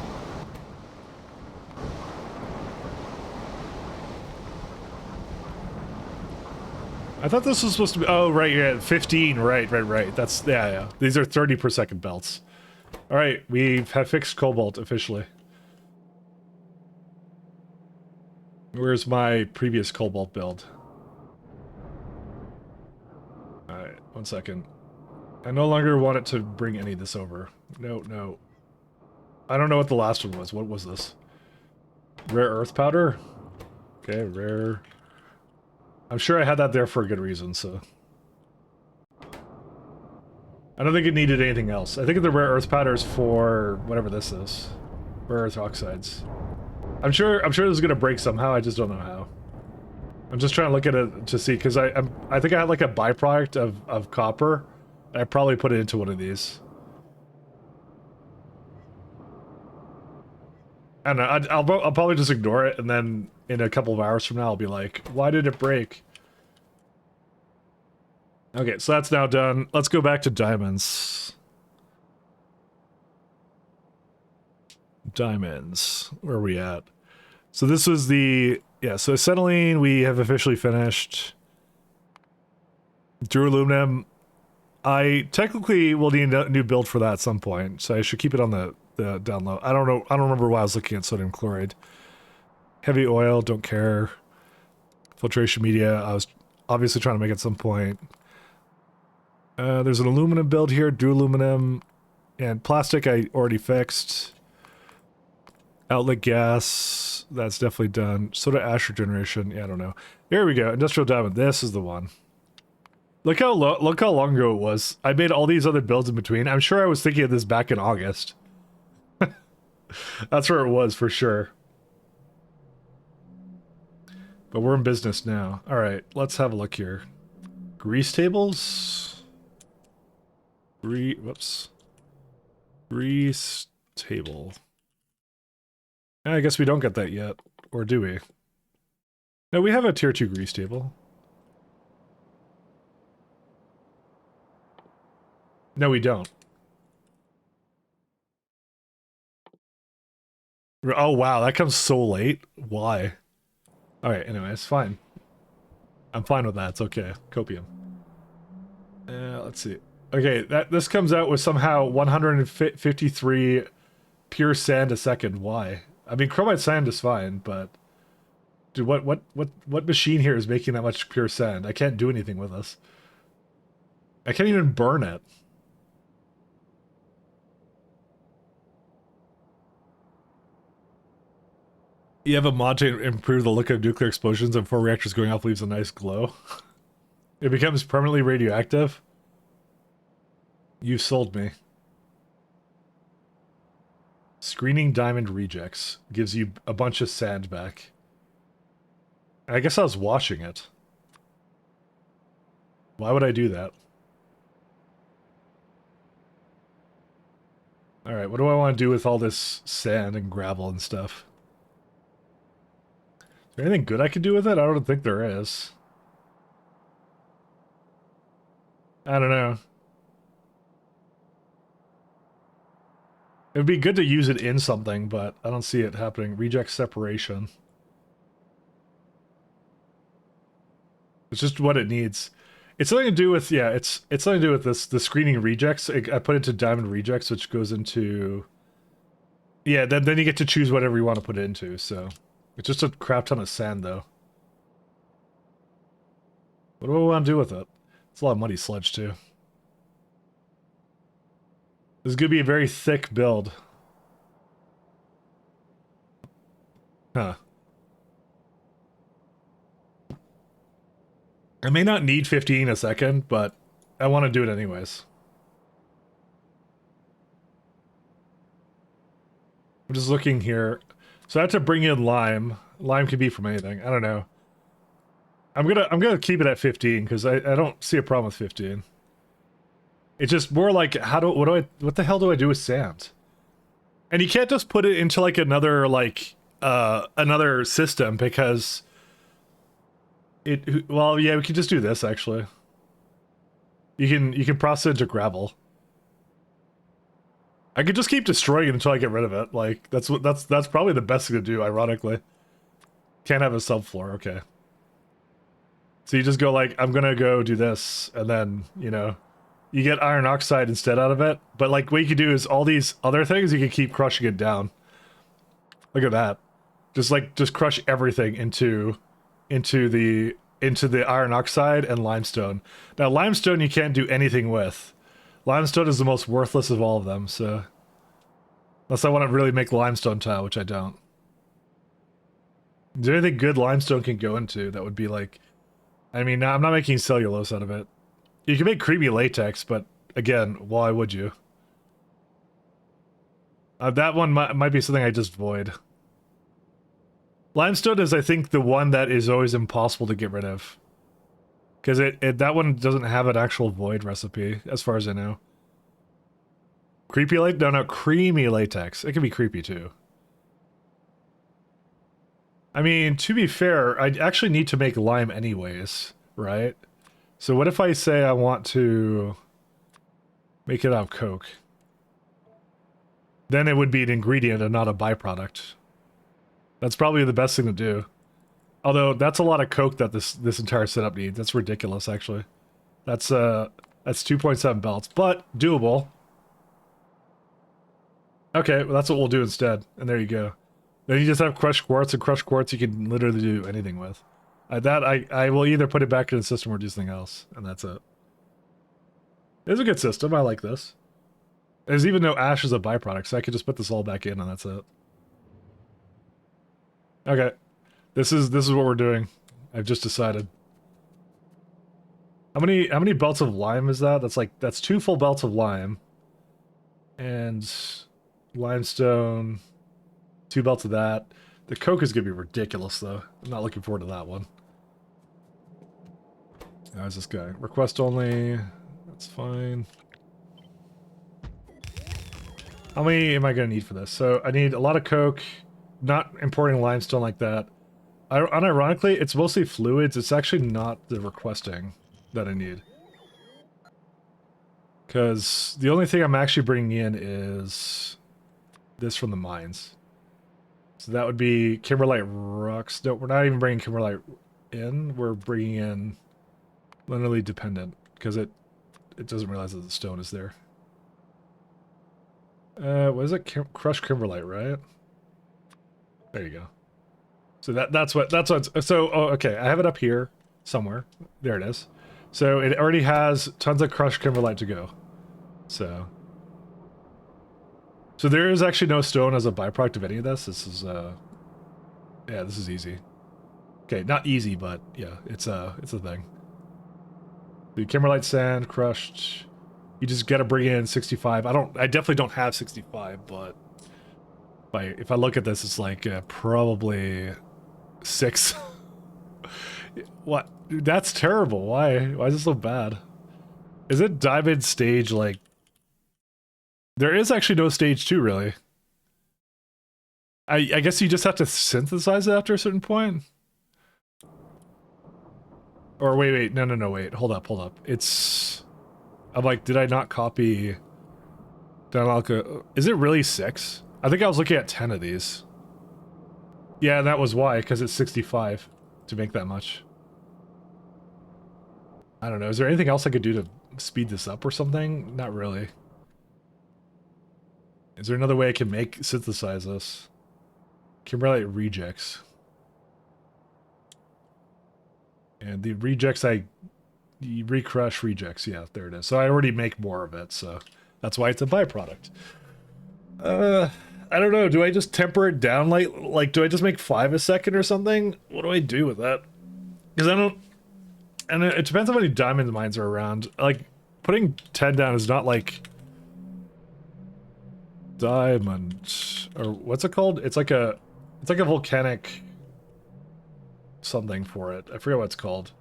Speaker 7: I thought this was supposed to be, oh, right, yeah, 15, right. That's, yeah. These are 30 per second belts. All right, we have fixed cobalt officially. Where's my previous cobalt build? Alright, 1 second. I no longer want it to bring any of this over. No. I don't know what the last one was. What was this? Rare earth powder? Okay, rare. I'm sure I had that there for a good reason, so. I don't think it needed anything else. I think the rare earth powder is for whatever this is. Rare earth oxides. I'm sure this is gonna break somehow, I just don't know how. I'm just trying to look at it to see, because I think I had like a byproduct of copper. I probably put it into one of these. I don't know, I'll probably just ignore it, and then in a couple of hours from now I'll be like, why did it break? Okay, so that's now done. Let's go back to diamonds. Diamonds. Where are we at? So this was the... Yeah, so acetylene we have officially finished. Duraluminum. I technically will need a new build for that at some point, so I should keep it on the down low. I don't know. I don't remember why I was looking at sodium chloride. Heavy oil, don't care. Filtration media, I was obviously trying to make at some point. There's an aluminum build here, duraluminum, and plastic I already fixed. Outlet gas, that's definitely done. Soda ash regeneration, yeah, I don't know. There we go, industrial diamond, this is the one. Look how long ago it was. I made all these other builds in between. I'm sure I was thinking of this back in August. That's where it was, for sure. But we're in business now. Alright, let's have a look here. Grease tables? Whoops. Grease table. I guess we don't get that yet. Or do we? No, we have a tier 2 grease table. No, we don't. Oh, wow, that comes so late. Why? Alright, anyway, it's fine. I'm fine with that. It's okay. Copium. Let's see. Okay, this comes out with somehow 153 pure sand a second. Why? I mean, chromite sand is fine, but dude, what machine here is making that much pure sand? I can't do anything with this. I can't even burn it. You have a mod to improve the look of nuclear explosions and 4 reactors going off leaves a nice glow. It becomes permanently radioactive. You sold me. Screening diamond rejects gives you a bunch of sand back. I guess I was washing it. Why would I do that? Alright, what do I want to do with all this sand and gravel and stuff? Is there anything good I could do with it? I don't think there is. I don't know. It would be good to use it in something, but I don't see it happening. Reject separation. It's just what it needs. It's something to do with, yeah, it's something to do with this, the screening rejects. I put it to diamond rejects, which goes into... Yeah, then you get to choose whatever you want to put it into, so... It's just a crap ton of sand, though. What do I want to do with it? It's a lot of muddy sludge, too. This is going to be a very thick build. Huh. I may not need 15 a second, but I want to do it anyways. I'm just looking here. So I have to bring in lime. Lime can be from anything. I don't know. I'm gonna keep it at 15 because I don't see a problem with 15. It's just more like what the hell do I do with sand? And you can't just put it into like another another system because well, yeah, we can just do this actually. You can process it into gravel. I could just keep destroying it until I get rid of it. Like that's probably the best thing to do, ironically. Can't have a subfloor, okay. So you just go like, I'm gonna go do this, and then, you know, you get iron oxide instead out of it. But like what you could do is all these other things, you can keep crushing it down. Look at that. Just crush everything into the iron oxide and limestone. Now limestone you can't do anything with. Limestone is the most worthless of all of them, so... Unless I want to really make limestone tile, which I don't. Is there anything good limestone can go into that would be like... I mean, I'm not making cellulose out of it. You can make creamy latex, but again, why would you? That one might be something I just void. Limestone is, I think, the one that is always impossible to get rid of. Because that one doesn't have an actual void recipe, as far as I know. Creepy no, creamy latex. It can be creepy too. I mean, to be fair, I actually need to make lime anyways, right? So what if I say I want to make it out of coke? Then it would be an ingredient and not a byproduct. That's probably the best thing to do. Although that's a lot of coke that this entire setup needs. That's ridiculous, actually. That's 2.7 belts, but doable. Okay, well that's what we'll do instead. And there you go. Then you just have crushed quartz, and crushed quartz you can literally do anything with. I will either put it back in the system or do something else, and that's it. It's a good system. I like this. There's even no ash as a byproduct, so I could just put this all back in, and that's it. Okay. This is what we're doing. I've just decided. How many belts of lime is that? That's 2 full belts of lime. And limestone, 2 belts of that. The coke is gonna be ridiculous though. I'm not looking forward to that one. How's this guy? Request only. That's fine. How many am I going to need for this? So I need a lot of coke, not importing limestone like that. Unironically, it's mostly fluids. It's actually not the requesting that I need. Because the only thing I'm actually bringing in is this from the mines. So that would be kimberlite rocks. No, we're not even bringing kimberlite in. We're bringing in linearly dependent because it doesn't realize that the stone is there. What is it? Crushed kimberlite, right? There you go. So that's what so okay, I have it up here somewhere. There it is. So it already has tons of crushed kimberlite to go. So there is actually no stone as a byproduct of any of this. This is yeah, this is easy. Okay, not easy, but yeah, it's a thing. The kimberlite sand crushed. You just gotta bring in 65. I definitely don't have 65, but if I look at this, it's like probably 6. What? Dude, that's terrible. Why is it so bad? Is it diamond stage like? There is actually no stage 2, really. I guess you just have to synthesize it after a certain point. Or wait, no, wait, hold up. I'm like, did I not copy? Is it really 6? I think I was looking at 10 of these. Yeah, and that was why, because it's 65 to make that much. I don't know, is there anything else I could do to speed this up or something? Not really. Is there another way I can synthesize this? Kimberlite rejects. And the rejects you recrush rejects, yeah, there it is. So I already make more of it, so that's why it's a byproduct. I don't know, do I just temper it down like do I just make 5 a second or something? What do I do with that? Because I don't, and it depends on how many diamond mines are around. Like, putting 10 down is not like diamond, or what's it called? It's like a volcanic something for it. I forget what it's called.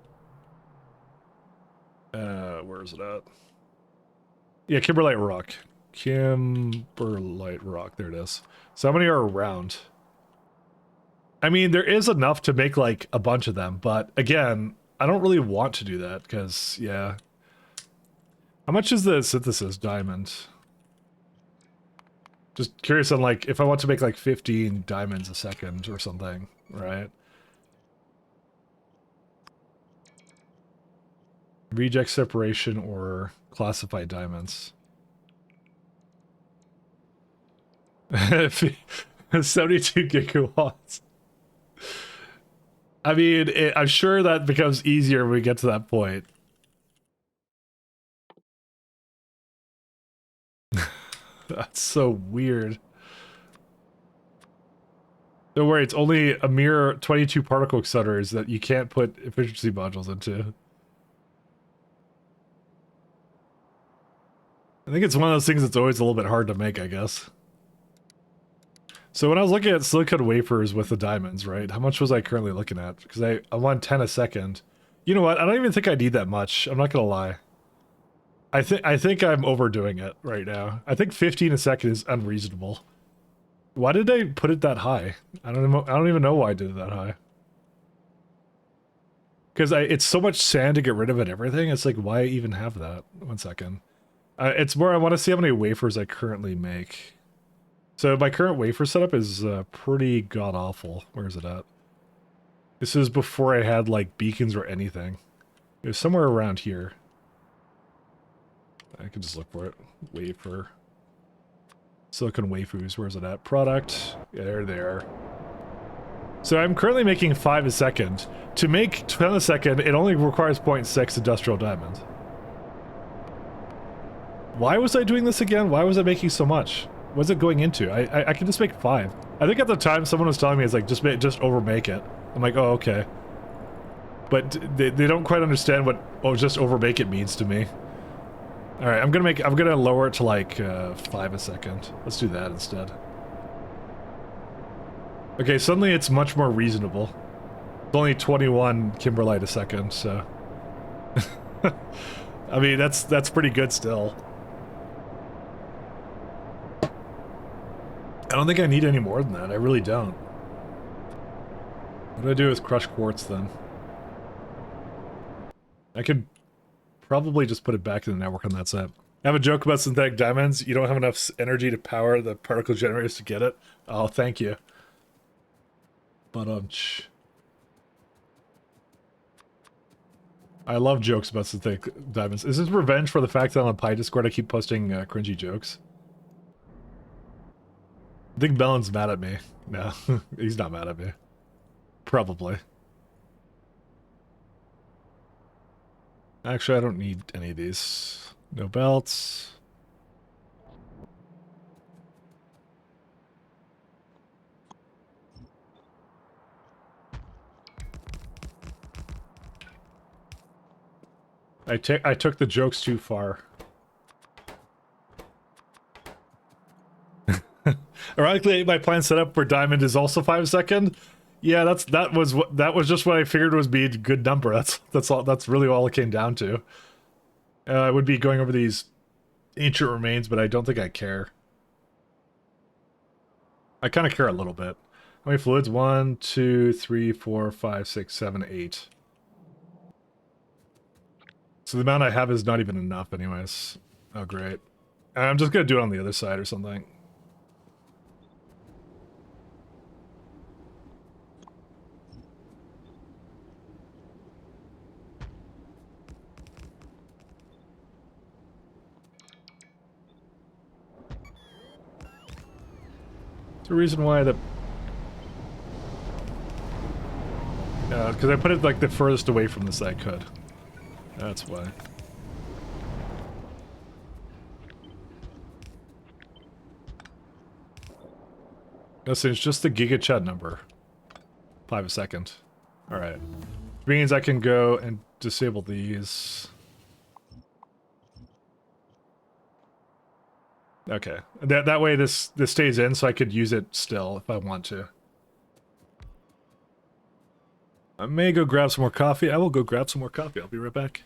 Speaker 7: Where is it at? Yeah, kimberlite rock. Kimberlite rock, there it is. So how many are around? I mean, there is enough to make like a bunch of them, but again, I don't really want to do that because, yeah. How much is the synthesis diamond? Just curious on like, if I want to make like 15 diamonds a second or something, right? Reject separation or classified diamonds. 72 gigawatts. I mean, I'm sure that becomes easier when we get to that point. That's so weird. Don't worry, it's only a mere 22 particle accelerators that you can't put efficiency modules into. I think it's one of those things that's always a little bit hard to make, I guess. So when I was looking at silicon wafers with the diamonds, right? How much was I currently looking at? Because I want 10 a second. You know what? I don't even think I need that much. I'm not gonna lie. I think I'm overdoing it right now. I think 15 a second is unreasonable. Why did I put it that high? I don't even know why I did it that high. Because it's so much sand to get rid of it, everything. It's like, why even have that? 1 second. It's more, I want to see how many wafers I currently make. So my current wafer setup is pretty god-awful. Where is it at? This is before I had, like, beacons or anything. It was somewhere around here. I can just look for it. Wafer. Silicon wafus. Where is it at? Product. Yeah, there they are. So I'm currently making 5 a second. To make 10 a second, it only requires 0.6 industrial diamonds. Why was I doing this again? Why was I making so much? What's it going into? I can just make 5. I think at the time someone was telling me it's like just overmake it. I'm like, oh, okay. But they don't quite understand what just overmake it means to me. All right, I'm gonna lower it to like 5 a second. Let's do that instead. Okay, suddenly it's much more reasonable. It's only 21 kimberlite a second, so I mean, that's pretty good still. I don't think I need any more than that. I really don't. What do I do with crushed quartz then? I could probably just put it back in the network on that set. I have a joke about synthetic diamonds. You don't have enough energy to power the particle generators to get it. Oh, thank you. But I love jokes about synthetic diamonds. Is this revenge for the fact that on the Pi Discord I keep posting cringy jokes? I think Melon's mad at me. No, he's not mad at me. Probably. Actually, I don't need any of these. No belts. I took the jokes too far. Ironically, my plan set up for diamond is also 5 second. Yeah, that was just what I figured was be a good number. That's really all it came down to. I would be going over these ancient remains, but I don't think I care. I kind of care a little bit. How many fluids? 1, 2, 3, 4, 5, 6, 7, 8. So the amount I have is not even enough anyways. Oh, great. I'm just gonna do it on the other side or something. The reason why the... because I put it like the furthest away from this I could. That's why. Listen, it's just the Giga Chat number. 5 a second. Alright. Which means I can go and disable these. Okay. That way this stays in, so I could use it still if I want to. I may go grab some more coffee. I will go grab some more coffee. I'll be right back.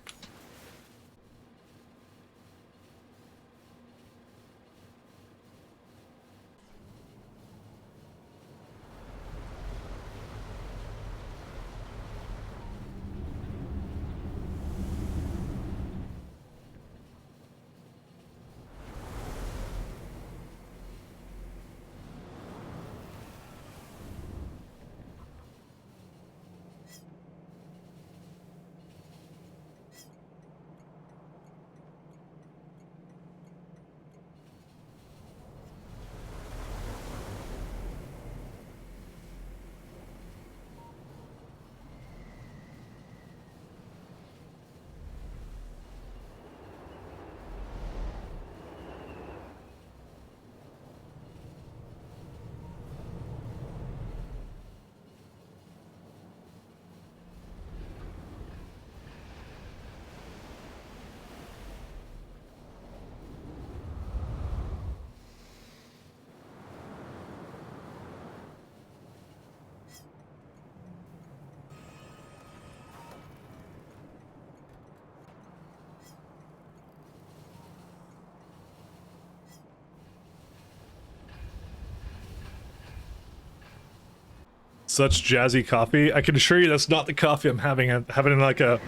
Speaker 7: Such jazzy coffee. I can assure you that's not the coffee I'm having. I'm having in like a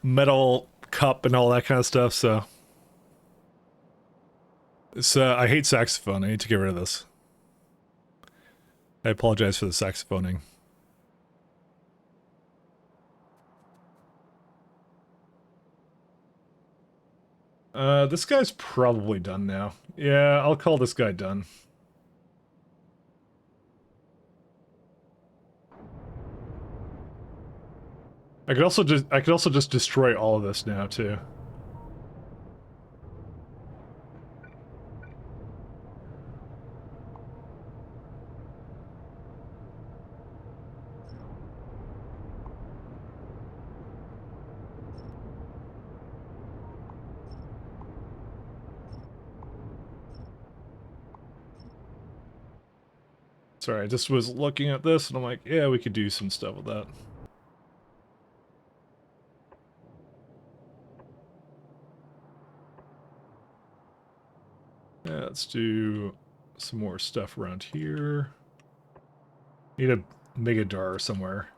Speaker 7: metal cup and all that kind of stuff, so. It's, I hate saxophone. I need to get rid of this. I apologize for the saxophoning. This guy's probably done now. Yeah, I'll call this guy done. I could also just destroy all of this now too. Sorry, I just was looking at this and I'm like, yeah, we could do some stuff with that. Let's do some more stuff around here. Need a Megadar somewhere.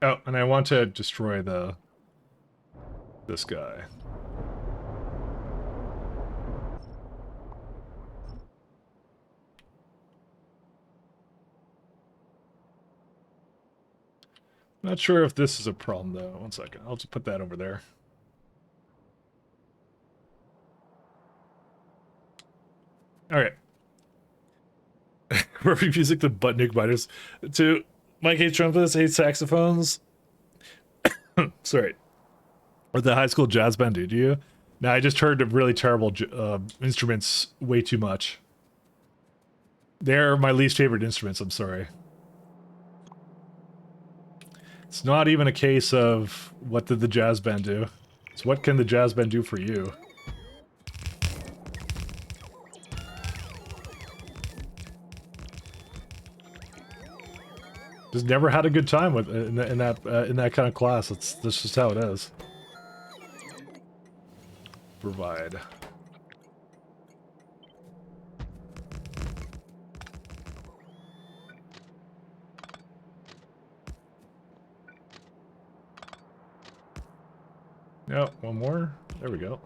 Speaker 7: Oh, and I want to destroy this guy. Not sure if this is a problem though. One second. I'll just put that over there. Alright. Perfect music to butt nuke biters. To Mike hates trumpets, hates saxophones. Sorry. Or the high school jazz band, do you? No, I just heard really terrible instruments way too much. They're my least favorite instruments, I'm sorry. It's not even a case of what did the jazz band do. It's what can the jazz band do for you. Just never had a good time with in that kind of class. That's just how it is. Provide. Yep, one more. There we go.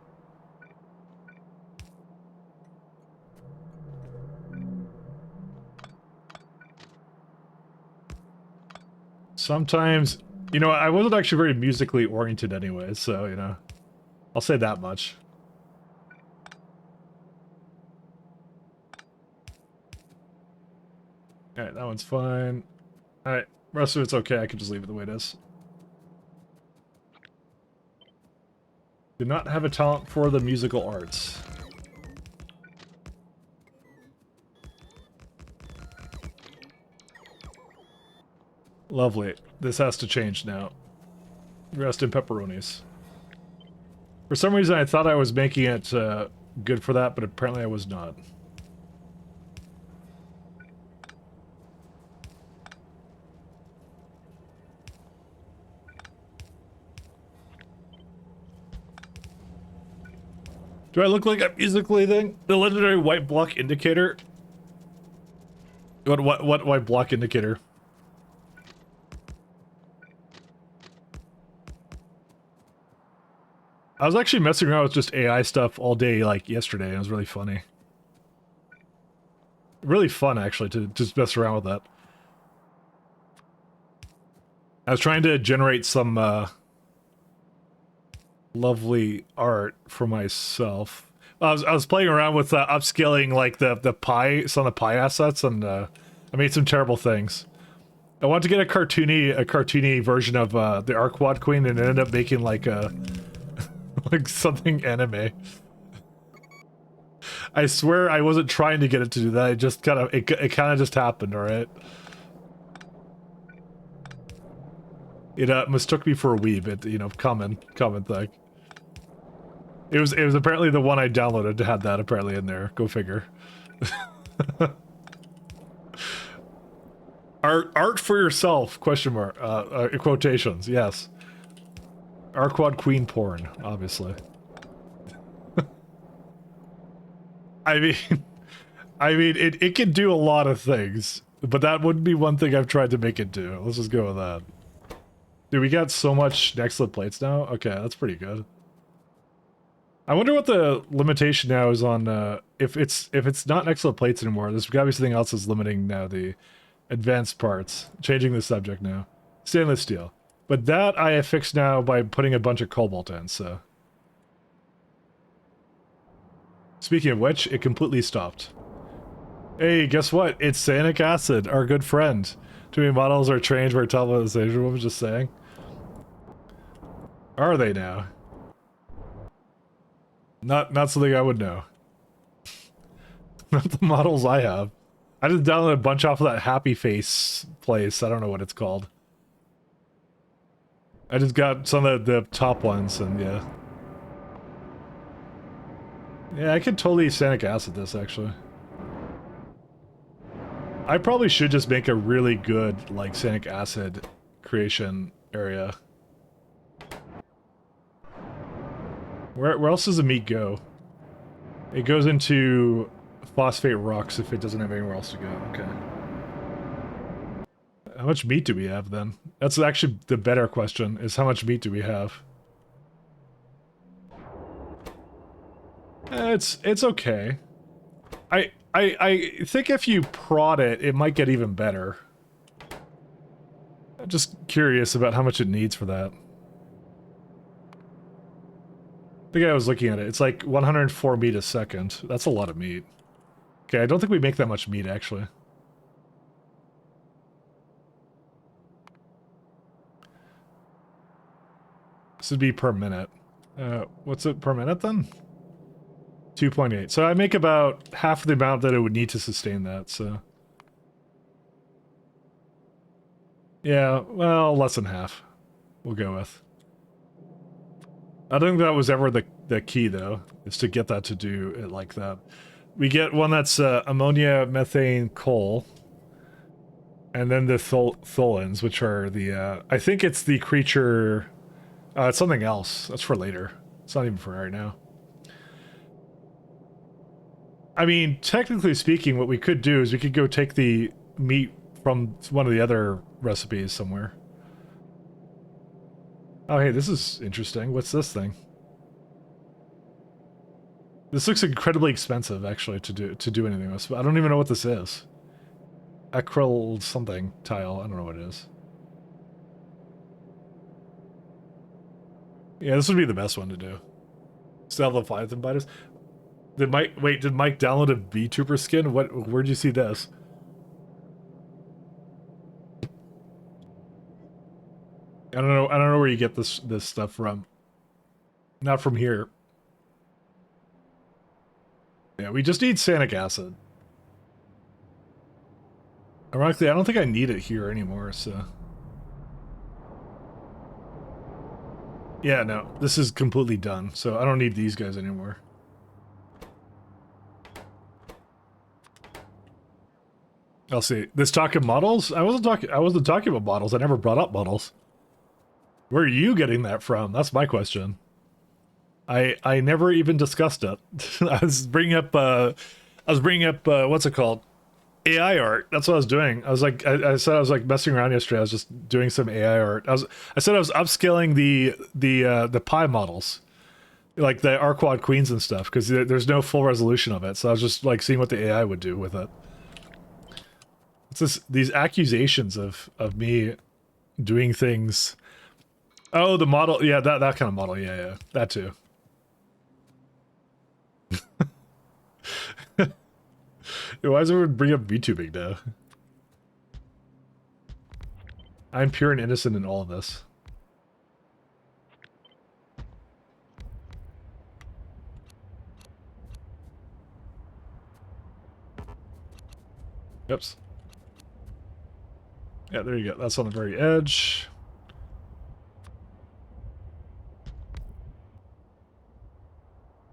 Speaker 7: Sometimes, you know, I wasn't actually very musically oriented anyway, so, you know, I'll say that much. Alright, that one's fine. Alright, rest of it's okay, I can just leave it the way it is. Do not have a talent for the musical arts. Lovely. This has to change now. Rest in pepperonis. For some reason I thought I was making it good for that, but apparently I was not. Do I look like a musically thing? The legendary white block indicator? What white block indicator? I was actually messing around with just AI stuff all day, like, yesterday. It was really funny. Really fun, actually, to just mess around with that. I was trying to generate some, lovely art for myself. I was playing around with upscaling like some of the pie assets, and I made some terrible things. I wanted to get a cartoony version of the Arquad Queen, and ended up making like a like something anime. I swear I wasn't trying to get it to do that. It just kind of it kind of just happened. All right. It mistook me for a weeb. It, you know, common thing. It was apparently the one I downloaded to have that apparently in there. Go figure. Art for yourself? Question mark. Quotations. Yes. Arquad Queen porn, obviously. I mean, it can do a lot of things, but that wouldn't be one thing I've tried to make it do. Let's just go with that. Dude, we got so much Nextlit plates now. Okay, that's pretty good. I wonder what the limitation now is on, if it's not Nextlit plates anymore, there's gotta be something else that's limiting now the advanced parts. Changing the subject now. Stainless steel. But that I have fixed now by putting a bunch of cobalt in, so. Speaking of which, it completely stopped. Hey, guess what? It's cyanic acid, our good friend. Too many models are trained for television, what was just saying. Are they now? Not something I would know. Not the models I have. I just downloaded a bunch off of that Happy Face place. I don't know what it's called. I just got some of the top ones, and yeah. Yeah, I could totally cyanic acid this, actually. I probably should just make a really good, like, cyanic acid creation area. Where else does the meat go? It goes into phosphate rocks if it doesn't have anywhere else to go. Okay. How much meat do we have then? That's actually the better question, is how much meat do we have? It's okay. I think if you prod it, it might get even better. I'm just curious about how much it needs for that. I think I was looking at it. It's like 104 meat a second. That's a lot of meat. Okay, I don't think we make that much meat, actually. This would be per minute. What's it per minute, then? 2.8. So I make about half the amount that it would need to sustain that, so... Yeah, well, less than half. We'll go with. I don't think that was ever the key, though, is to get that to do it like that. We get one that's ammonia, methane, coal. And then the tholins, which are the... I think it's the creature... it's something else. That's for later. It's not even for right now. I mean, technically speaking, what we could do is we could go take the meat from one of the other recipes somewhere. Oh, hey, this is interesting. What's this thing? This looks incredibly expensive, actually, to do anything with. I don't even know what this is. Acryl something tile. I don't know what it is. Yeah, this would be the best one to do. Sell the Leviathan biters. Did Mike download a VTuber skin? Where'd you see this? I don't know where you get this stuff from. Not from here. Yeah, we just need sanic acid. Ironically, I don't think I need it here anymore, so... Yeah, no, this is completely done, so I don't need these guys anymore. I'll see. This talking models? I wasn't talking about models. I never brought up models. Where are you getting that from? That's my question. I never even discussed it. I was bringing up what's it called? AI art. That's what I was doing. I was like, I said I was like messing around yesterday. I was just doing some AI art. I said I was upscaling the Pi models, like the Arquad Queens and stuff, because there's no full resolution of it. So I was just like seeing what the AI would do with it. It's these accusations of me doing things. Oh, the model. Yeah, that kind of model. Yeah, that too. Why does everyone bring up VTubing now? I'm pure and innocent in all of this. Oops. Yeah, there you go. That's on the very edge.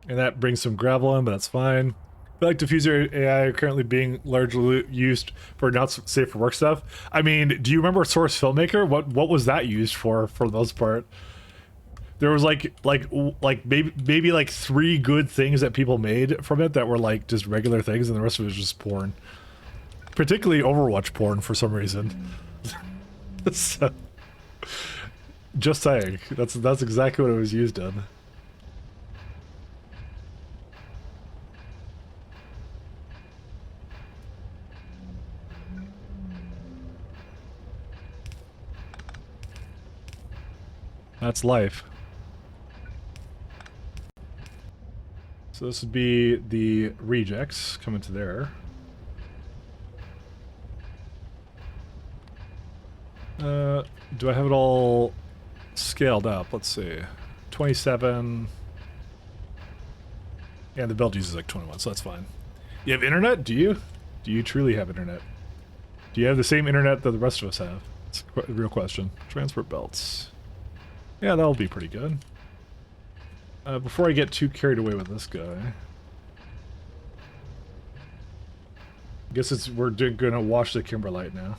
Speaker 7: And that brings some gravel in, but that's fine. I feel like diffuser AI are currently being largely used for not safe for work stuff. I mean, do you remember Source Filmmaker? What was that used for the most part? There was like maybe like 3 good things that people made from it that were like just regular things, and the rest of it was just porn. Particularly Overwatch porn for some reason. So, just saying. That's exactly what it was used in. That's life. So this would be the rejects coming to there. Do I have it all scaled up? Let's see. 27. Yeah, the build uses like 21, so that's fine. You have internet? Do you? Do you truly have internet? Do you have the same internet that the rest of us have? It's a real question. Transport belts. Yeah, that'll be pretty good. Before I get too carried away with this guy. I guess we're gonna wash the Kimberlite now.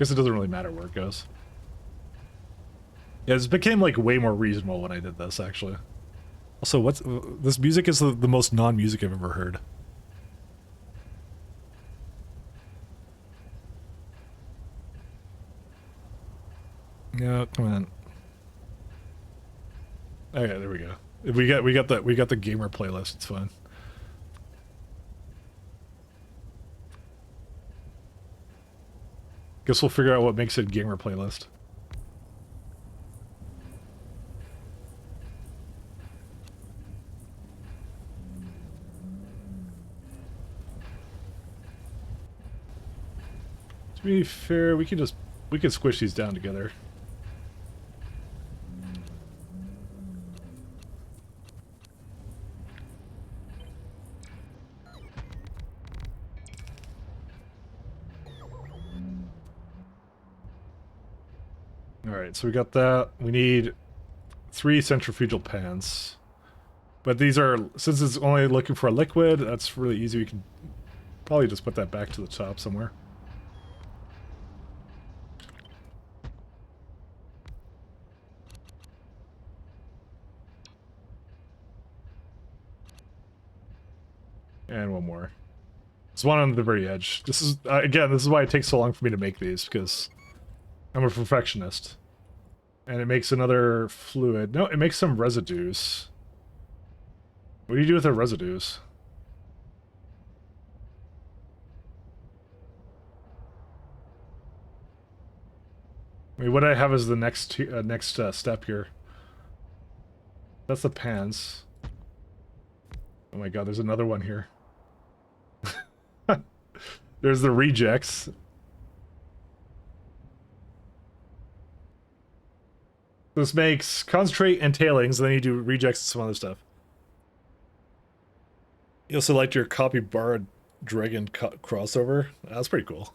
Speaker 7: guess it doesn't really matter where it goes. Yeah, this became like way more reasonable when I did this, actually. Also, what's this music is the most non-music I've ever heard. Yeah, come on. Okay, there we go. We got the gamer playlist. It's fine. Guess we'll figure out what makes it gamer playlist. To be fair, we can squish these down together. Alright, so we got that. We need 3 centrifugal pans. But these are, since it's only looking for a liquid, that's really easy. We can probably just put that back to the top somewhere. And one more. There's one on the very edge. This is, again, this is why it takes so long for me to make these, because I'm a perfectionist. And it makes another fluid. No, it makes some residues. What do you do with the residues? I mean, what I have is the next step here. That's the pans. Oh my god, there's another one here. There's the rejects. This makes concentrate and tailings, and then you do rejects and some other stuff. You also liked your copy bar dragon crossover. That's pretty cool.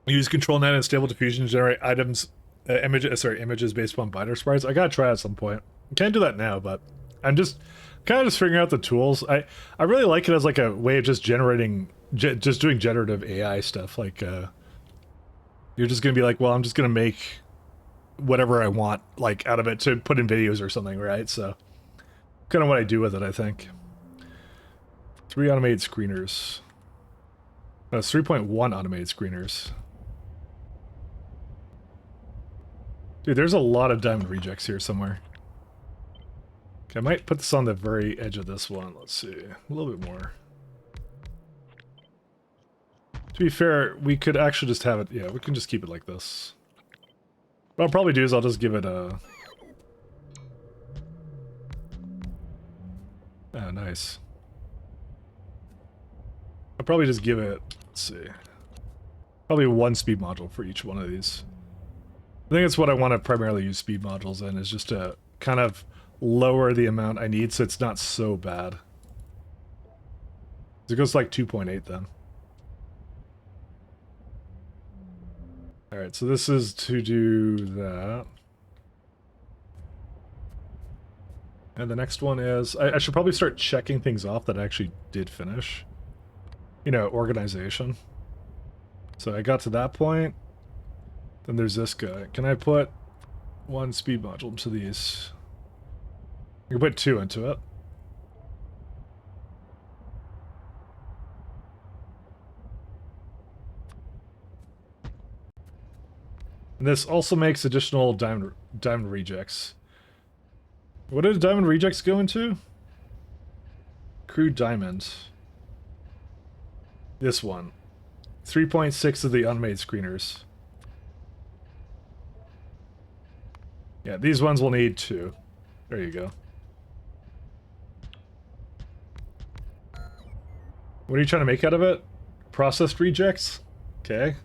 Speaker 7: Use control net and stable diffusion to generate items, images based upon binder sprites. I gotta try at some point. I can't do that now, but I'm just kind of just figuring out the tools. I really like it as like a way of just generating, just doing generative AI stuff. Like, you're just gonna be like, well, I'm just gonna make whatever I want, like, out of it to put in videos or something, right? So, kind of what I do with it, I think. 3 automated screeners. No, it's 3.1 automated screeners. Dude, there's a lot of diamond rejects here somewhere. Okay, I might put this on the very edge of this one. Let's see. A little bit more. To be fair, we could actually just have it... Yeah, we can just keep it like this. What I'll probably do is I'll just give it a... Ah, nice. I'll probably just give it... Let's see. Probably 1 speed module for each one of these. I think that's what I want to primarily use speed modules in, is just to kind of lower the amount I need so it's not so bad. It goes to like 2.8 then. Alright, so this is to do that. And the next one is... I should probably start checking things off that I actually did finish. You know, organization. So I got to that point. Then there's this guy. Can I put 1 speed module into these? I can put 2 into it. And this also makes additional diamond rejects. What did diamond rejects go into? Crude diamond. This one. 3.6 of the unmade screeners. Yeah, these ones will need 2. There you go. What are you trying to make out of it? Processed rejects? Okay.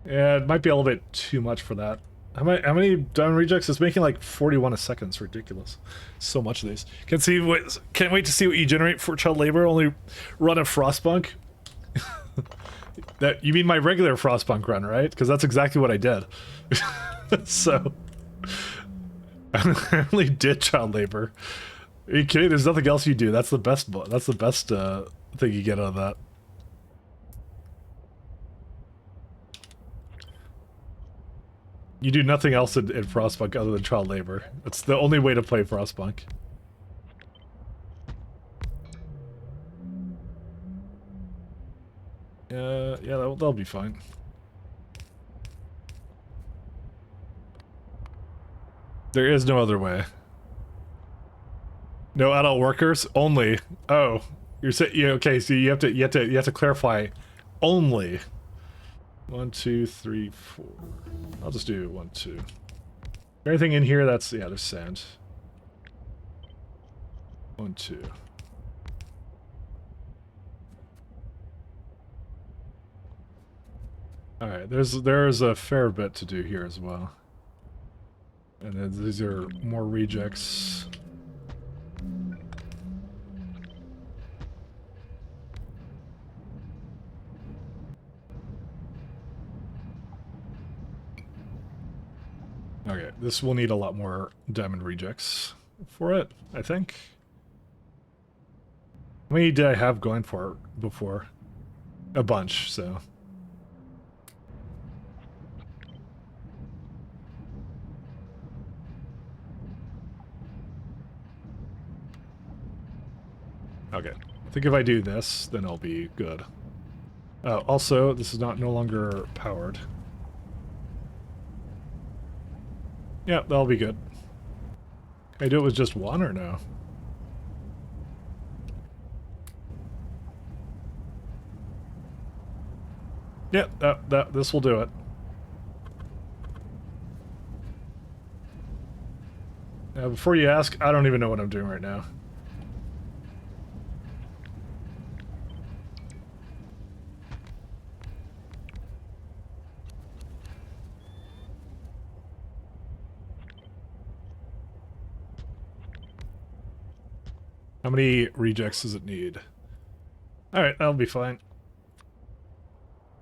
Speaker 7: Yeah, it might be a little bit too much for that. How many diamond rejects? It's making like 41 a second. It's ridiculous. So much of these. Can't wait to see what you generate for child labor. Only run a Frostpunk. That, you mean my regular Frostpunk run, right? Because that's exactly what I did. So, I only did child labor. Are you kidding? There's nothing else you do. That's the best. That's the best thing you get out of that. You do nothing else in Frostpunk other than child labor. That's the only way to play Frostpunk. Yeah, that'll be fine. There is no other way. No adult workers only. Oh, you're saying yeah, okay? So you have to clarify. Only. 1, 2, 3, 4. I'll just do 1, 2. Anything in here that's yeah, there's sand. 1, 2. All right, there's a fair bit to do here as well. And then these are more rejects. Okay, this will need a lot more diamond rejects for it, I think. How many did I have going for it before? A bunch, so... Okay, I think if I do this, then I'll be good. Also, this is no longer powered. Yeah, that'll be good. Can I do it with just one or no? Yeah, this will do it. Now, before you ask, I don't even know what I'm doing right now. How many rejects does it need? Alright, that'll be fine.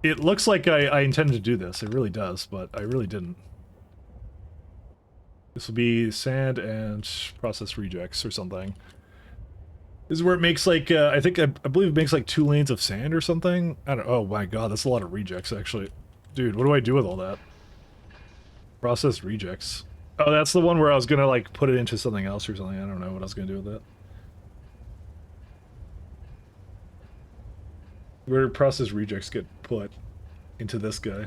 Speaker 7: It looks like I intended to do this. It really does, but I really didn't. This will be sand and processed rejects or something. This is where it makes like, I believe it makes like 2 lanes of sand or something. I don't, oh my god, that's a lot of rejects actually. Dude, what do I do with all that? Processed rejects. Oh, that's the one where I was gonna like put it into something else or something. I don't know what I was gonna do with that. Where processed rejects get put into this guy.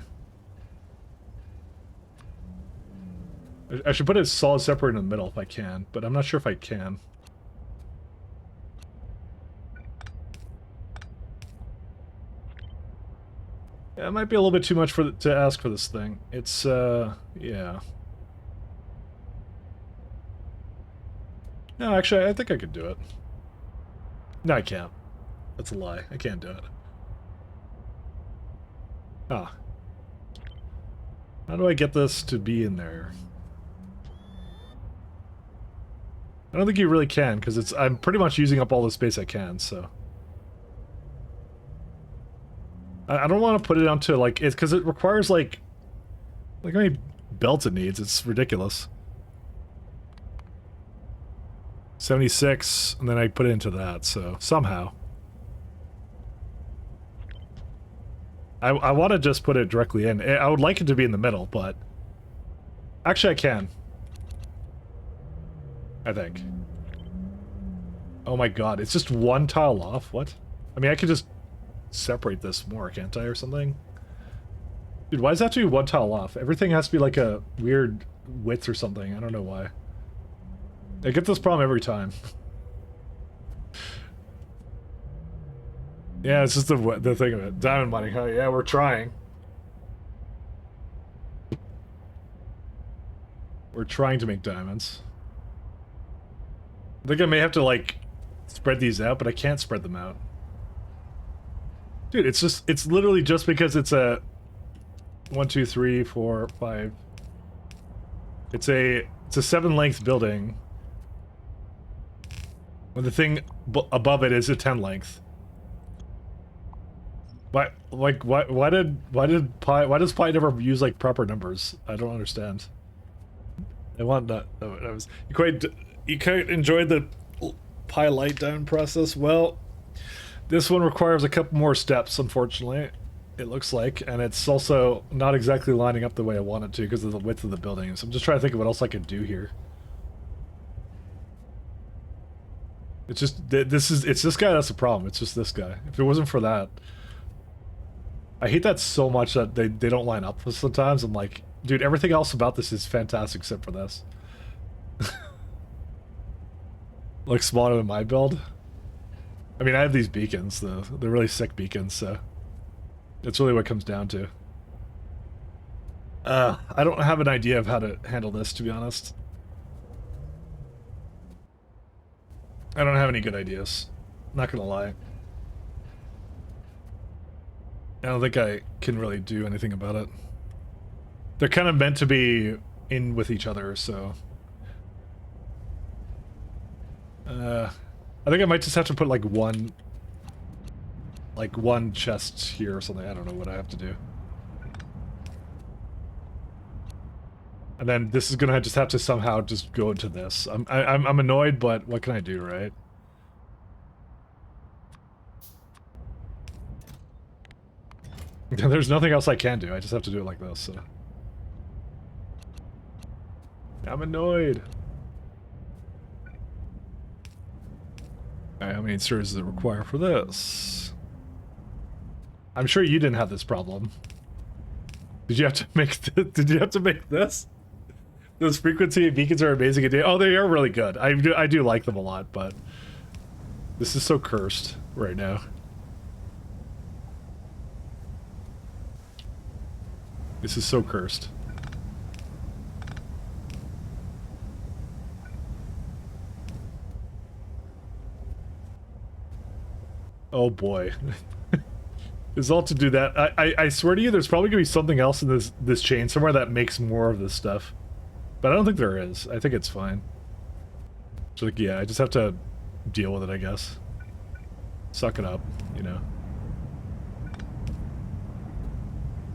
Speaker 7: I should put it solid separate in the middle if I can, but I'm not sure if I can. Yeah, it might be a little bit too much to ask for this thing. It's, yeah. No, actually, I think I could do it. No, I can't. That's a lie. I can't do it. Ah. How do I get this to be in there? I don't think you really can, because I'm pretty much using up all the space I can, so... I don't want to put it onto, like, it's because it requires, like how many belts it needs. It's ridiculous. 76, and then I put it into that, so somehow. I want to just put it directly in. I would like it to be in the middle, but... Actually, I can. I think. Oh my god, it's just one tile off? What? I mean, I could just separate this more, can't I, or something? Dude, why does that have to be one tile off? Everything has to be like a weird width or something. I don't know why. I get this problem every time. Yeah, it's just the thing of it. Diamond mining, huh? Yeah, we're trying. We're trying to make diamonds. I think I may have to, like, spread these out, but I can't spread them out. Dude, it's literally just because it's a 1, 2, 3, 4, 5. It's a 7-length building. When the thing above it is a 10-length. Why does Pi never use like proper numbers? I don't understand. I want that. You quite enjoyed the pie light down process. Well, this one requires a couple more steps, unfortunately. It looks like, and it's also not exactly lining up the way I want it to because of the width of the building. So I'm just trying to think of what else I could do here. It's just it's this guy that's the problem. It's just this guy. If it wasn't for that, I hate that so much that they don't line up sometimes. I'm like, dude, everything else about this is fantastic except for this. Like smaller than my build. I mean, I have these beacons though. They're really sick beacons, so it's really what it comes down to. I don't have an idea of how to handle this, to be honest. I don't have any good ideas. Not gonna lie. I don't think I can really do anything about it. They're kind of meant to be in with each other, so... I think I might just have to put like one chest here or something. I don't know what I have to do. And then this is gonna just have to somehow just go into this. I'm annoyed, but what can I do, right? There's nothing else I can do. I just have to do it like this. So. I'm annoyed. Alright, how many inserters does it require for this? I'm sure you didn't have this problem. Did you have to make did you have to make this? Those frequency beacons are amazing. Oh, they are really good. I do like them a lot, but this is so cursed right now. This is so cursed. Oh boy. It's all to do that. I swear to you, there's probably gonna be something else in this chain somewhere that makes more of this stuff. But I don't think there is. I think it's fine. So like, yeah, I just have to deal with it, I guess. Suck it up, you know.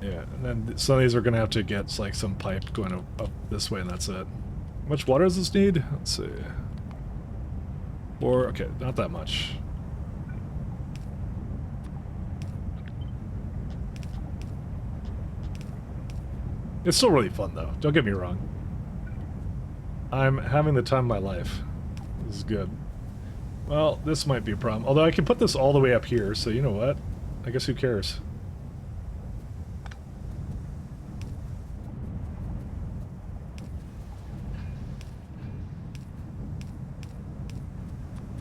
Speaker 7: Yeah, and then some of these are gonna have to get like some pipe going up this way, and that's it. How much water does this need? Let's see. Okay, not that much. It's still really fun though, don't get me wrong. I'm having the time of my life. This is good. Well, this might be a problem. Although I can put this all the way up here, so you know what? I guess who cares?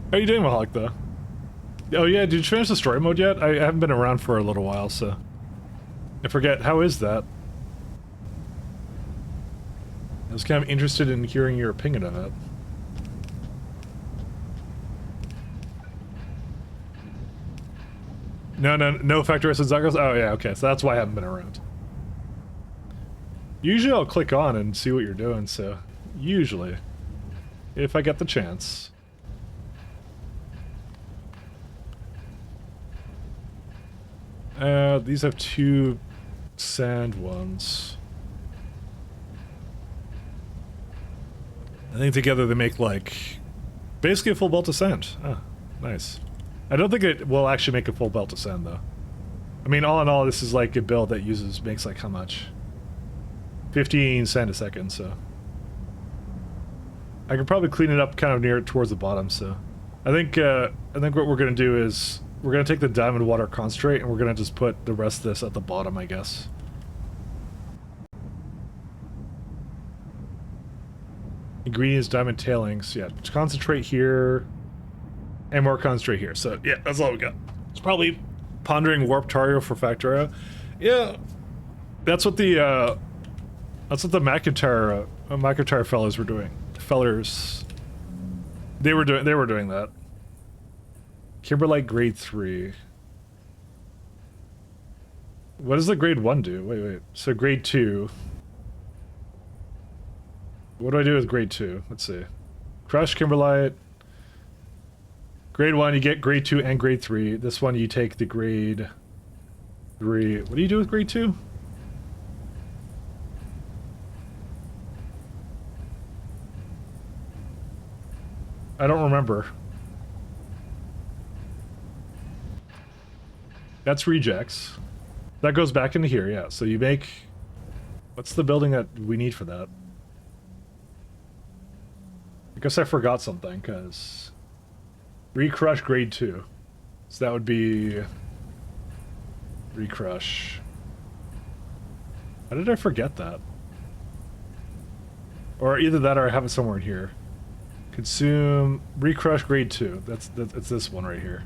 Speaker 7: How are you doing, Mahawk, though? Oh yeah, did you finish the story mode yet? I haven't been around for a little while, so... I forget, how is that? I was kind of interested in hearing your opinion of it. No Factorio Pyanodons? Oh yeah, okay, so that's why I haven't been around. Usually I'll click on and see what you're doing, so... Usually. If I get the chance. These have 2 sand ones. I think together they make like basically a full belt of sand. Ah, nice. I don't think it will actually make a full belt of sand though. I mean, all in all, this is like a build that makes like how much? 15 sand a second, so I could probably clean it up kind of near towards the bottom. So I think what we're gonna do is we're gonna take the diamond water concentrate and we're gonna just put the rest of this at the bottom, I guess. Ingredients, diamond tailings. Yeah, concentrate here, and more concentrate here. So yeah, that's all we got. It's probably pondering warp Tario for Factorio. Yeah, that's what the McIntyre fellows were doing. Fellers. They were doing that. Kimberlite grade 3. What does the grade 1 do? Wait. So grade 2. What do I do with grade 2? Let's see. Crush Kimberlite. Grade 1, you get grade 2 and grade 3. This one, you take the grade 3. What do you do with grade 2? I don't remember. That's rejects. That goes back into here, yeah. So you make... What's the building that we need for that? I guess I forgot something, because... Recrush grade 2. So that would be... Recrush. How did I forget that? Or either that or I have it somewhere in here. Consume... Recrush grade 2. It's this one right here.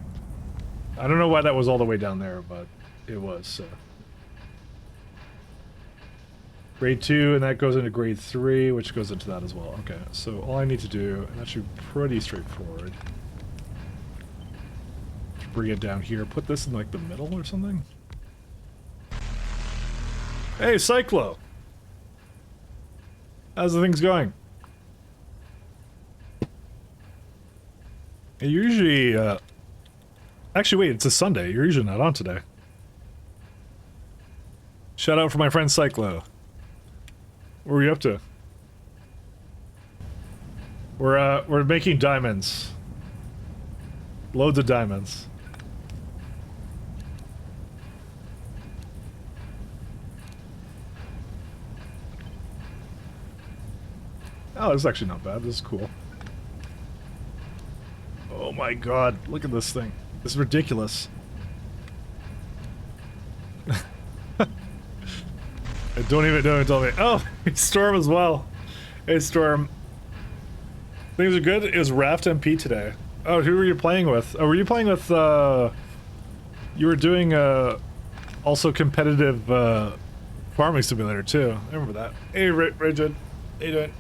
Speaker 7: I don't know why that was all the way down there, but it was, so... Grade 2, and that goes into grade 3, which goes into that as well. Okay, so all I need to do, and that should be pretty straightforward. Bring it down here, put this in like the middle or something. Hey, Cyclo! How's the things going? You usually, actually wait, it's a Sunday, you're usually not on today. Shout out for my friend Cyclo. What are you up to? We're making diamonds. Loads of diamonds. Oh, this is actually not bad. This is cool. Oh my god, look at this thing. This is ridiculous. Don't even tell me. Oh, Storm as well. Hey, Storm. Things are good. It was Raft MP today. Oh, who were you playing with? Oh, were you playing with, you were doing, also competitive, farming simulator, too. I remember that. Hey, Rigid. How you doing?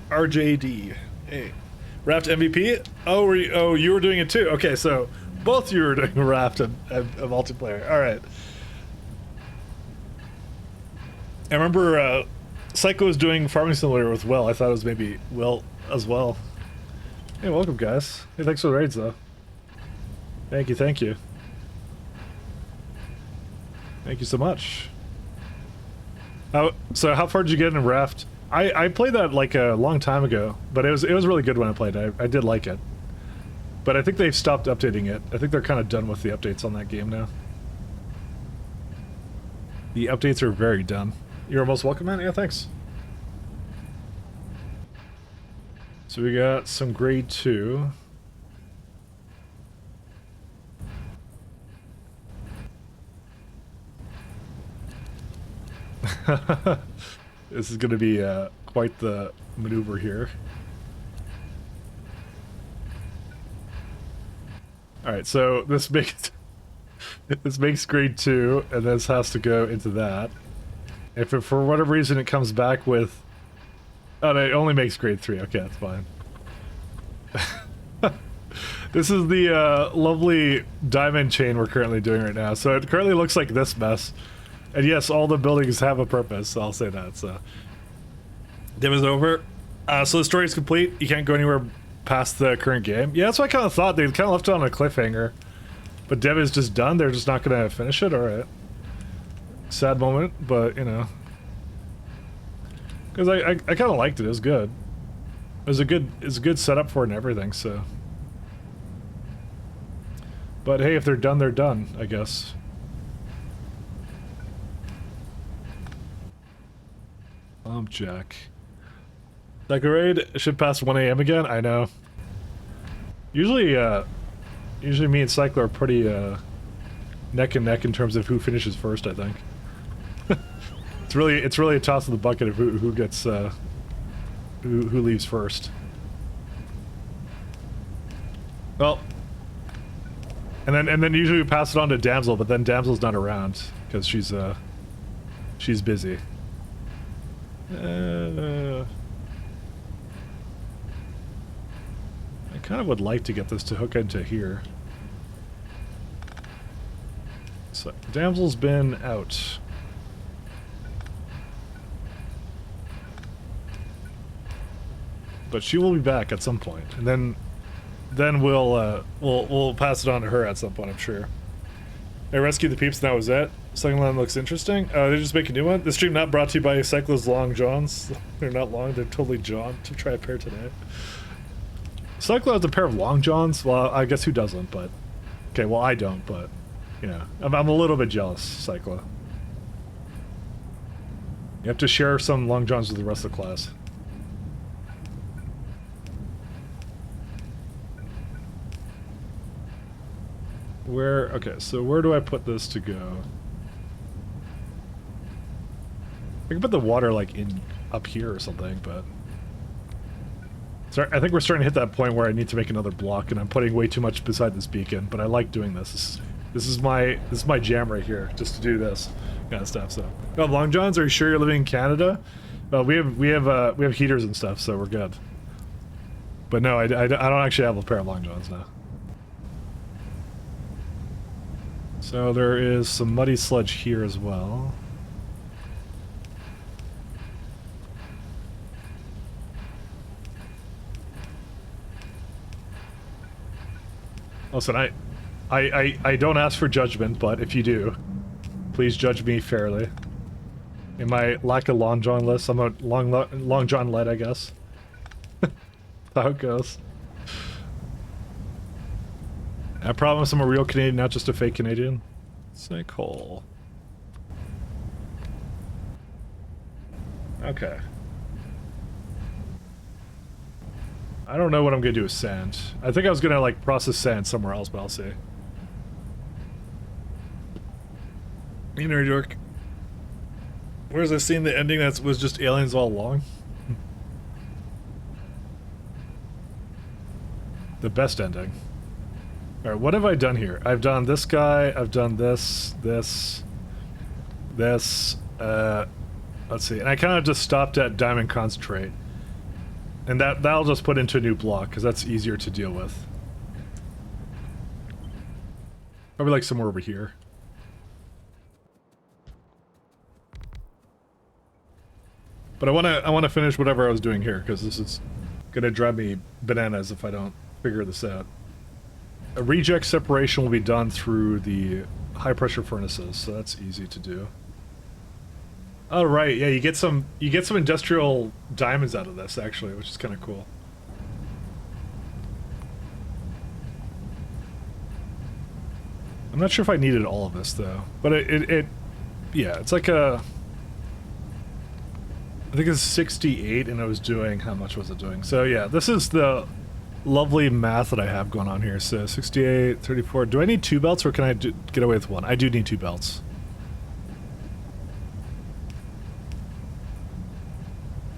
Speaker 7: RJD. Hey. Raft MVP? Oh, you were doing it, too. Okay, so both you were doing Raft and multiplayer. All right. I remember Psycho was doing Farming Simulator with Will. I thought it was maybe Will as well. Hey, welcome, guys. Hey, thanks for the raids, though. Thank you, thank you. Thank you so much. So how far did you get in Raft? I played that like a long time ago, but it was really good when I played it. I did like it. But I think they've stopped updating it. I think they're kind of done with the updates on that game now. The updates are very done. You're most welcome, man. Yeah, thanks. So we got some grade 2. This is going to be quite the maneuver here. Alright, so this makes grade 2, and this has to go into that. If it, for whatever reason it comes back with... Oh, no, it only makes grade 3. Okay, that's fine. This is the lovely diamond chain we're currently doing right now. So it currently looks like this mess. And yes, all the buildings have a purpose, so I'll say that. So, Dim is over. So the story is complete. You can't go anywhere past the current game. Yeah, that's what I kind of thought. They kind of left it on a cliffhanger. But Dev is just done. They're just not going to finish it. All right. Sad moment, but you know, because I kind of liked it. It was good. It's a good setup for it and everything. So, but hey, if they're done, they're done. I guess. Jack. Like a raid should pass 1 AM again. I know. Usually me and Cycler are pretty neck and neck in terms of who finishes first. I think. It's really a toss in the bucket of who gets who leaves first. Well, and then usually we pass it on to Damsel, but then Damsel's not around because she's busy. I kind of would like to get this to hook into here. So Damsel's been out. But she will be back at some point, and then we'll pass it on to her at some point, I'm sure. I rescued the peeps, and that was it. Second line looks interesting. They just make a new one. The stream not brought to you by Cyclo's Long Johns. They're not long, they're totally John. To try a pair today. Cyclo has a pair of Long Johns? Well, I guess who doesn't, but... Okay, well I don't, but... You know, I'm a little bit jealous, Cyclo. You have to share some Long Johns with the rest of the class. Where... Okay, so where do I put this to go? I can put the water, like, in up here or something, but... Sorry, I think we're starting to hit that point where I need to make another block, and I'm putting way too much beside this beacon, but I like doing this. This is my jam right here, just to do this kind of stuff, so... Oh, Long Johns, are you sure you're living in Canada? Well, we have heaters and stuff, so we're good. But no, I don't actually have a pair of Long Johns now. So there is some muddy sludge here as well. Listen, I don't ask for judgment, but if you do, please judge me fairly. In my lack of Long John list, I'm a Long John led, I guess. That's how it goes. I promise I'm a real Canadian, not just a fake Canadian. Snake hole. Okay. I don't know what I'm gonna do with sand. I think I was gonna like process sand somewhere else, but I'll see. Inner York. Where's I seen the ending that was just aliens all along? The best ending. Alright, what have I done here? I've done this guy, I've done this, let's see, and I kind of just stopped at diamond concentrate. And that'll just put into a new block, because that's easier to deal with. Probably like somewhere over here. But I wanna finish whatever I was doing here, because this is gonna drive me bananas if I don't figure this out. A reject separation will be done through the high pressure furnaces, so that's easy to do. Oh right, yeah, you get some industrial diamonds out of this actually, which is kind of cool. I'm not sure if I needed all of this though, but yeah, it's like a, I think it's 68 and I was doing, how much was it doing? So yeah, this is the lovely math that I have going on here. So 68, 34, do I need 2 belts or can I get away with 1? I do need 2 belts.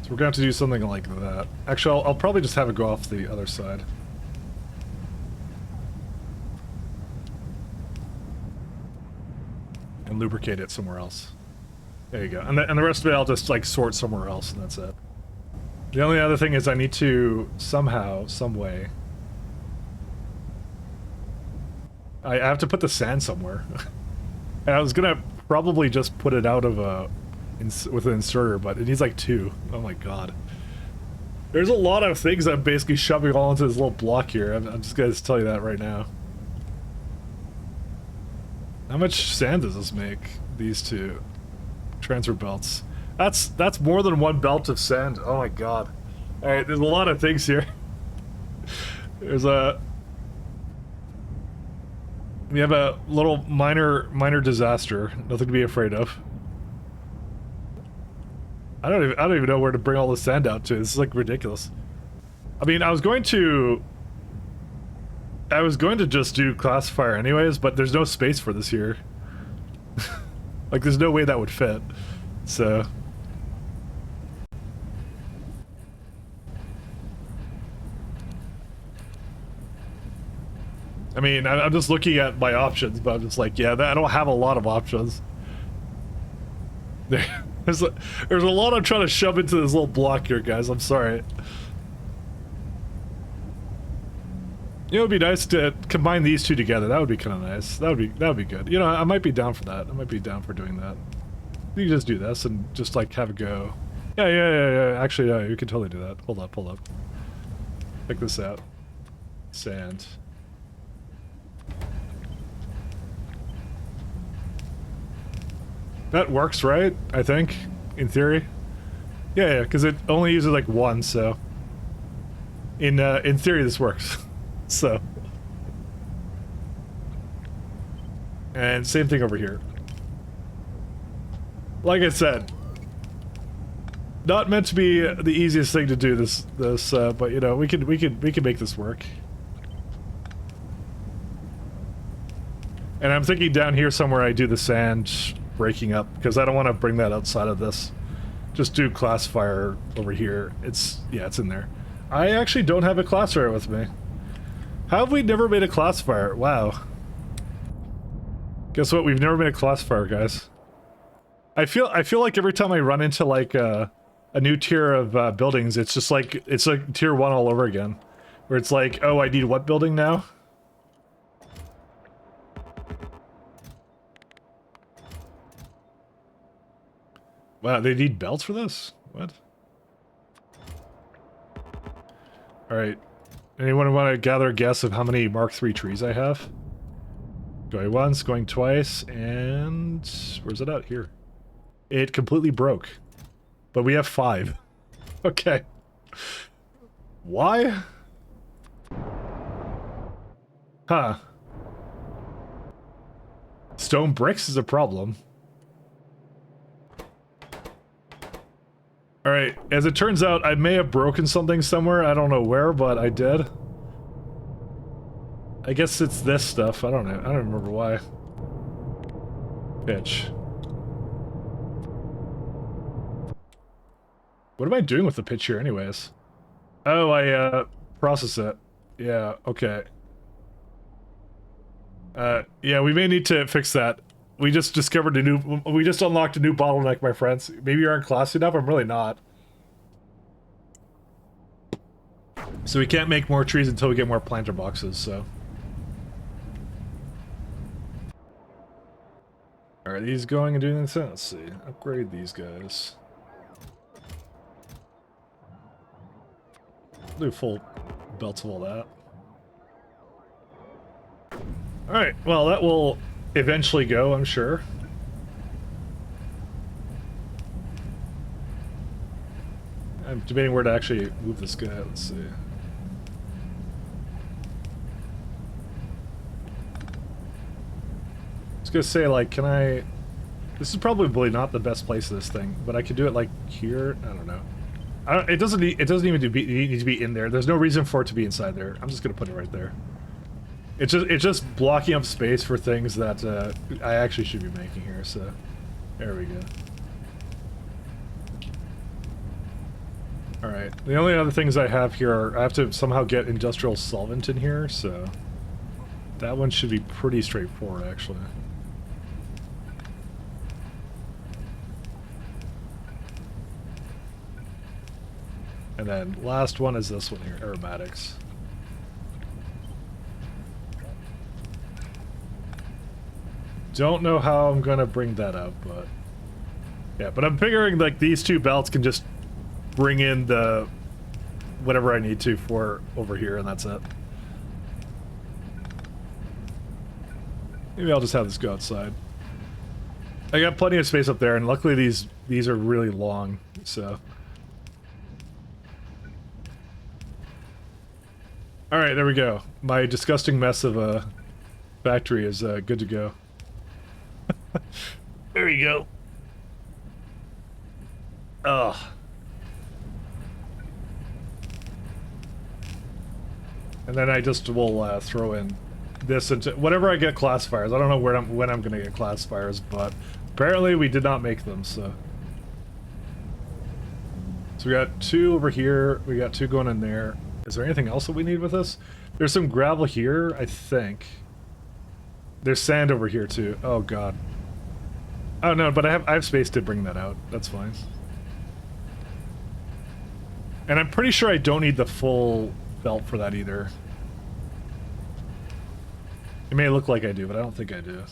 Speaker 7: We're going to have to do something like that. Actually, I'll probably just have it go off the other side. And lubricate it somewhere else. There you go. And the rest of it I'll just like sort somewhere else and that's it. The only other thing is I need to somehow, some way... I have to put the sand somewhere. And I was gonna probably just put it out of a... with an inserter, but it needs like 2. Oh my god. There's a lot of things I'm basically shoving all into this little block here. I'm just gonna tell you that right now. How much sand does this make? These 2 transfer belts. That's more than 1 belt of sand. Oh my god. Alright, there's a lot of things here. There's a... We have a little minor disaster. Nothing to be afraid of. I don't even know where to bring all the sand out to. This is like ridiculous. I mean, I was going to just do classifier anyways, but there's no space for this here. Like there's no way that would fit. So I mean, I'm just looking at my options, but I'm just like, yeah, I don't have a lot of options. There's a lot I'm trying to shove into this little block here, guys. I'm sorry. You know, it'd be nice to combine these 2 together. That would be kind of nice. That would be good. You know, I might be down for that. I might be down for doing that. You can just do this and just like have a go. Yeah. Actually, yeah, you can totally do that. Hold up. Check this out. Sand. That works, right? I think, in theory. Yeah, because it only uses like one, so in theory this works. So, and same thing over here. Like I said, not meant to be the easiest thing to do this, but you know, we can make this work. And I'm thinking down here somewhere I do the sand breaking up, because I don't want to bring that outside of this. Just do classifier over here. It's in there. I actually don't have a classifier with me. How have we never made a classifier? Wow. Guess what? We've never made a classifier, guys. I feel like every time I run into like a new tier of buildings, it's just like it's like tier 1 all over again, where it's like, oh, I need what building now? Wow, they need belts for this? What? Alright. Anyone want to gather a guess of how many Mark III trees I have? Going once, going twice, and... where's it at? Here. It completely broke. But we have 5. Okay. Why? Huh. Stone bricks is a problem. Alright, as it turns out, I may have broken something somewhere. I don't know where, but I did. I guess it's this stuff. I don't know. I don't remember why. Pitch. What am I doing with the pitch here anyways? Oh, I, process it. Yeah, okay. Yeah, we may need to fix that. We just discovered we just unlocked a new bottleneck, my friends. Maybe you aren't classy enough, I'm really not. So we can't make more trees until we get more planter boxes, so. Are these going and doing this? Let's see. Upgrade these guys. Do full belts of all that. Alright, well that will eventually go, I'm sure. I'm debating where to actually move this guy. Let's see. I was gonna say, like, can I... This is probably not the best place for this thing, but I could do it, like, here? I don't know. It doesn't even need to be in there. There's no reason for it to be inside there. I'm just gonna put it right there. It's just blocking up space for things that I actually should be making here, so there we go. Alright, the only other things I have here are, I have to somehow get industrial solvent in here, so that one should be pretty straightforward, actually. And then last one is this one here, aromatics. Don't know how I'm gonna bring that up, but yeah, but I'm figuring like these two belts can just bring in the whatever I need to for over here, and that's it. Maybe I'll just have this go outside. I got plenty of space up there, and luckily these are really long, so. Alright, there we go. My disgusting mess of a factory is good to go. There you go. Ugh. And then I just will throw in this into whatever I get classifiers. I don't know when I'm gonna get classifiers, but apparently we did not make them, so. So we got 2 over here, we got 2 going in there. Is there anything else that we need with this? There's some gravel here, I think. There's sand over here too. Oh god. Oh no, but I have space to bring that out. That's fine. And I'm pretty sure I don't need the full belt for that either. It may look like I do, but I don't think I do.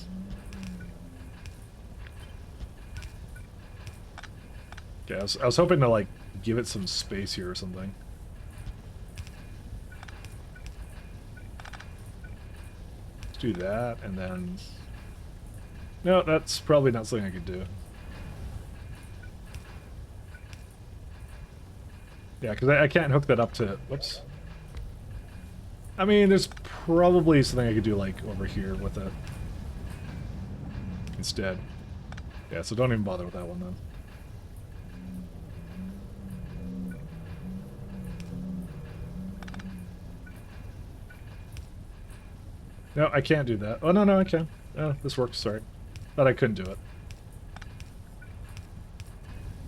Speaker 7: Yeah, I was hoping to like give it some space here or something. Let's do that, and then... No, that's probably not something I could do. Yeah, because I can't hook that up to... Whoops. I mean, there's probably something I could do, like, over here with it. Instead. Yeah, so don't even bother with that one, then. No, I can't do that. Oh, no, I can. Oh, this works, sorry. Thought I couldn't do it.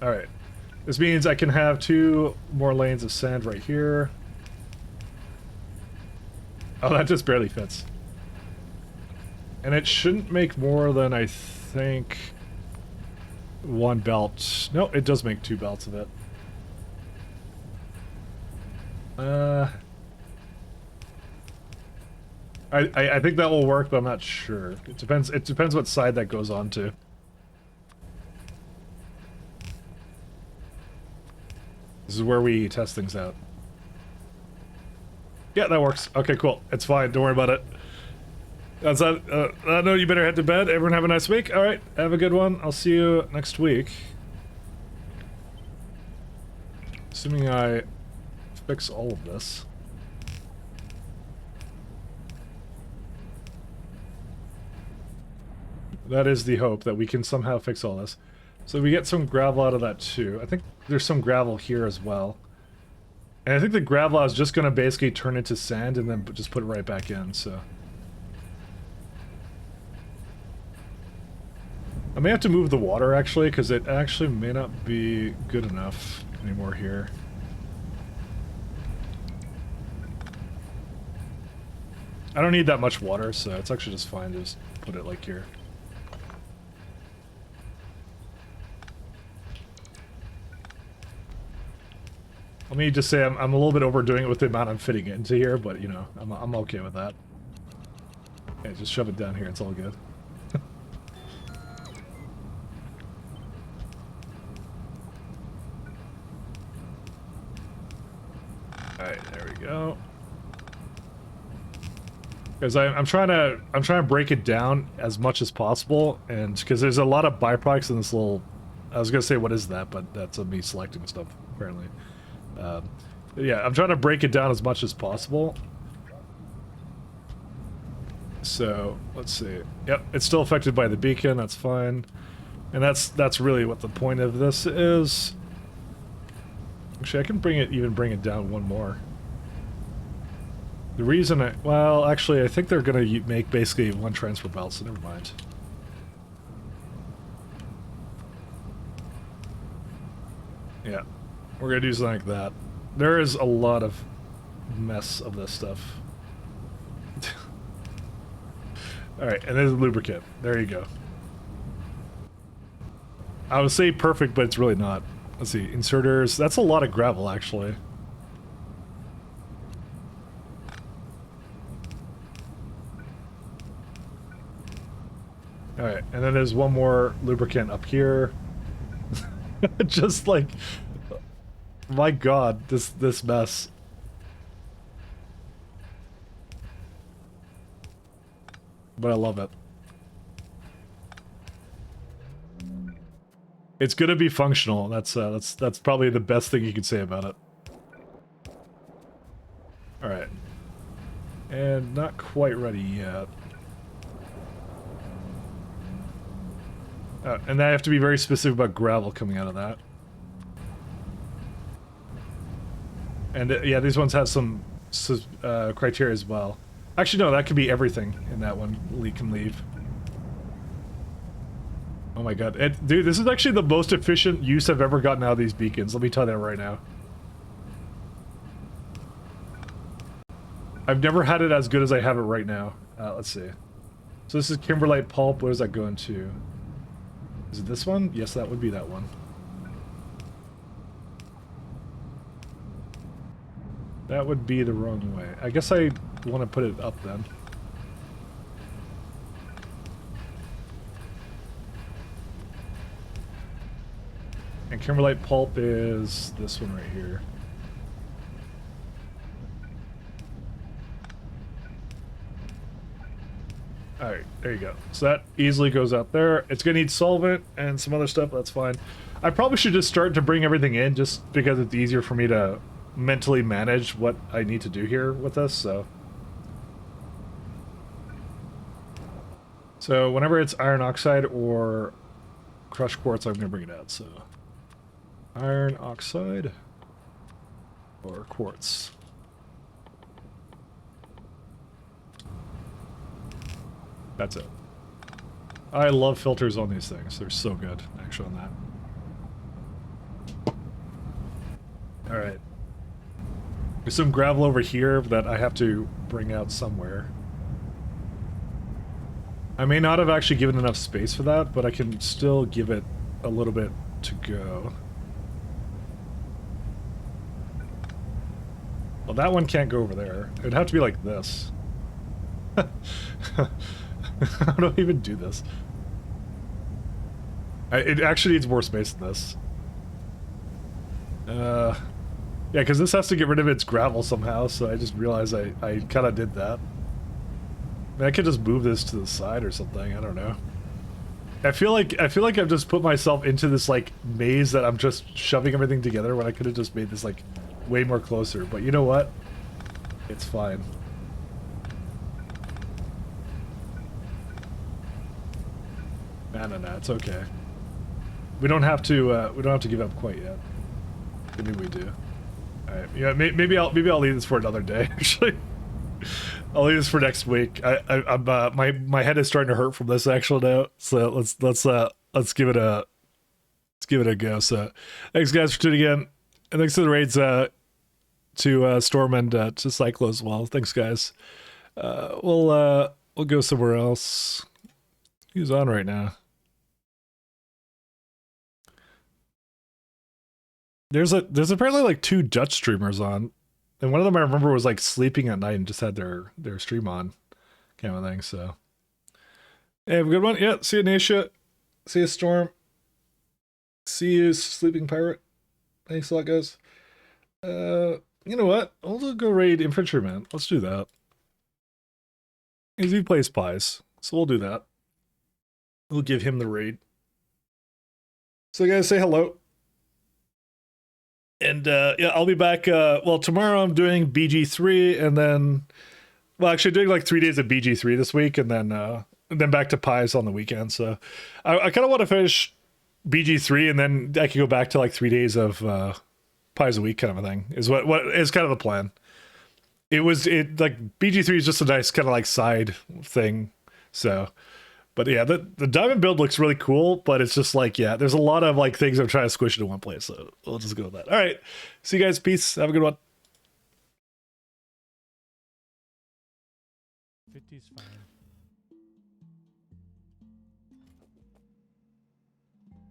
Speaker 7: Alright. This means I can have 2 more lanes of sand right here. Oh, that just barely fits. And it shouldn't make more than, I think, 1 belt. No, it does make 2 belts of it. I think that will work, but I'm not sure. It depends what side that goes on to. This is where we test things out. Yeah, that works. Okay, cool. It's fine. Don't worry about it. That's that. I know you better head to bed. Everyone have a nice week. All right, have a good one. I'll see you next week. Assuming I fix all of this. That is the hope, that we can somehow fix all this. So we get some gravel out of that too. I think there's some gravel here as well. And I think the gravel is just going to basically turn into sand and then just put it right back in, so... I may have to move the water, actually, because it actually may not be good enough anymore here. I don't need that much water, so it's actually just fine to just put it, like, here. Let me just say I'm a little bit overdoing it with the amount I'm fitting it into here, but, you know, I'm okay with that. Yeah, just shove it down here, it's all good. Alright, there we go. Because I'm trying to break it down as much as possible, and because there's a lot of byproducts in this little... I was gonna say what is that, but that's me selecting stuff, apparently. Yeah, I'm trying to break it down as much as possible. So, let's see. Yep, it's still affected by the beacon, that's fine. And that's really what the point of this is. Actually, I can even bring it down one more. The reason well, actually, I think they're gonna make basically 1 transfer belt, so never mind. Yeah. We're gonna do something like that. There is a lot of mess of this stuff. Alright, and there's a lubricant. There you go. I would say perfect, but it's really not. Let's see, inserters. That's a lot of gravel, actually. Alright, and then there's 1 more lubricant up here. Just like... My god, this mess. But I love it. It's gonna be functional. That's probably the best thing you could say about it. Alright. And not quite ready yet. And I have to be very specific about gravel coming out of that. And yeah, these ones have some criteria as well. Actually, no, that could be everything in that one. Can leave. Oh my god. Dude, this is actually the most efficient use I've ever gotten out of these beacons. Let me tell you that right now. I've never had it as good as I have it right now. Let's see. So this is Kimberlite Pulp. What does that go into? Is it this one? Yes, that would be that one. That would be the wrong way. I guess I want to put it up then. And Kimberlite Pulp is this one right here. Alright, there you go. So that easily goes out there. It's going to need solvent and some other stuff, that's fine. I probably should just start to bring everything in just because it's easier for me to mentally manage what I need to do here with this, so. So whenever it's iron oxide or crushed quartz, I'm gonna bring it out, so. Iron oxide or quartz. That's it. I love filters on these things. They're so good, actually, on that. Alright. There's some gravel over here that I have to bring out somewhere. I may not have actually given enough space for that, but I can still give it a little bit to go. Well, that one can't go over there. It'd have to be like this. How do I even do this? It actually needs more space than this. Yeah, because this has to get rid of its gravel somehow, so I just realized I kind of did that. I mean, I could just move this to the side or something, I don't know. I feel like I've just put myself into this, like, maze that I'm just shoving everything together when I could have just made this, like, way more closer. But you know what? It's fine. No, it's okay. We don't have to give up quite yet. Maybe we do. All right, yeah, maybe I'll leave this for another day. Actually, I'll leave this for next week. I'm my head is starting to hurt from this actually now. So let's give it a go. So thanks guys for tuning in, and thanks to the raids to Storm and to Cyclo as well. Thanks guys. We'll go somewhere else. Who's on right now? There's apparently like 2 Dutch streamers on, and one of them I remember was like sleeping at night and just had their stream on, kind of thing. So, hey, have a good one. Yeah, see you, Nisha. See you, Storm. See you, Sleeping Pirate. Thanks a lot, guys. You know what? I'll go raid Infantryman. Let's do that. He plays pies, so we'll do that. We'll give him the raid. So, guys, say hello. And yeah, I'll be back. Well, tomorrow I'm doing BG3, and then, well, actually doing like 3 days of BG3 this week, and then back to pies on the weekend. So I kind of want to finish BG3, and then I can go back to like 3 days of pies a week, kind of a thing. Is what is kind of the plan. It like BG3 is just a nice kind of like side thing. So. But yeah, the diamond build looks really cool, but it's just like, yeah, there's a lot of like things I'm trying to squish into one place, so we'll just go with that. All right, see you guys, peace, have a good one.
Speaker 8: 50's fine.